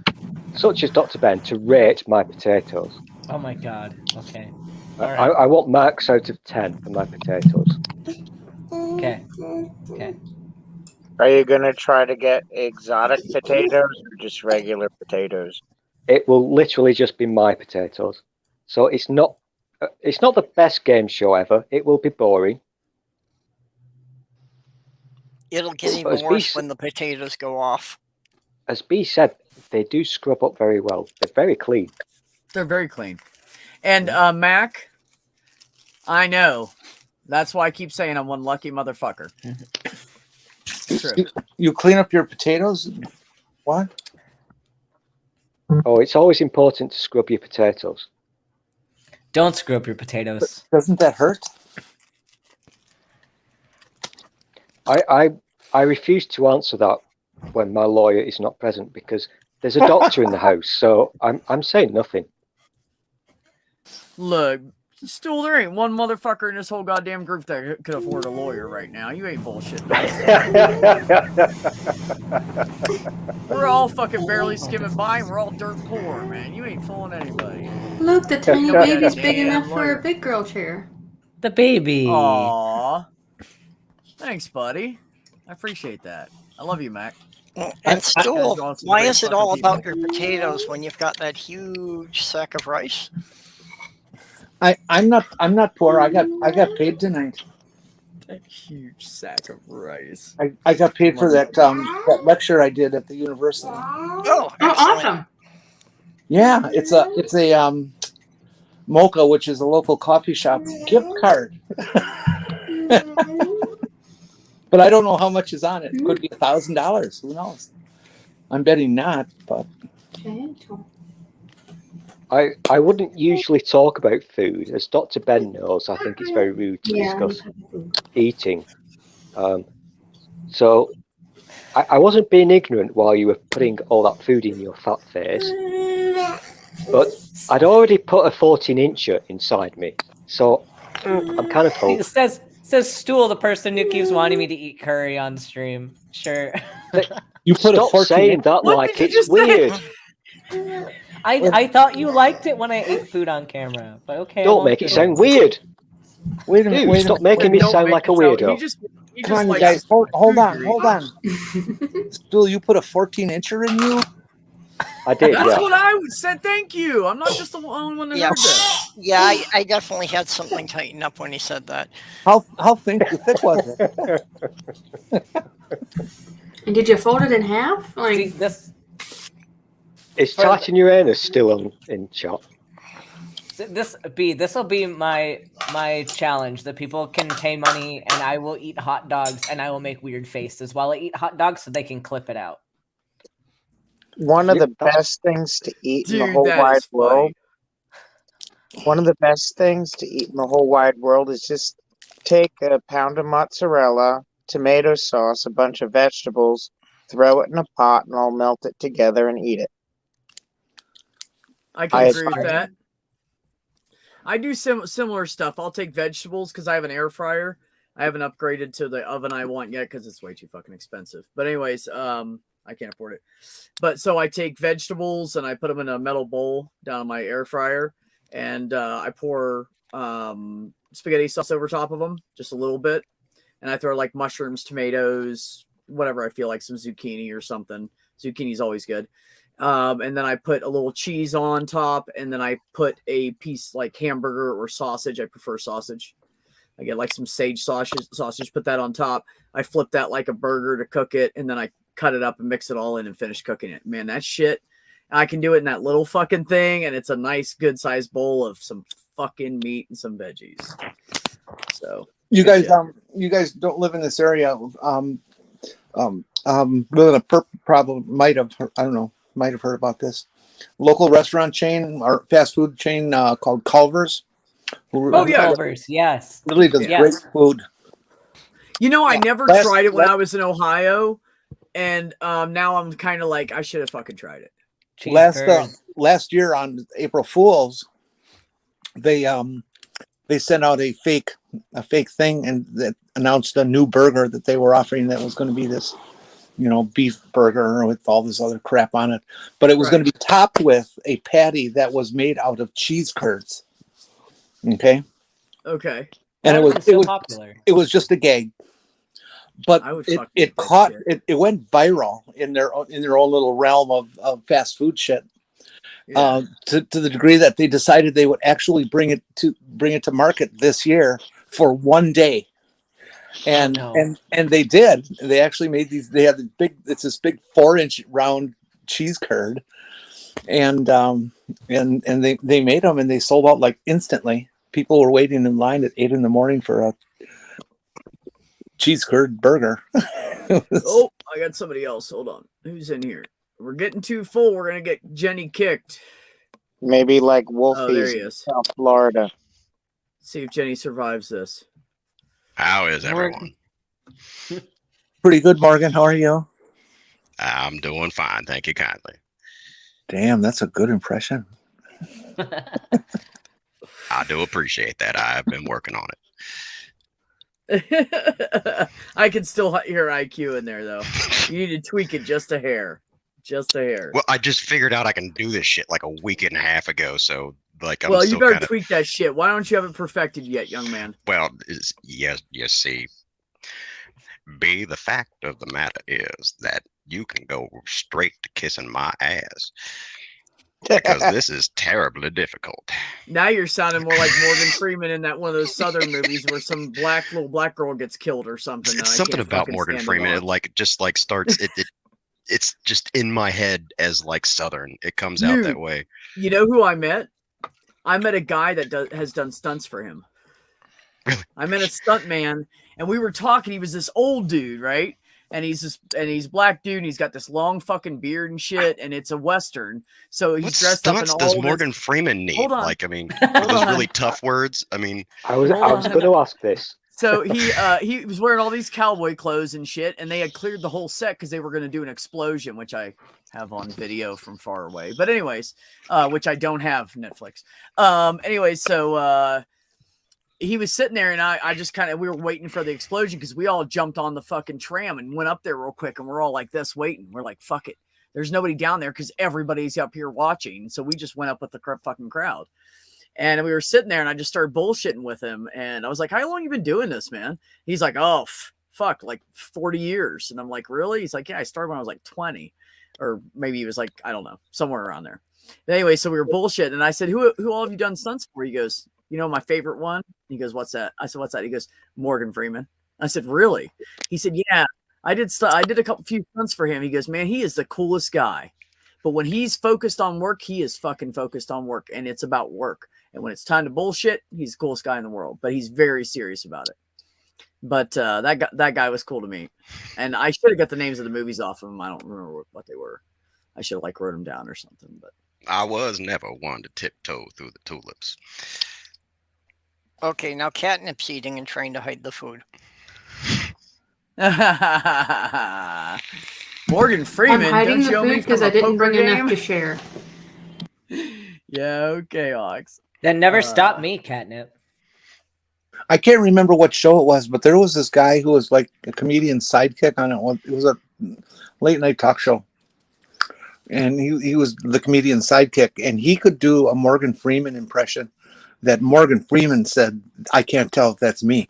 [SPEAKER 5] such as Dr. Ben, to rate my potatoes.
[SPEAKER 3] Oh my God. Okay.
[SPEAKER 5] I want marks out of 10 for my potatoes.
[SPEAKER 3] Okay.
[SPEAKER 4] Are you going to try to get exotic potatoes or just regular potatoes?
[SPEAKER 5] It will literally just be my potatoes. So it's not the best game show ever. It will be boring.
[SPEAKER 6] It'll get even worse when the potatoes go off.
[SPEAKER 5] As B said, they do scrub up very well. They're very clean.
[SPEAKER 1] They're very clean. And Mac, I know. That's why I keep saying I'm one lucky motherfucker. True.
[SPEAKER 7] You clean up your potatoes? What?
[SPEAKER 5] Oh, it's always important to scrub your potatoes.
[SPEAKER 3] Don't screw up your potatoes.
[SPEAKER 7] Doesn't that hurt?
[SPEAKER 5] I refuse to answer that when my lawyer is not present because there's a doctor in the house, so I'm saying nothing.
[SPEAKER 1] Look, Stool, there ain't one motherfucker in this whole goddamn group that could afford a lawyer right now. You ain't bullshit. We're all fucking barely skimming by, and we're all dirt poor, man. You ain't fooling anybody.
[SPEAKER 2] Look, the tiny
[SPEAKER 1] Nobody
[SPEAKER 2] baby's
[SPEAKER 1] had a
[SPEAKER 2] big
[SPEAKER 1] damn
[SPEAKER 2] enough for
[SPEAKER 1] lawyer.
[SPEAKER 2] a big girl chair.
[SPEAKER 3] The baby.
[SPEAKER 1] Aww. Thanks, buddy. I appreciate that. I love you, Mac.
[SPEAKER 6] And Stool,
[SPEAKER 1] Guys are awesome,
[SPEAKER 6] why
[SPEAKER 1] great
[SPEAKER 6] is it
[SPEAKER 1] fucking
[SPEAKER 6] all
[SPEAKER 1] people.
[SPEAKER 6] about your potatoes when you've got that huge sack of rice?
[SPEAKER 7] I'm not poor. I got paid tonight.
[SPEAKER 1] A huge sack of rice.
[SPEAKER 7] I got paid for that lecture I did at the university.
[SPEAKER 6] Oh,
[SPEAKER 2] Oh,
[SPEAKER 6] excellent.
[SPEAKER 2] awesome.
[SPEAKER 7] Yeah, it's a Mocha, which is a local coffee shop gift card. But I don't know how much is on it. It could be $1,000. Who knows? I'm betting not, but
[SPEAKER 5] I wouldn't usually talk about food. As Dr. Ben knows, I think it's very rude to discuss eating. So I wasn't being ignorant while you were putting all that food in your fat face. But I'd already put a 14-incher inside me. So I'm kind of
[SPEAKER 3] It
[SPEAKER 5] hoping.
[SPEAKER 3] says Stool, the person who keeps wanting me to eat curry on stream. Sure.
[SPEAKER 7] you put
[SPEAKER 5] Stop
[SPEAKER 7] a 14
[SPEAKER 5] saying that
[SPEAKER 1] What
[SPEAKER 5] like
[SPEAKER 1] did you
[SPEAKER 5] it's
[SPEAKER 1] just say?
[SPEAKER 5] weird.
[SPEAKER 3] I thought you liked it when I ate food on camera, but okay.
[SPEAKER 5] Don't make it sound weird.
[SPEAKER 7] Wait a minute.
[SPEAKER 5] Dude,
[SPEAKER 7] Wait a
[SPEAKER 5] stop
[SPEAKER 7] minute.
[SPEAKER 5] making me
[SPEAKER 1] Don't
[SPEAKER 5] sound
[SPEAKER 1] make
[SPEAKER 5] like a
[SPEAKER 1] it sound-
[SPEAKER 5] weirdo.
[SPEAKER 1] He
[SPEAKER 7] Come on, you
[SPEAKER 1] likes
[SPEAKER 7] guys. Hold
[SPEAKER 1] food
[SPEAKER 7] on.
[SPEAKER 1] grease.
[SPEAKER 7] Hold on. Still, you put a 14-incher in you?
[SPEAKER 5] I did,
[SPEAKER 1] That's
[SPEAKER 5] yeah.
[SPEAKER 1] what I said. Thank you. I'm not just the only one that
[SPEAKER 6] Yeah,
[SPEAKER 1] heard that.
[SPEAKER 6] yeah, I definitely had something tighten up when he said that.
[SPEAKER 7] How thick was it?
[SPEAKER 2] And did you fold it in half? Like,
[SPEAKER 3] See, this
[SPEAKER 5] Is tighten your anus still in shot?
[SPEAKER 3] this will be my challenge. The people can pay money, and I will eat hot dogs, and I will make weird faces while I eat hot dogs, so they can clip it out.
[SPEAKER 4] One of the best things to eat in the
[SPEAKER 1] Dude,
[SPEAKER 4] whole
[SPEAKER 1] that
[SPEAKER 4] wide
[SPEAKER 1] is funny.
[SPEAKER 4] world. One of the best things to eat in the whole wide world is just take a pound of mozzarella, tomato sauce, a bunch of vegetables, throw it in a pot, and all melt it together and eat it.
[SPEAKER 1] I can
[SPEAKER 4] I
[SPEAKER 1] agree with
[SPEAKER 4] aspire.
[SPEAKER 1] that. I do similar stuff. I'll take vegetables because I have an air fryer. I haven't upgraded to the oven I want yet because it's way too fucking expensive. But anyways, I can't afford it. But so I take vegetables and I put them in a metal bowl down in my air fryer, and I pour spaghetti sauce over top of them, just a little bit, and I throw like mushrooms, tomatoes, whatever I feel like, some zucchini or something. Zucchini's always good. And then I put a little cheese on top, and then I put a piece like hamburger or sausage. I prefer sausage. I get like some sage sausage, put that on top. I flip that like a burger to cook it, and then I cut it up and mix it all in and finish cooking it. Man, that shit, I can do it in that little fucking thing, and it's a nice, good sized bowl of some fucking meat and some veggies. So
[SPEAKER 7] You guys,
[SPEAKER 1] shit.
[SPEAKER 7] you guys don't live in this area. Probably might have heard about this local restaurant chain or fast food chain called Culver's.
[SPEAKER 1] Oh, yeah.
[SPEAKER 3] Culver's, yes.
[SPEAKER 7] Really does
[SPEAKER 3] Yes.
[SPEAKER 7] great food.
[SPEAKER 1] You know, I never
[SPEAKER 7] Last-
[SPEAKER 1] tried it when
[SPEAKER 7] last-
[SPEAKER 1] I was in Ohio, and now I'm kind of like, I should have fucking tried it.
[SPEAKER 3] Cheese
[SPEAKER 7] Last
[SPEAKER 3] curds.
[SPEAKER 7] last year on April Fools, they sent out a fake thing and that announced a new burger that they were offering that was going to be this, beef burger with all this other crap on it, but it was going to be topped with a patty that was made out of cheese curds. Okay,
[SPEAKER 1] Okay.
[SPEAKER 7] and
[SPEAKER 3] That was so popular.
[SPEAKER 7] it was just a gag, but
[SPEAKER 1] I would
[SPEAKER 7] it
[SPEAKER 1] fucking eat that
[SPEAKER 7] caught
[SPEAKER 1] shit.
[SPEAKER 7] it went viral in their own little realm of fast food shit.
[SPEAKER 1] Yeah.
[SPEAKER 7] To the degree that they decided they would actually bring it to market this year for one day, and they did. They actually made these. They had this big 4-inch round cheese curd, and they made them and they sold out like instantly. People were waiting in line at 8 a.m. for a cheese curd burger.
[SPEAKER 1] Oh, I got somebody else. Hold on. Who's in here? We're getting too full. We're going to get Jenny kicked.
[SPEAKER 4] Maybe like
[SPEAKER 1] Oh, there
[SPEAKER 4] Wolfie's
[SPEAKER 1] he
[SPEAKER 4] in
[SPEAKER 1] is.
[SPEAKER 4] South Florida.
[SPEAKER 1] See if Jenny survives this.
[SPEAKER 8] How is everyone?
[SPEAKER 7] Pretty good, Morgan. How are you?
[SPEAKER 8] I'm doing fine. Thank you kindly.
[SPEAKER 7] Damn, that's a good impression.
[SPEAKER 8] I do appreciate that. I've been working on it.
[SPEAKER 1] I can still hear IQ in there, though. You need to tweak it just a hair. Just a hair.
[SPEAKER 8] Well, I just figured out I can do this shit like a week and a half ago. So, like, I'm
[SPEAKER 1] well,
[SPEAKER 8] still
[SPEAKER 1] you better
[SPEAKER 8] kinda...
[SPEAKER 1] tweak that shit. Why don't you have it perfected yet, young man?
[SPEAKER 8] Well, yes, see. B, the fact of the matter is that you can go straight to kissing my ass. Because this is terribly difficult.
[SPEAKER 1] Now you're sounding more like Morgan Freeman in that one of those Southern movies where some little black girl gets killed or something.
[SPEAKER 8] It's something about Morgan Freeman. It like just like starts. It's just in my head as like Southern. It comes out that way.
[SPEAKER 1] You know who I met? I met a guy that has done stunts for him.
[SPEAKER 8] Really?
[SPEAKER 1] I met a stunt man, and we were talking. He was this old dude, right? And he's black dude, and he's got this long fucking beard and shit, and it's a Western. So he's dressed up in all
[SPEAKER 8] does Morgan Freeman need? Like, I mean, those really tough words. I mean,
[SPEAKER 5] I was going to ask this.
[SPEAKER 1] So he was wearing all these cowboy clothes and shit, and they had cleared the whole set because they were going to do an explosion, which I have on video from far away. But anyways, which I don't have Netflix. So he was sitting there, and I just we were waiting for the explosion because we all jumped on the fucking tram and went up there real quick, and we're all like this waiting. We're like, fuck it. There's nobody down there because everybody's up here watching. So we just went up with the fucking crowd. And we were sitting there, and I just started bullshitting with him. And I was like, how long you been doing this, man? He's like, oh, fuck, like 40 years. And I'm like, really? He's like, yeah, I started when I was like 20. Or maybe he was like, I don't know, somewhere around there. But anyway, so we were bullshitting. And I said, who all have you done stunts for? He goes, you know, my favorite one? He goes, what's that? I said, what's that? He goes, Morgan Freeman. I said, really? He said, yeah, I did a few stunts for him. He goes, man, he is the coolest guy. But when he's focused on work, he is fucking focused on work. And it's about work. And when it's time to bullshit, he's the coolest guy in the world. But he's very serious about it. But that guy was cool to meet. And I should have got the names of the movies off of him. I don't remember what they were. I should have wrote them down or something. But
[SPEAKER 8] I was never one to tiptoe through the tulips.
[SPEAKER 6] Okay, now catnip's eating and trying to hide the food.
[SPEAKER 1] Morgan Freeman.
[SPEAKER 2] I'm hiding the food because I didn't bring enough to share.
[SPEAKER 1] Yeah, okay, Ox.
[SPEAKER 3] That never stopped me, Catnip.
[SPEAKER 7] I can't remember what show it was, but there was this guy who was like a comedian sidekick on it. It was a late night talk show. And he was the comedian sidekick, and he could do a Morgan Freeman impression that Morgan Freeman said, I can't tell if that's me.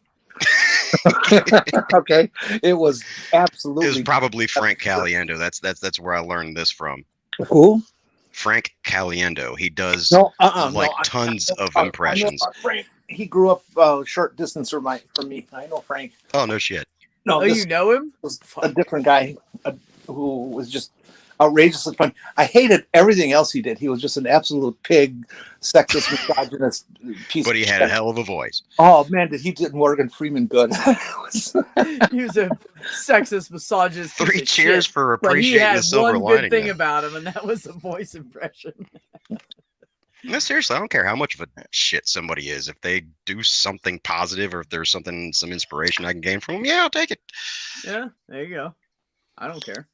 [SPEAKER 7] Okay. It was absolutely.
[SPEAKER 8] It was probably Frank Caliendo. That's where I learned this from.
[SPEAKER 7] Who?
[SPEAKER 8] Frank Caliendo. He does tons of impressions.
[SPEAKER 7] Frank, he grew up short distance from me. I know Frank.
[SPEAKER 8] Oh, no shit.
[SPEAKER 7] No,
[SPEAKER 1] you know him?
[SPEAKER 7] Was a different guy who was just outrageously fun. I hated everything else he did. He was just an absolute pig, sexist, misogynist piece.
[SPEAKER 8] But he had a hell of a voice.
[SPEAKER 7] Oh man, did he did Morgan Freeman good?
[SPEAKER 1] He was a sexist, misogynist.
[SPEAKER 8] 3 cheers
[SPEAKER 1] shit,
[SPEAKER 8] for appreciating the silver lining.
[SPEAKER 1] He had one good thing about him, and that was a voice impression.
[SPEAKER 8] No, seriously, I don't care how much of a shit somebody is. If they do something positive, or if there's some inspiration I can gain from them, yeah, I'll take it.
[SPEAKER 1] Yeah, there you go. I don't care.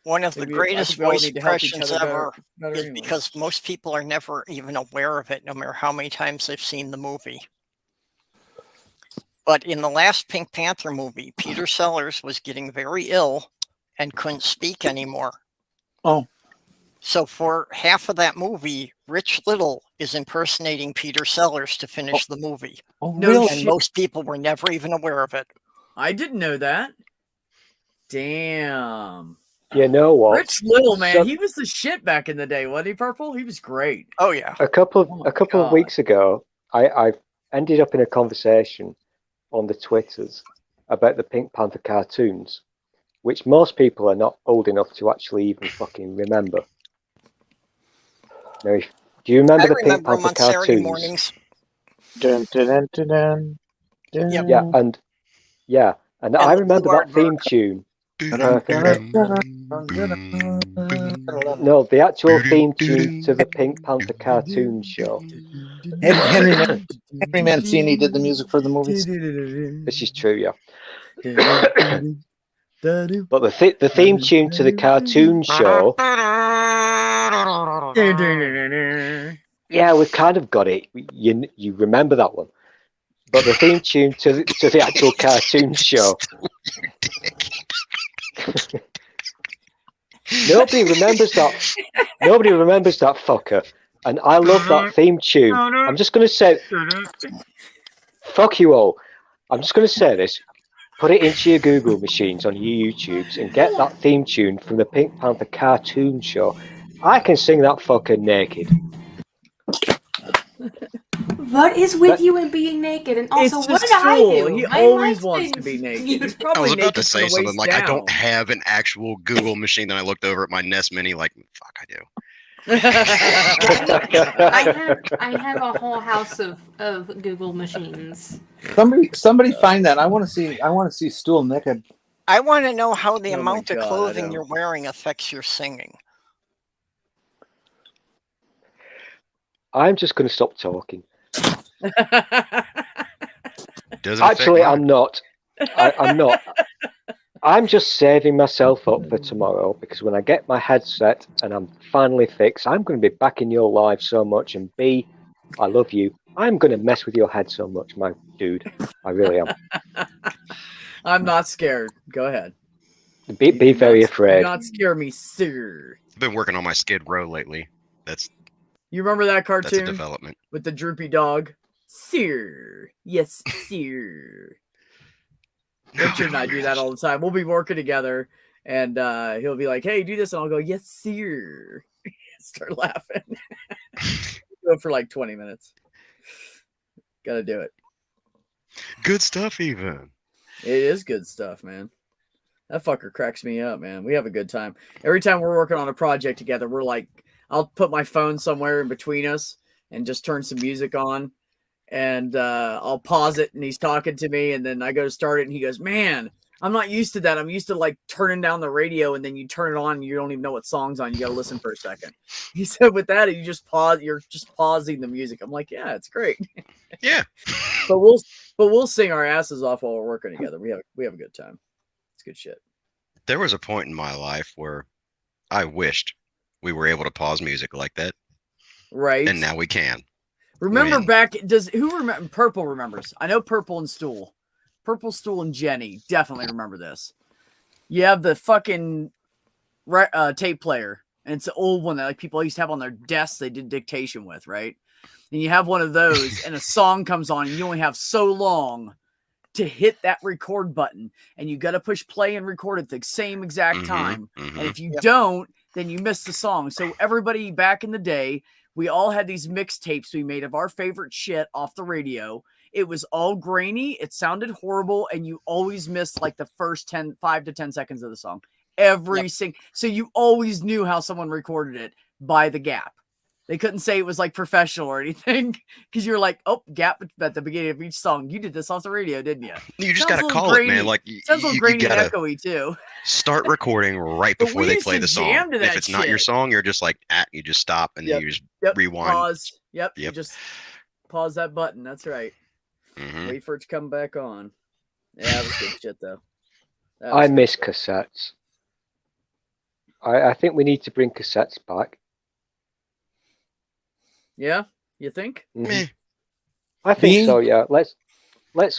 [SPEAKER 6] One of the greatest voice impressions ever is because most people are never even aware of it, no matter how many times they've seen the movie. But in the last Pink Panther movie, Peter Sellers was getting very ill and couldn't speak anymore.
[SPEAKER 7] Oh.
[SPEAKER 6] So for half of that movie, Rich Little is impersonating Peter Sellers to finish the movie.
[SPEAKER 7] Oh, really?
[SPEAKER 6] And most people were never even aware of it.
[SPEAKER 1] I didn't know that. Damn.
[SPEAKER 5] You know what?
[SPEAKER 1] Rich Little, man, he was the shit back in the day, wasn't he, Purple? He was great.
[SPEAKER 6] Oh yeah.
[SPEAKER 5] A couple of weeks ago, I ended up in a conversation on the Twitters about the Pink Panther cartoons, which most people are not old enough to actually even fucking remember. Now, do you remember the Pink Panther cartoons?
[SPEAKER 6] Mornings.
[SPEAKER 4] Dun, dun, dun, dun, dun, dun.
[SPEAKER 5] Yeah, and I remember that theme tune. No, the actual theme tune to the Pink Panther cartoon show.
[SPEAKER 7] Henry Mancini did the music for the movies.
[SPEAKER 5] This is true, yeah. But the theme tune to the cartoon show Yeah, we've kind of got it. You remember that one, but the theme tune to the actual cartoon show. Nobody remembers that. Nobody remembers that fucker. And I love that theme tune. I'm just going to say, fuck you all. I'm just going to say this. Put it into your Google machines on your YouTubes and get that theme tune from the Pink Panther cartoon show. I can sing that fucker naked.
[SPEAKER 2] What is with you and being naked? And also,
[SPEAKER 1] It's
[SPEAKER 2] what
[SPEAKER 1] just
[SPEAKER 2] did I
[SPEAKER 1] Phil.
[SPEAKER 2] do?
[SPEAKER 1] He
[SPEAKER 2] My
[SPEAKER 1] always
[SPEAKER 2] life's
[SPEAKER 1] wants
[SPEAKER 2] been
[SPEAKER 1] to be naked.
[SPEAKER 2] skewed.
[SPEAKER 1] He's
[SPEAKER 8] I
[SPEAKER 1] probably
[SPEAKER 8] was about
[SPEAKER 1] naked
[SPEAKER 8] to
[SPEAKER 1] from
[SPEAKER 8] say
[SPEAKER 1] the
[SPEAKER 8] something
[SPEAKER 1] waist
[SPEAKER 8] like, I
[SPEAKER 1] down.
[SPEAKER 8] don't have an actual Google machine. Then I looked over at my Nest Mini, like, fuck, I do.
[SPEAKER 2] I have a whole house of Google machines.
[SPEAKER 7] Somebody find that. I want to see Stool naked.
[SPEAKER 6] I want to know how the
[SPEAKER 1] Oh my
[SPEAKER 6] amount of
[SPEAKER 1] God, I
[SPEAKER 6] clothing
[SPEAKER 1] know.
[SPEAKER 6] you're wearing affects your singing.
[SPEAKER 5] I'm just going to stop talking.
[SPEAKER 8] Doesn't
[SPEAKER 5] Actually,
[SPEAKER 8] affect
[SPEAKER 5] I'm not. I'm not. I'm just saving myself up for tomorrow because when I get my headset and I'm finally fixed, I'm going to be back in your life so much. And B, I love you. I'm going to mess with your head so much, my dude. I really am.
[SPEAKER 1] I'm not scared. Go ahead.
[SPEAKER 5] Be very afraid.
[SPEAKER 1] Do not scare me, sir.
[SPEAKER 8] I've been working on my Skid Row lately. That's
[SPEAKER 1] You remember that
[SPEAKER 8] a
[SPEAKER 1] cartoon
[SPEAKER 8] development.
[SPEAKER 1] with the droopy dog? Sir. Yes, sir. Richard and I do that all the time. We'll be working together, and he'll be like, "Hey, do this," and I'll go, "Yes, sir." Start laughing. Go for like 20 minutes. Got to do it.
[SPEAKER 8] Good stuff, even.
[SPEAKER 1] It is good stuff, man. That fucker cracks me up, man. We have a good time. Every time we're working on a project together, we're like, I'll put my phone somewhere in between us and just turn some music on. And I'll pause it and he's talking to me. And then I go to start it and he goes, "Man, I'm not used to that. I'm used to like turning down the radio and then you turn it on and you don't even know what song's on. You got to listen for a second." He said, "With that, you just pause. You're just pausing the music." I'm like, "Yeah, it's great."
[SPEAKER 8] Yeah.
[SPEAKER 1] But we'll sing our asses off while we're working together. We have a good time. It's good shit.
[SPEAKER 8] There was a point in my life where I wished we were able to pause music like that.
[SPEAKER 1] Right.
[SPEAKER 8] And now we can.
[SPEAKER 1] Remember
[SPEAKER 8] When-
[SPEAKER 1] back, who remember? Purple remembers. I know Purple and Stool. Purple, Stool, and Jenny definitely remember this. You have the fucking tape player, and it's an old one that like people used to have on their desks they did dictation with, right? And you have one of those, and a song comes on, and you only have so long to hit that record button, and you got to push play and record at the same exact time. And if you don't, then you miss the song. So everybody back in the day, we all had these mixtapes we made of our favorite shit off the radio. It was all grainy. It sounded horrible. And you always missed like the first 5 to 10 seconds of the song. So you always knew how someone recorded it by the gap. They couldn't say it was like professional or anything because you're like, "Oh, gap at the beginning of each song. You did this off the radio, didn't you?"
[SPEAKER 8] You just got to call it, man. Like,
[SPEAKER 1] sounds a little grainy and
[SPEAKER 8] gotta
[SPEAKER 1] echoey too.
[SPEAKER 8] start recording right
[SPEAKER 1] But
[SPEAKER 8] before
[SPEAKER 1] we
[SPEAKER 8] they
[SPEAKER 1] used
[SPEAKER 8] play
[SPEAKER 1] to
[SPEAKER 8] the song.
[SPEAKER 1] jam to
[SPEAKER 8] If
[SPEAKER 1] that
[SPEAKER 8] it's not your
[SPEAKER 1] shit.
[SPEAKER 8] song, you're just like, you just stop and then you just rewind.
[SPEAKER 1] Pause. Yep. You
[SPEAKER 8] Yep.
[SPEAKER 1] just pause that button. That's right.
[SPEAKER 8] Mhm.
[SPEAKER 1] Wait for it to come back on. Yeah, that was good shit though. That
[SPEAKER 5] I
[SPEAKER 1] was
[SPEAKER 5] miss
[SPEAKER 1] good.
[SPEAKER 5] cassettes. I think we need to bring cassettes back.
[SPEAKER 1] Yeah, you think?
[SPEAKER 8] Meh.
[SPEAKER 5] I think so. Yeah. Let's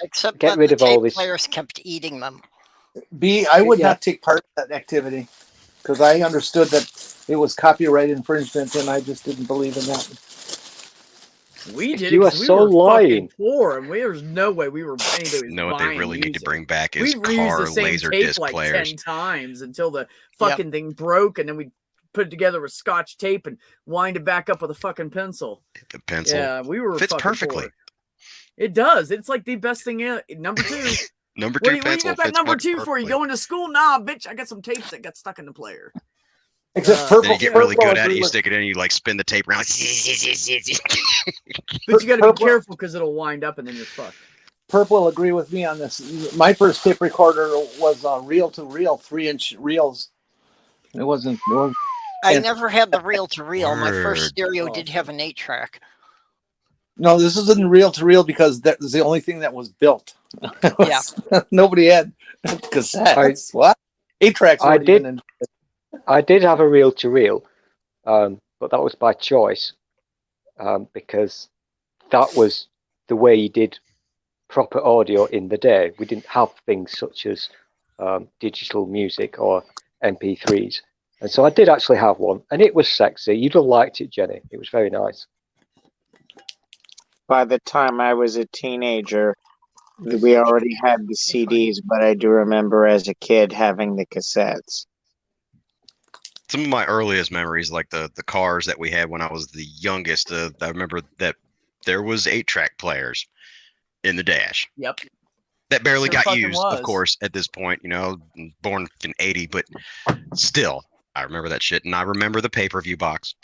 [SPEAKER 6] Except
[SPEAKER 5] get
[SPEAKER 6] that
[SPEAKER 5] rid
[SPEAKER 6] the
[SPEAKER 5] of all
[SPEAKER 6] tape
[SPEAKER 5] this.
[SPEAKER 6] players kept eating them.
[SPEAKER 7] B, I would
[SPEAKER 5] Yeah.
[SPEAKER 7] not take part in that activity because I understood that it was copyright infringement, and I just didn't believe in that.
[SPEAKER 1] We did.
[SPEAKER 5] You
[SPEAKER 1] it
[SPEAKER 5] are
[SPEAKER 1] 'cause we
[SPEAKER 5] so
[SPEAKER 1] were
[SPEAKER 5] lying.
[SPEAKER 1] fucking poor, and there's no way we were anybody was
[SPEAKER 8] Know what they
[SPEAKER 1] buying
[SPEAKER 8] really need to
[SPEAKER 1] music.
[SPEAKER 8] bring back
[SPEAKER 1] We
[SPEAKER 8] is
[SPEAKER 1] reused
[SPEAKER 8] car
[SPEAKER 1] the same
[SPEAKER 8] laser
[SPEAKER 1] tape
[SPEAKER 8] disc
[SPEAKER 1] like
[SPEAKER 8] players.
[SPEAKER 1] 10 times until the fucking thing broke, and then we put it together with Scotch tape and wind it back up with a fucking pencil.
[SPEAKER 8] The pencil
[SPEAKER 1] Yeah, we were
[SPEAKER 8] fits
[SPEAKER 1] fucking
[SPEAKER 8] perfectly.
[SPEAKER 1] poor. It does. It's like the best thing. Number 2.
[SPEAKER 8] Number
[SPEAKER 1] What
[SPEAKER 8] 2
[SPEAKER 1] do you
[SPEAKER 8] pencil
[SPEAKER 1] got that
[SPEAKER 8] fits
[SPEAKER 1] number
[SPEAKER 8] fucking
[SPEAKER 1] 2 for? You
[SPEAKER 8] perfectly.
[SPEAKER 1] going to school? Nah, bitch. I got some tapes that got stuck in the player.
[SPEAKER 7] Except
[SPEAKER 8] Then
[SPEAKER 7] purple.
[SPEAKER 8] you get really
[SPEAKER 7] Purple
[SPEAKER 8] good at it.
[SPEAKER 7] agree
[SPEAKER 8] You
[SPEAKER 7] with-
[SPEAKER 8] stick it in. You like spin the tape around.
[SPEAKER 1] But you got to be
[SPEAKER 7] Purple-
[SPEAKER 1] careful because it'll wind up and then you're fucked.
[SPEAKER 7] Purple will agree with me on this. My first tape recorder was reel-to-reel 3-inch reels. It wasn't.
[SPEAKER 6] I
[SPEAKER 7] And-
[SPEAKER 6] never had the reel-to-reel. My first
[SPEAKER 8] Word.
[SPEAKER 6] stereo
[SPEAKER 1] Oh.
[SPEAKER 6] did have an 8-track.
[SPEAKER 7] No, this isn't reel-to-reel because that was the only thing that was built. Nobody had cassettes. What? 8-tracks.
[SPEAKER 5] I did have a reel-to-reel, but that was by choice. because that was the way you did proper audio in the day. We didn't have things such as digital music or MP3s. And so I did actually have one, and it was sexy. You'd have liked it, Jenny. It was very nice.
[SPEAKER 4] By the time I was a teenager, we already had the CDs, but I do remember as a kid having the cassettes.
[SPEAKER 8] Some of my earliest memories, like the cars that we had when I was the youngest, I remember that there was 8-track players in the dash.
[SPEAKER 1] Yep.
[SPEAKER 8] That barely
[SPEAKER 1] Sure
[SPEAKER 8] got used,
[SPEAKER 1] was.
[SPEAKER 8] of course, at this point. You know, born in '80, but still, I remember that shit, and I remember the pay-per-view box.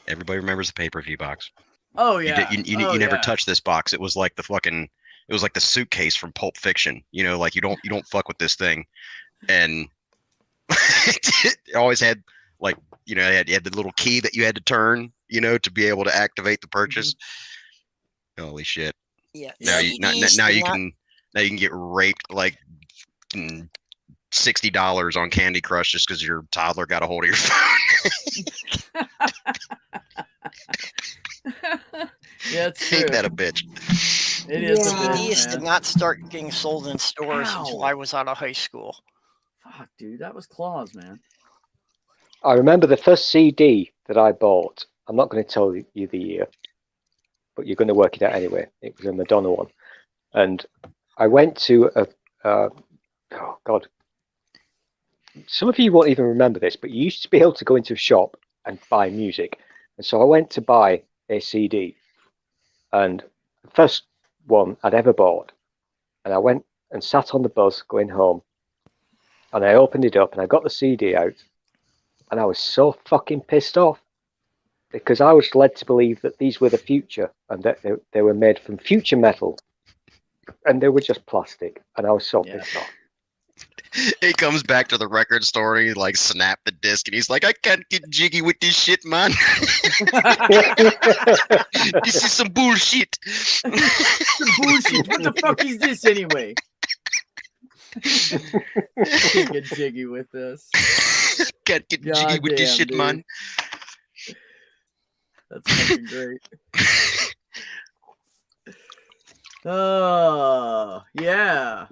[SPEAKER 8] Everybody remembers the pay-per-view box.
[SPEAKER 1] Oh yeah.
[SPEAKER 8] You never touched this box. It was like it was like the suitcase from Pulp Fiction. You know, like you don't fuck with this thing, and it always had like you had the little key that you had to turn, to be able to activate the purchase. Mm-hmm. Holy shit!
[SPEAKER 6] Yeah.
[SPEAKER 8] Now you can get raped like $60 on Candy Crush just because your toddler got a hold of your phone.
[SPEAKER 1] Yeah, it's true.
[SPEAKER 8] Ain't that a bitch?
[SPEAKER 1] It is.
[SPEAKER 6] CDs did not start getting sold in stores until I was out of high school.
[SPEAKER 1] Fuck, dude, that was claws, man.
[SPEAKER 5] I remember the first CD that I bought. I'm not going to tell you the year, but you're going to work it out anyway. It was a Madonna one. And I went to oh God. Some of you won't even remember this, but you used to be able to go into a shop and buy music. And so I went to buy a CD. And the first one I'd ever bought. And I went and sat on the bus going home. And I opened it up and I got the CD out. And I was so fucking pissed off. Because I was led to believe that these were the future. And that they were made from future metal. And they were just plastic. And I was so pissed off.
[SPEAKER 8] He comes back to the record store and he like snapped the disc and he's like, I can't get jiggy with this shit, man. This is some bullshit.
[SPEAKER 1] Some bullshit. What the fuck is this anyway? Can't get jiggy with this.
[SPEAKER 8] Can't get jiggy with this shit, dude. Man.
[SPEAKER 1] That's fucking great. Oh yeah.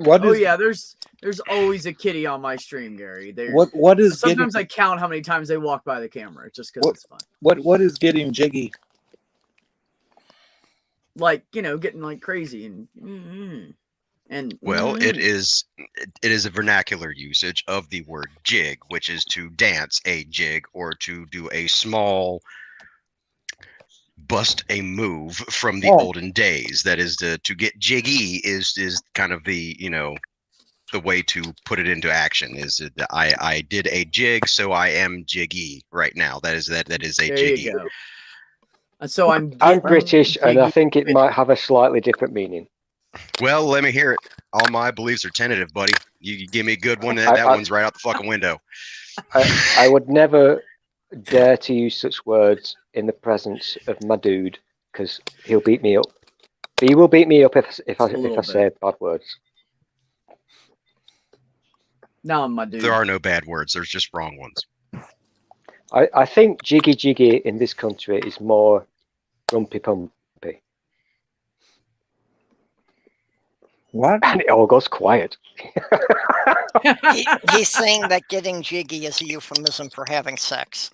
[SPEAKER 1] There's always a kitty on my stream, Gary.
[SPEAKER 7] What is
[SPEAKER 1] sometimes I count how many times they walk by the camera just because it's fun.
[SPEAKER 7] What is getting jiggy?
[SPEAKER 1] Like, getting like crazy and
[SPEAKER 8] it is a vernacular usage of the word jig, which is to dance a jig or to do a small bust a move from the olden days. That is to get jiggy is kind of the the way to put it into action. Is that I did a jig, so I am jiggy right now. That is a there jiggy.
[SPEAKER 1] You go. And so I'm
[SPEAKER 5] British, and I think it might have a slightly different meaning.
[SPEAKER 8] Well, let me hear it. All my beliefs are tentative, buddy. You give me a good one, that one's right out the fucking window.
[SPEAKER 5] I would never dare to use such words in the presence of my dude, because he'll beat me up. He will beat me up if I say bad words.
[SPEAKER 1] No, my dude.
[SPEAKER 8] There are no bad words. There's just wrong ones.
[SPEAKER 5] I think jiggy jiggy in this country is more rumpy pumpy.
[SPEAKER 7] What?
[SPEAKER 5] And it all goes quiet.
[SPEAKER 6] He's saying that getting jiggy is a euphemism for having sex.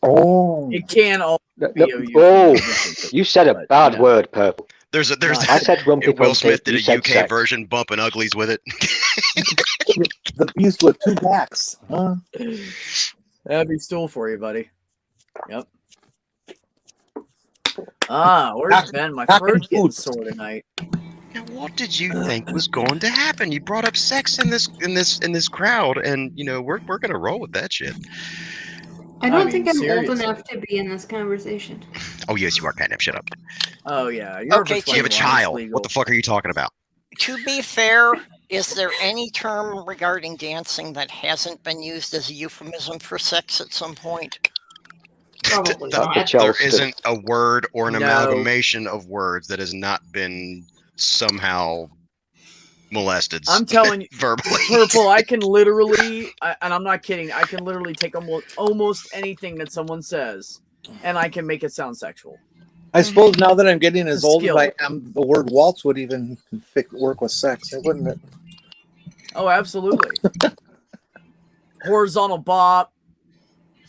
[SPEAKER 7] Oh,
[SPEAKER 1] it can all.
[SPEAKER 5] You said a bad word, Purple.
[SPEAKER 8] There's
[SPEAKER 5] I said rumpy
[SPEAKER 8] Will Smith did a UK
[SPEAKER 5] sex.
[SPEAKER 8] version, bumping uglies with it.
[SPEAKER 7] The beast with two backs. Huh?
[SPEAKER 1] That'd be stool for you, buddy. Yep. Where's Ben? My throat's getting sore tonight.
[SPEAKER 8] Now, what did you think was going to happen? You brought up sex in this crowd, and we're gonna roll with that shit.
[SPEAKER 2] I don't think I'm old enough to be in this conversation.
[SPEAKER 8] Oh yes, you are, catnip. Shut up.
[SPEAKER 1] Oh yeah.
[SPEAKER 6] Okay,
[SPEAKER 8] you have a child. What the fuck are you talking about?
[SPEAKER 6] To be fair, is there any term regarding dancing that hasn't been used as a euphemism for sex at some point?
[SPEAKER 2] Probably not.
[SPEAKER 8] There isn't a word or an amalgamation of words that has not been somehow molested.
[SPEAKER 1] I'm telling you,
[SPEAKER 8] verbally.
[SPEAKER 1] Purple, I can literally, and I'm not kidding, I can literally take almost anything that someone says, and I can make it sound sexual.
[SPEAKER 7] I suppose now that I'm getting as old as
[SPEAKER 1] Skill.
[SPEAKER 7] I am, the word waltz would even work with sex, wouldn't it?
[SPEAKER 1] Oh, absolutely. Horizontal bop.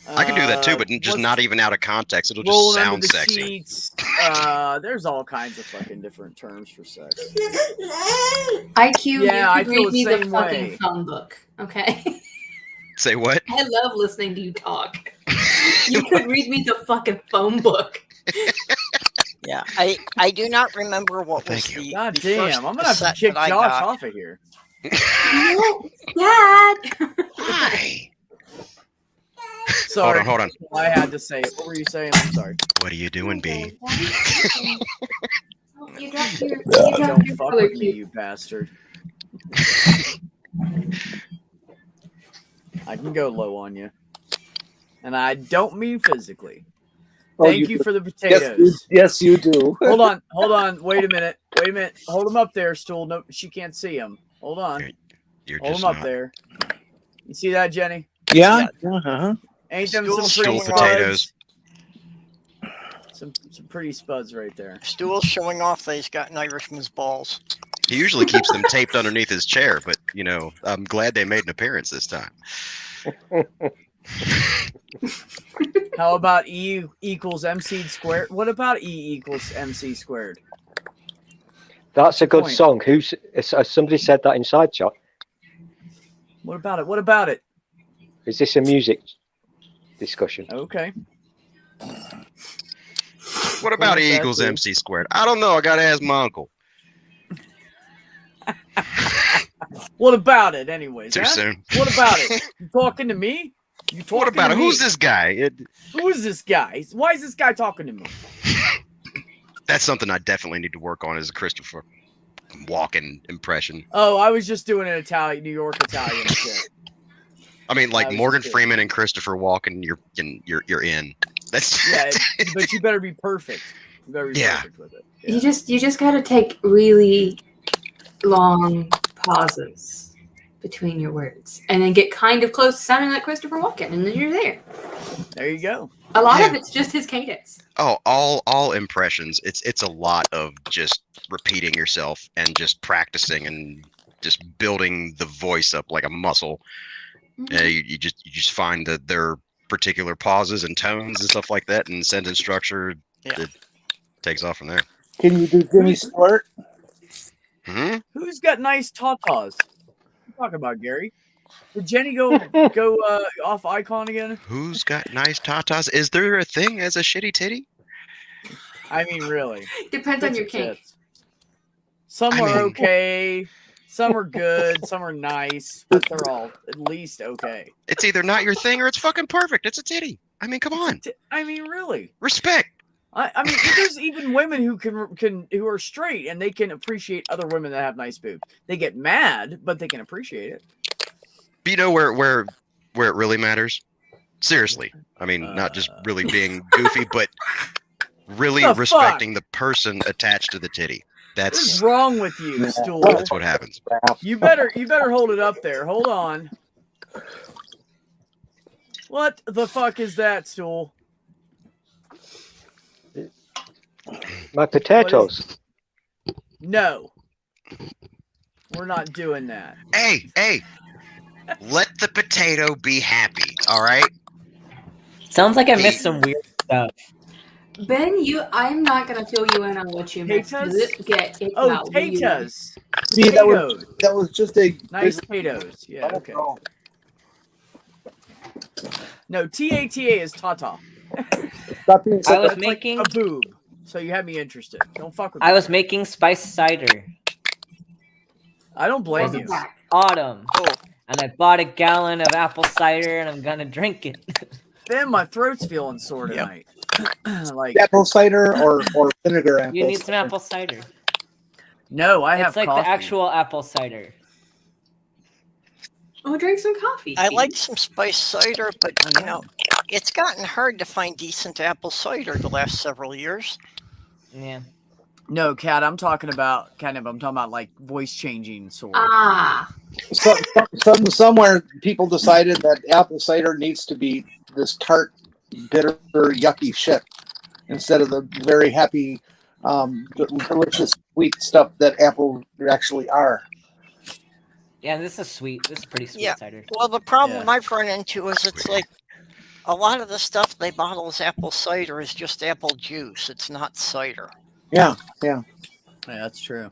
[SPEAKER 8] I can do that too, but just not even out of context. It'll just
[SPEAKER 1] rolling under
[SPEAKER 8] sound
[SPEAKER 1] the
[SPEAKER 8] sexy.
[SPEAKER 1] sheets. There's all kinds of fucking different terms for sex.
[SPEAKER 2] IQ,
[SPEAKER 1] Yeah, I
[SPEAKER 2] you could
[SPEAKER 1] feel
[SPEAKER 2] read
[SPEAKER 1] the
[SPEAKER 2] me the
[SPEAKER 1] same
[SPEAKER 2] fucking
[SPEAKER 1] way.
[SPEAKER 2] phone book, okay?
[SPEAKER 8] Say what?
[SPEAKER 2] I love listening to you talk. You could read me the fucking phone book.
[SPEAKER 6] Yeah, I do not remember what was
[SPEAKER 8] Thank you.
[SPEAKER 6] the.
[SPEAKER 1] God
[SPEAKER 6] the first
[SPEAKER 1] damn, I'm gonna have to
[SPEAKER 6] cassette
[SPEAKER 1] kick
[SPEAKER 6] that I
[SPEAKER 1] Josh
[SPEAKER 6] got.
[SPEAKER 1] off of here.
[SPEAKER 2] No, Dad.
[SPEAKER 8] Why?
[SPEAKER 1] Sorry.
[SPEAKER 8] Hold on.
[SPEAKER 1] I had to say it. What were you saying? I'm sorry.
[SPEAKER 8] What are you doing, B?
[SPEAKER 2] You dropped your,
[SPEAKER 1] Don't fuck with me, you bastard. I can go low on you. And I don't mean physically. Thank you for the potatoes.
[SPEAKER 7] Yes, you do.
[SPEAKER 1] Hold on. Wait a minute. Hold them up there, Stool. No, she can't see them. Hold on.
[SPEAKER 8] You're
[SPEAKER 1] Hold
[SPEAKER 8] just
[SPEAKER 1] them up
[SPEAKER 8] not.
[SPEAKER 1] there. You see that, Jenny?
[SPEAKER 7] Yeah. Uh-huh.
[SPEAKER 1] Ain't them
[SPEAKER 6] Stool
[SPEAKER 1] some pretty
[SPEAKER 8] showing potatoes.
[SPEAKER 1] Some pretty spuds right there.
[SPEAKER 6] Stool's showing off that he's got an Irishman's balls.
[SPEAKER 8] He usually keeps them taped underneath his chair, but I'm glad they made an appearance this time.
[SPEAKER 1] How about E equals MC squared? What about E equals MC squared?
[SPEAKER 5] That's a good
[SPEAKER 1] Point.
[SPEAKER 5] song. Somebody said that inside chat?
[SPEAKER 1] What about it?
[SPEAKER 5] Is this a music discussion?
[SPEAKER 1] Okay.
[SPEAKER 8] What about
[SPEAKER 1] was
[SPEAKER 8] E
[SPEAKER 1] that,
[SPEAKER 8] equals
[SPEAKER 1] dude?
[SPEAKER 8] MC squared? I don't know. I gotta ask my uncle.
[SPEAKER 1] What about it, anyways?
[SPEAKER 8] Too
[SPEAKER 1] huh?
[SPEAKER 8] soon.
[SPEAKER 1] What about it? You talking to me? You talking
[SPEAKER 8] What about
[SPEAKER 1] to
[SPEAKER 8] it?
[SPEAKER 1] me?
[SPEAKER 8] Who's this guy?
[SPEAKER 1] Who is this guy? Why is this guy talking to me?
[SPEAKER 8] That's something I definitely need to work on, is a Christopher Walken impression.
[SPEAKER 1] Oh, I was just doing an New York Italian shit.
[SPEAKER 8] I mean,
[SPEAKER 1] I
[SPEAKER 8] like
[SPEAKER 1] was
[SPEAKER 8] Morgan
[SPEAKER 1] just kidding.
[SPEAKER 8] Freeman and Christopher Walken. You're in. That's
[SPEAKER 1] Yeah, but you better be perfect. You better be
[SPEAKER 8] Yeah.
[SPEAKER 1] perfect with it.
[SPEAKER 2] You just gotta take really long pauses between your words, and then get kind of close to sounding like Christopher Walken, and then you're there.
[SPEAKER 1] There you go.
[SPEAKER 2] A lot of
[SPEAKER 8] Yeah.
[SPEAKER 2] it's just his cadence.
[SPEAKER 8] Oh, all impressions. It's a lot of just repeating yourself and just practicing and just building the voice up like a muscle. You just find that there are particular pauses and tones and stuff like that, and sentence structure.
[SPEAKER 6] Yeah.
[SPEAKER 8] It takes off from there.
[SPEAKER 7] Can you do Jimmy Stewart?
[SPEAKER 8] Hmm?
[SPEAKER 1] Who's got nice tatas? What you talking about, Gary? Did Jenny go off icon again?
[SPEAKER 8] Who's got nice tatas? Is there a thing as a shitty titty?
[SPEAKER 1] I mean, really.
[SPEAKER 2] Depends on
[SPEAKER 1] Tits
[SPEAKER 2] your
[SPEAKER 1] are
[SPEAKER 2] kink.
[SPEAKER 1] tits. Some
[SPEAKER 8] I
[SPEAKER 1] are
[SPEAKER 8] mean-
[SPEAKER 1] okay. Some are good. Some are nice. But they're all at least okay.
[SPEAKER 8] It's either not your thing or it's fucking perfect. It's a titty. I mean, come on.
[SPEAKER 1] I mean, really.
[SPEAKER 8] Respect.
[SPEAKER 1] I mean, there's even women who can who are straight and they can appreciate other women that have nice boobs. They get mad, but they can appreciate it.
[SPEAKER 8] But you know where it really matters? Seriously. I mean, not just really being goofy, but really
[SPEAKER 1] The
[SPEAKER 8] respecting the person attached to the titty.
[SPEAKER 1] What is
[SPEAKER 8] That's
[SPEAKER 1] wrong with you, Stool?
[SPEAKER 8] that's what happens.
[SPEAKER 1] You better hold it up there. Hold on. What the fuck is that, Stool?
[SPEAKER 5] My potatoes.
[SPEAKER 1] No. We're not doing that.
[SPEAKER 8] Hey, let the potato be happy, all right?
[SPEAKER 3] Sounds like I missed some weird stuff.
[SPEAKER 2] Ben, I'm not gonna fill you in on what you missed. 'Cause it's
[SPEAKER 1] Oh,
[SPEAKER 2] not weird.
[SPEAKER 1] potatoes.
[SPEAKER 7] See,
[SPEAKER 1] Potatoes.
[SPEAKER 7] that was just a
[SPEAKER 1] Nice potatoes. Yeah, okay.
[SPEAKER 7] Oh,
[SPEAKER 1] No, TATA is Tata.
[SPEAKER 7] stop being
[SPEAKER 3] I was
[SPEAKER 1] That's
[SPEAKER 3] making
[SPEAKER 1] like a boob. So you had me interested. Don't fuck with me.
[SPEAKER 3] I was making spiced cider.
[SPEAKER 1] I don't blame
[SPEAKER 2] Welcome
[SPEAKER 1] you.
[SPEAKER 2] back.
[SPEAKER 3] Autumn.
[SPEAKER 6] Oh,
[SPEAKER 3] And I bought a gallon of apple cider and I'm gonna drink it.
[SPEAKER 1] Then my throat's feeling sore
[SPEAKER 8] Yep.
[SPEAKER 1] tonight. Like,
[SPEAKER 7] apple cider or vinegar apple.
[SPEAKER 3] You need some apple cider.
[SPEAKER 1] no, I have
[SPEAKER 3] It's like
[SPEAKER 1] coffee.
[SPEAKER 3] the actual apple cider.
[SPEAKER 2] Oh, drink some coffee.
[SPEAKER 6] I
[SPEAKER 2] Steve.
[SPEAKER 6] like some spiced cider, but it's gotten hard to find decent apple cider the last several years.
[SPEAKER 3] Yeah.
[SPEAKER 1] No, Kat, I'm talking about like voice changing sort.
[SPEAKER 2] Ah,
[SPEAKER 7] Somewhere people decided that apple cider needs to be this tart, bitter, yucky shit, instead of the very happy, delicious sweet stuff that apples actually are.
[SPEAKER 3] Yeah, this is sweet. This is pretty sweet
[SPEAKER 6] Yeah.
[SPEAKER 3] cider.
[SPEAKER 6] Well, the problem I've run into is it's like a lot of the stuff they bottle as apple cider is just apple juice. It's not cider.
[SPEAKER 7] Yeah.
[SPEAKER 1] Yeah, that's true.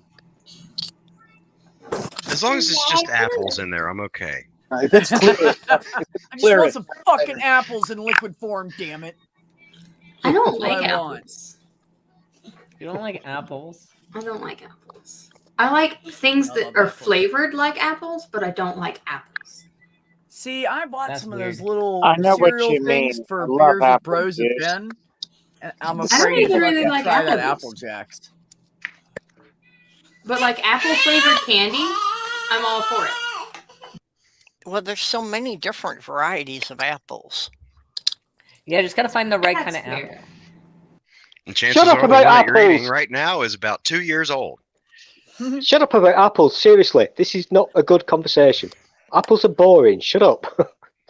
[SPEAKER 8] As long as it's just apples in there, I'm okay.
[SPEAKER 7] If it's clear,
[SPEAKER 1] I just want some fucking apples in liquid form, damn it.
[SPEAKER 2] I don't
[SPEAKER 1] That's what
[SPEAKER 2] like
[SPEAKER 1] I
[SPEAKER 2] apples.
[SPEAKER 3] You don't like apples?
[SPEAKER 2] I don't like apples. I like things
[SPEAKER 1] I
[SPEAKER 2] that
[SPEAKER 1] love
[SPEAKER 2] are
[SPEAKER 1] apples.
[SPEAKER 2] flavored like apples, but I don't like apples.
[SPEAKER 1] See, I bought
[SPEAKER 3] That's
[SPEAKER 1] some of those
[SPEAKER 3] weird.
[SPEAKER 1] little
[SPEAKER 4] I know what
[SPEAKER 1] cereal
[SPEAKER 4] you
[SPEAKER 1] things
[SPEAKER 4] mean.
[SPEAKER 1] for
[SPEAKER 4] I love
[SPEAKER 1] beers with
[SPEAKER 4] apple
[SPEAKER 1] bros and
[SPEAKER 4] juice.
[SPEAKER 1] Ben. And I'm
[SPEAKER 2] don't
[SPEAKER 1] afraid
[SPEAKER 2] even
[SPEAKER 1] to
[SPEAKER 2] really
[SPEAKER 1] fucking
[SPEAKER 2] like
[SPEAKER 1] try that
[SPEAKER 2] apple
[SPEAKER 1] Apple Jacks.
[SPEAKER 2] But like apple flavored candy, I'm all for it.
[SPEAKER 6] Well, there's so many different varieties of apples.
[SPEAKER 3] Yeah, just gotta find the right
[SPEAKER 2] That's
[SPEAKER 3] kind of
[SPEAKER 2] fair.
[SPEAKER 3] apple.
[SPEAKER 8] And chances
[SPEAKER 5] Shut up
[SPEAKER 8] are the
[SPEAKER 5] about
[SPEAKER 8] one that you're eating
[SPEAKER 5] apples.
[SPEAKER 8] right now is about 2 years old.
[SPEAKER 5] Shut up about apples. Seriously, this is not a good conversation. Apples are boring. Shut up.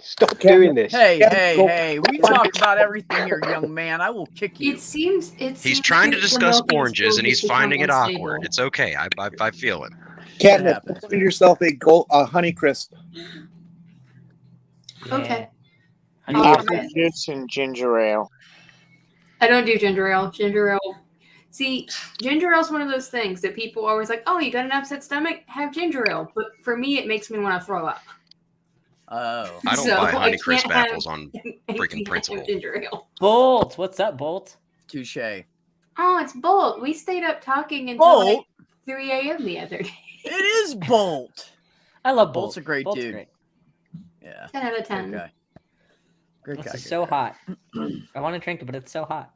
[SPEAKER 5] Stop doing this.
[SPEAKER 1] Hey,
[SPEAKER 7] Yeah,
[SPEAKER 1] hey,
[SPEAKER 7] go-
[SPEAKER 1] hey, we talk about everything here, young man. I will kick you.
[SPEAKER 2] It seems
[SPEAKER 8] He's trying to discuss oranges and he's finding it awkward. It's okay. I feel it.
[SPEAKER 7] Catnip,
[SPEAKER 1] happens,
[SPEAKER 7] find yourself a Honey Crisp.
[SPEAKER 2] Okay.
[SPEAKER 3] Honey
[SPEAKER 2] I'll
[SPEAKER 3] Crisp.
[SPEAKER 2] try
[SPEAKER 4] Apple
[SPEAKER 2] it.
[SPEAKER 4] juice and ginger ale.
[SPEAKER 2] I don't do ginger ale. Ginger ale. See, ginger ale is one of those things that people are always like, oh, you got an upset stomach? Have ginger ale. But for me, it makes me want to throw up.
[SPEAKER 1] Oh.
[SPEAKER 8] I don't
[SPEAKER 2] So,
[SPEAKER 8] buy
[SPEAKER 2] I
[SPEAKER 8] Honey Crisp
[SPEAKER 2] can't have-
[SPEAKER 8] apples on
[SPEAKER 2] I
[SPEAKER 8] freaking
[SPEAKER 2] can't have
[SPEAKER 8] principle.
[SPEAKER 2] ginger ale.
[SPEAKER 3] Bolt, what's up, Bolt?
[SPEAKER 1] Touche.
[SPEAKER 2] Oh, it's Bolt. We stayed up talking until like
[SPEAKER 1] Bolt?
[SPEAKER 2] 3 a.m. the other day.
[SPEAKER 1] It is Bolt.
[SPEAKER 3] I love Bolt.
[SPEAKER 1] Bolt's a great
[SPEAKER 3] Bolt's
[SPEAKER 1] dude.
[SPEAKER 3] great.
[SPEAKER 1] Yeah.
[SPEAKER 2] 10 out of
[SPEAKER 1] Great
[SPEAKER 2] 10.
[SPEAKER 1] guy. Great
[SPEAKER 3] This
[SPEAKER 1] guy.
[SPEAKER 3] is
[SPEAKER 1] good
[SPEAKER 3] so
[SPEAKER 1] guy.
[SPEAKER 3] hot. I want to drink it, but it's so hot.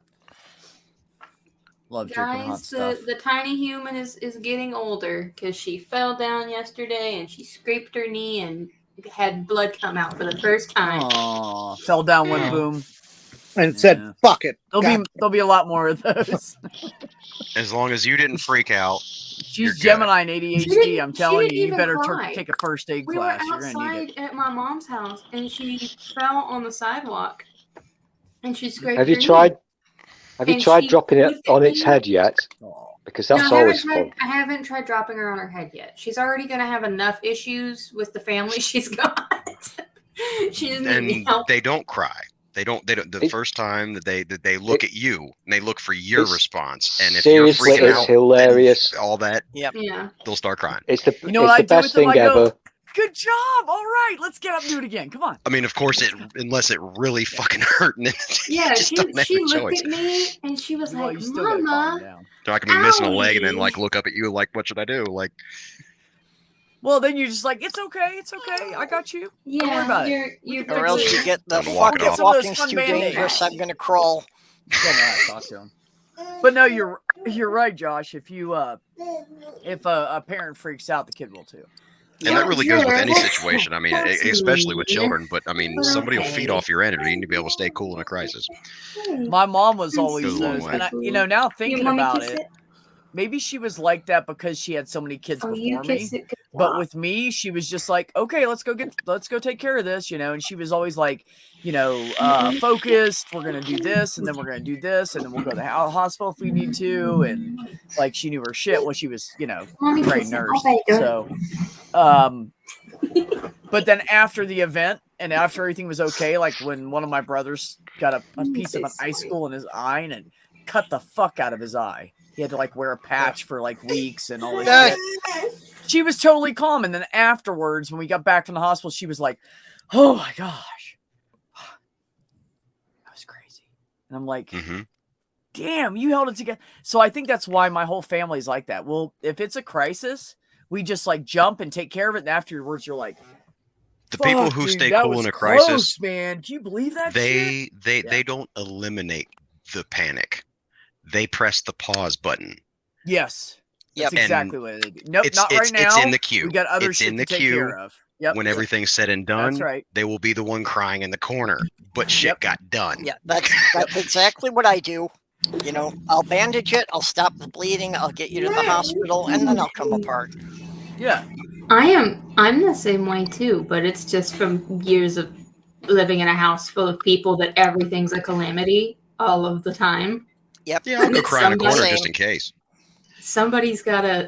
[SPEAKER 1] Love drinking hot
[SPEAKER 2] Guys,
[SPEAKER 1] stuff.
[SPEAKER 2] the tiny human is getting older because she fell down yesterday and she scraped her knee and had blood come out for the first time.
[SPEAKER 1] Aw, fell down one
[SPEAKER 3] Aw.
[SPEAKER 1] boom.
[SPEAKER 7] And said,
[SPEAKER 1] Yeah.
[SPEAKER 7] fuck it.
[SPEAKER 1] There'll be a lot more of those.
[SPEAKER 8] As long as you didn't freak out. You're
[SPEAKER 1] She's
[SPEAKER 8] good.
[SPEAKER 1] Gemini and ADHD. I'm
[SPEAKER 2] she
[SPEAKER 1] telling
[SPEAKER 2] didn't
[SPEAKER 1] you, you
[SPEAKER 2] even
[SPEAKER 1] better
[SPEAKER 2] cry.
[SPEAKER 1] take a first aid
[SPEAKER 2] We were
[SPEAKER 1] class. You're gonna need
[SPEAKER 2] outside
[SPEAKER 1] it.
[SPEAKER 2] at my mom's house and she fell on the sidewalk and she scraped
[SPEAKER 5] Have
[SPEAKER 2] her
[SPEAKER 5] you tried?
[SPEAKER 2] knee.
[SPEAKER 5] Have you
[SPEAKER 2] And
[SPEAKER 5] tried
[SPEAKER 2] she-
[SPEAKER 5] dropping it
[SPEAKER 2] with the
[SPEAKER 5] on its
[SPEAKER 2] knee-
[SPEAKER 5] head yet?
[SPEAKER 1] Aw.
[SPEAKER 5] Because
[SPEAKER 2] No,
[SPEAKER 5] that's
[SPEAKER 2] I
[SPEAKER 5] always
[SPEAKER 2] haven't,
[SPEAKER 5] fun.
[SPEAKER 2] tried, I haven't tried dropping her on her head yet. She's already going to have enough issues with the family she's got. She doesn't need any
[SPEAKER 8] And
[SPEAKER 2] help.
[SPEAKER 8] they don't cry. They don't. The
[SPEAKER 5] It-
[SPEAKER 8] first time that they look at you and they look for your
[SPEAKER 5] It's-
[SPEAKER 8] response, and if
[SPEAKER 5] seriously,
[SPEAKER 8] you're freaking
[SPEAKER 5] it's
[SPEAKER 8] out,
[SPEAKER 5] hilarious.
[SPEAKER 8] and all that,
[SPEAKER 2] Yeah.
[SPEAKER 8] they'll start crying.
[SPEAKER 5] It's the
[SPEAKER 1] You know what I
[SPEAKER 5] it's the
[SPEAKER 1] do
[SPEAKER 5] best
[SPEAKER 1] with them?
[SPEAKER 5] thing
[SPEAKER 1] I go,
[SPEAKER 5] ever.
[SPEAKER 1] Good job. All right, let's get up and do it again. Come on.
[SPEAKER 8] I mean, of course, unless it really fucking hurt, and then you
[SPEAKER 2] Yeah,
[SPEAKER 8] just don't have
[SPEAKER 2] she
[SPEAKER 8] a
[SPEAKER 2] looked
[SPEAKER 8] choice.
[SPEAKER 2] at me and she was
[SPEAKER 1] Well,
[SPEAKER 2] like,
[SPEAKER 1] you still gotta calm
[SPEAKER 2] Mama.
[SPEAKER 1] down.
[SPEAKER 8] So I can be missing a leg and then
[SPEAKER 2] Owie.
[SPEAKER 8] like look up at you like, what should I do? Like,
[SPEAKER 1] Well, then you're just like, it's okay. It's okay. I got you. worry
[SPEAKER 2] Yeah,
[SPEAKER 1] about it.
[SPEAKER 2] you're
[SPEAKER 6] Or else you get the
[SPEAKER 8] I'm walking
[SPEAKER 6] fuck
[SPEAKER 8] off.
[SPEAKER 6] it, walking's
[SPEAKER 1] Some of those
[SPEAKER 6] too
[SPEAKER 1] fun Band-Aids.
[SPEAKER 6] dangerous. I'm gonna crawl.
[SPEAKER 1] Still know how to talk to him. But no, you're right, Josh. If you if a parent freaks out, the kid will too.
[SPEAKER 8] and that really goes with any
[SPEAKER 2] That's-
[SPEAKER 8] situation. I mean,
[SPEAKER 2] that's
[SPEAKER 8] especially with
[SPEAKER 2] mean.
[SPEAKER 8] children. But I mean, somebody will feed
[SPEAKER 2] Okay.
[SPEAKER 8] off your energy. You need to be able to stay cool in a crisis.
[SPEAKER 1] My mom was
[SPEAKER 2] Goes
[SPEAKER 1] always
[SPEAKER 8] a long
[SPEAKER 1] those,
[SPEAKER 8] way.
[SPEAKER 1] and now thinking
[SPEAKER 2] You want me to
[SPEAKER 1] about
[SPEAKER 2] kiss
[SPEAKER 1] it, maybe she was like that because she had so many kids
[SPEAKER 2] Oh, you
[SPEAKER 1] before me.
[SPEAKER 2] kiss it. Good
[SPEAKER 1] But
[SPEAKER 2] job.
[SPEAKER 1] with me, she was just like, okay, let's go take care of this, and she was always like, focused. We're going to do this. And then we're going to do this. And then we'll go to the hospital if we need to. And like, she knew her shit when she was,
[SPEAKER 2] Mommy
[SPEAKER 1] great
[SPEAKER 2] kiss it.
[SPEAKER 1] nurse.
[SPEAKER 2] Oh, baby.
[SPEAKER 1] So, but then after the event and after everything was okay, like when one of my brothers got a piece of an icicle in his eye and it cut the fuck out of his eye. He had to like wear a patch for like weeks and all this shit. She was totally calm. And then afterwards, when we got back from the hospital, she was like, oh my gosh, that was crazy. And I'm like,
[SPEAKER 8] hmm
[SPEAKER 1] damn, you held it together. So I think that's why my whole family's like that. Well, if it's a crisis, we just like jump and take care of it. And afterwards, you're like,
[SPEAKER 8] The people
[SPEAKER 1] "Fuck,
[SPEAKER 8] who
[SPEAKER 1] dude,
[SPEAKER 8] stay
[SPEAKER 1] that
[SPEAKER 8] cool
[SPEAKER 1] was
[SPEAKER 8] in a crisis,
[SPEAKER 1] close, man. Can you believe that shit?
[SPEAKER 8] they don't eliminate the panic. They press the pause button.
[SPEAKER 1] Yes.
[SPEAKER 6] Yep.
[SPEAKER 1] That's exactly what they do. Nope, not right now.
[SPEAKER 8] It's in the queue.
[SPEAKER 1] We got other
[SPEAKER 8] It's
[SPEAKER 1] shit
[SPEAKER 8] in the
[SPEAKER 1] to take
[SPEAKER 8] queue.
[SPEAKER 1] care of. Yep.
[SPEAKER 8] When everything's said and done,
[SPEAKER 1] That's right.
[SPEAKER 8] they will be the one crying in the corner. But shit
[SPEAKER 1] Yep.
[SPEAKER 8] got done.
[SPEAKER 6] Yeah, that's exactly what I do. I'll bandage it, I'll stop the bleeding, I'll get you to the hospital, and then I'll come apart.
[SPEAKER 1] Yeah.
[SPEAKER 2] I'm the same way too, but it's just from years of living in a house full of people that everything's a calamity all of the time.
[SPEAKER 6] Yep.
[SPEAKER 8] Yeah, I'll go cry in the corner
[SPEAKER 6] Somebody-
[SPEAKER 8] just in case.
[SPEAKER 2] Somebody's gotta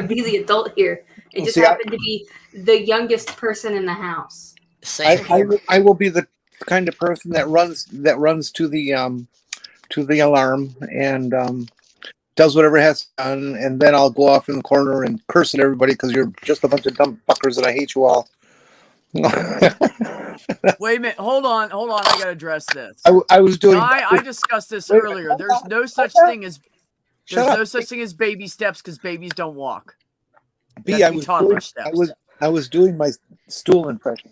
[SPEAKER 2] be the adult here. It just
[SPEAKER 7] See,
[SPEAKER 2] happened to be the youngest person in the house.
[SPEAKER 6] Same here.
[SPEAKER 7] I will be the kind of person that runs to the alarm and does whatever it has done, and then I'll go off in the corner and curse at everybody because you're just a bunch of dumb fuckers and I hate you all.
[SPEAKER 1] Wait a minute. Hold on. I gotta address this.
[SPEAKER 7] I was doing.
[SPEAKER 1] I discussed this
[SPEAKER 7] Wait a
[SPEAKER 1] earlier.
[SPEAKER 7] minute.
[SPEAKER 1] There's no such
[SPEAKER 7] Shut up.
[SPEAKER 1] thing as
[SPEAKER 7] Shut
[SPEAKER 1] there's no
[SPEAKER 7] up.
[SPEAKER 1] such thing as baby steps because babies don't walk.
[SPEAKER 7] B,
[SPEAKER 1] That's
[SPEAKER 7] I
[SPEAKER 1] be
[SPEAKER 7] was
[SPEAKER 1] toddler
[SPEAKER 7] doing,
[SPEAKER 1] steps.
[SPEAKER 7] I was doing my stool impression.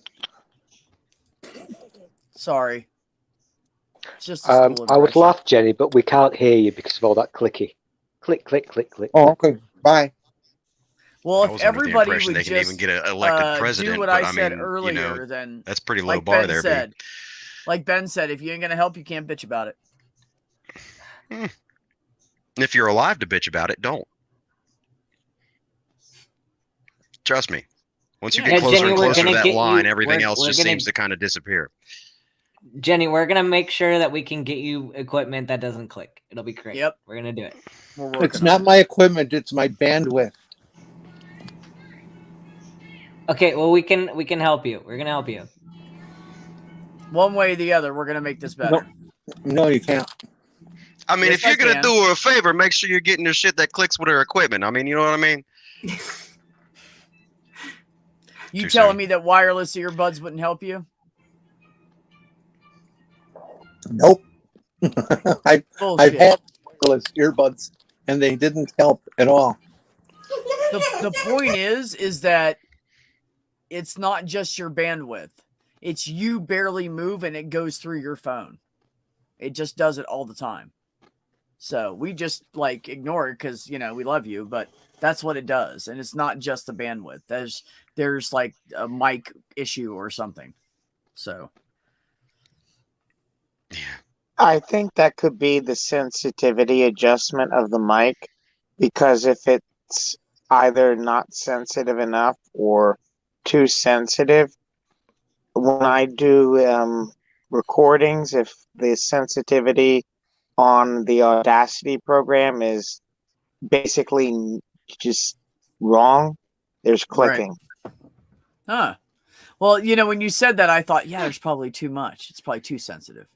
[SPEAKER 1] Sorry. It's just a school
[SPEAKER 5] I would
[SPEAKER 1] impression.
[SPEAKER 5] laugh, Jenny, but we can't hear you because of all that clicky. Click, click, click, click.
[SPEAKER 7] Oh, okay. Bye.
[SPEAKER 1] Well,
[SPEAKER 8] I
[SPEAKER 1] if
[SPEAKER 8] was under the
[SPEAKER 1] everybody
[SPEAKER 8] impression
[SPEAKER 1] would
[SPEAKER 8] they can even
[SPEAKER 1] just
[SPEAKER 8] get an elected president,
[SPEAKER 1] do what
[SPEAKER 8] but
[SPEAKER 1] I said
[SPEAKER 8] mean,
[SPEAKER 1] earlier,
[SPEAKER 8] you know,
[SPEAKER 1] then
[SPEAKER 8] that's pretty low
[SPEAKER 1] like
[SPEAKER 8] bar
[SPEAKER 1] Ben
[SPEAKER 8] there.
[SPEAKER 1] said, like Ben said, if you ain't gonna help, you can't bitch about it.
[SPEAKER 8] And if you're alive to bitch about it, don't. Trust me. Once you
[SPEAKER 3] Yeah,
[SPEAKER 8] get closer
[SPEAKER 3] Jenny,
[SPEAKER 8] and
[SPEAKER 3] we're
[SPEAKER 8] closer to
[SPEAKER 3] gonna
[SPEAKER 8] that
[SPEAKER 3] get
[SPEAKER 8] line,
[SPEAKER 3] you-
[SPEAKER 8] everything
[SPEAKER 3] we're-
[SPEAKER 8] else
[SPEAKER 3] we're
[SPEAKER 8] just
[SPEAKER 3] gonna-
[SPEAKER 8] seems to kind of disappear.
[SPEAKER 3] Jenny, we're gonna make sure that we can get you equipment that doesn't click. It'll be great.
[SPEAKER 1] Yep.
[SPEAKER 3] We're gonna do it.
[SPEAKER 1] We're working
[SPEAKER 7] It's
[SPEAKER 1] on
[SPEAKER 7] not
[SPEAKER 1] it.
[SPEAKER 7] my equipment; it's my bandwidth.
[SPEAKER 3] Okay, well we can help you. We're gonna help you.
[SPEAKER 1] One way or the other, we're gonna make this better.
[SPEAKER 7] No, you can't.
[SPEAKER 8] I mean,
[SPEAKER 1] Yes,
[SPEAKER 8] if you're
[SPEAKER 1] I
[SPEAKER 8] gonna
[SPEAKER 1] can.
[SPEAKER 8] do her a favor, make sure you're getting her shit that clicks with her equipment. I mean, you know what I mean?
[SPEAKER 1] You
[SPEAKER 8] Too
[SPEAKER 1] telling
[SPEAKER 8] soon.
[SPEAKER 1] me that wireless earbuds wouldn't help you?
[SPEAKER 7] Nope. I've
[SPEAKER 1] Bullshit.
[SPEAKER 7] had wireless earbuds, and they didn't help at all.
[SPEAKER 1] The point is that it's not just your bandwidth. It's you barely move and it goes through your phone. It just does it all the time. So we just like ignore it because we love you, but that's what it does. And it's not just the bandwidth. There's like a mic issue or something. So
[SPEAKER 8] Yeah.
[SPEAKER 4] I think that could be the sensitivity adjustment of the mic, because if it's either not sensitive enough or too sensitive, when I do recordings, if the sensitivity on the Audacity program is basically just wrong, there's clicking.
[SPEAKER 1] huh. Well, when you said that, I thought, yeah, there's probably too much. It's probably too sensitive.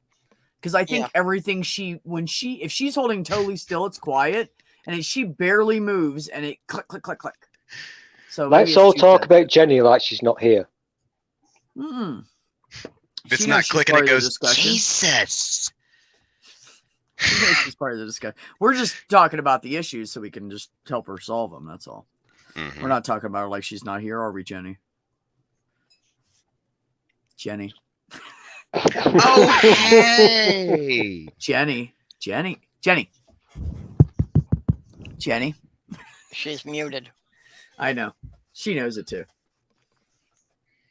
[SPEAKER 1] Because I think everything if she's holding totally still, it's quiet, and she barely moves, and it click, click, click, click. So maybe
[SPEAKER 5] Let's
[SPEAKER 1] it's
[SPEAKER 5] all
[SPEAKER 1] too
[SPEAKER 5] talk
[SPEAKER 1] sensitive.
[SPEAKER 5] about Jenny like she's not here.
[SPEAKER 1] Mm-mm.
[SPEAKER 8] If it's
[SPEAKER 1] She
[SPEAKER 8] not
[SPEAKER 1] knows she's
[SPEAKER 8] clicking,
[SPEAKER 1] part
[SPEAKER 8] it
[SPEAKER 1] of the
[SPEAKER 8] goes,
[SPEAKER 1] discussion.
[SPEAKER 8] Jesus.
[SPEAKER 1] She knows she's part of the discussion. We're just talking about the issues so we can just help her solve them. That's all.
[SPEAKER 8] Mhm.
[SPEAKER 1] We're not talking about her like she's not here, are we, Jenny? Jenny.
[SPEAKER 8] Oh, hey.
[SPEAKER 1] Jenny.
[SPEAKER 6] She's muted.
[SPEAKER 1] I know. She knows it too.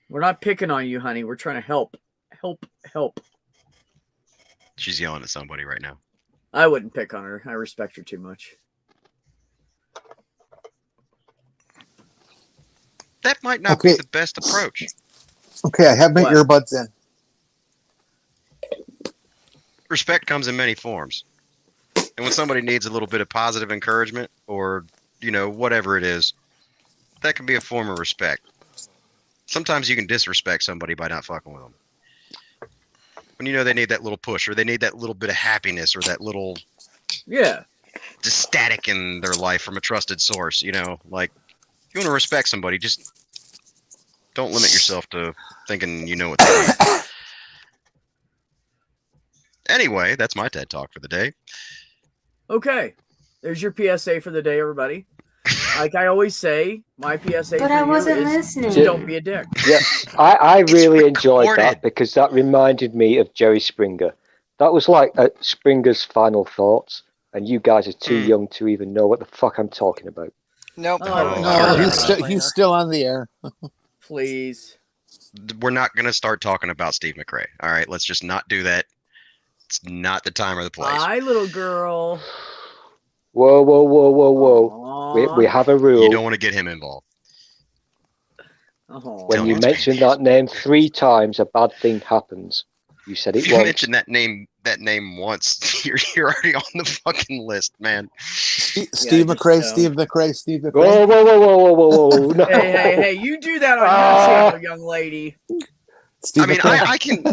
[SPEAKER 1] We're not picking on you, honey. We're trying to help. Help.
[SPEAKER 8] She's yelling at somebody right now.
[SPEAKER 1] I wouldn't pick on her. I respect her too much.
[SPEAKER 8] That might not
[SPEAKER 7] Okay.
[SPEAKER 8] be the best approach.
[SPEAKER 7] Okay, I have my
[SPEAKER 1] What?
[SPEAKER 7] earbuds in.
[SPEAKER 8] Respect comes in many forms. And when somebody needs a little bit of positive encouragement or, whatever it is, that can be a form of respect. Sometimes you can disrespect somebody by not fucking with them. When they need that little push or they need that little bit of happiness or that little
[SPEAKER 1] Yeah.
[SPEAKER 8] just static in their life from a trusted source, like if you want to respect somebody, just don't limit yourself to thinking you know what they need. Anyway, that's my TED Talk for the day.
[SPEAKER 1] Okay. There's your PSA for the day, everybody. Like I always say, my PSA
[SPEAKER 2] But
[SPEAKER 1] for
[SPEAKER 2] I
[SPEAKER 1] you
[SPEAKER 2] wasn't
[SPEAKER 1] is
[SPEAKER 2] listening.
[SPEAKER 1] don't be a dick.
[SPEAKER 5] Yeah, I really enjoyed
[SPEAKER 8] recorded.
[SPEAKER 5] that because that reminded me of Jerry Springer. That was like Springer's final thoughts, and you guys are too young to even know what the fuck I'm talking about.
[SPEAKER 6] Nope.
[SPEAKER 1] Oh, I don't
[SPEAKER 8] Oh,
[SPEAKER 1] know.
[SPEAKER 8] no,
[SPEAKER 7] He's still on the air.
[SPEAKER 1] Please.
[SPEAKER 8] We're not going to start talking about Steve McRae. All right, let's just not do that. It's not the time or the place.
[SPEAKER 1] Hi, little girl.
[SPEAKER 5] Whoa, whoa, whoa, whoa, whoa. We have a rule.
[SPEAKER 8] You don't want to get him involved.
[SPEAKER 1] Aw.
[SPEAKER 5] When
[SPEAKER 8] Tell
[SPEAKER 5] you
[SPEAKER 8] me it's
[SPEAKER 5] mention
[SPEAKER 8] babies.
[SPEAKER 5] that name 3 times, a bad thing happens. You said it
[SPEAKER 8] If you
[SPEAKER 5] once.
[SPEAKER 8] mention that name once, you're already on the fucking list, man.
[SPEAKER 7] Steve McRae.
[SPEAKER 5] Whoa, whoa, whoa, whoa, whoa, whoa, whoa! No.
[SPEAKER 1] Hey! You do that on your channel, young lady.
[SPEAKER 8] I mean, I can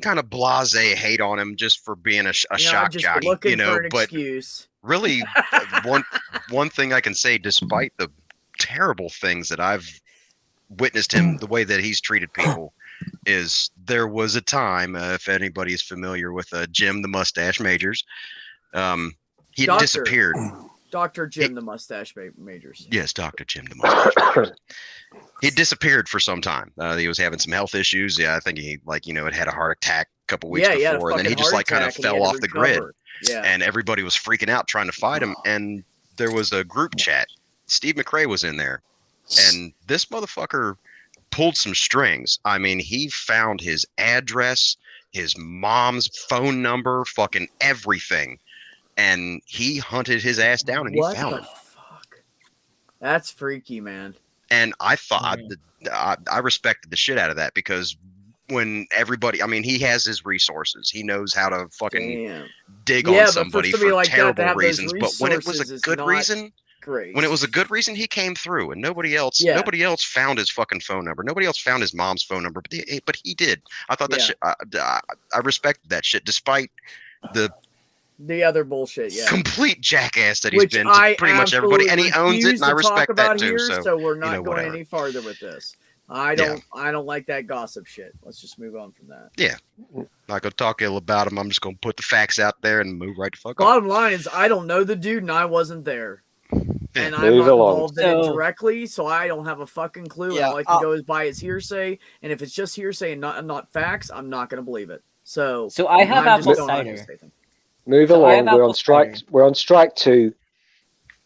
[SPEAKER 8] kind of blasé hate on him just for being a shock
[SPEAKER 1] just
[SPEAKER 8] jockey,
[SPEAKER 1] looking
[SPEAKER 8] you know.
[SPEAKER 1] for an
[SPEAKER 8] But
[SPEAKER 1] excuse.
[SPEAKER 8] really, one thing I can say, despite the terrible things that I've witnessed him, the way that he's treated people, is there was a time, if anybody is familiar with Jim the Mustache Majors, he had disappeared.
[SPEAKER 1] Dr. Jim the Mustache Majors.
[SPEAKER 8] Yes, Dr. Jim the Mustache Majors. He disappeared for some time. He was having some health issues. Yeah, I think he had had a heart attack a couple weeks before, and then he just kind of fell off the grid.
[SPEAKER 1] Yeah.
[SPEAKER 8] And everybody was freaking out trying to fight him. And there was a group chat. Steve McRae was in there, and this motherfucker pulled some strings. I mean, he found his address, his mom's phone number, fucking everything, and he hunted his ass down and he found it.
[SPEAKER 1] Fuck? That's freaky, man.
[SPEAKER 8] And I thought I respected the shit out of that, because when everybody, I mean, he has his resources. He knows how to fucking dig on somebody for like terrible reasons. But when it was a good reason,
[SPEAKER 1] great.
[SPEAKER 8] When it was a good reason, he came through, and nobody else found his fucking phone number. Nobody else found his mom's phone number, but he did. I thought that shit. I respected that shit, despite the
[SPEAKER 1] other bullshit,
[SPEAKER 8] complete jackass that he's been to pretty much everybody, and he owns it, and I respect that too.
[SPEAKER 1] So we're not going any farther with this. I don't like that gossip shit. Let's just move on from that.
[SPEAKER 8] Yeah, not gonna talk ill about him. I'm just gonna put the facts out there and move right the fuck on.
[SPEAKER 1] Bottom line is, I don't know the dude, and I wasn't there, and I'm
[SPEAKER 5] Move
[SPEAKER 1] not
[SPEAKER 5] along.
[SPEAKER 1] involved in it directly, so I don't have a fucking clue. And all I can go is by his hearsay, and if it's just hearsay and not facts, I'm not gonna believe it. So
[SPEAKER 3] I have apple cider.
[SPEAKER 5] Move along. We're on strike. We're on strike 2.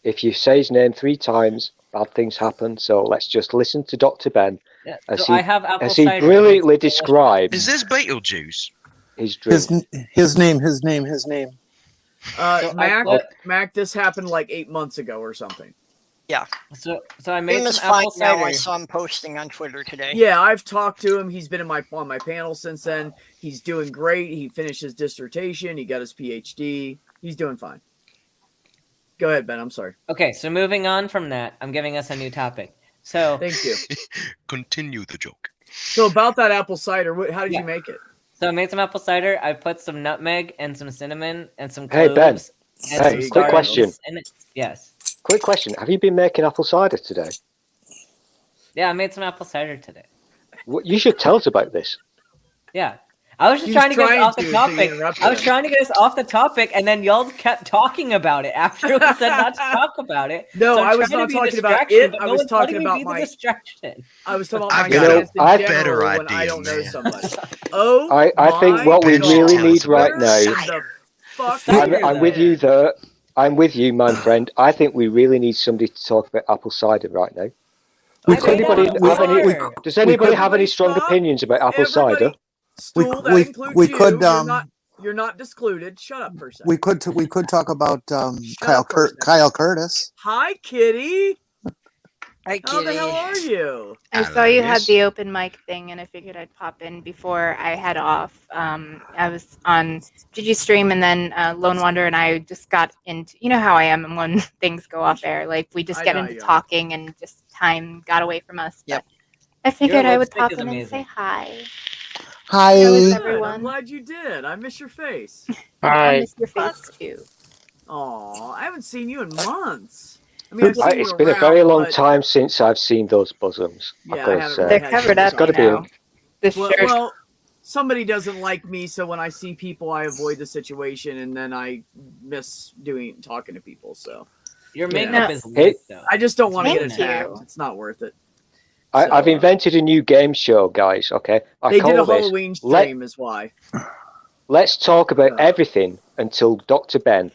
[SPEAKER 5] If you say his name 3 times, bad things happen. So let's just listen to Dr. Ben as he brilliantly describes.
[SPEAKER 8] Is this Beetlejuice?
[SPEAKER 5] His dream.
[SPEAKER 7] His name.
[SPEAKER 1] Mac, this happened like 8 months ago or something.
[SPEAKER 6] Yeah.
[SPEAKER 3] So I made some
[SPEAKER 6] fine
[SPEAKER 3] apple cider.
[SPEAKER 6] now. I saw him posting on Twitter today.
[SPEAKER 1] Yeah, I've talked to him. He's been on my panel since then. He's doing great. He finished his dissertation. He got his PhD. He's doing fine. Go ahead, Ben. I'm sorry.
[SPEAKER 3] Okay, so moving on from that, I'm giving us a new topic. So
[SPEAKER 1] thank you.
[SPEAKER 8] Continue the joke.
[SPEAKER 1] So about that apple cider, how did you make it?
[SPEAKER 3] So I made some apple cider. I put some nutmeg and some cinnamon and some cloves.
[SPEAKER 5] Hey, Ben.
[SPEAKER 3] And
[SPEAKER 5] Hey, quick question.
[SPEAKER 3] Yes.
[SPEAKER 5] Quick question. Have you been making apple cider today?
[SPEAKER 3] Yeah, I made some apple cider today.
[SPEAKER 5] You should tell us about this.
[SPEAKER 3] Yeah. I was just trying to get us off the topic. I was trying to get us off the topic, and then y'all kept talking about it after we said not to talk about it.
[SPEAKER 1] No,
[SPEAKER 3] so
[SPEAKER 1] I was not talking about it. I was talking about my
[SPEAKER 3] distraction.
[SPEAKER 1] I was talking about my
[SPEAKER 8] got
[SPEAKER 1] stance
[SPEAKER 8] a
[SPEAKER 1] in
[SPEAKER 8] better
[SPEAKER 1] general when
[SPEAKER 8] idea,
[SPEAKER 1] I don't know
[SPEAKER 8] man.
[SPEAKER 1] somebody. Oh,
[SPEAKER 5] I think what we really need right now. I'm with you there. I'm with you, my friend. I think we really need somebody to talk about apple cider right now. Does anybody have any strong opinions about apple cider?
[SPEAKER 1] Stool, that includes you. You're not discluded. Shut up for a second.
[SPEAKER 7] We could talk about Kyle Curtis.
[SPEAKER 1] Hi, Kitty.
[SPEAKER 6] Hi,
[SPEAKER 1] How the hell are you?
[SPEAKER 9] I saw you had the open mic thing, and I figured I'd pop in before I head off. I was on Gigi stream, and then Lone Wonder and I just got into. You know how I am when things go off air. Like we just get into talking, and just time got away from us.
[SPEAKER 6] Yep.
[SPEAKER 9] But I figured I would pop in and say hi.
[SPEAKER 7] Hi.
[SPEAKER 9] Everyone.
[SPEAKER 1] I'm glad you did. I miss your face.
[SPEAKER 9] I miss your face too.
[SPEAKER 1] Aw, I haven't seen you in months. I mean,
[SPEAKER 5] it's been a very long time since I've seen those bosoms.
[SPEAKER 1] Yeah,
[SPEAKER 9] they're covered up now.
[SPEAKER 1] Well, somebody doesn't like me, so when I see people, I avoid the situation, and then I miss talking to people. So
[SPEAKER 3] your makeup is lit, though.
[SPEAKER 1] I just don't want to get attacked. It's not worth it.
[SPEAKER 5] I've invented a new game show, guys. Okay,
[SPEAKER 1] they did a Halloween stream, is why.
[SPEAKER 5] Let's talk about everything until Dr. Ben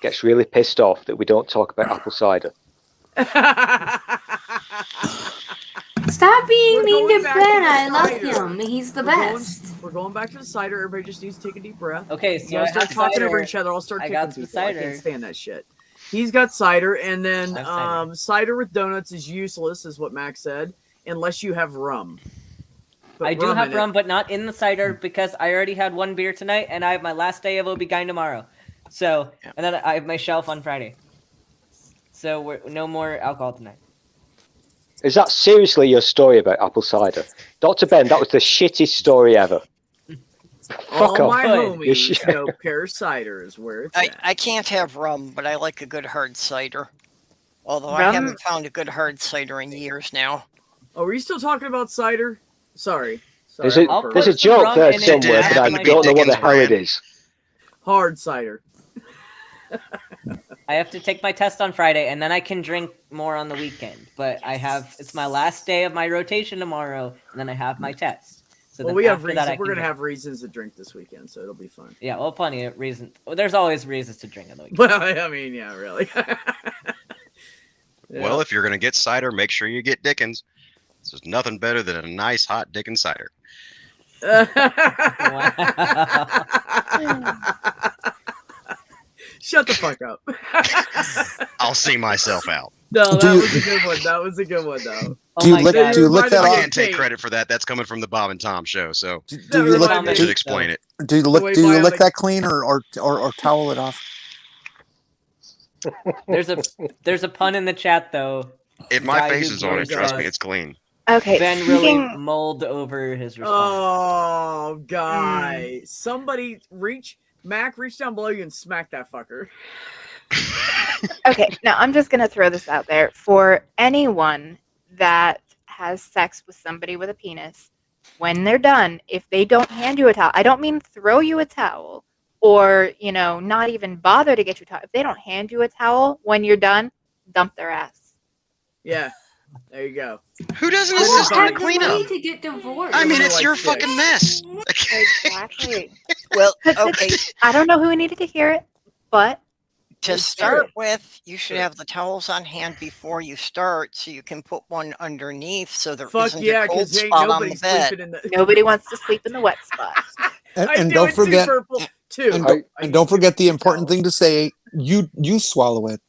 [SPEAKER 5] gets really pissed off that we don't talk about apple cider.
[SPEAKER 2] Stop being mean to Ben. I love him. He's the best.
[SPEAKER 1] We're going back to the cider. Everybody just needs to take a deep breath.
[SPEAKER 3] Okay, so
[SPEAKER 1] you gotta start talking over each other. I'll start kicking people. I can't stand that shit. He's got cider, and then cider with donuts is useless, is what Max said, unless you have rum.
[SPEAKER 3] I do have rum, but not in the cider because I already had one beer tonight, and I have my last day of Obigine tomorrow. So, and then I have my shelf on Friday. So no more alcohol tonight.
[SPEAKER 5] Is that seriously your story about apple cider? Dr. Ben, that was the shittest story ever. Fuck
[SPEAKER 1] all
[SPEAKER 5] off.
[SPEAKER 1] my homies know pear cider is where it's at.
[SPEAKER 6] I can't have rum, but I like a good hard cider. Although I
[SPEAKER 9] Rum-
[SPEAKER 6] haven't found a good hard cider in years now.
[SPEAKER 1] Oh, are you still talking about cider? Sorry.
[SPEAKER 5] There's a joke there somewhere, but I don't know what the hell it is.
[SPEAKER 1] Hard cider.
[SPEAKER 3] I have to take my test on Friday, and then I can drink more on the weekend. But it's my last day of my rotation tomorrow, and then I have my test. So
[SPEAKER 1] well, we have reasons. We're gonna have reasons to drink this weekend, so it'll be fun.
[SPEAKER 3] Yeah, well, plenty of reasons. Well, there's always reasons to drink on the weekend.
[SPEAKER 1] Well, I mean, yeah, really. Yeah.
[SPEAKER 8] Well, if you're gonna get cider, make sure you get Dickens. There's nothing better than a nice hot Dickens cider.
[SPEAKER 1] Shut the fuck up.
[SPEAKER 8] I'll see myself out.
[SPEAKER 1] No, that was a good one. That was a good one, though.
[SPEAKER 7] Do you lick that
[SPEAKER 8] I
[SPEAKER 7] off?
[SPEAKER 8] can't take credit for that. That's coming from the Bob and Tom show. So
[SPEAKER 7] Do you lick?
[SPEAKER 8] should explain it.
[SPEAKER 7] Do you lick that clean or towel it off?
[SPEAKER 3] There's a pun in the chat though.
[SPEAKER 8] If my face is on it, trust me, it's clean.
[SPEAKER 9] Okay.
[SPEAKER 3] Ben really mulled over his response.
[SPEAKER 1] Oh, guy. Somebody reach down below you and smack that fucker.
[SPEAKER 9] Okay, now I'm just going to throw this out there. For anyone that has sex with somebody with a penis, when they're done, if they don't hand you a towel, I don't mean throw you a towel or, not even bother to get you a towel. If they don't hand you a towel when you're done, dump their ass.
[SPEAKER 1] Yeah, there you go.
[SPEAKER 8] Who doesn't assist on the cleanup?
[SPEAKER 2] To get divorced.
[SPEAKER 8] I mean, it's your fucking mess.
[SPEAKER 9] Exactly.
[SPEAKER 6] Well, okay.
[SPEAKER 9] I don't know who needed to hear it, but
[SPEAKER 6] To start with, you should have the towels on hand before you start, so you can put one underneath, so there isn't a cold spot on the bed.
[SPEAKER 9] Nobody wants to sleep in the wet spot.
[SPEAKER 7] And don't forget, and don't forget the important thing to say. You swallow it.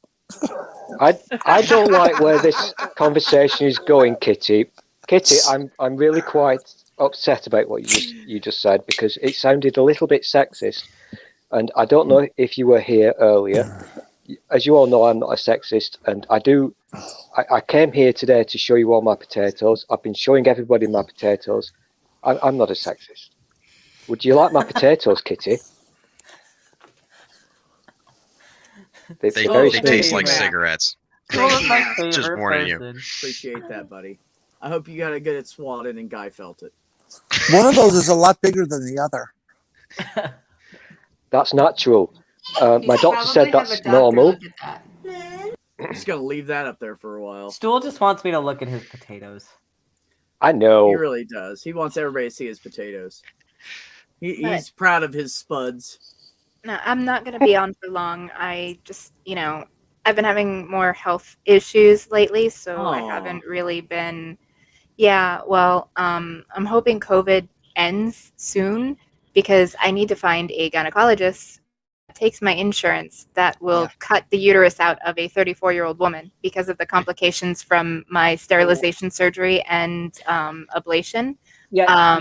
[SPEAKER 5] I don't like where this conversation is going, Kitty. Kitty, I'm really quite upset about what you just said because it sounded a little bit sexist. And I don't know if you were here earlier. As you all know, I'm not a sexist, and I came here today to show you all my potatoes. I've been showing everybody my potatoes. I'm not a sexist. Would you like my potatoes, Kitty?
[SPEAKER 8] They taste like cigarettes. Just warning you.
[SPEAKER 1] Appreciate that, buddy. I hope you got a good at swatting and Guy felt it.
[SPEAKER 7] One of those is a lot bigger than the other.
[SPEAKER 5] That's natural. My doctor said that's normal.
[SPEAKER 1] I'm just gonna leave that up there for a while.
[SPEAKER 3] Stool just wants me to look at his potatoes.
[SPEAKER 5] I know.
[SPEAKER 1] He really does. He wants everybody to see his potatoes. He's proud of his spuds.
[SPEAKER 9] No, I'm not going to be on for long. I just, I've been having more health issues lately, so I haven't really been. Yeah, well, I'm hoping COVID ends soon because I need to find a gynecologist that takes my insurance that will cut the uterus out of a 34-year-old woman because of the complications from my sterilization surgery and ablation.
[SPEAKER 3] Yeah,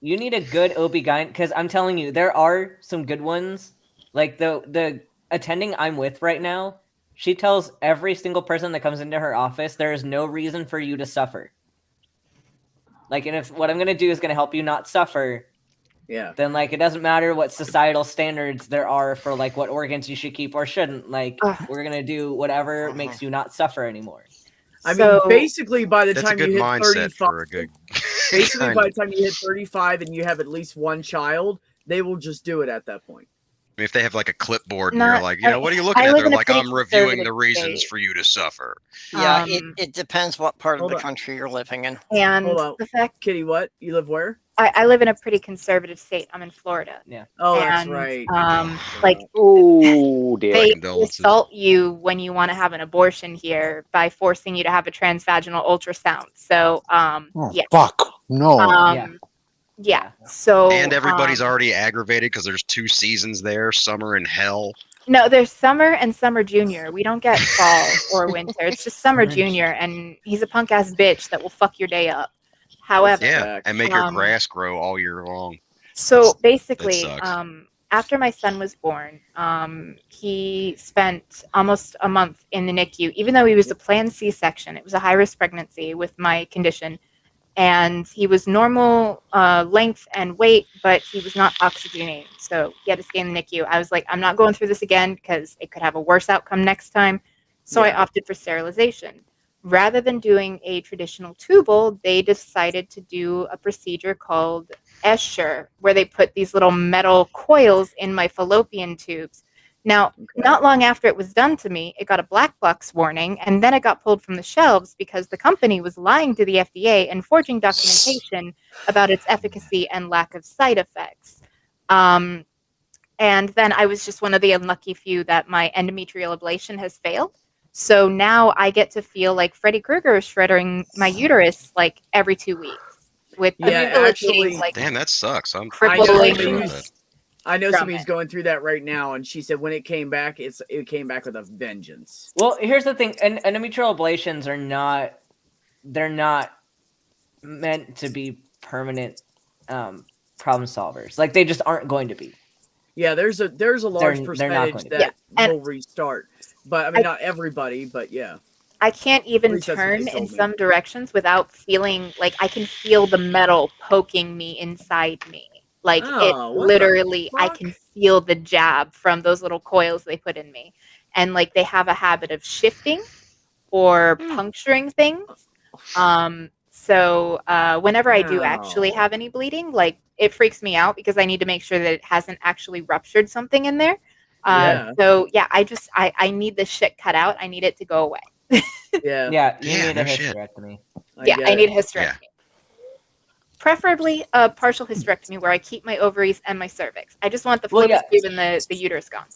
[SPEAKER 3] you need a good OB-GYN because I'm telling you, there are some good ones. Like the attending I'm with right now, she tells every single person that comes into her office, there is no reason for you to suffer. Like, and if what I'm going to do is going to help you not suffer, then like it doesn't matter what societal standards there are for like what organs you should keep or shouldn't. Like, we're going to do whatever makes you not suffer anymore.
[SPEAKER 1] I mean, basically, by the time you hit
[SPEAKER 8] mindset
[SPEAKER 1] 35,
[SPEAKER 8] for a good
[SPEAKER 1] basically by the time you hit 35 and you have at least one child, they will just do it at that point.
[SPEAKER 8] I mean, if they have like a clipboard and you're like, what are you looking at? They're like, I'm reviewing the reasons for you to suffer.
[SPEAKER 6] Yeah, it depends what part of the country you're living in.
[SPEAKER 9] And
[SPEAKER 1] the fact, Kitty, what? You live where?
[SPEAKER 9] I live in a pretty conservative state. I'm in Florida.
[SPEAKER 3] Yeah.
[SPEAKER 1] Oh, that's right.
[SPEAKER 9] Like,
[SPEAKER 5] oh dear.
[SPEAKER 9] They assault you when you want to have an abortion here by forcing you to have a transvaginal ultrasound. So, yeah.
[SPEAKER 7] Fuck no.
[SPEAKER 9] Yeah. So.
[SPEAKER 8] And everybody's already aggravated because there's 2 seasons there: summer and hell.
[SPEAKER 9] No, there's summer and summer junior. We don't get fall or winter. It's just summer junior, and he's a punk ass bitch that will fuck your day up. However,
[SPEAKER 8] Yeah, and make your grass grow all year long.
[SPEAKER 9] So basically,
[SPEAKER 8] sucks.
[SPEAKER 9] after my son was born, he spent almost a month in the NICU, even though he was a planned C-section. It was a high-risk pregnancy with my condition. And he was normal length and weight, but he was not oxygenating. So he had to stay in the NICU. I was like, I'm not going through this again because it could have a worse outcome next time. So I opted for sterilization. Rather than doing a traditional tubal, they decided to do a procedure called Escher, where they put these little metal coils in my fallopian tubes. Now, not long after it was done to me, it got a black box warning, and then it got pulled from the shelves because the company was lying to the FDA and forging documentation about its efficacy and lack of side effects. And then I was just one of the unlucky few that my endometrial ablation has failed. So now I get to feel like Freddy Krueger is shredding my uterus like every 2 weeks. With
[SPEAKER 1] actually,
[SPEAKER 9] like,
[SPEAKER 8] damn, that sucks. I'm
[SPEAKER 1] I know somebody's going through that right now, and she said when it came back, it came back with a vengeance.
[SPEAKER 3] Well, here's the thing: endometrial ablations are not meant to be permanent problem solvers. Like they just aren't going to be.
[SPEAKER 1] Yeah, there's a large percentage that will restart, but I mean not everybody, but yeah.
[SPEAKER 9] I can't even turn in some directions without feeling like I can feel the metal poking me inside me. Like literally, I can feel the jab from those little coils they put in me. And like they have a habit of shifting or puncturing things. So whenever I do actually have any bleeding, like it freaks me out because I need to make sure that it hasn't actually ruptured something in there. So yeah, I need this shit cut out. I need it to go away.
[SPEAKER 3] You need a hysterectomy.
[SPEAKER 9] I need a hysterectomy. Preferably a partial hysterectomy where I keep my ovaries and my cervix. I just want the fallopian tube and the uterus gone.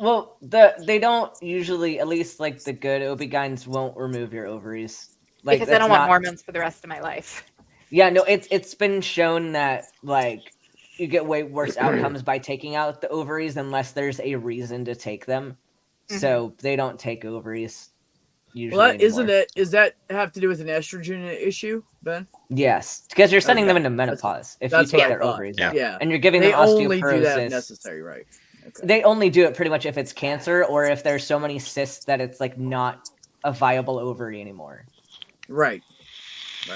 [SPEAKER 3] Well, they don't usually, at least like the good OB-GYNs won't remove your ovaries. Like,
[SPEAKER 9] because I don't want hormones for the rest of my life.
[SPEAKER 3] Yeah, no, it's been shown that like you get way worse outcomes by taking out the ovaries unless there's a reason to take them. So they don't take ovaries.
[SPEAKER 1] Well, does that have to do with an estrogen issue, Ben?
[SPEAKER 3] Yes, because you're sending them into menopause if you take their ovaries out.
[SPEAKER 1] Yeah,
[SPEAKER 3] and you're giving them osteoporosis. They only do that
[SPEAKER 1] if necessary, right? Okay.
[SPEAKER 3] They only do it pretty much if it's cancer or if there's so many cysts that it's like not a viable ovary anymore.
[SPEAKER 1] Right.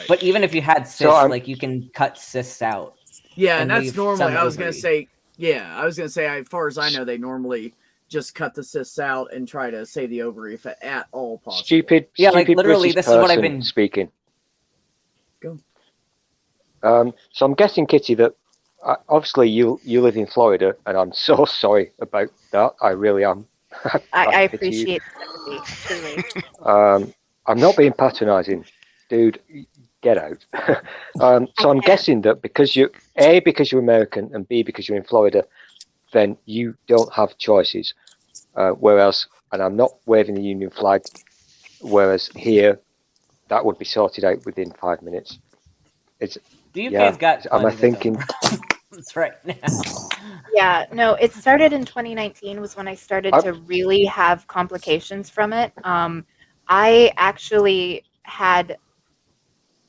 [SPEAKER 3] But even if you had cysts, like you can cut cysts out.
[SPEAKER 1] Yeah, and that's normally. I was gonna say, as far as I know, they normally just cut the cysts out and try to save the ovary if at all possible.
[SPEAKER 5] Stupid
[SPEAKER 3] like literally,
[SPEAKER 5] British
[SPEAKER 3] this is what I've been
[SPEAKER 5] speaking.
[SPEAKER 1] Go.
[SPEAKER 5] So I'm guessing, Kitty, that obviously you live in Florida, and I'm so sorry about that. I really am.
[SPEAKER 9] I appreciate that, truly.
[SPEAKER 5] I'm not being patronising, dude. Get out. So I'm guessing that because you're American, and B, because you're in Florida, then you don't have choices. Whereas, and I'm not waving the Union flag, whereas here, that would be sorted out within 5 minutes.
[SPEAKER 3] Guys got?
[SPEAKER 5] Am I thinking?
[SPEAKER 3] That's right now.
[SPEAKER 9] Yeah, no, it started in 2019 was when I started to really have complications from it. I actually had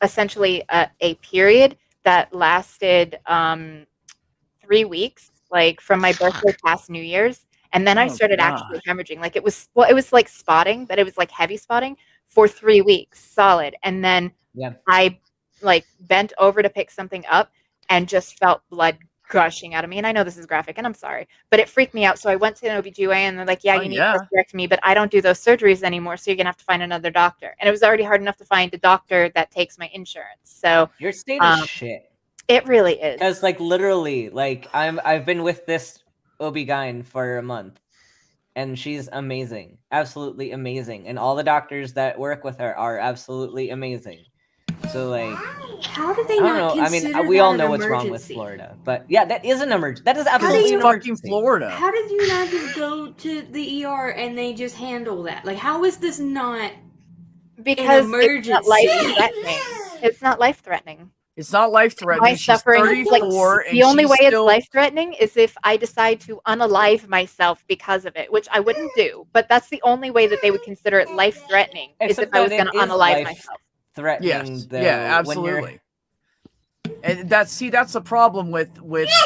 [SPEAKER 9] essentially a period that lasted 3 weeks. Like from my birthday past New Year's, and then I started actually hemorrhaging. Like it was like spotting, but it was like heavy spotting for 3 weeks solid. And then I like bent over to pick something up and just felt blood gushing out of me. And I know this is graphic, and I'm sorry, but it freaked me out. So I went to an OBGYN, and they're like, you need to correct me, but I don't do those surgeries anymore. So you're gonna have to find another doctor. And it was already hard enough to find a doctor that takes my insurance. So
[SPEAKER 3] your state is shit.
[SPEAKER 9] It really is.
[SPEAKER 3] Because like literally, like I've been with this OB-GYN for a month, and she's amazing, absolutely amazing, and all the doctors that work with her are absolutely amazing. So like,
[SPEAKER 2] how do they not consider
[SPEAKER 3] I mean, we all know what's wrong with Florida, but yeah, that is an emergency. That is absolutely an emergency.
[SPEAKER 1] Florida.
[SPEAKER 2] How did you not just go to the ER and they just handle that? Like, how is this not?
[SPEAKER 9] Because it's not life-threatening. It's not life-threatening.
[SPEAKER 1] It's not life-threatening.
[SPEAKER 9] My suffering is like the only way it's life-threatening is if I decide to unalive myself because of it, which I wouldn't do. But that's the only way that they would consider it life-threatening is if I was going to unalive myself.
[SPEAKER 3] Threatening,
[SPEAKER 1] yes. Yeah, absolutely. And that's the problem with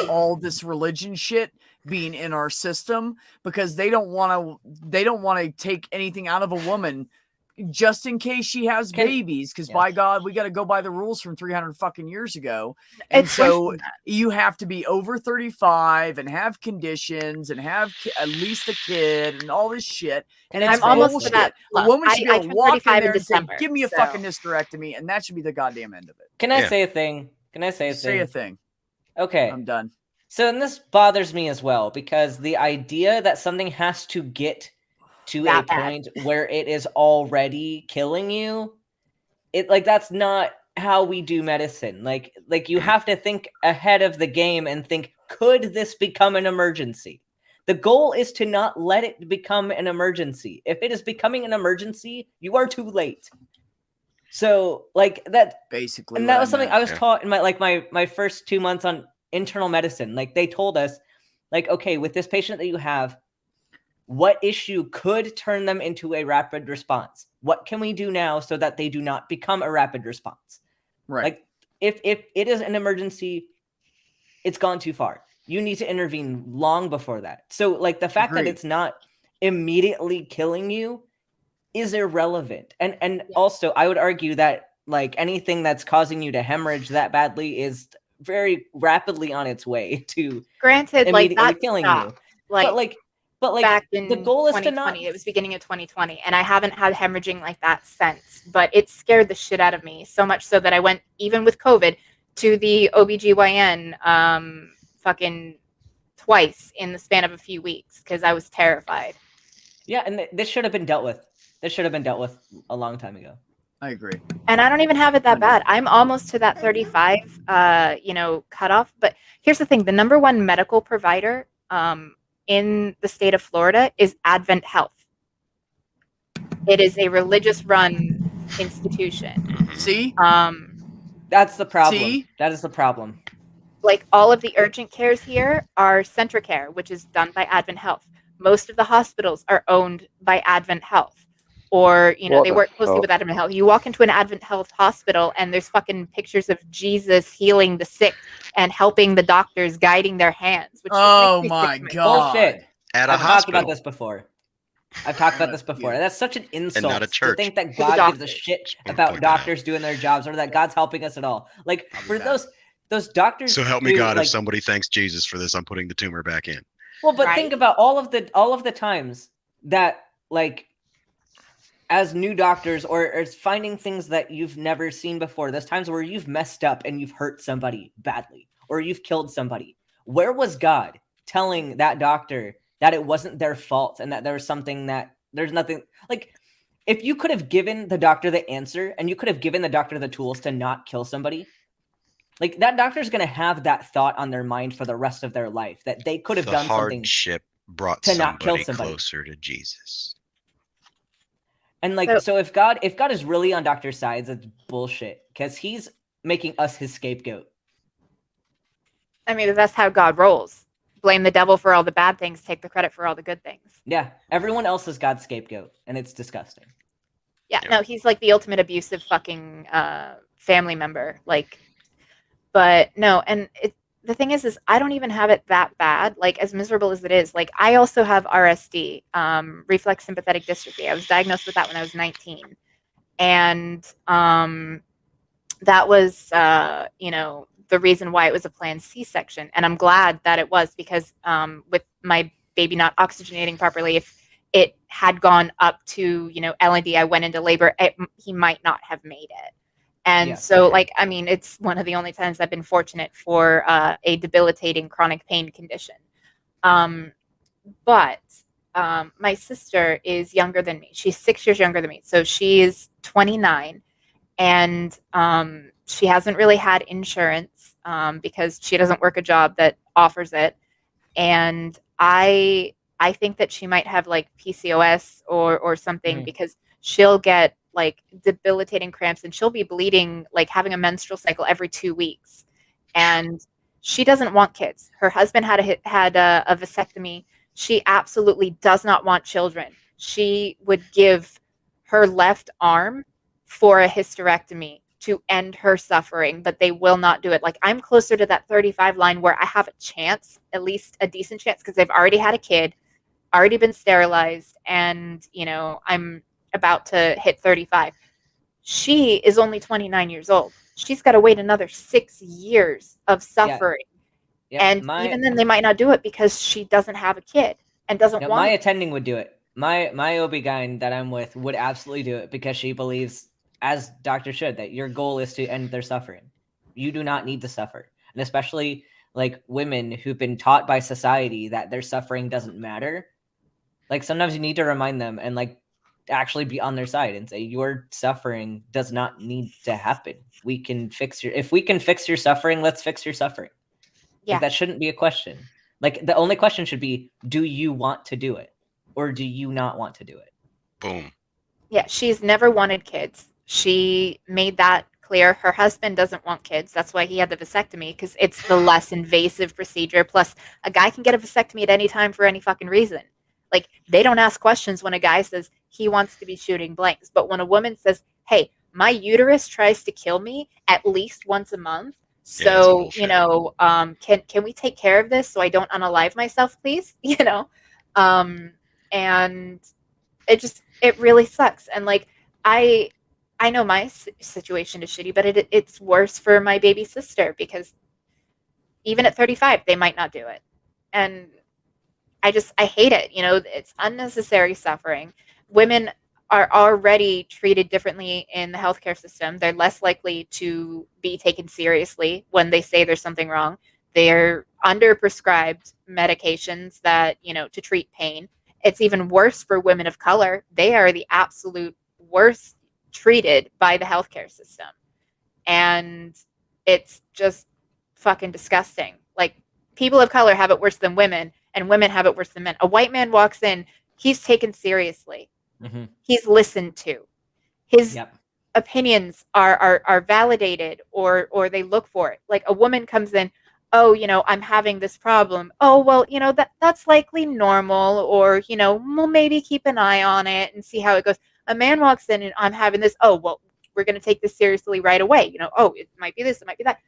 [SPEAKER 1] all this religion shit being in our system, because they don't want to take anything out of a woman just in case she has babies, because by God, we got to go by the rules from 300 fucking years ago. And so you have to be over 35 and have conditions and have at least a kid and all this shit. And it's
[SPEAKER 9] I'm almost to that.
[SPEAKER 1] A woman should be able to walk in there and say,
[SPEAKER 9] December,
[SPEAKER 1] give me a fucking hysterectomy, and that should be the goddamn end of it.
[SPEAKER 3] Can I say a thing? Say
[SPEAKER 1] a thing.
[SPEAKER 3] Okay.
[SPEAKER 1] I'm done.
[SPEAKER 3] So, and this bothers me as well, because the idea that something has to get to a point where it is already killing you, that's not how we do medicine. Like you have to think ahead of the game and think, could this become an emergency? The goal is to not let it become an emergency. If it is becoming an emergency, you are too late. So that basically, and that was something I was taught in my first 2 months on internal medicine. Like, they told us, okay, with this patient that you have, what issue could turn them into a rapid response? What can we do now so that they do not become a rapid response?
[SPEAKER 1] Right.
[SPEAKER 3] Like, if it is an emergency, it's gone too far. You need to intervene long before that. So, the fact that it's not immediately killing you is irrelevant. And also, I would argue that, anything that's causing you to hemorrhage that badly is very rapidly on its way to immediately killing you. But
[SPEAKER 9] back in
[SPEAKER 3] the goal is to not.
[SPEAKER 9] It was beginning of 2020, and I haven't had hemorrhaging like that since. But it scared the shit out of me, so much so that I went, even with COVID, to the OBGYN fucking twice in the span of a few weeks because I was terrified.
[SPEAKER 3] Yeah, and this should have been dealt with. This should have been dealt with a long time ago.
[SPEAKER 1] I agree.
[SPEAKER 9] And I don't even have it that bad. I'm almost to that 35, cutoff. But here's the thing: the number one medical provider, in the state of Florida is Advent Health. It is a religious-run institution.
[SPEAKER 1] See?
[SPEAKER 3] That's the problem.
[SPEAKER 1] See?
[SPEAKER 3] That is the problem.
[SPEAKER 9] All of the urgent cares here are Centricare, which is done by Advent Health. Most of the hospitals are owned by Advent Health. Or, they work closely with Advent Health. You walk into an Advent Health hospital and there's fucking pictures of Jesus healing the sick and helping the doctors, guiding their hands. Which
[SPEAKER 1] my God.
[SPEAKER 3] Bullshit.
[SPEAKER 8] I've
[SPEAKER 3] talked about this before. That's such an insult
[SPEAKER 8] not a church.
[SPEAKER 3] to think that God gives a shit about doctors doing their jobs or that God's helping us at all. For those doctors.
[SPEAKER 8] So help me God, if somebody thanks Jesus for this, I'm putting the tumor back in.
[SPEAKER 3] Well, but think about all of the times that as new doctors or as finding things that you've never seen before, there's times where you've messed up and you've hurt somebody badly or you've killed somebody. Where was God telling that doctor that it wasn't their fault and that there was something that there's nothing if you could have given the doctor the answer and you could have given the doctor the tools to not kill somebody, that doctor's going to have that thought on their mind for the rest of their life, that they could have done something
[SPEAKER 8] hardship brought
[SPEAKER 3] to not kill somebody
[SPEAKER 8] closer to Jesus.
[SPEAKER 3] And so if God is really on doctor's side, it's bullshit because he's making us his scapegoat.
[SPEAKER 9] I mean, that's how God rolls. Blame the devil for all the bad things, take the credit for all the good things.
[SPEAKER 3] Yeah, everyone else is God's scapegoat, and it's disgusting.
[SPEAKER 9] Yeah, no, he's the ultimate abusive fucking family member. But no, and the thing is I don't even have it that bad. As miserable as it is, I also have RSD, reflex sympathetic dystrophy. I was diagnosed with that when I was 19, and that was the reason why it was a planned C-section. And I'm glad that it was, because with my baby not oxygenating properly, if it had gone up to L&D, I went into labor, he might not have made it. And it's one of the only times I've been fortunate for a debilitating chronic pain condition. But my sister is younger than me. She's 6 years younger than me. So she is 29, and she hasn't really had insurance because she doesn't work a job that offers it. And I think that she might have PCOS or something, because she'll get debilitating cramps and she'll be bleeding, having a menstrual cycle every 2 weeks. And she doesn't want kids. Her husband had a vasectomy. She absolutely does not want children. She would give her left arm for a hysterectomy to end her suffering, but they will not do it. Like, I'm closer to that 35 line where I have a chance, at least a decent chance, because they've already had a kid, already been sterilized, and, you know, I'm about to hit 35. She is only 29 years old. She's got to wait another 6 years of suffering.
[SPEAKER 3] Yeah.
[SPEAKER 9] And even then, they might not do it because she doesn't have a kid and doesn't want
[SPEAKER 3] my
[SPEAKER 9] it.
[SPEAKER 3] attending would do it. My OB-GYN that I'm with would absolutely do it because she believes, as doctor should, that your goal is to end their suffering. You do not need to suffer. And especially like women who've been taught by society that their suffering doesn't matter. Like, sometimes you need to remind them and like actually be on their side and say, your suffering does not need to happen. If we can fix your suffering, let's fix your suffering.
[SPEAKER 9] Yeah.
[SPEAKER 3] Like, that shouldn't be a question. Like, the only question should be, do you want to do it? Or do you not want to do it?
[SPEAKER 8] Boom.
[SPEAKER 9] Yeah, she's never wanted kids. She made that clear. Her husband doesn't want kids. That's why he had the vasectomy, because it's the less invasive procedure. Plus, a guy can get a vasectomy at any time for any fucking reason. Like, they don't ask questions when a guy says he wants to be shooting blanks. But when a woman says, hey, my uterus tries to kill me at least once a month, so, you know, can we take care of this so I don't unalive myself, please? You know? And it really sucks. And like, I know my situation is shitty, but it's worse for my baby sister, because even at 35, they might not do it. And I hate it. You know, it's unnecessary suffering. Women are already treated differently in the healthcare system. They're less likely to be taken seriously when they say there's something wrong. They're under prescribed medications that, you know, to treat pain. It's even worse for women of color. They are the absolute worst treated by the healthcare system. And it's just fucking disgusting. Like, people of color have it worse than women, and women have it worse than men. A white man walks in, he's taken seriously.
[SPEAKER 3] Mm-hmm.
[SPEAKER 9] He's listened to. His opinions are validated, or they look for it. Like, a woman comes in, oh, you know, I'm having this problem. Oh, well, you know, that's likely normal, or, you know, we'll maybe keep an eye on it and see how it goes. A man walks in and I'm having this, oh, well, we're going to take this seriously right away. You know, oh, it might be this, it might be that.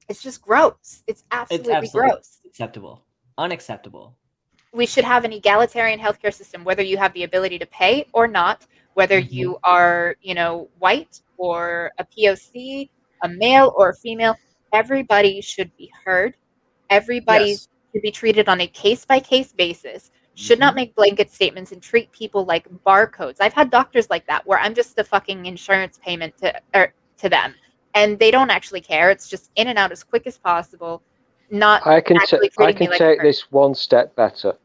[SPEAKER 9] It's just gross. It's absolutely gross.
[SPEAKER 3] Unacceptable.
[SPEAKER 9] We should have an egalitarian healthcare system, whether you have the ability to pay or not, whether you are, you know, white or a POC, a male or a female. Everybody should be heard. Everybody should be treated on a case-by-case basis. Should not make blanket statements and treat people like barcodes. I've had doctors like that where I'm just a fucking insurance payment to them, and they don't actually care. It's just in and out as quick as possible.
[SPEAKER 5] I can take this one step better.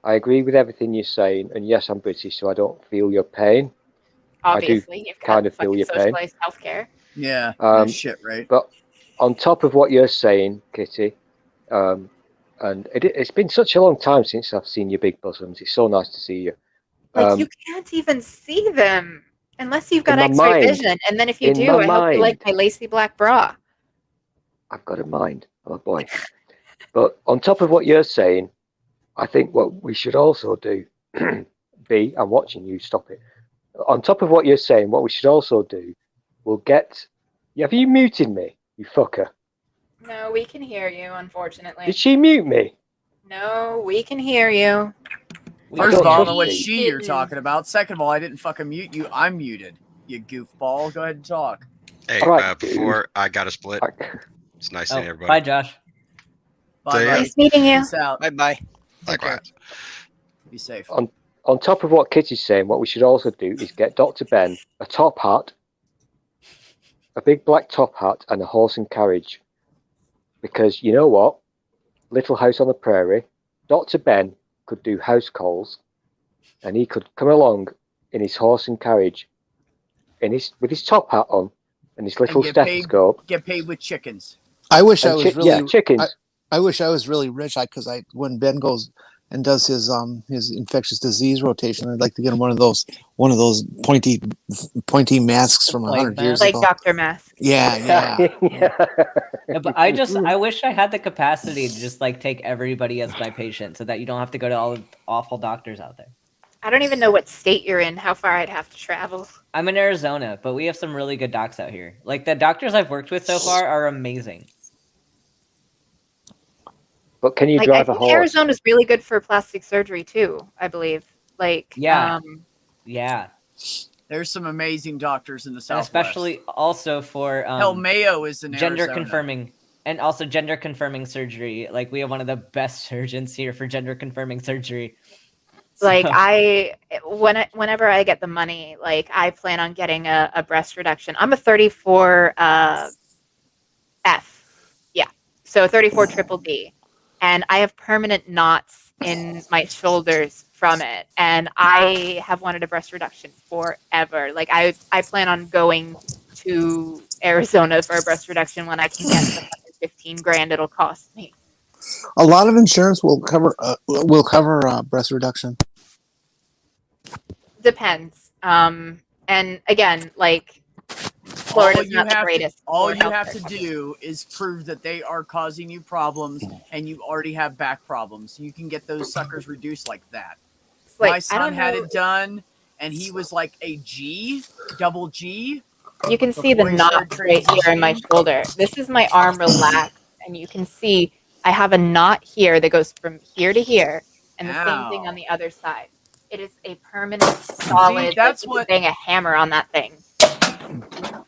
[SPEAKER 5] I agree with everything you're saying, and yes, I'm British, so I don't feel your pain.
[SPEAKER 9] Obviously,
[SPEAKER 5] I do kind of feel your pain.
[SPEAKER 9] Socialized healthcare.
[SPEAKER 1] Yeah, shit, right?
[SPEAKER 5] But on top of what you're saying, Kitty, and it's been such a long time since I've seen your big bosoms. It's so nice to see you.
[SPEAKER 9] Like, you can't even see them unless you've got X-ray vision, and then if you do, I hope you like my lacy black bra.
[SPEAKER 5] I've got a mind. I'm a boy. But on top of what you're saying, I think what we should also do, B, I'm watching you, stop it. On top of what you're saying, what we should also do, have you muted me, you fucker?
[SPEAKER 9] No, we can hear you, unfortunately.
[SPEAKER 5] Did she mute me?
[SPEAKER 9] No, we can hear you.
[SPEAKER 1] First of all, I don't know what you're talking about. Second of all, I didn't fucking mute you. I'm muted, you goofball. Go ahead and talk.
[SPEAKER 8] Hey, before I got a split, it's nice seeing everybody.
[SPEAKER 3] Bye, Josh.
[SPEAKER 1] Bye.
[SPEAKER 9] Nice meeting you.
[SPEAKER 6] Bye.
[SPEAKER 8] Likewise.
[SPEAKER 1] Be safe.
[SPEAKER 5] On top of what Kitty's saying, what we should also do is get Dr. Ben a top hat, a big black top hat, and a horse and carriage. Because you know what? Little House on the Prairie, Dr. Ben could do house calls, and he could come along in his horse and carriage, with his top hat on and his little stethoscope.
[SPEAKER 1] Get paid with chickens.
[SPEAKER 7] I wish I was really
[SPEAKER 5] chickens.
[SPEAKER 7] I wish I was really rich. Because when Ben goes and does his infectious disease rotation, I'd like to get him one of those pointy masks from 100 years ago.
[SPEAKER 9] Like Dr. Mask.
[SPEAKER 7] Yeah.
[SPEAKER 3] But I wish I had the capacity to just like take everybody as my patient, so that you don't have to go to all the awful doctors out there.
[SPEAKER 9] I don't even know what state you're in, how far I'd have to travel.
[SPEAKER 3] I'm in Arizona, but we have some really good docs out here. Like the doctors I've worked with so far are amazing.
[SPEAKER 5] But can you
[SPEAKER 9] Like,
[SPEAKER 5] drive
[SPEAKER 9] I
[SPEAKER 5] a
[SPEAKER 9] think
[SPEAKER 5] horse?
[SPEAKER 9] Arizona's really good for plastic surgery too, I believe. Like,
[SPEAKER 3] Yeah. Yeah.
[SPEAKER 1] There's some amazing doctors in the
[SPEAKER 3] And
[SPEAKER 1] Southwest.
[SPEAKER 3] especially also for
[SPEAKER 1] Hell, Mayo is in
[SPEAKER 3] gender
[SPEAKER 1] Arizona.
[SPEAKER 3] confirming, and also gender confirming surgery. Like we have one of the best surgeons here for gender confirming surgery.
[SPEAKER 9] like
[SPEAKER 3] So-
[SPEAKER 9] whenever I get the money, like I plan on getting a breast reduction. I'm a 34 F. Yeah. So 34 triple D. And I have permanent knots in my shoulders from it. And I have wanted a breast reduction forever. Like I plan on going to Arizona for a breast reduction when I can get the 15 grand it'll cost me.
[SPEAKER 7] A lot of insurance will cover breast reduction.
[SPEAKER 9] Depends. And again, like Florida's not the greatest.
[SPEAKER 1] All you have to do is prove that they are causing you problems and you already have back problems. You can get those suckers reduced like that.
[SPEAKER 9] Like,
[SPEAKER 1] my son had it done and he was like a double G.
[SPEAKER 9] You can see the knot right here in my shoulder. This is my arm relaxed, and you can see I have a knot here that goes from here to here, and the same thing on the other side. It is a permanent, solid.
[SPEAKER 1] That's
[SPEAKER 9] what bang a hammer on that thing.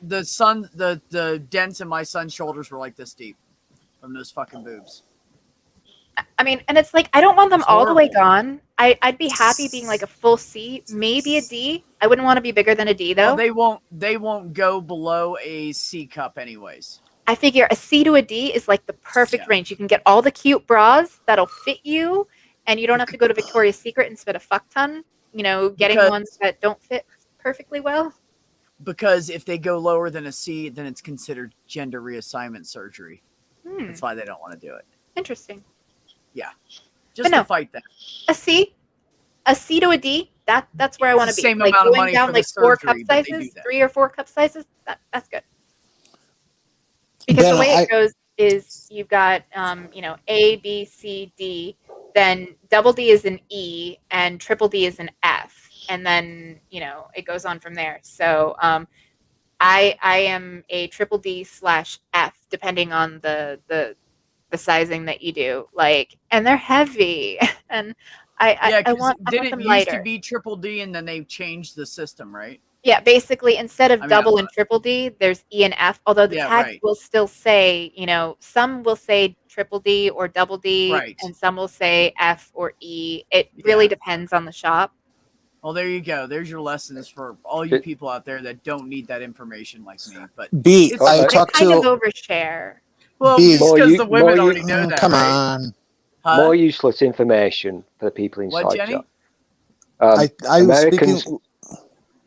[SPEAKER 1] The dents in my son's shoulders were like this deep from those fucking boobs.
[SPEAKER 9] I mean, and it's like I don't want them all the way gone. I'd be happy being like a full C, maybe a D. I wouldn't want to be bigger than a D though.
[SPEAKER 1] Well, they won't go below a C cup anyways.
[SPEAKER 9] I figure a C to a D is like the perfect range. You can get all the cute bras that'll fit you, and you don't have to go to Victoria's Secret and spend a fuck ton, getting ones that don't fit perfectly well.
[SPEAKER 1] Because if they go lower than a C, then it's considered gender reassignment surgery. That's why they don't want to do it.
[SPEAKER 9] Interesting.
[SPEAKER 1] Yeah. Just to fight that.
[SPEAKER 9] A C to a D, that's where I want to be.
[SPEAKER 1] Same
[SPEAKER 9] like
[SPEAKER 1] amount of
[SPEAKER 9] going
[SPEAKER 1] money
[SPEAKER 9] down
[SPEAKER 1] for
[SPEAKER 9] like
[SPEAKER 1] the
[SPEAKER 9] 4 cup
[SPEAKER 1] surgery, but they
[SPEAKER 9] sizes,
[SPEAKER 1] do that.
[SPEAKER 9] 3 or 4 cup sizes, that's good. Because the way it goes is you've got A, B, C, D, then double D is an E and triple D is an F. And then, it goes on from there. So I am a triple D / F, depending on the sizing that you do. Like, and they're heavy. And I want them
[SPEAKER 1] it
[SPEAKER 9] lighter.
[SPEAKER 1] used to be triple D and then they've changed the system, right?
[SPEAKER 9] Yeah, basically, instead of double and triple D, there's E and F. Although the tag will still say, some will say triple D or double D, and some will say F or E. It really depends on the shop.
[SPEAKER 1] Well, there you go. There's your lessons for all you people out there that don't need that information like me. But
[SPEAKER 7] I talked
[SPEAKER 9] to overshare.
[SPEAKER 1] Well, because the women already know that.
[SPEAKER 7] Come on.
[SPEAKER 1] Huh?
[SPEAKER 5] More useless information for the people inside.
[SPEAKER 1] What, Jenny?
[SPEAKER 7] I was speaking.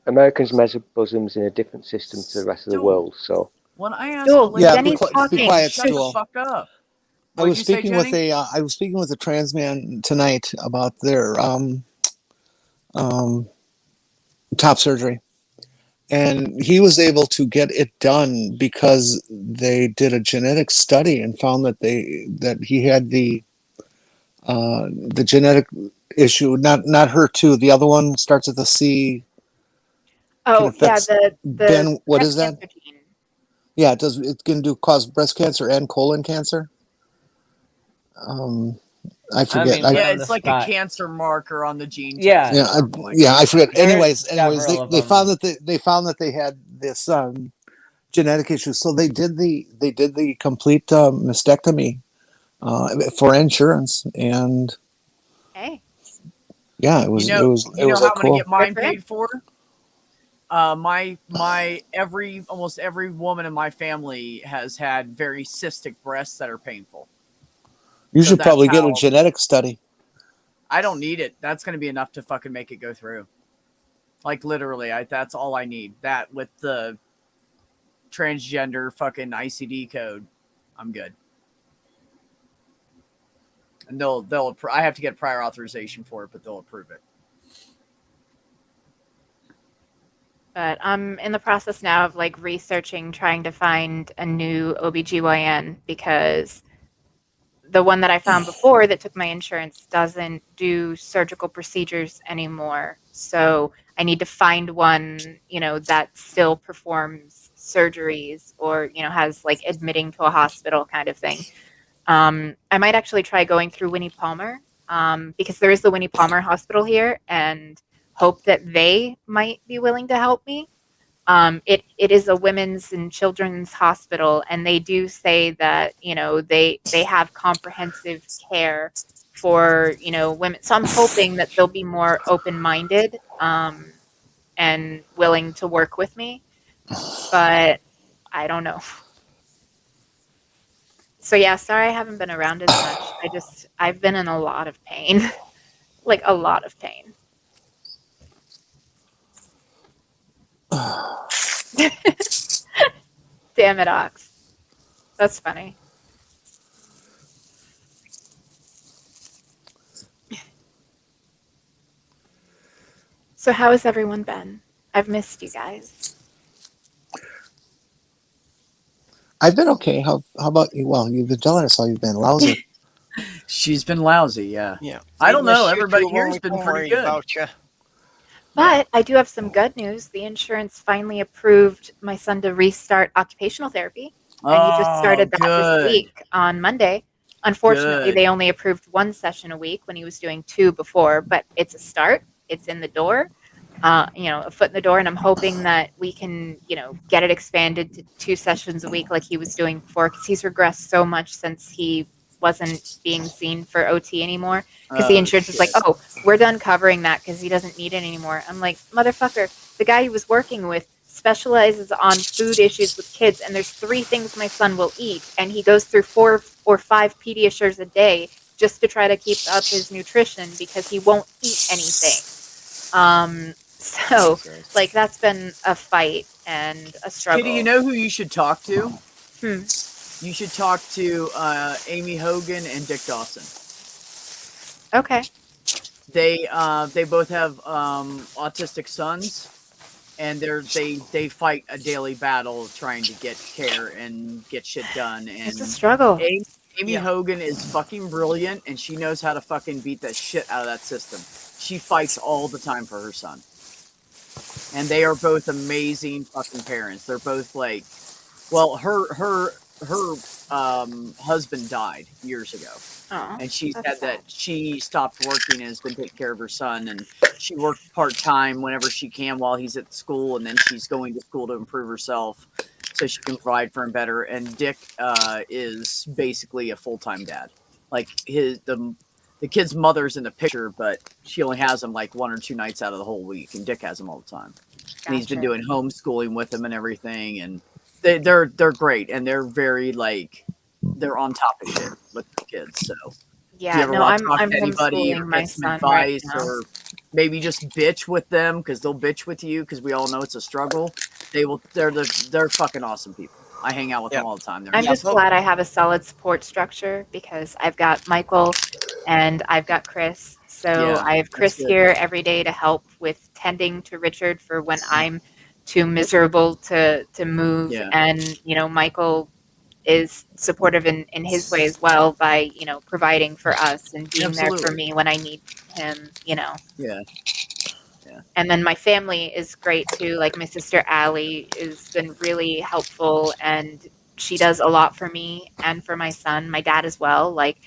[SPEAKER 5] Americans measure bosoms in a different system to the rest of the world. So
[SPEAKER 1] when I asked,
[SPEAKER 9] Jenny's talking.
[SPEAKER 7] Be quiet,
[SPEAKER 1] shut the
[SPEAKER 7] Stool.
[SPEAKER 1] fuck up.
[SPEAKER 7] I was speaking with a trans man tonight about their top surgery, and he was able to get it done because they did a genetic study and found that he had the genetic issue. Not HER2. The other one starts with a C.
[SPEAKER 9] Oh yeah, the
[SPEAKER 7] Ben, what is that? Yeah, it does. It can cause breast cancer and colon cancer. I forget.
[SPEAKER 1] It's like a cancer marker on the gene.
[SPEAKER 7] I forget. Anyways, they found that they had this genetic issue, so they did the complete mastectomy for insurance, and
[SPEAKER 9] it
[SPEAKER 7] was
[SPEAKER 1] how
[SPEAKER 7] cool.
[SPEAKER 1] I'm gonna get mine paid for. Almost every woman in my family has had very cystic breasts that are painful.
[SPEAKER 7] You should probably get a genetic study.
[SPEAKER 1] I don't need it. That's going to be enough to fucking make it go through. Like literally, that's all I need. That with the transgender fucking ICD code, I'm good. And I have to get prior authorization for it, but they'll approve it.
[SPEAKER 9] But I'm in the process now of like researching, trying to find a new OBGYN because the one that I found before that took my insurance doesn't do surgical procedures anymore. So I need to find one, that still performs surgeries or, has like admitting to a hospital kind of thing. I might actually try going through Winnie Palmer, because there is the Winnie Palmer Hospital here, and hope that they might be willing to help me. It is a women's and children's hospital, and they do say that they have comprehensive care for women. So I'm hoping that they'll be more open-minded and willing to work with me, but I don't know. So yeah, sorry I haven't been around as much. I've been in a lot of pain, like a lot of pain. Damn it, Ox. That's funny. So how has everyone been? I've missed you guys.
[SPEAKER 7] I've been okay. How about you? Well, you've been telling us how you've been lousy.
[SPEAKER 1] She's been lousy, yeah.
[SPEAKER 6] Yeah.
[SPEAKER 1] I don't know. Everybody here's been pretty good.
[SPEAKER 6] About you.
[SPEAKER 9] But I do have some good news. The insurance finally approved my son to restart occupational therapy. And he just started that this week on Monday. Unfortunately, they only approved 1 session a week when he was doing 2 before, but it's a start. It's in the door, a foot in the door. And I'm hoping that we can, get it expanded to 2 sessions a week like he was doing before, because he's regressed so much since he wasn't being seen for OT anymore, because the insurance is like, oh, we're done covering that because he doesn't need it anymore. I'm like, motherfucker, the guy he was working with specializes on food issues with kids, and there's 3 things my son will eat, and he goes through 4 or 5 Pediasures a day just to try to keep up his nutrition because he won't eat anything. So like that's been a fight and a struggle.
[SPEAKER 1] Kitty, you know who you should talk to?
[SPEAKER 9] Hmm.
[SPEAKER 1] You should talk to Amy Hogan and Dick Dawson.
[SPEAKER 9] Okay.
[SPEAKER 1] They both have autistic sons, and they fight a daily battle trying to get care and get shit done. And
[SPEAKER 9] it's a struggle.
[SPEAKER 1] Amy Hogan is fucking brilliant, and she knows how to fucking beat the shit out of that system. She fights all the time for her son. And they are both amazing fucking parents. They're both like, well, her husband died years ago.
[SPEAKER 9] Oh,
[SPEAKER 1] and she's had that. She stopped working and has been taking care of her son, and she works part-time whenever she can while he's at school, and then she's going to school to improve herself so she can provide for him better. And Dick is basically a full-time dad. Like the kid's mother's in the picture, but she only has him like 1 or 2 nights out of the whole week, and Dick has him all the time. And he's been doing homeschooling with him and everything, and they're great, and they're very like they're on top of shit with the kids. So
[SPEAKER 9] yeah, no, I'm
[SPEAKER 1] homeschooling
[SPEAKER 9] my son
[SPEAKER 1] advice
[SPEAKER 9] right now.
[SPEAKER 1] or maybe just bitch with them, because they'll bitch with you, because we all know it's a struggle. They're fucking awesome people. I hang out with them all the time.
[SPEAKER 9] I'm just glad I have a solid support structure, because I've got Michael and I've got Chris. So I have Chris here every day to help with tending to Richard for when I'm too miserable to move.
[SPEAKER 1] Yeah.
[SPEAKER 9] And, Michael is supportive in his way as well by, providing for us and being there for me when I need him,
[SPEAKER 1] Yeah.
[SPEAKER 9] And then my family is great too. Like my sister Allie has been really helpful, and she does a lot for me and for my son, my dad as well. Like,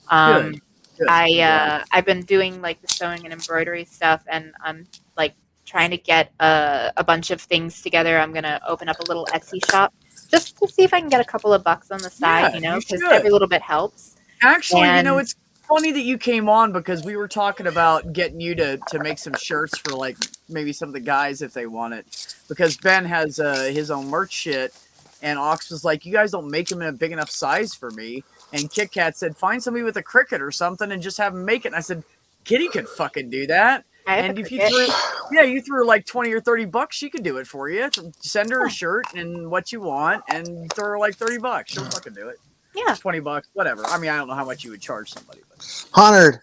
[SPEAKER 1] Good.
[SPEAKER 9] I've been doing like the sewing and embroidery stuff, and I'm like trying to get a bunch of things together. I'm gonna open up a little Etsy shop just to see if I can get a couple of bucks on the side, because every little bit helps.
[SPEAKER 1] Actually, it's funny that you came on, because we were talking about getting you to make some shirts for like maybe some of the guys if they want it, because Ben has his own merch shit, and Ox was like, you guys don't make them in a big enough size for me, and Kit Kat said find somebody with a Cricut or something and just have them make it. And I said Kitty could fucking do that. And if you threw like 20 or 30 bucks, she could do it for you. Send her a shirt and what you want, and throw her like 30 bucks. She'll fucking do it.
[SPEAKER 9] Yeah.
[SPEAKER 1] 20 bucks, whatever. I mean, I don't know how much you would charge somebody, but
[SPEAKER 7] 100.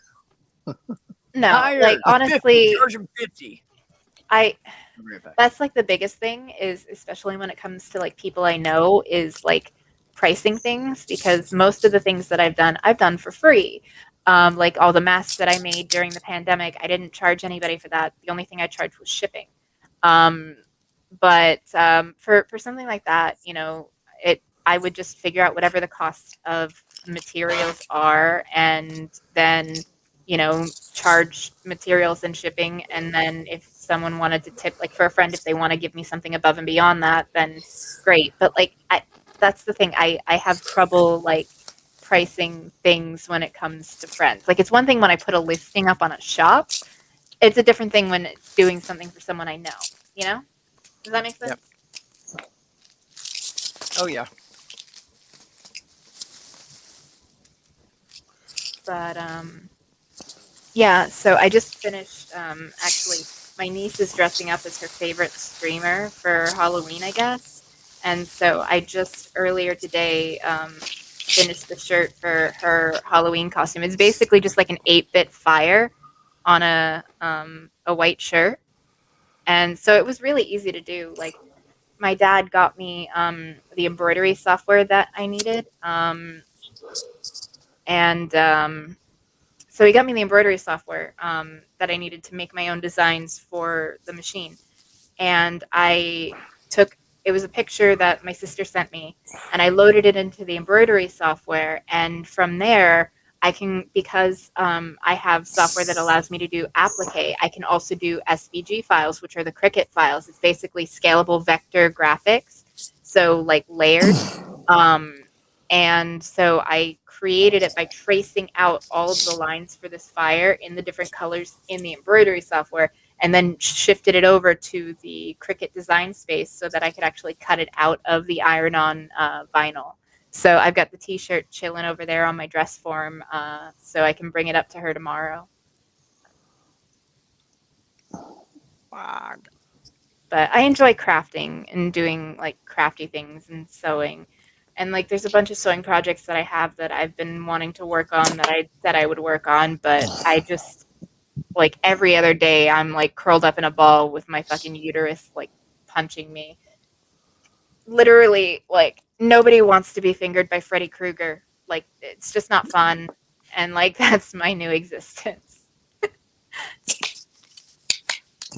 [SPEAKER 9] No,
[SPEAKER 1] higher,
[SPEAKER 9] like honestly,
[SPEAKER 1] 50, charge them 50.
[SPEAKER 9] That's like the biggest thing is, especially when it comes to like people I know, is like pricing things, because most of the things that I've done for free. Like all the masks that I made during the pandemic, I didn't charge anybody for that. The only thing I charged was shipping. But for something like that, you know, I would just figure out whatever the cost of materials are, and then, you know, charge materials and shipping. And then if someone wanted to tip, like for a friend, if they want to give me something above and beyond that, then great. But like, that's the thing. I have trouble like pricing things when it comes to friends. Like, it's one thing when I put a listing up on a shop. It's a different thing when it's doing something for someone I know, you know? Does that make sense?
[SPEAKER 6] Yep. Oh, yeah.
[SPEAKER 9] But, yeah, so I just finished, actually, my niece is dressing up as her favorite streamer for Halloween, I guess. And so I just, earlier today, finished the shirt for her Halloween costume. It's basically just like an 8-bit fire on a white shirt. And so it was really easy to do. Like, my dad got me the embroidery software that I needed. So he got me the embroidery software that I needed to make my own designs for the machine. And it was a picture that my sister sent me, and I loaded it into the embroidery software. And from there, I can, because I have software that allows me to do applique, I can also do SVG files, which are the Cricut files. It's basically scalable vector graphics, so like layered. And so I created it by tracing out all of the lines for this fire in the different colors in the embroidery software, and then shifted it over to the Cricut design space so that I could actually cut it out of the iron-on vinyl. So I've got the t-shirt chilling over there on my dress form, so I can bring it up to her tomorrow.
[SPEAKER 6] Wow.
[SPEAKER 9] But I enjoy crafting and doing like crafty things and sewing. And like, there's a bunch of sewing projects that I have that I've been wanting to work on that I said I would work on, but I just, like, every other day I'm like curled up in a ball with my fucking uterus like punching me. Literally, like, nobody wants to be fingered by Freddy Krueger. Like, it's just not fun. And like, that's my new existence.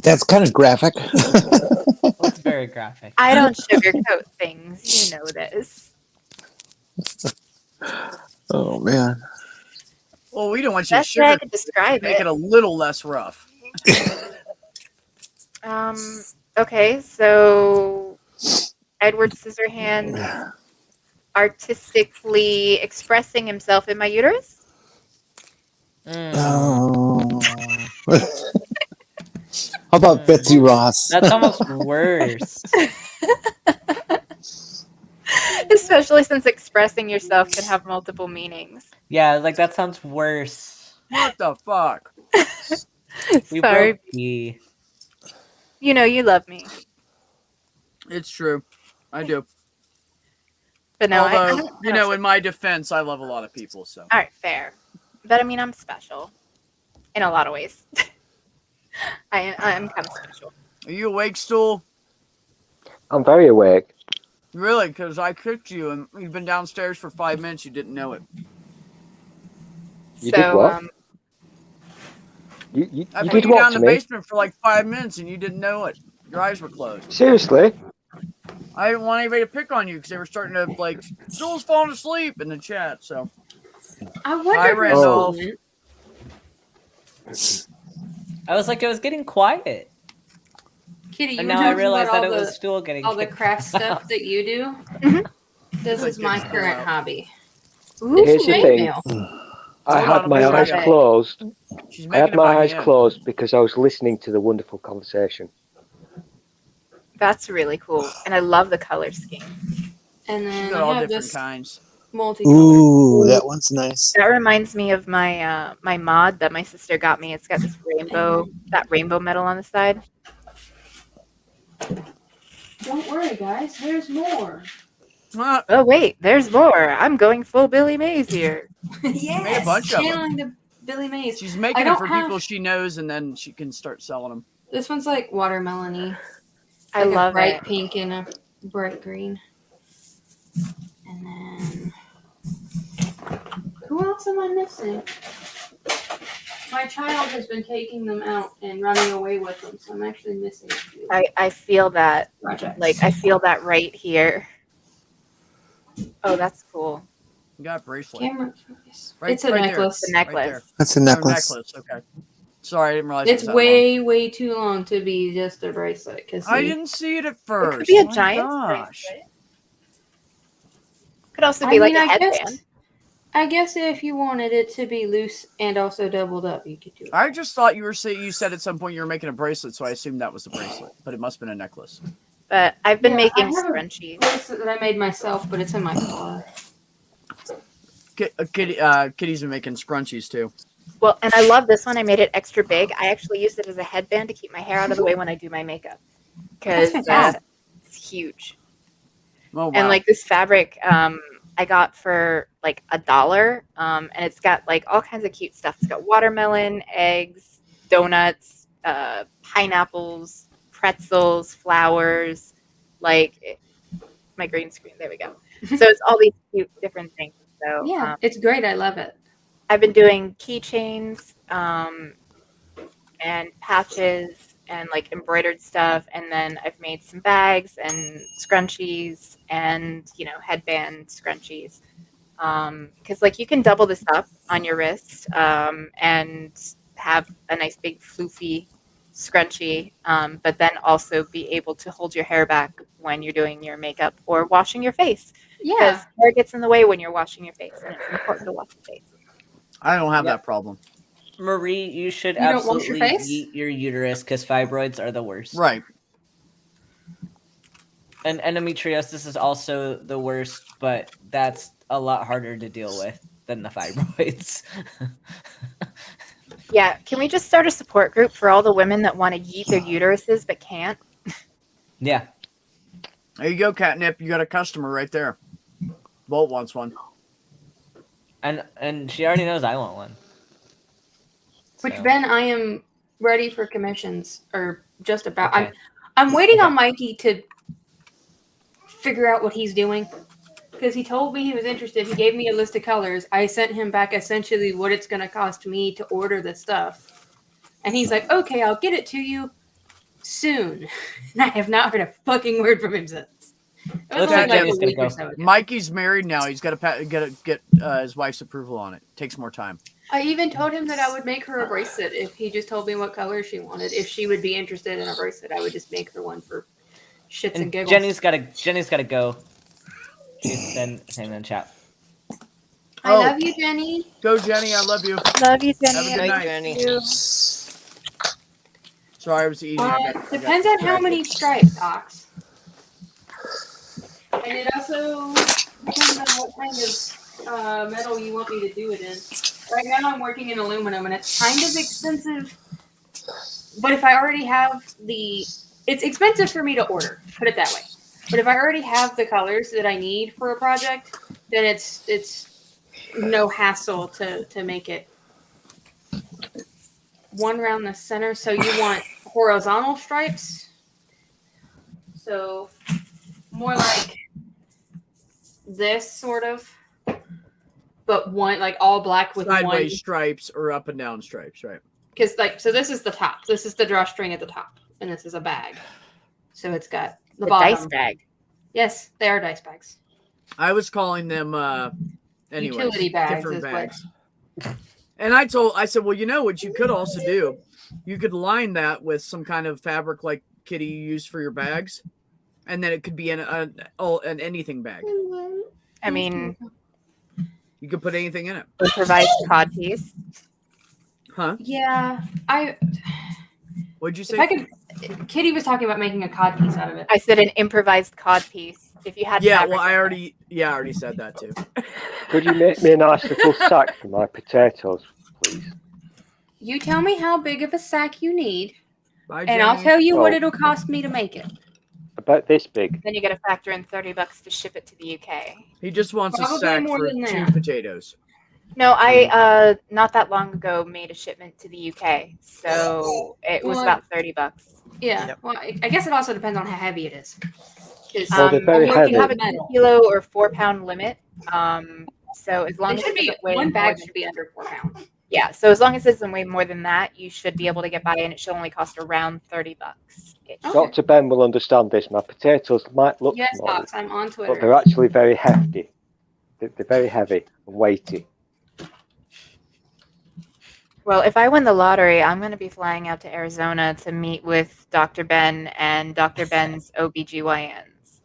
[SPEAKER 7] That's kind of graphic.
[SPEAKER 3] It's very graphic.
[SPEAKER 9] I don't sugarcoat things. You know this.
[SPEAKER 7] Oh man.
[SPEAKER 1] Well, we don't want you
[SPEAKER 9] That's
[SPEAKER 1] to
[SPEAKER 9] the way I
[SPEAKER 1] sugar
[SPEAKER 9] could describe
[SPEAKER 1] make it a little less rough.
[SPEAKER 9] Okay, so Edward Scissorhands artistically expressing himself in my uterus?
[SPEAKER 7] Oh. How about Betsy Ross?
[SPEAKER 3] That's almost worse.
[SPEAKER 9] Especially since expressing yourself can have multiple meanings.
[SPEAKER 3] Yeah, like that sounds worse.
[SPEAKER 1] What the fuck?
[SPEAKER 3] We
[SPEAKER 9] Sorry.
[SPEAKER 3] broke E.
[SPEAKER 9] You know you love me.
[SPEAKER 1] It's true. I do.
[SPEAKER 9] But no,
[SPEAKER 1] although, you know, in my defense, I love a lot of people, so.
[SPEAKER 9] All right, fair. But I mean, I'm special in a lot of ways. I'm kind of special.
[SPEAKER 1] Are you awake, Stool?
[SPEAKER 5] I'm very awake.
[SPEAKER 1] Really? Because I cooked you, and you've been downstairs for 5 minutes. You didn't know it.
[SPEAKER 5] You did what?
[SPEAKER 1] I
[SPEAKER 5] you
[SPEAKER 1] put
[SPEAKER 5] did
[SPEAKER 1] you
[SPEAKER 5] what
[SPEAKER 1] down
[SPEAKER 5] to
[SPEAKER 1] in the
[SPEAKER 5] me?
[SPEAKER 1] basement for like 5 minutes, and you didn't know it. Your eyes were closed.
[SPEAKER 5] Seriously?
[SPEAKER 1] I didn't want anybody to pick on you because they were starting to like, Stool's falling asleep in the chat. So
[SPEAKER 2] I wonder.
[SPEAKER 1] Hi, Randolph.
[SPEAKER 3] I was like, it was getting quiet.
[SPEAKER 2] Kitty, you
[SPEAKER 3] And
[SPEAKER 2] were
[SPEAKER 3] now I
[SPEAKER 2] talking
[SPEAKER 3] realized
[SPEAKER 2] about
[SPEAKER 3] that it
[SPEAKER 2] all
[SPEAKER 3] was Stool getting
[SPEAKER 2] all the
[SPEAKER 3] kicked
[SPEAKER 2] craft
[SPEAKER 3] out.
[SPEAKER 2] stuff that you do. This is my current hobby.
[SPEAKER 5] Here's the thing. I
[SPEAKER 1] Hold
[SPEAKER 5] had
[SPEAKER 1] on,
[SPEAKER 5] my
[SPEAKER 1] I'll be
[SPEAKER 5] eyes
[SPEAKER 1] right back.
[SPEAKER 5] closed.
[SPEAKER 1] She's
[SPEAKER 5] I
[SPEAKER 1] making
[SPEAKER 5] had
[SPEAKER 1] it
[SPEAKER 5] my
[SPEAKER 1] by
[SPEAKER 5] eyes
[SPEAKER 1] hand.
[SPEAKER 5] closed because I was listening to the wonderful conversation.
[SPEAKER 9] That's really cool. And I love the color scheme.
[SPEAKER 2] And
[SPEAKER 1] She's
[SPEAKER 2] then
[SPEAKER 1] got
[SPEAKER 2] I
[SPEAKER 1] all
[SPEAKER 2] have
[SPEAKER 1] different
[SPEAKER 2] this
[SPEAKER 1] kinds.
[SPEAKER 2] multicolored.
[SPEAKER 7] Ooh, that one's nice.
[SPEAKER 9] That reminds me of my my mod that my sister got me. It's got this rainbow metal on the side.
[SPEAKER 2] Don't worry, guys. There's more.
[SPEAKER 9] Oh wait, there's more. I'm going full Billy Mays here.
[SPEAKER 2] Yes,
[SPEAKER 1] made a bunch of 'em.
[SPEAKER 2] channeling the Billy Mays.
[SPEAKER 1] She's
[SPEAKER 2] I
[SPEAKER 1] making it
[SPEAKER 2] don't
[SPEAKER 1] for
[SPEAKER 2] have-
[SPEAKER 1] people she knows, and then she can start selling them.
[SPEAKER 2] This one's like watermelon-y.
[SPEAKER 9] I
[SPEAKER 2] Like
[SPEAKER 9] love
[SPEAKER 2] a bright
[SPEAKER 9] it.
[SPEAKER 2] pink and a bright green. And then who else am I missing? My child has been taking them out and running away with them, so I'm actually missing a few
[SPEAKER 9] I feel that.
[SPEAKER 2] projects.
[SPEAKER 9] Like, I feel that right here. Oh, that's cool.
[SPEAKER 1] You got a bracelet.
[SPEAKER 2] Camera.
[SPEAKER 1] Right-
[SPEAKER 2] It's a
[SPEAKER 1] right there.
[SPEAKER 2] necklace.
[SPEAKER 9] The
[SPEAKER 1] Right
[SPEAKER 9] necklace.
[SPEAKER 1] there.
[SPEAKER 10] That's a
[SPEAKER 1] Oh,
[SPEAKER 10] necklace.
[SPEAKER 1] Okay. Sorry, I didn't realize. it
[SPEAKER 2] It's
[SPEAKER 1] was that
[SPEAKER 2] way too long to be just a bracelet. Cause
[SPEAKER 1] long. I
[SPEAKER 2] see,
[SPEAKER 1] didn't see it at
[SPEAKER 9] It
[SPEAKER 1] first.
[SPEAKER 9] could be a
[SPEAKER 1] My
[SPEAKER 9] giant
[SPEAKER 1] gosh.
[SPEAKER 9] bracelet. Could also
[SPEAKER 2] I
[SPEAKER 9] be like
[SPEAKER 2] mean,
[SPEAKER 9] a headband.
[SPEAKER 2] I guess if you wanted it to be loose and also doubled up, you could do it.
[SPEAKER 1] I just thought you said at some point you were making a bracelet, so I assumed that was the bracelet, but it must have been a necklace.
[SPEAKER 9] But I've been
[SPEAKER 2] Yeah,
[SPEAKER 9] making
[SPEAKER 2] I have a
[SPEAKER 9] scrunchies.
[SPEAKER 2] bracelet that I made myself, but it's in my car.
[SPEAKER 1] Kitty's been making scrunchies too.
[SPEAKER 9] Well, and I love this one. I made it extra big. I actually used it as a headband to keep my hair out of the way when I do my makeup. Because
[SPEAKER 2] That's fantastic.
[SPEAKER 9] it's huge.
[SPEAKER 1] Oh, wow.
[SPEAKER 9] And like this fabric, I got for like $1. And it's got like all kinds of cute stuff. It's got watermelon, eggs, donuts, pineapples, pretzels, flowers, like my green screen. There we go. So it's all these cute different things. So
[SPEAKER 2] Yeah, it's great. I love it.
[SPEAKER 9] I've been doing keychains and patches and like embroidered stuff, and then I've made some bags and scrunchies and headband scrunchies because like you can double this up on your wrist and have a nice big floofy scrunchie, but then also be able to hold your hair back when you're doing your makeup or washing your face.
[SPEAKER 2] Yeah.
[SPEAKER 9] Because hair gets in the way when you're washing your face, and it's important to wash your face.
[SPEAKER 1] I don't have that problem.
[SPEAKER 3] Marie, you should
[SPEAKER 2] You don't wash your
[SPEAKER 3] absolutely
[SPEAKER 2] face?
[SPEAKER 3] eat your uterus because fibroids are the worst.
[SPEAKER 1] Right.
[SPEAKER 3] And endometriosis is also the worst, but that's a lot harder to deal with than the fibroids.
[SPEAKER 9] Yeah, can we just start a support group for all the women that want to yeet their uteruses but can't?
[SPEAKER 3] Yeah.
[SPEAKER 1] There you go, Catnip. You got a customer right there. Bolt wants one.
[SPEAKER 3] And she already knows I want one.
[SPEAKER 2] Which
[SPEAKER 3] So-
[SPEAKER 2] Ben, I am ready for commissions, or just about.
[SPEAKER 3] Okay.
[SPEAKER 2] I'm waiting on Mikey to figure out what he's doing because he told me he was interested. He gave me a list of colors. I sent him back essentially what it's going to cost me to order the stuff, and he's like, "Okay, I'll get it to you soon." And I have not heard a fucking word from him since. It was
[SPEAKER 3] Looks
[SPEAKER 2] only
[SPEAKER 3] like
[SPEAKER 2] like
[SPEAKER 3] Jenny's
[SPEAKER 2] a
[SPEAKER 3] gonna
[SPEAKER 2] week or
[SPEAKER 3] go.
[SPEAKER 2] so ago.
[SPEAKER 1] Mikey's married now. He's got to get his wife's approval on it. Takes more time.
[SPEAKER 2] I even told him that I would make her a bracelet if he just told me what color she wanted. If she would be interested in a bracelet, I would just make her one for shits and
[SPEAKER 3] And
[SPEAKER 2] giggles.
[SPEAKER 3] Jenny's gotta go. She's been saying in chat.
[SPEAKER 2] I love you, Jenny.
[SPEAKER 1] Go, Jenny. I love you.
[SPEAKER 9] Love you,
[SPEAKER 1] Have a
[SPEAKER 9] Jenny.
[SPEAKER 1] good night.
[SPEAKER 6] Jenny.
[SPEAKER 1] Sorry, I was eating.
[SPEAKER 2] Depends on how many stripes, Ox. And it also depends on what kind of metal you want me to do it in. Right now I'm working in aluminum and it's kind of expensive. But if I already have it's expensive for me to order, put it that way. But if I already have the colors that I need for a project, then it's no hassle to make it one around the center. So you want horizontal stripes. So more like this sort of, but one like all black with
[SPEAKER 1] Sideways
[SPEAKER 2] one.
[SPEAKER 1] stripes or up and down stripes, right?
[SPEAKER 2] Because so this is the top. This is the drawstring at the top, and this is a bag. So it's got the
[SPEAKER 9] The
[SPEAKER 2] bottom.
[SPEAKER 9] dice bag.
[SPEAKER 2] Yes, they are dice bags.
[SPEAKER 1] I was calling them anyways,
[SPEAKER 2] Utility bags
[SPEAKER 1] different
[SPEAKER 2] is what-
[SPEAKER 1] bags. And I said, well, you know what you could also do? You could line that with some kind of fabric like Kitty you use for your bags, and then it could be in an anything bag.
[SPEAKER 9] I mean,
[SPEAKER 1] You could put anything in it,
[SPEAKER 9] improvised cod piece.
[SPEAKER 1] huh?
[SPEAKER 2] Yeah,
[SPEAKER 1] What'd you say?
[SPEAKER 2] if I could. Kitty was talking about making a cod piece out of it.
[SPEAKER 9] I said an improvised cod piece. If you had
[SPEAKER 1] Yeah,
[SPEAKER 9] fabric
[SPEAKER 1] well,
[SPEAKER 9] in
[SPEAKER 1] I
[SPEAKER 9] it.
[SPEAKER 1] already said that too.
[SPEAKER 5] Could you make me a nice little sack for my potatoes, please?
[SPEAKER 2] You tell me how big of a sack you need,
[SPEAKER 1] Bye,
[SPEAKER 2] and I'll
[SPEAKER 1] Jenny.
[SPEAKER 2] tell you what
[SPEAKER 5] Oh.
[SPEAKER 2] it'll cost me to make it.
[SPEAKER 5] About this big.
[SPEAKER 9] Then you got to factor in $30 to ship it to the UK.
[SPEAKER 1] He just wants a
[SPEAKER 2] Probably
[SPEAKER 1] sack
[SPEAKER 2] more
[SPEAKER 1] for
[SPEAKER 2] than
[SPEAKER 1] 2
[SPEAKER 2] that.
[SPEAKER 1] potatoes.
[SPEAKER 9] No, I not that long ago made a shipment to the UK, so it was
[SPEAKER 2] Well,
[SPEAKER 9] about $30.
[SPEAKER 2] Yeah.
[SPEAKER 6] Yep.
[SPEAKER 2] Well, I guess it also depends on how heavy it is. 'Cause,
[SPEAKER 5] Oh, they're very
[SPEAKER 9] you
[SPEAKER 5] heavy.
[SPEAKER 9] have a
[SPEAKER 2] metal.
[SPEAKER 9] 2 kilo or 4 pound limit. So as long
[SPEAKER 2] It
[SPEAKER 9] as
[SPEAKER 2] should
[SPEAKER 9] it
[SPEAKER 2] be
[SPEAKER 9] doesn't weigh
[SPEAKER 2] one
[SPEAKER 9] more
[SPEAKER 2] bag
[SPEAKER 9] than-
[SPEAKER 2] should be under 4 pounds.
[SPEAKER 9] Yeah, so as long as it doesn't weigh more than that, you should be able to get by, and it should only cost around $30.
[SPEAKER 2] Okay.
[SPEAKER 5] Dr. Ben will understand this. My potatoes might look
[SPEAKER 2] Yes,
[SPEAKER 5] small,
[SPEAKER 2] Docs, I'm on
[SPEAKER 5] but
[SPEAKER 2] Twitter.
[SPEAKER 5] they're actually very hefty. They're very heavy and weighty.
[SPEAKER 9] Well, if I win the lottery, I'm going to be flying out to Arizona to meet with Dr. Ben and Dr. Ben's OBGYNs.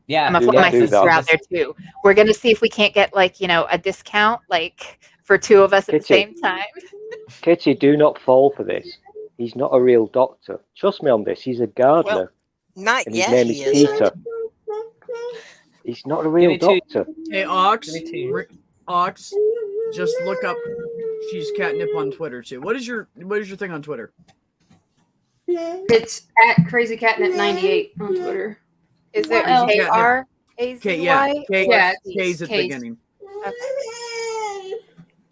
[SPEAKER 3] Yeah,
[SPEAKER 9] I'm going to
[SPEAKER 5] do
[SPEAKER 9] fly
[SPEAKER 5] not
[SPEAKER 9] my
[SPEAKER 5] do
[SPEAKER 9] sister
[SPEAKER 5] that.
[SPEAKER 9] out there too. We're going to see if we can't get like, a discount like for two of us at the
[SPEAKER 5] Kitty.
[SPEAKER 9] same time.
[SPEAKER 5] Kitty, do not fall for this. He's not a real doctor. Trust me on this. He's a gardener.
[SPEAKER 6] Not
[SPEAKER 5] and his
[SPEAKER 6] yet.
[SPEAKER 5] name
[SPEAKER 6] He
[SPEAKER 5] is
[SPEAKER 6] isn't.
[SPEAKER 5] Peter. He's not a real
[SPEAKER 3] me two.
[SPEAKER 5] doctor.
[SPEAKER 1] Hey, Ox.
[SPEAKER 3] Me too.
[SPEAKER 1] Ox. Just look up. She's catnip on Twitter too. What is your thing on Twitter?
[SPEAKER 2] It's at Crazy Catnip 98 on Twitter.
[SPEAKER 9] Is it
[SPEAKER 2] Well,
[SPEAKER 9] KRAZY?
[SPEAKER 1] K, yeah, K,
[SPEAKER 2] Yeah,
[SPEAKER 1] K's at the
[SPEAKER 2] K's.
[SPEAKER 1] beginning.
[SPEAKER 9] Okay.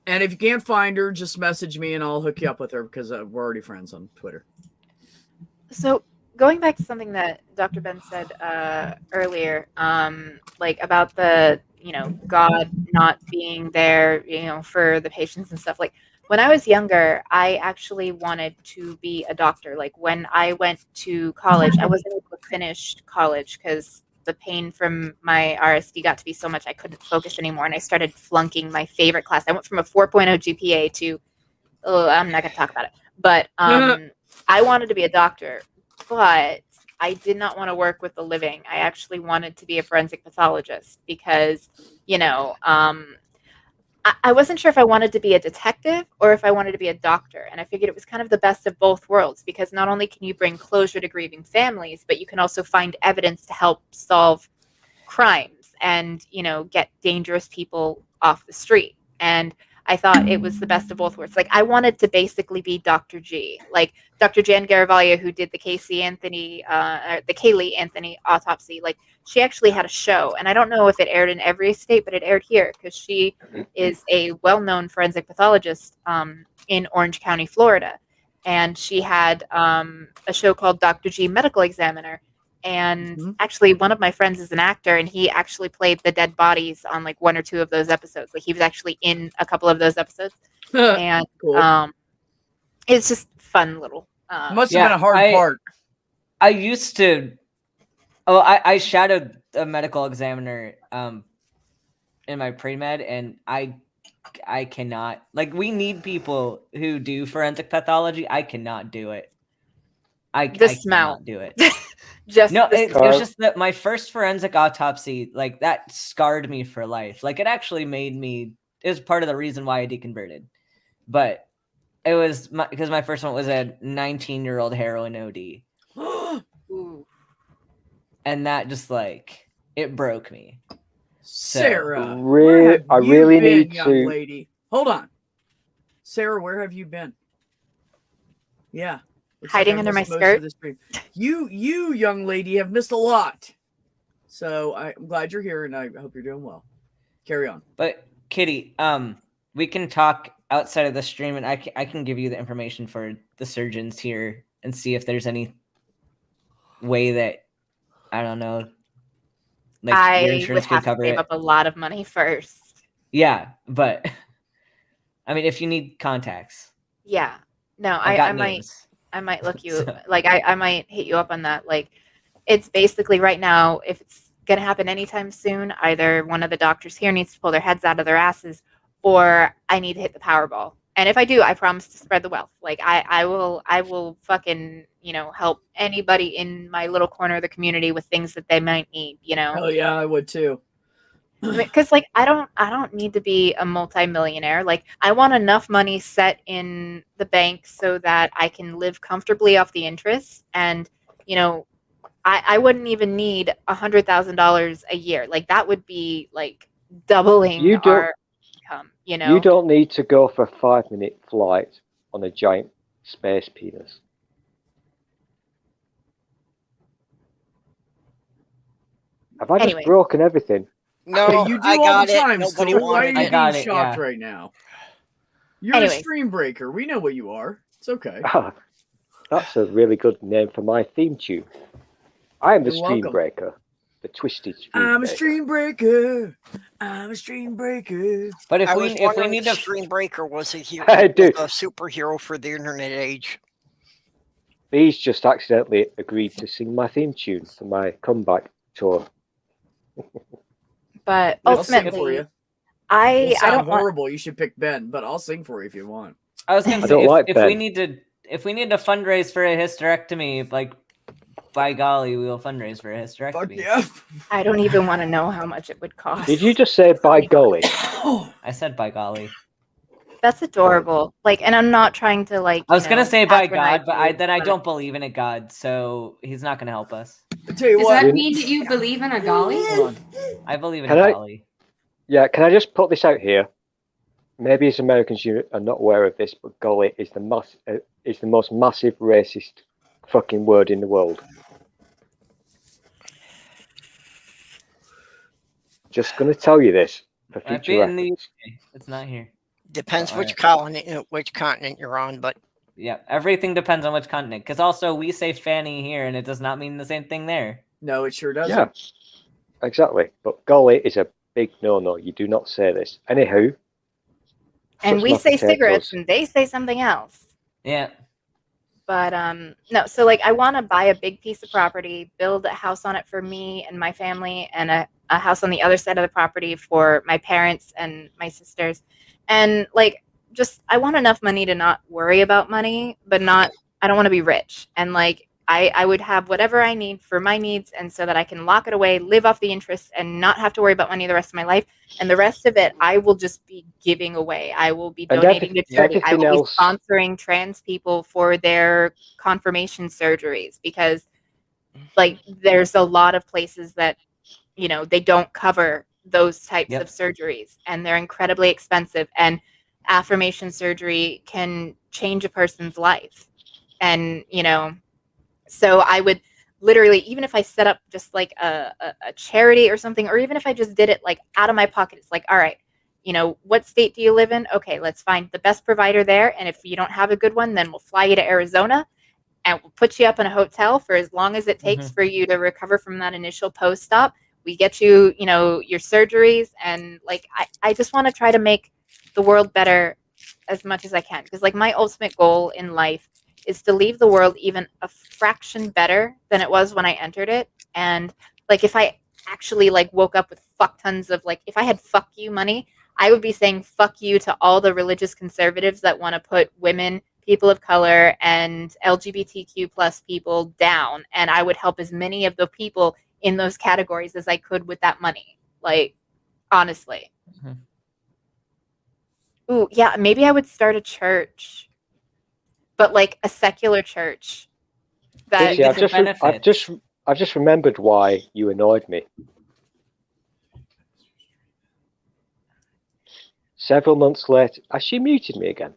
[SPEAKER 1] And if you can't find her, just message me and I'll hook you up with her because we're already friends on Twitter.
[SPEAKER 9] So going back to something that Dr. Ben said earlier, like about the, God not being there, for the patients and stuff. Like when I was younger, I actually wanted to be a doctor. Like when I went to college, I wasn't able to finish college because the pain from my RSD got to be so much I couldn't focus anymore, and I started flunking my favorite class. I went from a 4.0 GPA to, I'm not going to talk about it, but I wanted to be a doctor, but I did not want to work with the living. I actually wanted to be a forensic pathologist because, I wasn't sure if I wanted to be a detective or if I wanted to be a doctor. And I figured it was kind of the best of both worlds because not only can you bring closure to grieving families, but you can also find evidence to help solve crimes and, get dangerous people off the street. And I thought it was the best of both worlds. Like I wanted to basically be Dr. G, like Dr. Jan Garavaglia, who did the Kaylee Anthony autopsy. Like she actually had a show, and I don't know if it aired in every state, but it aired here because she is a well-known forensic pathologist in Orange County, Florida, and she had a show called Dr. G Medical Examiner. And actually, one of my friends is an actor, and he actually played the dead bodies on like one or two of those episodes. Like he was actually in a couple of those episodes, and
[SPEAKER 1] Cool.
[SPEAKER 9] It's just fun little.
[SPEAKER 1] Must have been a hard part.
[SPEAKER 3] I used to. Oh, I shadowed a medical examiner in my pre-med, and I cannot, like, we need people who do forensic pathology. I cannot do it. I cannot do it. It was just that my first forensic autopsy, like, that scarred me for life. Like, it actually made me, it was part of the reason why I deconverted. But it was because my first one was a 19-year-old heroin OD. And that just, like, it broke me.
[SPEAKER 1] Sarah,
[SPEAKER 5] I really need to.
[SPEAKER 1] Lady. Hold on. Sarah, where have you been? Yeah.
[SPEAKER 9] Hiding under my skirt.
[SPEAKER 1] You, young lady, have missed a lot. So I'm glad you're here, and I hope you're doing well. Carry on.
[SPEAKER 3] But Kitty, we can talk outside of the stream, and I can give you the information for the surgeons here and see if there's any way that, I don't know, like your insurance could cover it. I would have to save
[SPEAKER 9] up a lot of money first.
[SPEAKER 3] Yeah, but I mean, if you need contacts.
[SPEAKER 9] Yeah. No, I might look you like I might hit you up on that. Like, it's basically right now, if it's gonna happen anytime soon, either one of the doctors here needs to pull their heads out of their asses, or I need to hit the Powerball. And if I do, I promise to spread the wealth. Like I will fucking, help anybody in my little corner of the community with things that they might need,
[SPEAKER 1] Oh yeah, I would too.
[SPEAKER 9] Because like I don't need to be a multimillionaire. Like I want enough money set in the bank so that I can live comfortably off the interest. And I wouldn't even need $100,000 a year. Like that would be like doubling our income.
[SPEAKER 5] You don't need to go for a 5-minute flight on a giant space penis. Have I just broken everything?
[SPEAKER 6] No,
[SPEAKER 1] you do
[SPEAKER 6] I
[SPEAKER 1] all
[SPEAKER 6] got
[SPEAKER 1] the time.
[SPEAKER 6] Nobody
[SPEAKER 1] So why are
[SPEAKER 6] wanted
[SPEAKER 1] you
[SPEAKER 6] it.
[SPEAKER 1] being shocked right now? You're a stream breaker. We know what you are. It's okay.
[SPEAKER 5] That's a really good name for my theme tune. I am the stream breaker. the twisted stream.
[SPEAKER 1] I'm a stream breaker. I'm a stream breaker.
[SPEAKER 3] But
[SPEAKER 6] I was
[SPEAKER 3] if we
[SPEAKER 6] wondering
[SPEAKER 3] need
[SPEAKER 6] if
[SPEAKER 3] to
[SPEAKER 6] Stream Breaker was a hero,
[SPEAKER 5] I do.
[SPEAKER 6] was a superhero for the internet age.
[SPEAKER 5] Bees just accidentally agreed to sing my theme tune for my comeback tour.
[SPEAKER 9] But
[SPEAKER 1] I'll sing for
[SPEAKER 9] ultimately,
[SPEAKER 1] you.
[SPEAKER 9] I
[SPEAKER 1] It'll sound
[SPEAKER 9] don't want.
[SPEAKER 1] horrible. You should pick Ben, but I'll sing for you if you want.
[SPEAKER 3] I was gonna
[SPEAKER 5] I
[SPEAKER 3] say
[SPEAKER 5] don't like
[SPEAKER 3] if we
[SPEAKER 5] Ben.
[SPEAKER 3] need to fundraise for a hysterectomy, like by golly, we will fundraise for a hysterectomy.
[SPEAKER 1] Fuck yeah.
[SPEAKER 9] I don't even want to know how much it would cost.
[SPEAKER 5] Did you just say by golly?
[SPEAKER 3] I said by golly.
[SPEAKER 9] That's adorable. Like, and I'm not trying to like.
[SPEAKER 3] I was gonna say by
[SPEAKER 9] patronize
[SPEAKER 3] God, but I
[SPEAKER 9] you, but-
[SPEAKER 3] don't believe in a God, so he's not gonna help us.
[SPEAKER 1] I tell you
[SPEAKER 2] Does
[SPEAKER 1] what.
[SPEAKER 2] that mean that you believe in a golly?
[SPEAKER 1] Hold on.
[SPEAKER 3] I believe in
[SPEAKER 5] Can
[SPEAKER 3] a
[SPEAKER 5] I-
[SPEAKER 3] golly.
[SPEAKER 5] Yeah, can I just put this out here? Maybe as Americans you are not aware of this, but golly is the most massive racist fucking word in the world. Just going to tell you this for
[SPEAKER 3] Might
[SPEAKER 5] future
[SPEAKER 3] be in the
[SPEAKER 5] reference.
[SPEAKER 3] UK. It's not here.
[SPEAKER 6] Depends
[SPEAKER 3] All
[SPEAKER 6] which
[SPEAKER 3] right.
[SPEAKER 6] colony, which continent you're on, but
[SPEAKER 3] Yeah, everything depends on which continent. Because also we say fanny here, and it does not mean the same thing there.
[SPEAKER 1] No, it sure doesn't.
[SPEAKER 5] Yeah, exactly. But golly is a big no-no. You do not say this. Anywho.
[SPEAKER 9] And
[SPEAKER 5] touch
[SPEAKER 9] we
[SPEAKER 5] my
[SPEAKER 9] say cigarettes,
[SPEAKER 5] potatoes.
[SPEAKER 9] and they say something else.
[SPEAKER 3] Yeah.
[SPEAKER 9] But no, so like I want to buy a big piece of property, build a house on it for me and my family, and a house on the other side of the property for my parents and my sisters. And like just I want enough money to not worry about money, but not I don't want to be rich. And like I would have whatever I need for my needs, and so that I can lock it away, live off the interest, and not have to worry about money the rest of my life. And the rest of it, I will just be giving away. I will be
[SPEAKER 5] And
[SPEAKER 9] donating to charity. I
[SPEAKER 5] everything
[SPEAKER 9] will
[SPEAKER 5] else-
[SPEAKER 9] be sponsoring trans people for their confirmation surgeries, because like there's a lot of places that they don't cover those types
[SPEAKER 3] Yep.
[SPEAKER 9] of surgeries, and they're incredibly expensive, and affirmation surgery can change a person's life. And so I would literally, even if I set up just like a charity or something, or even if I just did it like out of my pocket, it's like, all right, what state do you live in? Okay, let's find the best provider there. And if you don't have a good one, then we'll fly you to Arizona and we'll put you up in a hotel for as long as it takes for you to recover from that initial post-op. We get you, your surgeries. And like, I just want to try to make the world better as much as I can. Because like my ultimate goal in life is to leave the world even a fraction better than it was when I entered it. And like if I actually like woke up with fuck tons of like, if I had fuck you money, I would be saying fuck you to all the religious conservatives that want to put women, people of color, and LGBTQ plus people down. And I would help as many of the people in those categories as I could with that money. Like, honestly. Ooh, yeah, maybe I would start a church. But like a secular church. That
[SPEAKER 5] See, I've just remembered why you annoyed me. Several months later, she muted me again.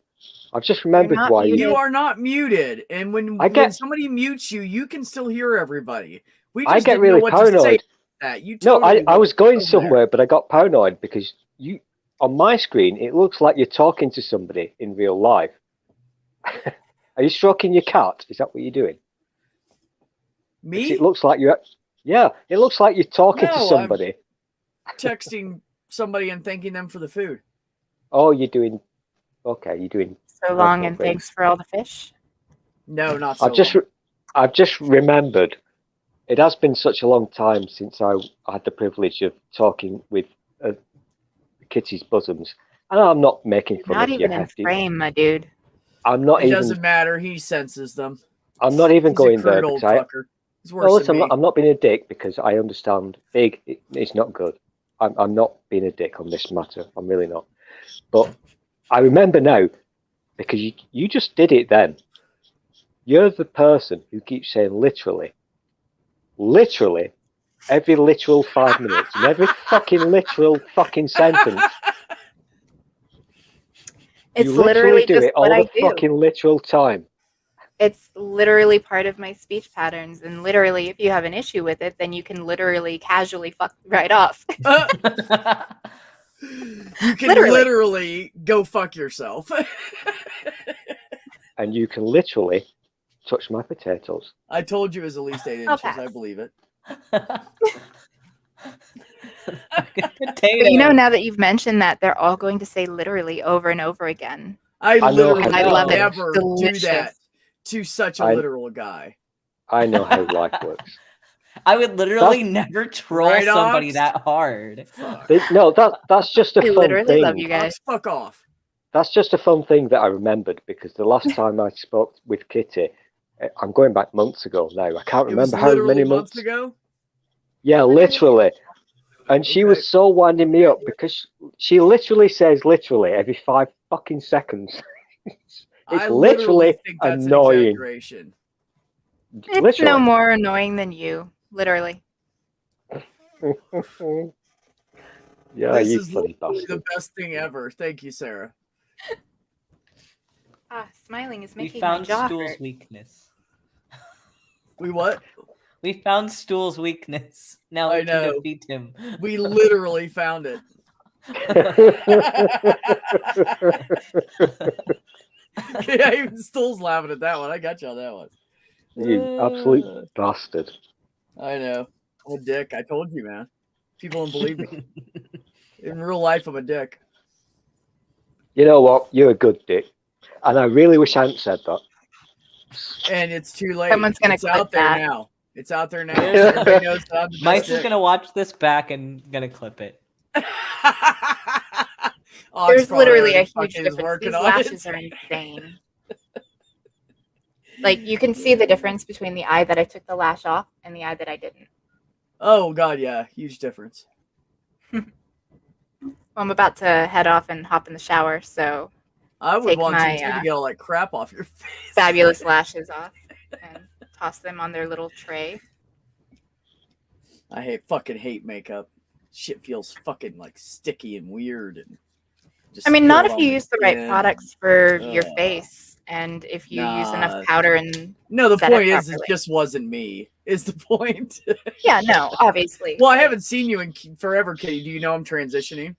[SPEAKER 5] I've just remembered
[SPEAKER 9] not
[SPEAKER 5] why
[SPEAKER 1] You are not muted, and when somebody mutes you, you can still hear everybody. We just
[SPEAKER 5] I get
[SPEAKER 1] didn't
[SPEAKER 5] really
[SPEAKER 1] know what to say
[SPEAKER 5] paranoid.
[SPEAKER 1] to that. You
[SPEAKER 5] No,
[SPEAKER 1] totally
[SPEAKER 5] I was going
[SPEAKER 1] over there.
[SPEAKER 5] somewhere, but I got paranoid because you on my screen it looks like you're talking to somebody in real life. Are you stroking your cat? Is that what you're doing?
[SPEAKER 1] Me?
[SPEAKER 5] It looks like you're. Yeah, it looks like you're talking to
[SPEAKER 1] No,
[SPEAKER 5] somebody.
[SPEAKER 1] Texting somebody and thanking them for the food.
[SPEAKER 5] Oh, you're doing. Okay, you're doing.
[SPEAKER 9] So long, and
[SPEAKER 5] Okay.
[SPEAKER 9] thanks for all the fish.
[SPEAKER 1] No, not so
[SPEAKER 5] I've just remembered. It has been such a long time since I had the privilege of talking with Kitty's bosoms, and I'm not making fun
[SPEAKER 9] Not
[SPEAKER 5] of
[SPEAKER 9] even
[SPEAKER 5] your
[SPEAKER 9] in
[SPEAKER 5] hefty.
[SPEAKER 9] frame, my dude.
[SPEAKER 5] I'm not
[SPEAKER 1] It
[SPEAKER 5] even.
[SPEAKER 1] doesn't matter. He senses them.
[SPEAKER 5] I'm not even
[SPEAKER 1] He's
[SPEAKER 5] going
[SPEAKER 1] a crude
[SPEAKER 5] there
[SPEAKER 1] old
[SPEAKER 5] because
[SPEAKER 1] fucker. He's
[SPEAKER 5] No,
[SPEAKER 1] worse
[SPEAKER 5] listen,
[SPEAKER 1] than me.
[SPEAKER 5] I'm not being a dick because I understand big. It's not good. I'm not being a dick on this matter. I'm really not. But I remember now because you just did it then. You're the person who keeps saying literally, every literal 5 minutes and every fucking literal fucking sentence.
[SPEAKER 9] It's
[SPEAKER 5] You
[SPEAKER 9] literally
[SPEAKER 5] do
[SPEAKER 9] just
[SPEAKER 5] it all
[SPEAKER 9] what I
[SPEAKER 5] the
[SPEAKER 9] do.
[SPEAKER 5] fucking literal time.
[SPEAKER 9] It's literally part of my speech patterns, and literally, if you have an issue with it, then you can literally casually fuck right off.
[SPEAKER 1] You can literally go fuck yourself.
[SPEAKER 5] And you can literally touch my potatoes.
[SPEAKER 1] I told you it was at least 8
[SPEAKER 9] I'll
[SPEAKER 1] inches.
[SPEAKER 9] pass.
[SPEAKER 1] I believe it.
[SPEAKER 3] Potato.
[SPEAKER 9] But you know, now that you've mentioned that, they're all going to say literally over and over again.
[SPEAKER 1] I
[SPEAKER 5] know
[SPEAKER 1] literally
[SPEAKER 5] how
[SPEAKER 9] I love it.
[SPEAKER 1] never do
[SPEAKER 9] Delicious.
[SPEAKER 1] that to such a
[SPEAKER 5] I-
[SPEAKER 1] literal guy.
[SPEAKER 5] I know how life works.
[SPEAKER 3] I would literally never troll
[SPEAKER 1] Right,
[SPEAKER 3] somebody
[SPEAKER 1] Ox?
[SPEAKER 3] that hard.
[SPEAKER 1] Fuck.
[SPEAKER 5] No, that's just a
[SPEAKER 9] I
[SPEAKER 5] fun
[SPEAKER 9] literally
[SPEAKER 5] thing.
[SPEAKER 9] love you guys.
[SPEAKER 1] Ox, fuck off.
[SPEAKER 5] That's just a fun thing that I remembered because the last time I spoke with Kitty, I'm going back months ago now. I can't
[SPEAKER 1] It was
[SPEAKER 5] remember how
[SPEAKER 1] literally
[SPEAKER 5] many
[SPEAKER 1] months
[SPEAKER 5] months.
[SPEAKER 1] ago.
[SPEAKER 5] Yeah, literally. And she was
[SPEAKER 1] Okay.
[SPEAKER 5] so winding me up because she literally says literally every 5 fucking seconds. It's
[SPEAKER 1] I
[SPEAKER 5] literally
[SPEAKER 1] think that's
[SPEAKER 5] annoying.
[SPEAKER 1] an exaggeration.
[SPEAKER 9] It's
[SPEAKER 5] Literally.
[SPEAKER 9] no more annoying than you, literally.
[SPEAKER 5] Yeah,
[SPEAKER 1] This
[SPEAKER 5] you
[SPEAKER 1] is
[SPEAKER 5] funny
[SPEAKER 1] literally the
[SPEAKER 5] bastard.
[SPEAKER 1] best thing ever. Thank you, Sarah.
[SPEAKER 9] Smiling is
[SPEAKER 3] We
[SPEAKER 9] making my
[SPEAKER 3] found
[SPEAKER 9] jaw
[SPEAKER 3] Stool's
[SPEAKER 9] hurt.
[SPEAKER 3] weakness.
[SPEAKER 1] We what?
[SPEAKER 3] We found Stool's weakness. Now
[SPEAKER 1] I
[SPEAKER 3] we can
[SPEAKER 1] know.
[SPEAKER 3] defeat him.
[SPEAKER 1] We literally found it. Yeah, even Stool's laughing at that one. I got you on that one.
[SPEAKER 5] You absolute bastard.
[SPEAKER 1] I know. I'm a dick. I told you, man. People don't believe me. In real life, I'm a dick.
[SPEAKER 5] You know what? You're a good dick. And I really wish I hadn't said that.
[SPEAKER 1] And it's too late.
[SPEAKER 9] Someone's gonna
[SPEAKER 1] it's
[SPEAKER 9] clip
[SPEAKER 1] out there
[SPEAKER 9] that.
[SPEAKER 1] now. It's out there now. Everybody knows that I'm the
[SPEAKER 3] Mike's
[SPEAKER 1] best
[SPEAKER 3] is
[SPEAKER 1] dick.
[SPEAKER 3] gonna watch this back and gonna clip it.
[SPEAKER 1] Ox
[SPEAKER 9] There's
[SPEAKER 1] probably
[SPEAKER 9] literally a
[SPEAKER 1] already
[SPEAKER 9] huge
[SPEAKER 1] fucking is
[SPEAKER 9] difference.
[SPEAKER 1] working
[SPEAKER 9] These
[SPEAKER 1] on
[SPEAKER 9] lashes
[SPEAKER 1] it.
[SPEAKER 9] are insane. Like, you can see the difference between the eye that I took the lash off and the eye that I didn't.
[SPEAKER 1] Oh god, yeah, huge difference.
[SPEAKER 9] Well, I'm about to head off and hop in the shower, so
[SPEAKER 1] I would
[SPEAKER 9] Take
[SPEAKER 1] want
[SPEAKER 9] my,
[SPEAKER 1] to too, to get all that crap off your face.
[SPEAKER 9] fabulous lashes off and toss them on their little tray.
[SPEAKER 1] I fucking hate makeup. Shit feels fucking like sticky and weird and just
[SPEAKER 9] I mean, not if
[SPEAKER 1] feel
[SPEAKER 9] you
[SPEAKER 1] on
[SPEAKER 9] use the right
[SPEAKER 1] skin.
[SPEAKER 9] products for your
[SPEAKER 1] Ugh.
[SPEAKER 9] face, and if you use
[SPEAKER 1] Nah.
[SPEAKER 9] enough powder and
[SPEAKER 1] No, the
[SPEAKER 9] set it
[SPEAKER 1] point is, it
[SPEAKER 9] properly.
[SPEAKER 1] just wasn't me. Is the point?
[SPEAKER 9] yeah, no, obviously.
[SPEAKER 1] Well, I haven't seen you in forever, Kitty. Do you know I'm transitioning?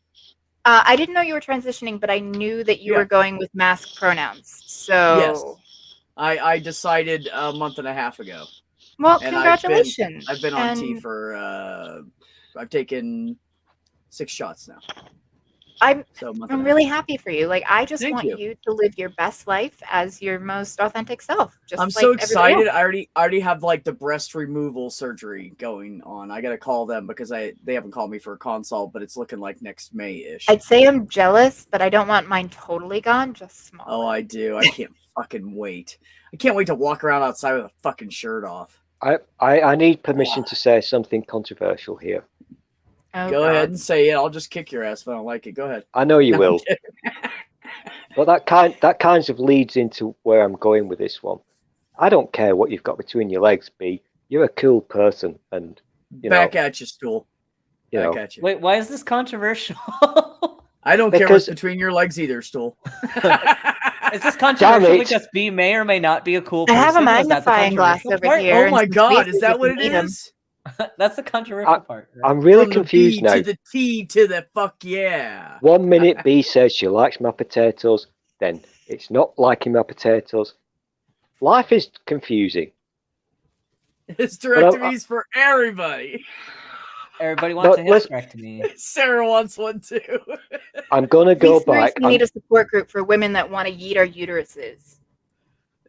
[SPEAKER 9] I didn't know you were transitioning, but I knew that you
[SPEAKER 1] Yeah.
[SPEAKER 9] were going with mask pronouns. So,
[SPEAKER 1] Yes. I decided a month and a half ago.
[SPEAKER 9] well,
[SPEAKER 1] And
[SPEAKER 9] congratulations.
[SPEAKER 1] I've been on T
[SPEAKER 9] And
[SPEAKER 1] for I've taken 6 shots now.
[SPEAKER 9] I'm
[SPEAKER 1] So a month
[SPEAKER 9] I'm
[SPEAKER 1] and a
[SPEAKER 9] really happy for you. Like, I just
[SPEAKER 1] Thank
[SPEAKER 9] want
[SPEAKER 1] you.
[SPEAKER 9] you to live your best life as your most authentic self. Just
[SPEAKER 1] I'm
[SPEAKER 9] like
[SPEAKER 1] so
[SPEAKER 9] everybody
[SPEAKER 1] excited.
[SPEAKER 9] else.
[SPEAKER 1] I already have like the breast removal surgery going on. I gotta call them because they haven't called me for a consult, but it's looking like next May-ish.
[SPEAKER 9] I'd say I'm jealous, but I don't want mine totally gone, just small.
[SPEAKER 1] Oh, I do. I can't fucking wait. I can't wait to walk around outside with a fucking shirt off.
[SPEAKER 5] I need permission to say something controversial here.
[SPEAKER 9] Oh,
[SPEAKER 1] Go
[SPEAKER 9] God.
[SPEAKER 1] ahead and say it. I'll just kick your ass if I don't like it. Go ahead.
[SPEAKER 5] I know you
[SPEAKER 1] No, I'm
[SPEAKER 5] will.
[SPEAKER 1] kidding.
[SPEAKER 5] But that kind of leads into where I'm going with this one. I don't care what you've got between your legs, B. You're a cool person, and you
[SPEAKER 1] Back
[SPEAKER 5] know,
[SPEAKER 1] at you, Stool.
[SPEAKER 5] you
[SPEAKER 1] Back
[SPEAKER 5] know.
[SPEAKER 1] at you.
[SPEAKER 3] Wait, why is this controversial?
[SPEAKER 1] I don't care what's
[SPEAKER 5] Because-
[SPEAKER 1] between your legs either, Stool.
[SPEAKER 3] Is this controversial
[SPEAKER 5] it.
[SPEAKER 3] because B may or may not be a cool
[SPEAKER 9] I
[SPEAKER 3] person?
[SPEAKER 9] have a
[SPEAKER 3] Is that the
[SPEAKER 9] magnifying glass
[SPEAKER 3] controversial
[SPEAKER 9] over
[SPEAKER 3] part?
[SPEAKER 9] here.
[SPEAKER 1] Oh
[SPEAKER 9] and
[SPEAKER 1] my
[SPEAKER 9] some
[SPEAKER 1] god,
[SPEAKER 9] tweezers
[SPEAKER 1] is that
[SPEAKER 9] if
[SPEAKER 1] what
[SPEAKER 9] you
[SPEAKER 1] it
[SPEAKER 9] need 'em.
[SPEAKER 1] is?
[SPEAKER 3] That's the controversial part. Right?
[SPEAKER 5] I'm really
[SPEAKER 1] From
[SPEAKER 5] confused
[SPEAKER 1] the B
[SPEAKER 5] now.
[SPEAKER 1] to the T to the fuck yeah.
[SPEAKER 5] 1 minute B says she likes my potatoes, then it's not liking my potatoes. Life is confusing.
[SPEAKER 1] Hysterectomies for everybody.
[SPEAKER 3] Everybody wants
[SPEAKER 5] No,
[SPEAKER 3] a hysterectomy.
[SPEAKER 1] Sarah wants one too.
[SPEAKER 5] I'm gonna
[SPEAKER 9] We
[SPEAKER 5] go back.
[SPEAKER 9] seriously need a support group for women that want to yeet our uteruses.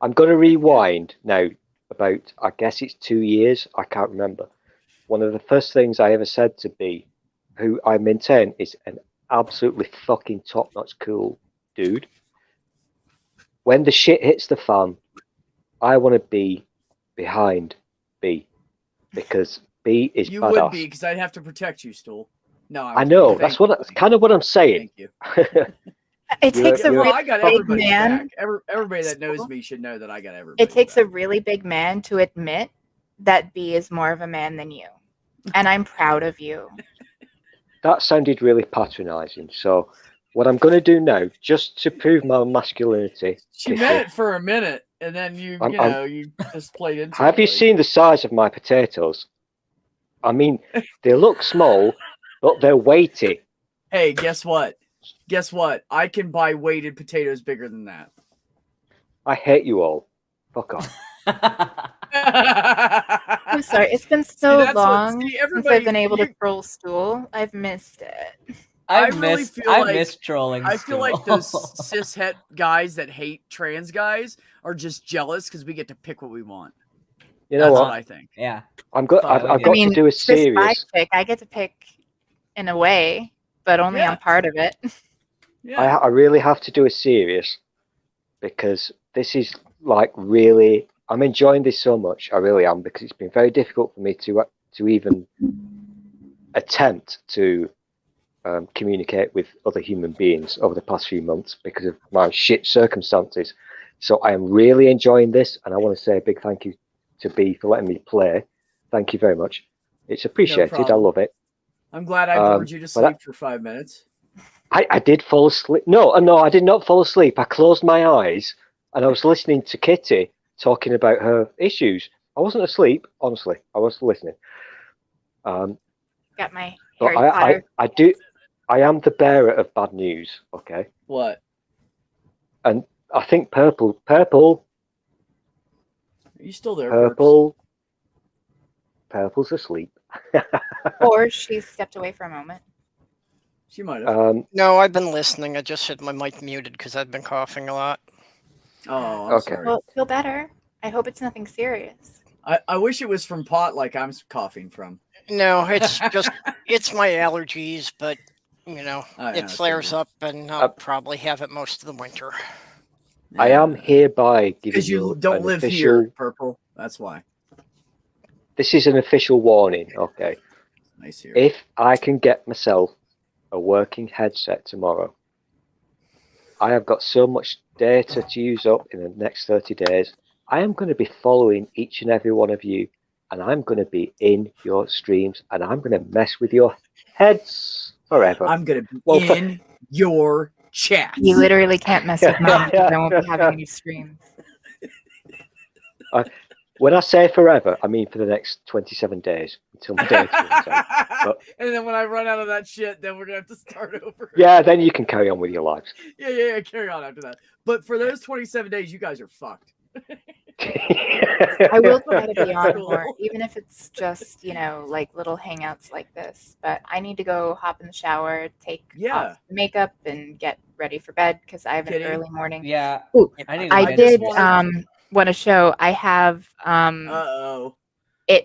[SPEAKER 5] I'm going to rewind now about, I guess it's 2 years. I can't remember. One of the first things I ever said to B, who I maintain is an absolutely fucking top-notch cool dude. When the shit hits the fan, I want to be behind B because B is
[SPEAKER 1] You
[SPEAKER 5] badass.
[SPEAKER 1] would be because I'd have to protect you, Stool. No, I'm
[SPEAKER 5] I know.
[SPEAKER 1] kidding.
[SPEAKER 5] That's
[SPEAKER 1] Thank
[SPEAKER 5] what
[SPEAKER 1] you,
[SPEAKER 5] that's kind of what I'm saying.
[SPEAKER 1] Thank you.
[SPEAKER 9] It
[SPEAKER 5] You're-
[SPEAKER 9] takes a
[SPEAKER 5] you're-
[SPEAKER 1] Well,
[SPEAKER 9] really
[SPEAKER 1] I got
[SPEAKER 9] big
[SPEAKER 1] everybody's
[SPEAKER 9] man.
[SPEAKER 1] back. Everybody that knows
[SPEAKER 9] Stool.
[SPEAKER 1] me should know that I got everybody.
[SPEAKER 9] It takes a really big man to admit that B is more of a man than you. And I'm proud of you.
[SPEAKER 5] That sounded really patronizing. So what I'm going to do now, just to prove my masculinity,
[SPEAKER 1] She
[SPEAKER 5] Kitty,
[SPEAKER 1] meant it for a minute, and then you you just played into.
[SPEAKER 5] have
[SPEAKER 1] it,
[SPEAKER 5] you
[SPEAKER 1] like-
[SPEAKER 5] seen the size of my potatoes? I mean, they look small, but they're weighty.
[SPEAKER 1] Hey, guess what? Guess what? I can buy weighted potatoes bigger than that.
[SPEAKER 5] I hate you all. Fuck off.
[SPEAKER 9] I'm sorry. It's been so long since I've been able to troll stool. I've missed it.
[SPEAKER 3] I miss trolling.
[SPEAKER 1] I feel like those cishet guys that hate trans guys are just jealous because we get to pick what we want.
[SPEAKER 5] You know
[SPEAKER 1] what I think.
[SPEAKER 3] Yeah,
[SPEAKER 5] I've got to do a serious.
[SPEAKER 9] I get to pick in a way, but only on part of it.
[SPEAKER 5] Yeah. I really have to do a serious because this is like really. I'm enjoying this so much. I really am, because it's been very difficult for me to even attempt to communicate with other human beings over the past few months because of my shit circumstances. So I am really enjoying this, and I want to say a big thank you to B for letting me play. Thank you very much. It's appreciated. I love it.
[SPEAKER 1] I'm glad I bored you to sleep for 5 minutes.
[SPEAKER 5] I did fall asleep. No, I did not fall asleep. I closed my eyes and I was listening to Kitty talking about her issues. I wasn't asleep, honestly. I was listening.
[SPEAKER 9] Got my Harry Potter.
[SPEAKER 5] I am the bearer of bad news. Okay.
[SPEAKER 1] What?
[SPEAKER 5] And I think Purple. Are
[SPEAKER 1] you still there?
[SPEAKER 5] Purple's asleep.
[SPEAKER 9] Or she stepped away for a moment.
[SPEAKER 1] She might have.
[SPEAKER 6] No, I've been listening. I just had my mic muted because I've been coughing a lot.
[SPEAKER 1] Oh, I'm sorry.
[SPEAKER 9] Well, feel better. I hope it's nothing serious.
[SPEAKER 1] I wish it was from pot like I'm coughing from.
[SPEAKER 6] No, it's just it's my allergies, but it flares up, and I'll probably have it most of the winter.
[SPEAKER 5] Yeah. I am hereby giving
[SPEAKER 1] because you don't live here, Purple. That's why.
[SPEAKER 5] This is an official warning. Okay.
[SPEAKER 1] Nice here.
[SPEAKER 5] If I can get myself a working headset tomorrow, I have got so much data to use up in the next 30 days. I am going to be following each and every one of you, and I'm going to be in your streams, and I'm going to mess with your heads forever.
[SPEAKER 1] I'm going to be in your chat.
[SPEAKER 9] You literally can't mess with mine because I won't be having any streams.
[SPEAKER 5] When I say forever, I mean for the next 27 days until my data runs out.
[SPEAKER 1] And then when I run out of that shit, then we're going to have to start over.
[SPEAKER 5] Yeah, then you can carry on with your lives.
[SPEAKER 1] Yeah, carry on after that. But for those 27 days, you guys are fucked.
[SPEAKER 9] I will try to be on more, even if it's just, like little hangouts like this. But I need to go hop in the shower, take off the makeup, and get ready for bed because I have an early morning.
[SPEAKER 3] Yeah.
[SPEAKER 9] Ooh, I did want to show. I have
[SPEAKER 1] the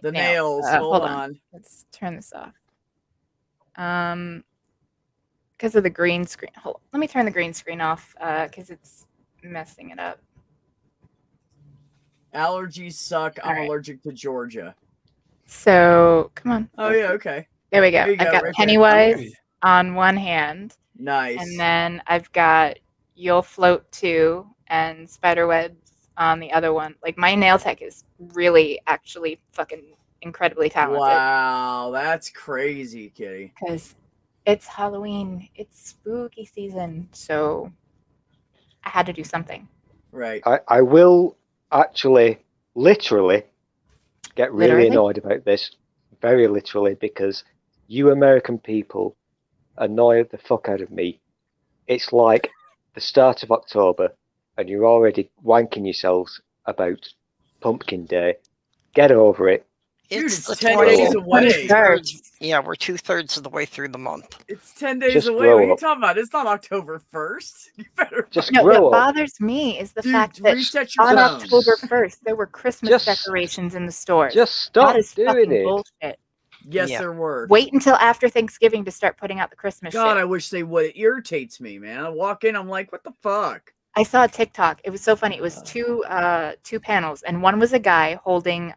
[SPEAKER 1] nails. Hold on.
[SPEAKER 9] Let's turn this off. Because of the green screen. Hold on. Let me turn the green screen off because it's messing it up.
[SPEAKER 1] Allergies suck. I'm allergic to Georgia.
[SPEAKER 9] So come on.
[SPEAKER 1] Oh yeah, okay.
[SPEAKER 9] There we go. I've got right Pennywise on one hand.
[SPEAKER 1] Nice.
[SPEAKER 9] And then I've got You'll Float 2 and Spiderwebs on the other one. Like my nail tech is really actually fucking incredibly talented.
[SPEAKER 1] Wow, that's crazy, Kitty.
[SPEAKER 9] Because it's Halloween. It's spooky season. So I had to do something.
[SPEAKER 1] Right.
[SPEAKER 5] I will actually literally get really annoyed about this, very literally, because you American people annoy the fuck out of me. It's like the start of October and you're already wanking yourselves about Pumpkin Day. Get over it.
[SPEAKER 6] It's
[SPEAKER 1] 10 days away.
[SPEAKER 6] Yeah, we're 2/3 of the way through the month.
[SPEAKER 1] It's 10 days away. What are you talking about? It's not October 1st. You better
[SPEAKER 5] just
[SPEAKER 9] what bothers me is the fact that on October 1st there were Christmas decorations in the stores.
[SPEAKER 5] Just stop
[SPEAKER 9] that is
[SPEAKER 5] doing it.
[SPEAKER 9] Bullshit.
[SPEAKER 1] Yes, there were.
[SPEAKER 9] Wait until after Thanksgiving to start putting out the Christmas
[SPEAKER 1] God,
[SPEAKER 9] shit.
[SPEAKER 1] I wish they would. It irritates me, man. I walk in, I'm like, what the fuck?
[SPEAKER 9] I saw a TikTok. It was so funny. It was two panels, and one was a guy holding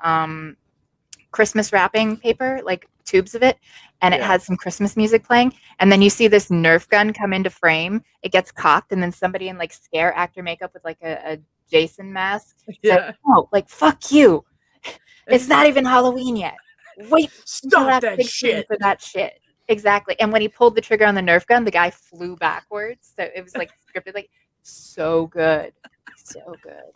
[SPEAKER 9] Christmas wrapping paper, like tubes of it, and it has some Christmas music playing. And then you see this Nerf gun come into frame. It gets cocked, and then somebody in like scare actor makeup with like a Jason mask. Like, oh, like fuck you! It's not even Halloween yet. Wait,
[SPEAKER 1] stop that shit
[SPEAKER 9] for that shit. Exactly. And when he pulled the trigger on the Nerf gun, the guy flew backwards. So it was like scripted, like so good, so good.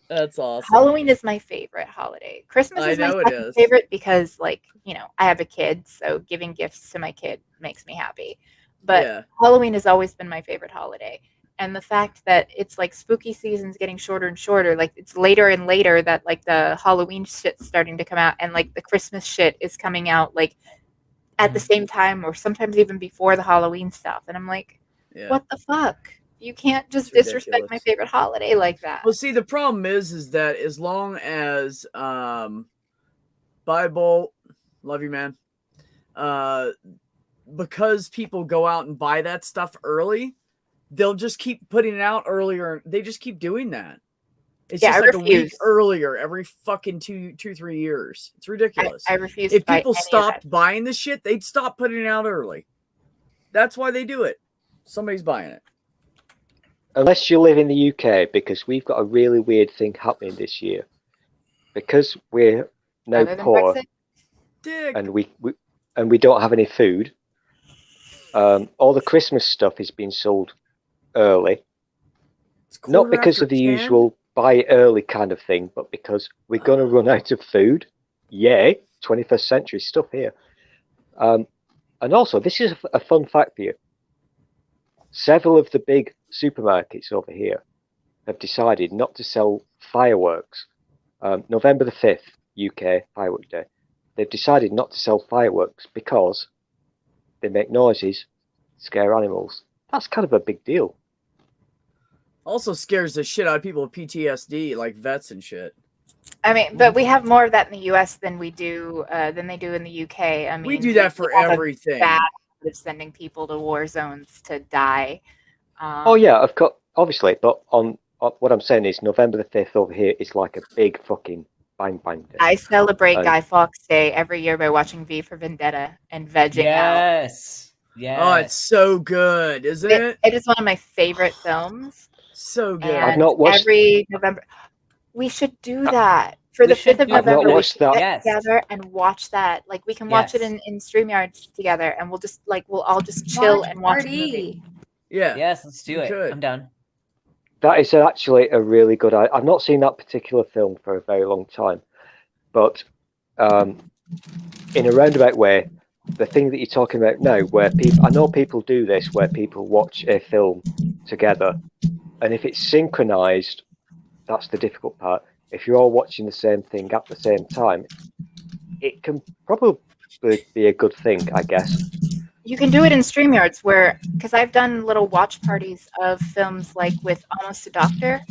[SPEAKER 1] That's awesome.
[SPEAKER 9] Halloween is my favorite holiday. Christmas is my second favorite because, like, I have a kid, so giving gifts to my kid makes me happy. But Halloween has always been my favorite holiday. and the fact that it's like spooky season's getting shorter and shorter, like it's later and later that like the Halloween shit's starting to come out, and like the Christmas shit is coming out like at the same time or sometimes even before the Halloween stuff, and I'm like, what the fuck? You can't just disrespect my favorite holiday like that.
[SPEAKER 1] Well, see, the problem is that as long as Bible, love you, man. Because people go out and buy that stuff early, they'll just keep putting it out earlier. They just keep doing that. It's just like a week earlier every fucking 2-3 years. It's ridiculous.
[SPEAKER 9] I refuse.
[SPEAKER 1] If people stopped buying the shit, they'd stop putting it out early. That's why they do it. Somebody's buying it.
[SPEAKER 5] Unless you live in the UK, because we've got a really weird thing happening this year. Because we're now poor and we don't have any food. All the Christmas stuff is being sold early. Not because of the usual buy it early kind of thing, but because we're going to run out of food. Yay, 21st century stuff here. And also, this is a fun fact for you. Several of the big supermarkets over here have decided not to sell fireworks. November the 5th, UK Firework Day. They've decided not to sell fireworks because they make noises, scare animals. That's kind of a big deal.
[SPEAKER 1] Also scares the shit out of people with PTSD, like vets and shit.
[SPEAKER 9] I mean, but we have more of that in the US than they do in the UK. I mean,
[SPEAKER 1] we do that for everything.
[SPEAKER 9] Bad of sending people to war zones to die.
[SPEAKER 5] Oh yeah, of course, obviously. But on what I'm saying is, November the 5th over here is like a big fucking bang bang day.
[SPEAKER 9] I celebrate Guy Fawkes Day every year by watching V for Vendetta and vegging out.
[SPEAKER 3] Yes.
[SPEAKER 1] Oh, it's so good, isn't it?
[SPEAKER 9] It is one of my favorite films.
[SPEAKER 1] So good.
[SPEAKER 5] I've not watched
[SPEAKER 9] every November. We should do that for the 5th of November. We should get together and watch that. Like we can watch it in StreamYards together, and we'll all just chill and watch the movie.
[SPEAKER 1] Yeah.
[SPEAKER 3] Yes, let's do it. I'm down.
[SPEAKER 5] That is actually a really good idea. I've not seen that particular film for a very long time, but in a roundabout way, the thing that you're talking about now, where I know people do this, where people watch a film together, and if it's synchronized, that's the difficult part. If you're all watching the same thing at the same time, it can probably be a good thing, I guess.
[SPEAKER 9] You can do it in StreamYards because I've done little watch parties of films like with Almost a Doctor,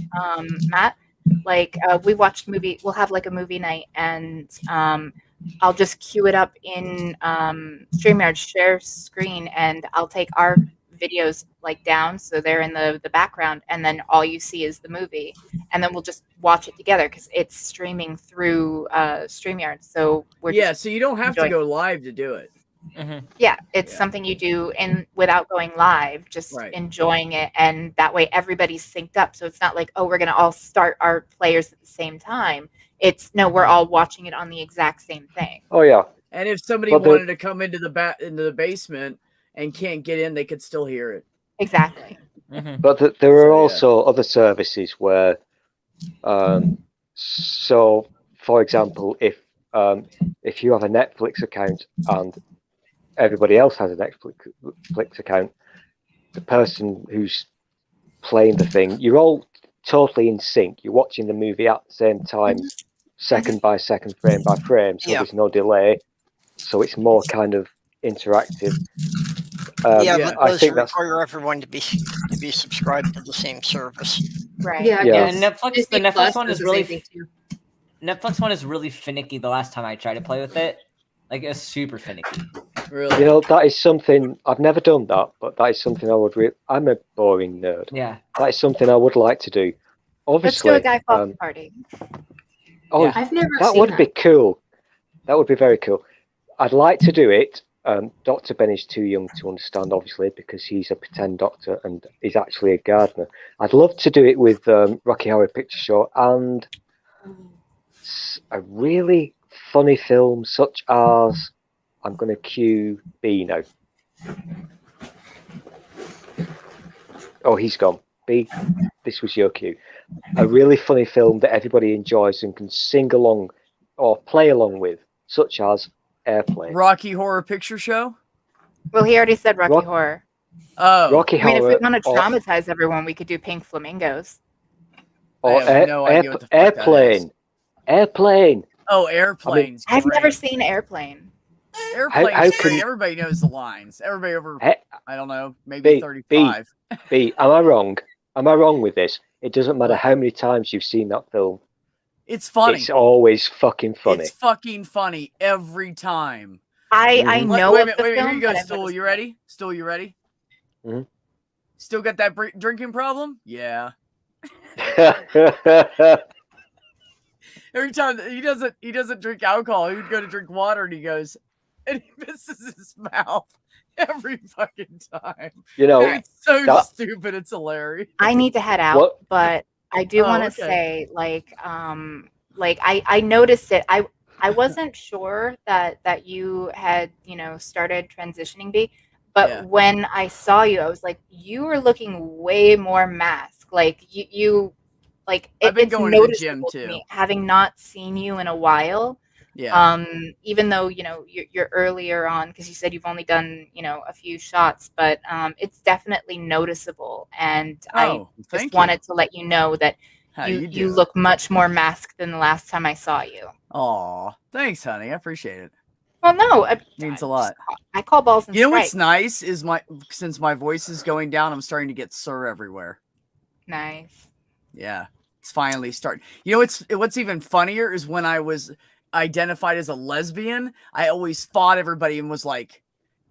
[SPEAKER 9] Matt. Like we'll have like a movie night, and I'll just queue it up in StreamYard share screen, and I'll take our videos like down so they're in the background, and then all you see is the movie, and then we'll just watch it together because it's streaming through StreamYard. So
[SPEAKER 1] so you don't have to go live to do it.
[SPEAKER 3] Mm-hmm.
[SPEAKER 9] Yeah, it's something you do without going live, just enjoying it, and that way everybody's synced up. So it's not like, oh, we're gonna all start our players at the same time. It's no, we're all watching it on the exact same thing.
[SPEAKER 5] Oh yeah.
[SPEAKER 1] And if somebody wanted to come into the basement and can't get in, they could still hear it.
[SPEAKER 9] Exactly.
[SPEAKER 3] Mm-hmm.
[SPEAKER 5] But there are also other services where, so for example, if you have a Netflix account and everybody else has a Netflix account, the person who's playing the thing, you're all totally in sync. You're watching the movie at the same time, second by second, frame by frame, so there's no delay. So it's more kind of interactive.
[SPEAKER 6] But those require everyone to be subscribed to the same service.
[SPEAKER 9] Right.
[SPEAKER 3] Yeah. The Netflix one is really Netflix one is really finicky. The last time I tried to play with it, like it's super finicky.
[SPEAKER 1] Really?
[SPEAKER 5] That is something I've never done that, but that is something I would. I'm a boring nerd.
[SPEAKER 3] Yeah.
[SPEAKER 5] That is something I would like to do. Obviously,
[SPEAKER 9] let's do a Guy Fawkes party.
[SPEAKER 5] Oh,
[SPEAKER 2] I've never
[SPEAKER 5] that
[SPEAKER 2] seen
[SPEAKER 5] would be cool. That would be very cool. I'd like to do it. Dr. Ben is too young to understand, obviously, because he's a pretend doctor and he's actually a gardener. I'd love to do it with Rocky Horror Picture Show and a really funny film such as, I'm going to cue B now. Oh, he's gone. B, this was your cue. A really funny film that everybody enjoys and can sing along or play along with, such as Airplane.
[SPEAKER 1] Rocky Horror Picture Show?
[SPEAKER 9] Well, he already said Rocky Horror.
[SPEAKER 1] Oh,
[SPEAKER 5] Rocky
[SPEAKER 9] I mean, if we
[SPEAKER 5] Horror
[SPEAKER 9] want to
[SPEAKER 5] or,
[SPEAKER 9] traumatize everyone, we could do Pink Flamingos.
[SPEAKER 5] or
[SPEAKER 1] I have no idea what the fuck that is.
[SPEAKER 5] Airplane. Airplane.
[SPEAKER 1] Oh, Airplane's
[SPEAKER 9] I've
[SPEAKER 1] great.
[SPEAKER 9] never seen Airplane.
[SPEAKER 1] Airplane's
[SPEAKER 5] how
[SPEAKER 1] great.
[SPEAKER 5] can-
[SPEAKER 1] Everybody knows the lines. Everybody over, I don't know, maybe
[SPEAKER 5] B,
[SPEAKER 1] 35.
[SPEAKER 5] B, am I wrong? Am I wrong with this? It doesn't matter how many times you've seen that film.
[SPEAKER 1] It's funny.
[SPEAKER 5] It's always fucking funny.
[SPEAKER 1] It's fucking funny every time.
[SPEAKER 9] I know
[SPEAKER 1] Wait a
[SPEAKER 9] of
[SPEAKER 1] minute,
[SPEAKER 9] the
[SPEAKER 1] wait a minute.
[SPEAKER 9] film,
[SPEAKER 1] Here you go,
[SPEAKER 9] but I've
[SPEAKER 1] Stool.
[SPEAKER 9] never
[SPEAKER 1] You
[SPEAKER 9] seen
[SPEAKER 1] ready? Stool, you ready?
[SPEAKER 5] Mhm.
[SPEAKER 1] Still got that drinking problem? Yeah. Every time he doesn't drink alcohol, he would go to drink water and he goes, and he misses his mouth every fucking time.
[SPEAKER 5] You know,
[SPEAKER 1] It's so
[SPEAKER 5] that-
[SPEAKER 1] stupid. It's hilarious.
[SPEAKER 9] I need to head out,
[SPEAKER 5] What?
[SPEAKER 9] but I do
[SPEAKER 1] Oh,
[SPEAKER 9] want to
[SPEAKER 1] okay.
[SPEAKER 9] say, like I noticed it. I wasn't sure that you had, started transitioning, B, but
[SPEAKER 1] Yeah.
[SPEAKER 9] when I saw you, I was like, you were looking way more masked. Like you like
[SPEAKER 1] I've been
[SPEAKER 9] it's
[SPEAKER 1] going to the
[SPEAKER 9] noticeable
[SPEAKER 1] gym,
[SPEAKER 9] to
[SPEAKER 1] too.
[SPEAKER 9] me, having not seen you in a while.
[SPEAKER 1] Yeah.
[SPEAKER 9] Even though you're earlier on, because you said you've only done a few shots, but it's definitely noticeable, and I
[SPEAKER 1] Oh,
[SPEAKER 9] just
[SPEAKER 1] thank you.
[SPEAKER 9] wanted to let you know that
[SPEAKER 1] How
[SPEAKER 9] you
[SPEAKER 1] doing?
[SPEAKER 9] look much more masked than the last time I saw you.
[SPEAKER 1] Aw, thanks, honey. I appreciate it.
[SPEAKER 9] Well, no,
[SPEAKER 1] Means a lot.
[SPEAKER 9] I call balls and
[SPEAKER 1] You know
[SPEAKER 9] strikes.
[SPEAKER 1] what's nice is since my voice is going down, I'm starting to get sir everywhere.
[SPEAKER 9] Nice.
[SPEAKER 1] Yeah, it's finally starting. You know what's even funnier is when I was identified as a lesbian, I always fought everybody and was like,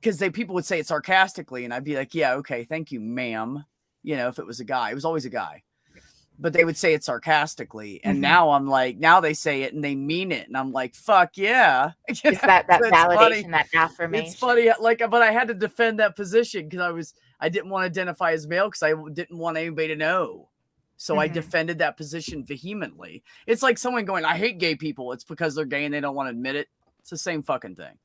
[SPEAKER 1] because people would say it sarcastically, and I'd be like, yeah, okay, thank you, ma'am. If it was a guy, it was always a guy. But they would say it sarcastically, and now I'm like, now they say it and they mean it, and I'm like, fuck yeah!
[SPEAKER 9] It's that
[SPEAKER 1] So it's
[SPEAKER 9] validation,
[SPEAKER 1] funny.
[SPEAKER 9] that affirmation.
[SPEAKER 1] It's funny, but I had to defend that position because I didn't want to identify as male because I didn't want anybody to know. So I defended that position vehemently. It's like someone going, I hate gay people. It's because they're gay and they don't want to admit it. It's the same fucking thing.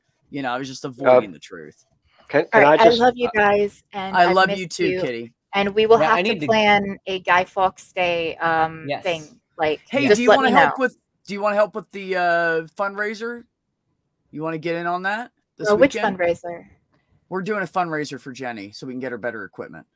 [SPEAKER 1] I was just avoiding the truth.
[SPEAKER 5] Can
[SPEAKER 9] All right,
[SPEAKER 5] I just?
[SPEAKER 9] I love you guys, and
[SPEAKER 1] I
[SPEAKER 9] I've
[SPEAKER 1] love you
[SPEAKER 9] missed
[SPEAKER 1] too, Kitty.
[SPEAKER 9] And we will
[SPEAKER 3] Yeah, I
[SPEAKER 9] have to
[SPEAKER 3] need to-
[SPEAKER 9] plan a Guy Fawkes Day
[SPEAKER 3] Yes.
[SPEAKER 9] thing. Like,
[SPEAKER 1] Hey,
[SPEAKER 9] just
[SPEAKER 1] do you
[SPEAKER 9] let
[SPEAKER 1] want
[SPEAKER 9] me
[SPEAKER 1] to help
[SPEAKER 9] know.
[SPEAKER 1] do you want to help with the fundraiser? You want to get in on that this
[SPEAKER 9] Which
[SPEAKER 1] weekend?
[SPEAKER 9] fundraiser?
[SPEAKER 1] We're doing a fundraiser for Jenny so we can get her better equipment.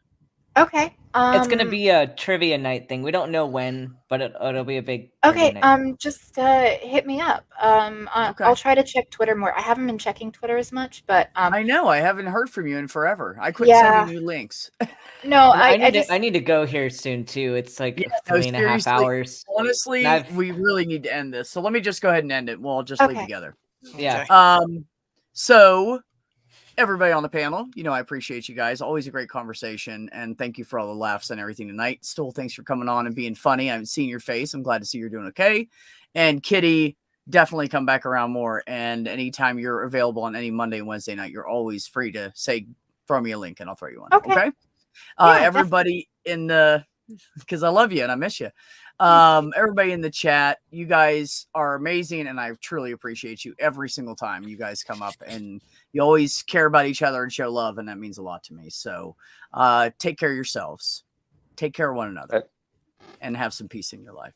[SPEAKER 9] Okay.
[SPEAKER 3] It's gonna be a trivia night thing. We don't know when, but it'll be a big.
[SPEAKER 9] Okay.
[SPEAKER 3] trivia night.
[SPEAKER 9] Just hit me up. I'll try to check Twitter more. I haven't been checking Twitter as much, but
[SPEAKER 1] I know I haven't heard from you in forever. I quit
[SPEAKER 9] Yeah.
[SPEAKER 1] sending you links.
[SPEAKER 9] no,
[SPEAKER 3] I
[SPEAKER 9] I
[SPEAKER 3] need to go here soon too. It's like
[SPEAKER 1] Yeah,
[SPEAKER 3] 3.5
[SPEAKER 1] seriously,
[SPEAKER 3] hours.
[SPEAKER 1] Honestly,
[SPEAKER 3] And I've-
[SPEAKER 1] we really need to end this. So let me just go ahead and end it. We'll just leave
[SPEAKER 9] Okay.
[SPEAKER 1] together.
[SPEAKER 3] Yeah.
[SPEAKER 1] So everybody on the panel, I appreciate you guys. Always a great conversation, and thank you for all the laughs and everything tonight. Still, thanks for coming on and being funny. I haven't seen your face. I'm glad to see you're doing okay. And Kitty, definitely come back around more. And anytime you're available on any Monday and Wednesday night, you're always free to throw me a link and I'll throw you one.
[SPEAKER 9] Okay.
[SPEAKER 1] Everybody because I love you and I miss you. Everybody in the chat, you guys are amazing, and I truly appreciate you every single time you guys come up, and you always care about each other and show love, and that means a lot to me. So take care of yourselves, take care of one another, and have some peace in your life.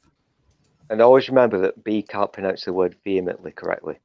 [SPEAKER 5] And always remember that B can't pronounce the word vehemently correctly.